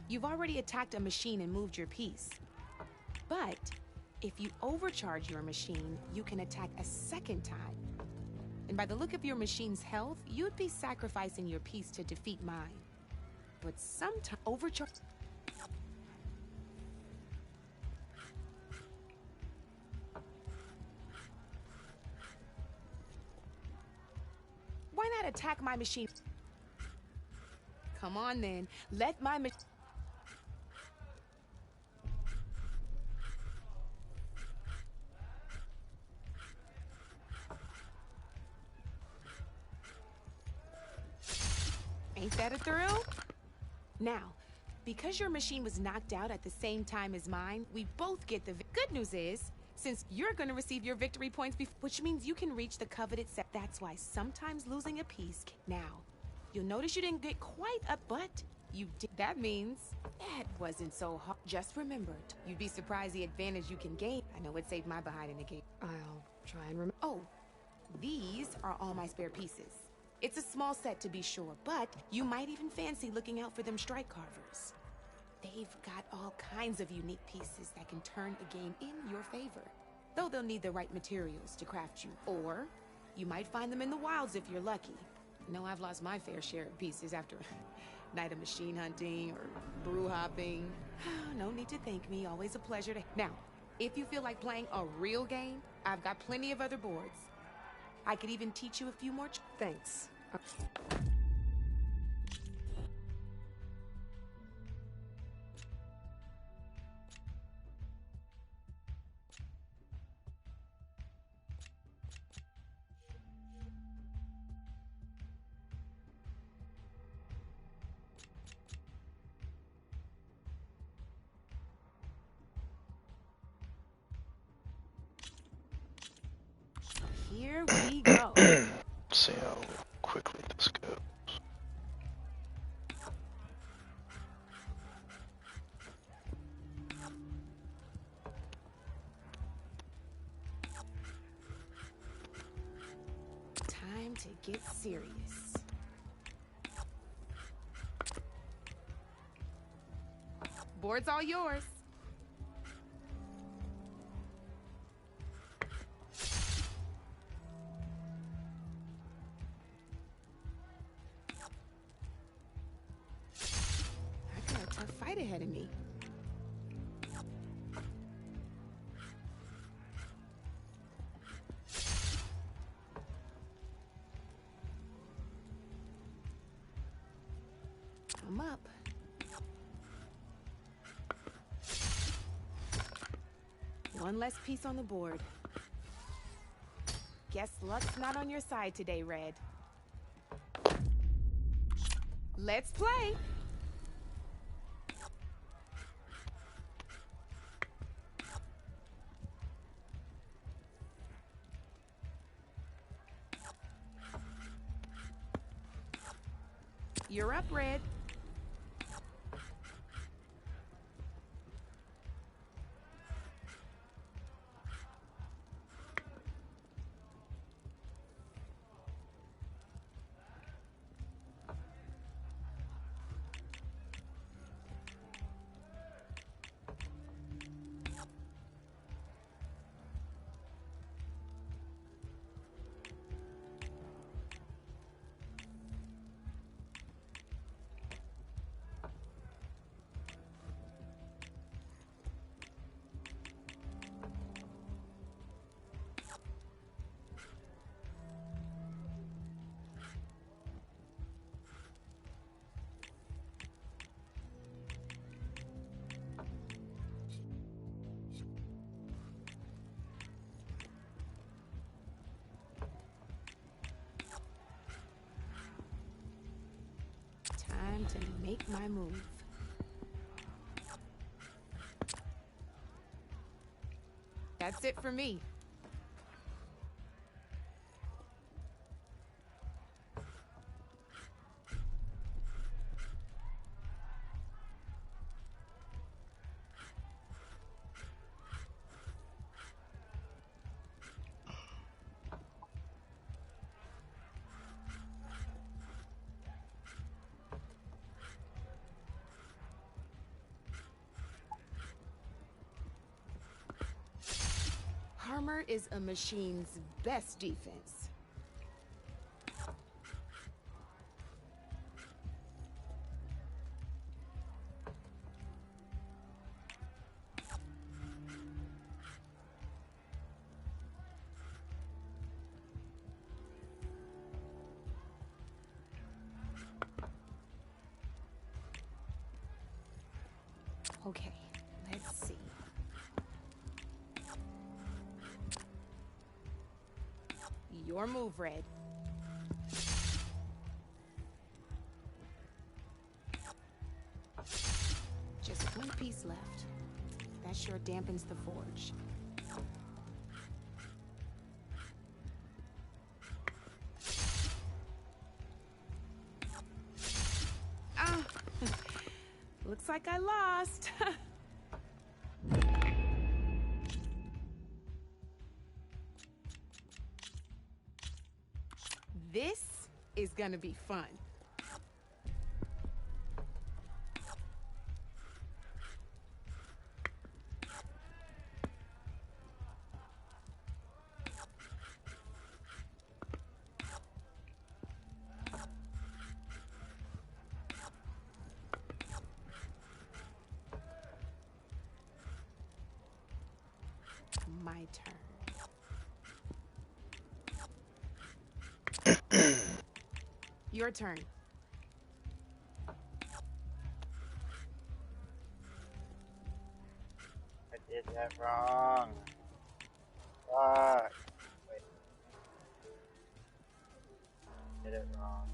Speaker 10: You've already attacked a machine and moved your piece. But if you overcharge your machine, you can attack a second time. And by the look of your machine's health, you'd be sacrificing your piece to defeat mine. But sometimes overcharge. Why not attack my machine? Come on then, let my machine. Ain't that a thrill? Now, because your machine was knocked out at the same time as mine, we both get the good news is, since you're going to receive your victory points, which means you can reach the coveted set. That's why sometimes losing a piece. Now, you'll notice you didn't get quite up, but You did. That means that wasn't so hard. Just remember, you'd be surprised the advantage you can gain. I know it saved my behind in the game.
Speaker 3: I'll try and remember.
Speaker 10: Oh, these are all my spare pieces. It's a small set to be sure, but you might even fancy looking out for them strike carvers. They've got all kinds of unique pieces that can turn a game in your favor. Though they'll need the right materials to craft you. Or you might find them in the wilds if you're lucky. I know I've lost my fair share of pieces after a night of machine hunting or brew hopping. No need to thank me, always a pleasure to... Now, if you feel like playing a real game, I've got plenty of other boards. I could even teach you a few more...
Speaker 3: Thanks.
Speaker 10: Here we go.
Speaker 4: See how quickly this goes.
Speaker 10: Time to get serious. Board's all yours. I got a tough fight ahead of me. I'm up. One less piece on the board. Guess luck's not on your side today, Red. Let's play! You're up, Red. Time to make my move. That's it for me. Armor is a machine's best defense. Okay, let's see. Your move, Red. Just one piece left. That sure dampens the forge. Ah, Looks like I lost. This is gonna be fun. My turn. Your turn.
Speaker 1: I did that wrong. Fuck. Wait. Did it wrong.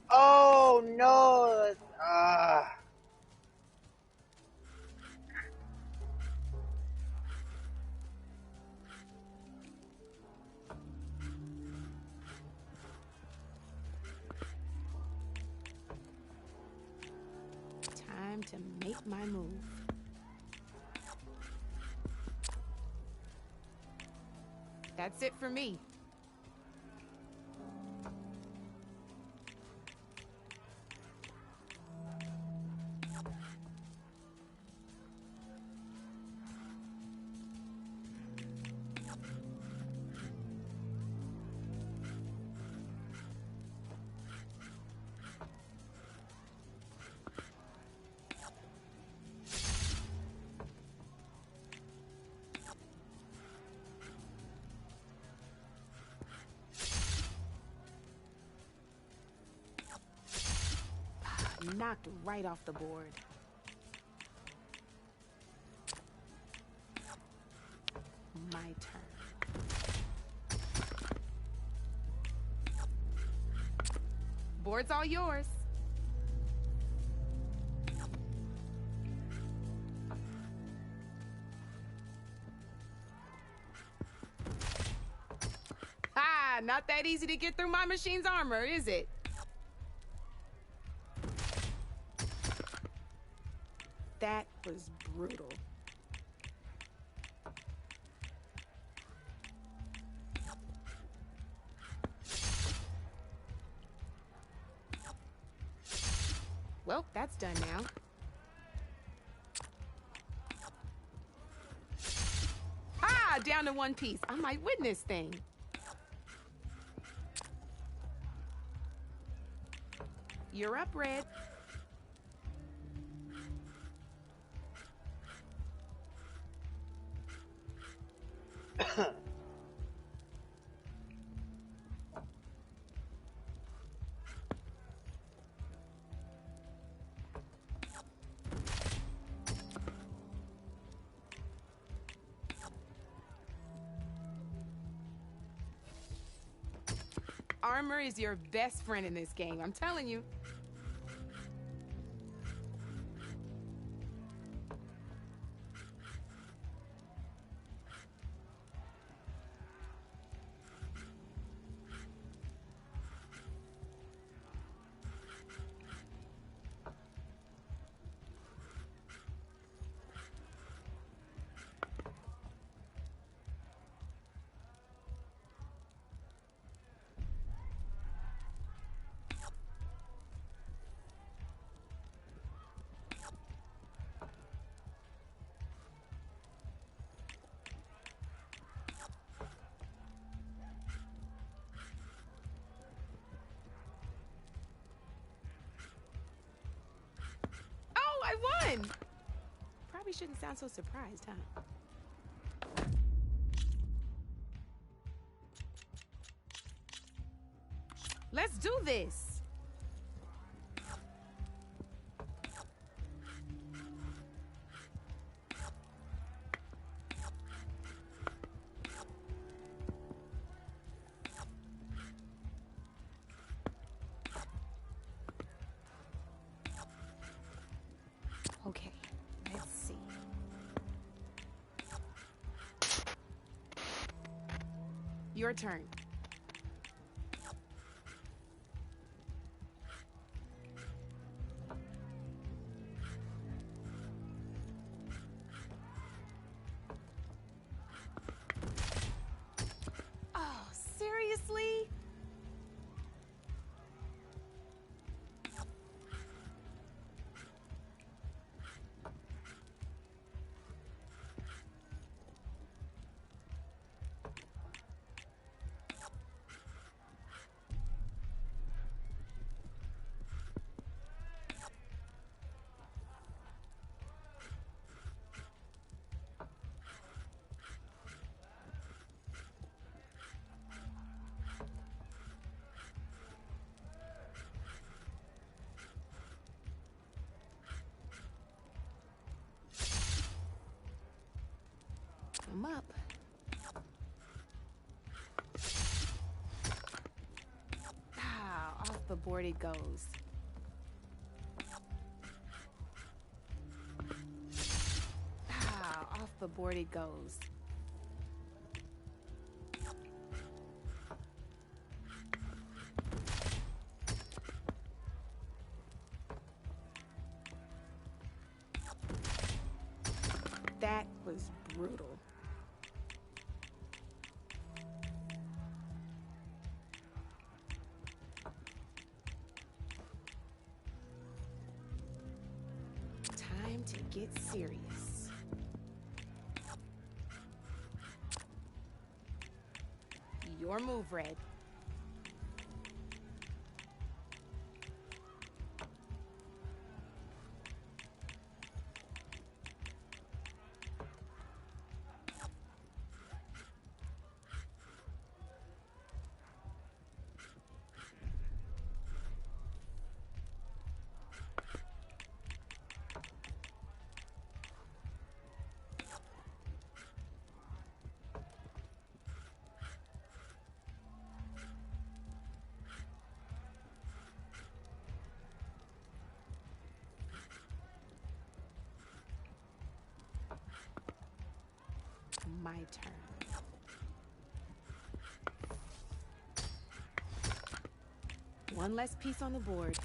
Speaker 1: Oh no!
Speaker 10: Time to make my move. That's it for me. Knocked right off the board. My turn. Board's all yours. Ah, not that easy to get through my machine's armor, is it? That was brutal. Well, that's done now. Ah, down to one piece. I might win this thing. You're up, Red. Armor is your best friend in this game, I'm telling you. I won! Probably shouldn't sound so surprised, huh? Let's do this! Okay, let's see. Your turn. Oh, seriously? I'm up. Ah, off the board it goes. Ah, off the board it goes. That was brutal. Time to get serious. Your move, Red. My turn. One less piece on the board.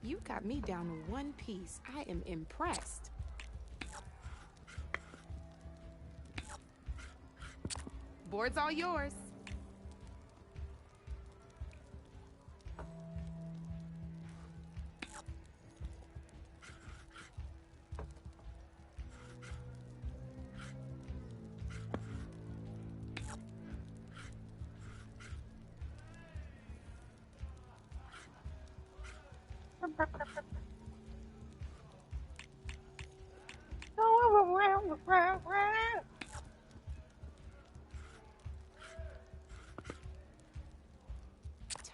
Speaker 10: You got me down to one piece. I am impressed. Board's all yours.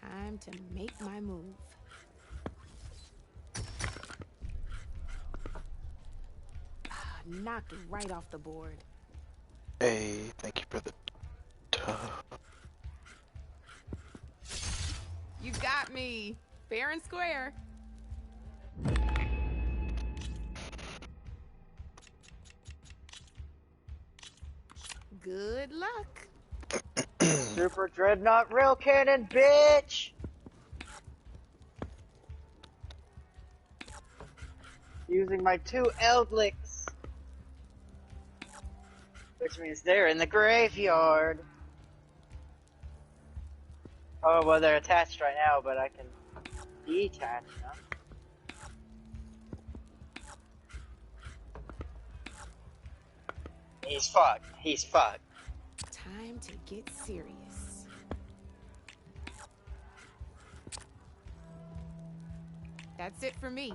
Speaker 10: Time to make my move. Ah, knocked right off the board.
Speaker 4: Hey, thank you for the
Speaker 10: You got me. Fair and square. Good luck.
Speaker 1: Super Dreadnought Rail Cannon, bitch! Using my 2 Eldlicks. Which means they're in the graveyard. Oh, well, they're attached right now, but I can detach them. He's fucked. He's fucked.
Speaker 10: Time to get serious. That's it for me.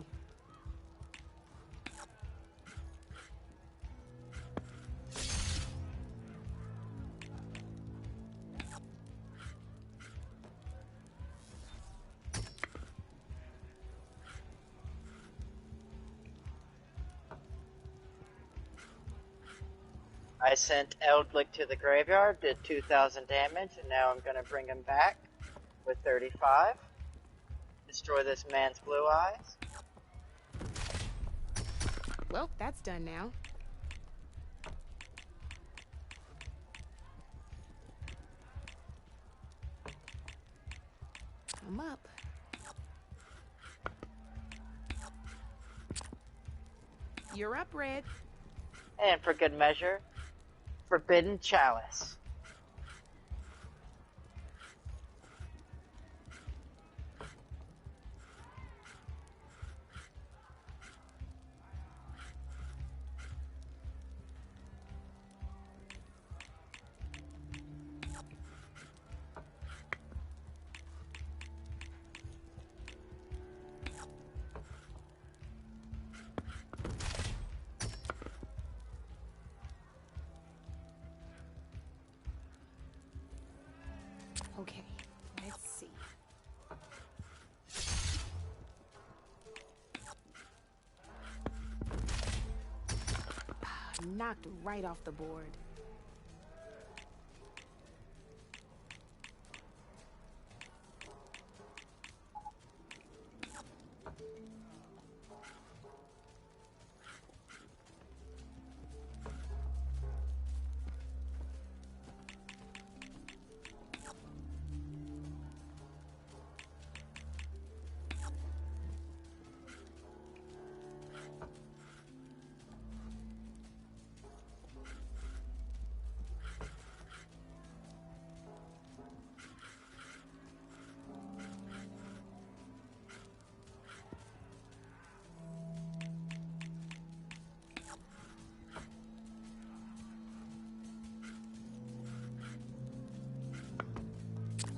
Speaker 1: I sent Eldlick to the graveyard, did 2,000 damage, and now I'm gonna bring him back with 35. Destroy this man's blue eyes?
Speaker 10: Well, that's done now. I'm up. You're up, Red.
Speaker 1: And for good measure, Forbidden Chalice.
Speaker 10: Okay, let's see. Knocked right off the board.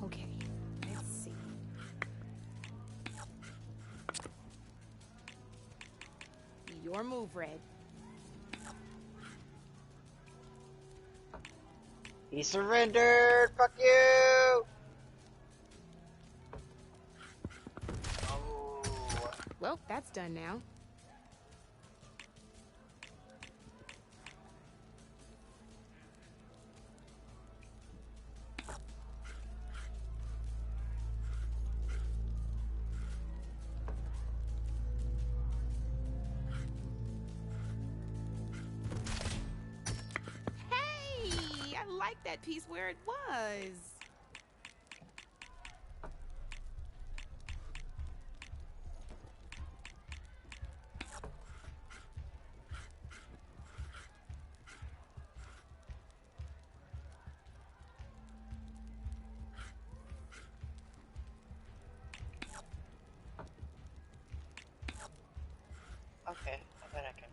Speaker 10: Okay, let's see. Your move, Red.
Speaker 1: He surrendered! Fuck you! Oh.
Speaker 10: Well, that's done now. Hey, I like that piece where it was.
Speaker 1: Okay, I bet I can.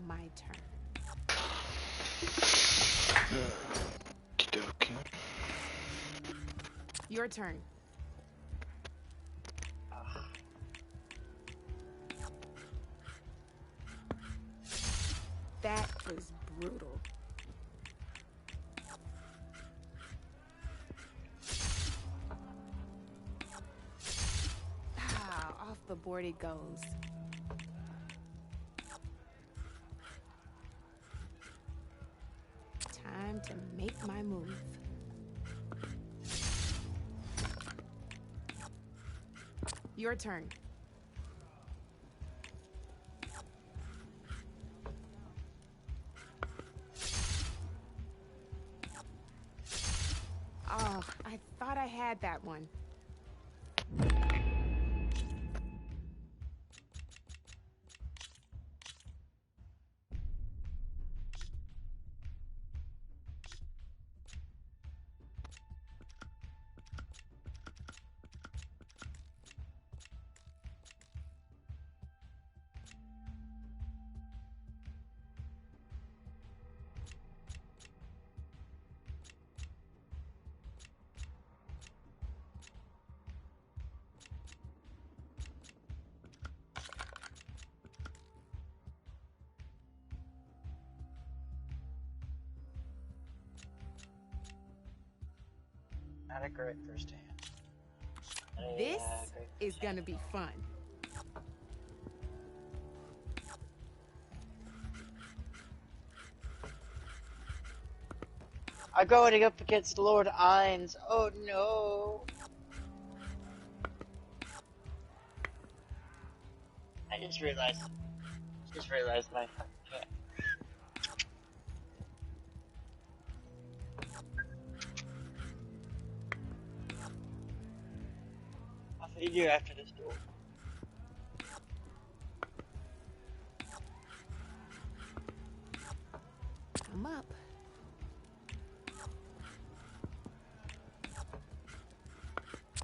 Speaker 10: My turn.
Speaker 4: Okey-dokey.
Speaker 10: Your turn. That was brutal. Off the board it goes. Time to make my move. Your turn. Oh, I thought I had that one.
Speaker 1: Not a great first hand.
Speaker 10: This
Speaker 1: great
Speaker 10: is gonna be fun.
Speaker 1: I'm going up against Lord Ainz. Oh no. I just realized my fucking I'll feed you after this duel.
Speaker 10: I'm up.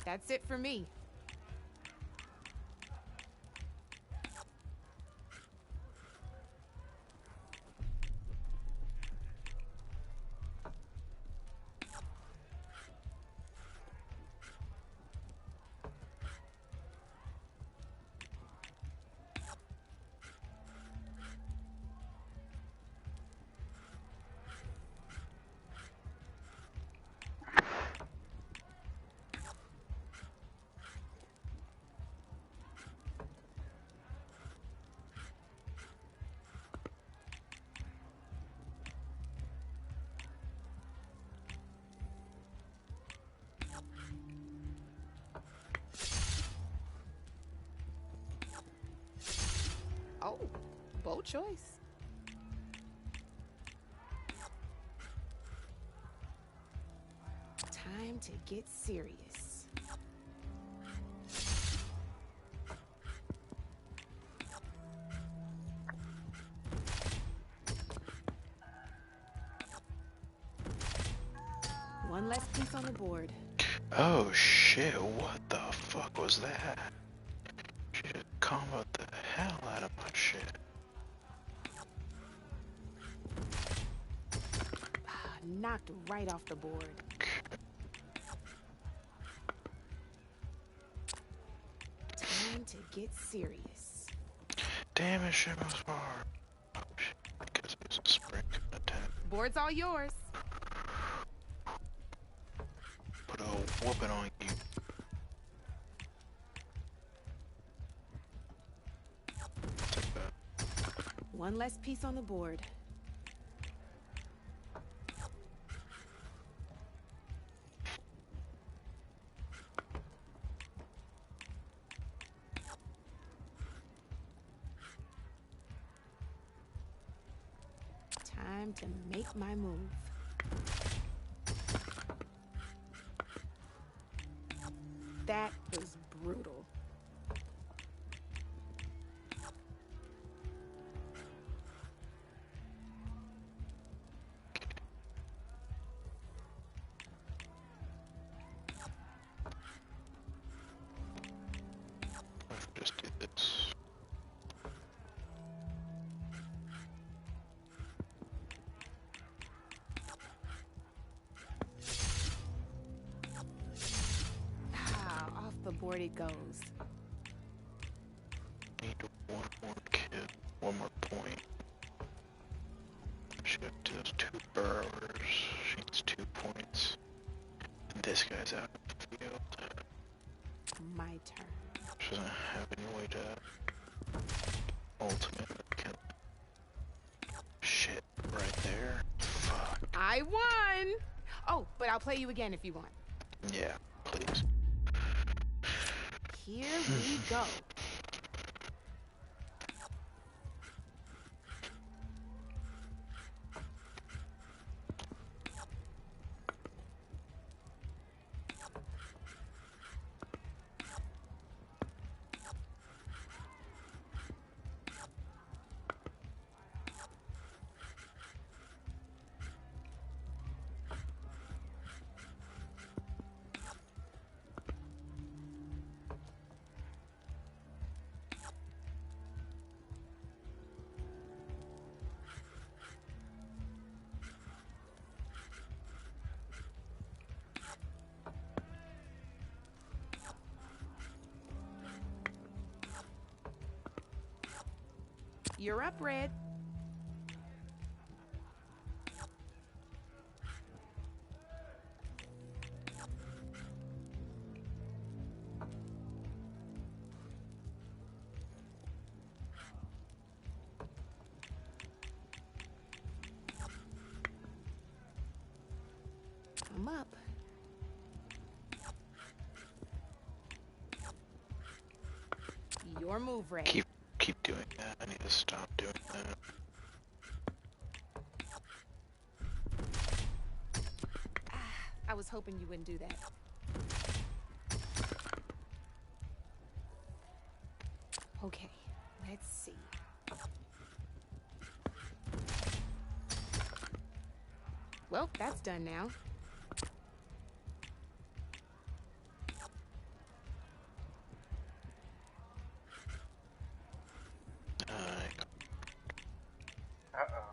Speaker 10: That's it for me. Oh, bold choice. Time to get serious. One less piece on the board.
Speaker 4: Oh shit, what the fuck was that? She just comboed the hell out of my shit.
Speaker 10: Knocked right off the board. Time to get serious.
Speaker 4: Damn it, shit was far. Oh shit, because it was a spring attack.
Speaker 10: Board's all yours.
Speaker 4: Put a whooping on you. Take that.
Speaker 10: One less piece on the board. Time to make my move. That was brutal.
Speaker 4: Just do this.
Speaker 10: Off the board it goes.
Speaker 4: Need one more kid, one more point. She does 2 burrowers. She needs 2 points. And this guy's out of the field.
Speaker 10: My turn.
Speaker 4: She doesn't have any way to ultimate kill. Shit, right there. Fuck.
Speaker 10: I won! Oh, but I'll play you again if you want.
Speaker 4: Yeah, please.
Speaker 10: Here we go. You're up, Red. I'm up. Your move, Red.
Speaker 4: Keep doing that. I need to stop doing that.
Speaker 10: I was hoping you wouldn't do that. Okay, let's see. Well, that's done now.
Speaker 1: Uh-oh.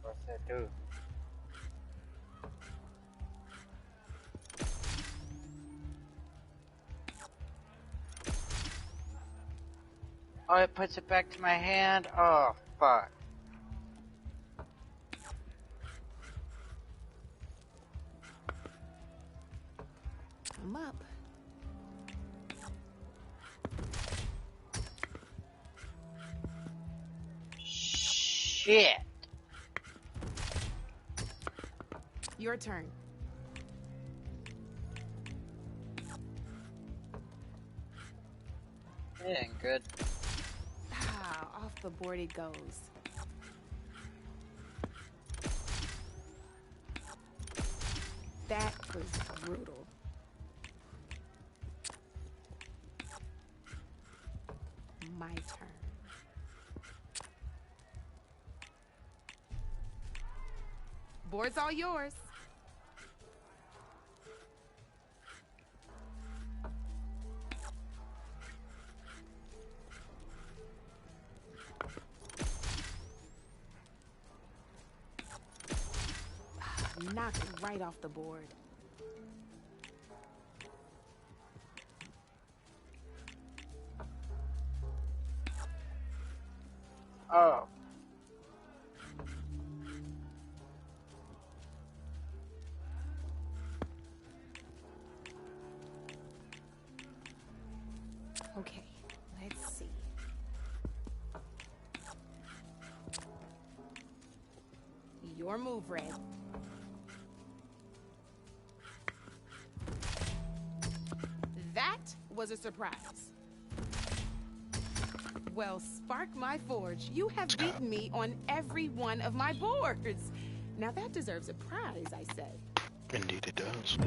Speaker 1: What's that do? Oh, it puts it back to my hand? Oh, fuck.
Speaker 10: I'm up.
Speaker 1: Shit.
Speaker 10: Your turn.
Speaker 1: It ain't good.
Speaker 10: Ah, off the board it goes. That was brutal. My turn. Board's all yours. Knocked right off the board.
Speaker 1: Oh.
Speaker 10: Okay, let's see. Your move, Red. That was a surprise. Well, Spark my forge, you have beaten me on every one of my boards. Now that deserves a prize, I say.
Speaker 4: Indeed it does.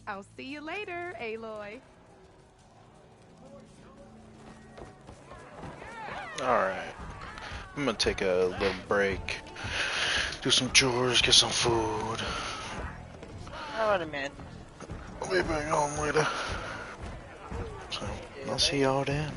Speaker 10: I'll see you later, Aloy.
Speaker 4: Alright. I'm gonna take a little break. Do some chores, get some food.
Speaker 1: Oh, wait a minute.
Speaker 4: I'll be back home later. So, I'll see y'all then.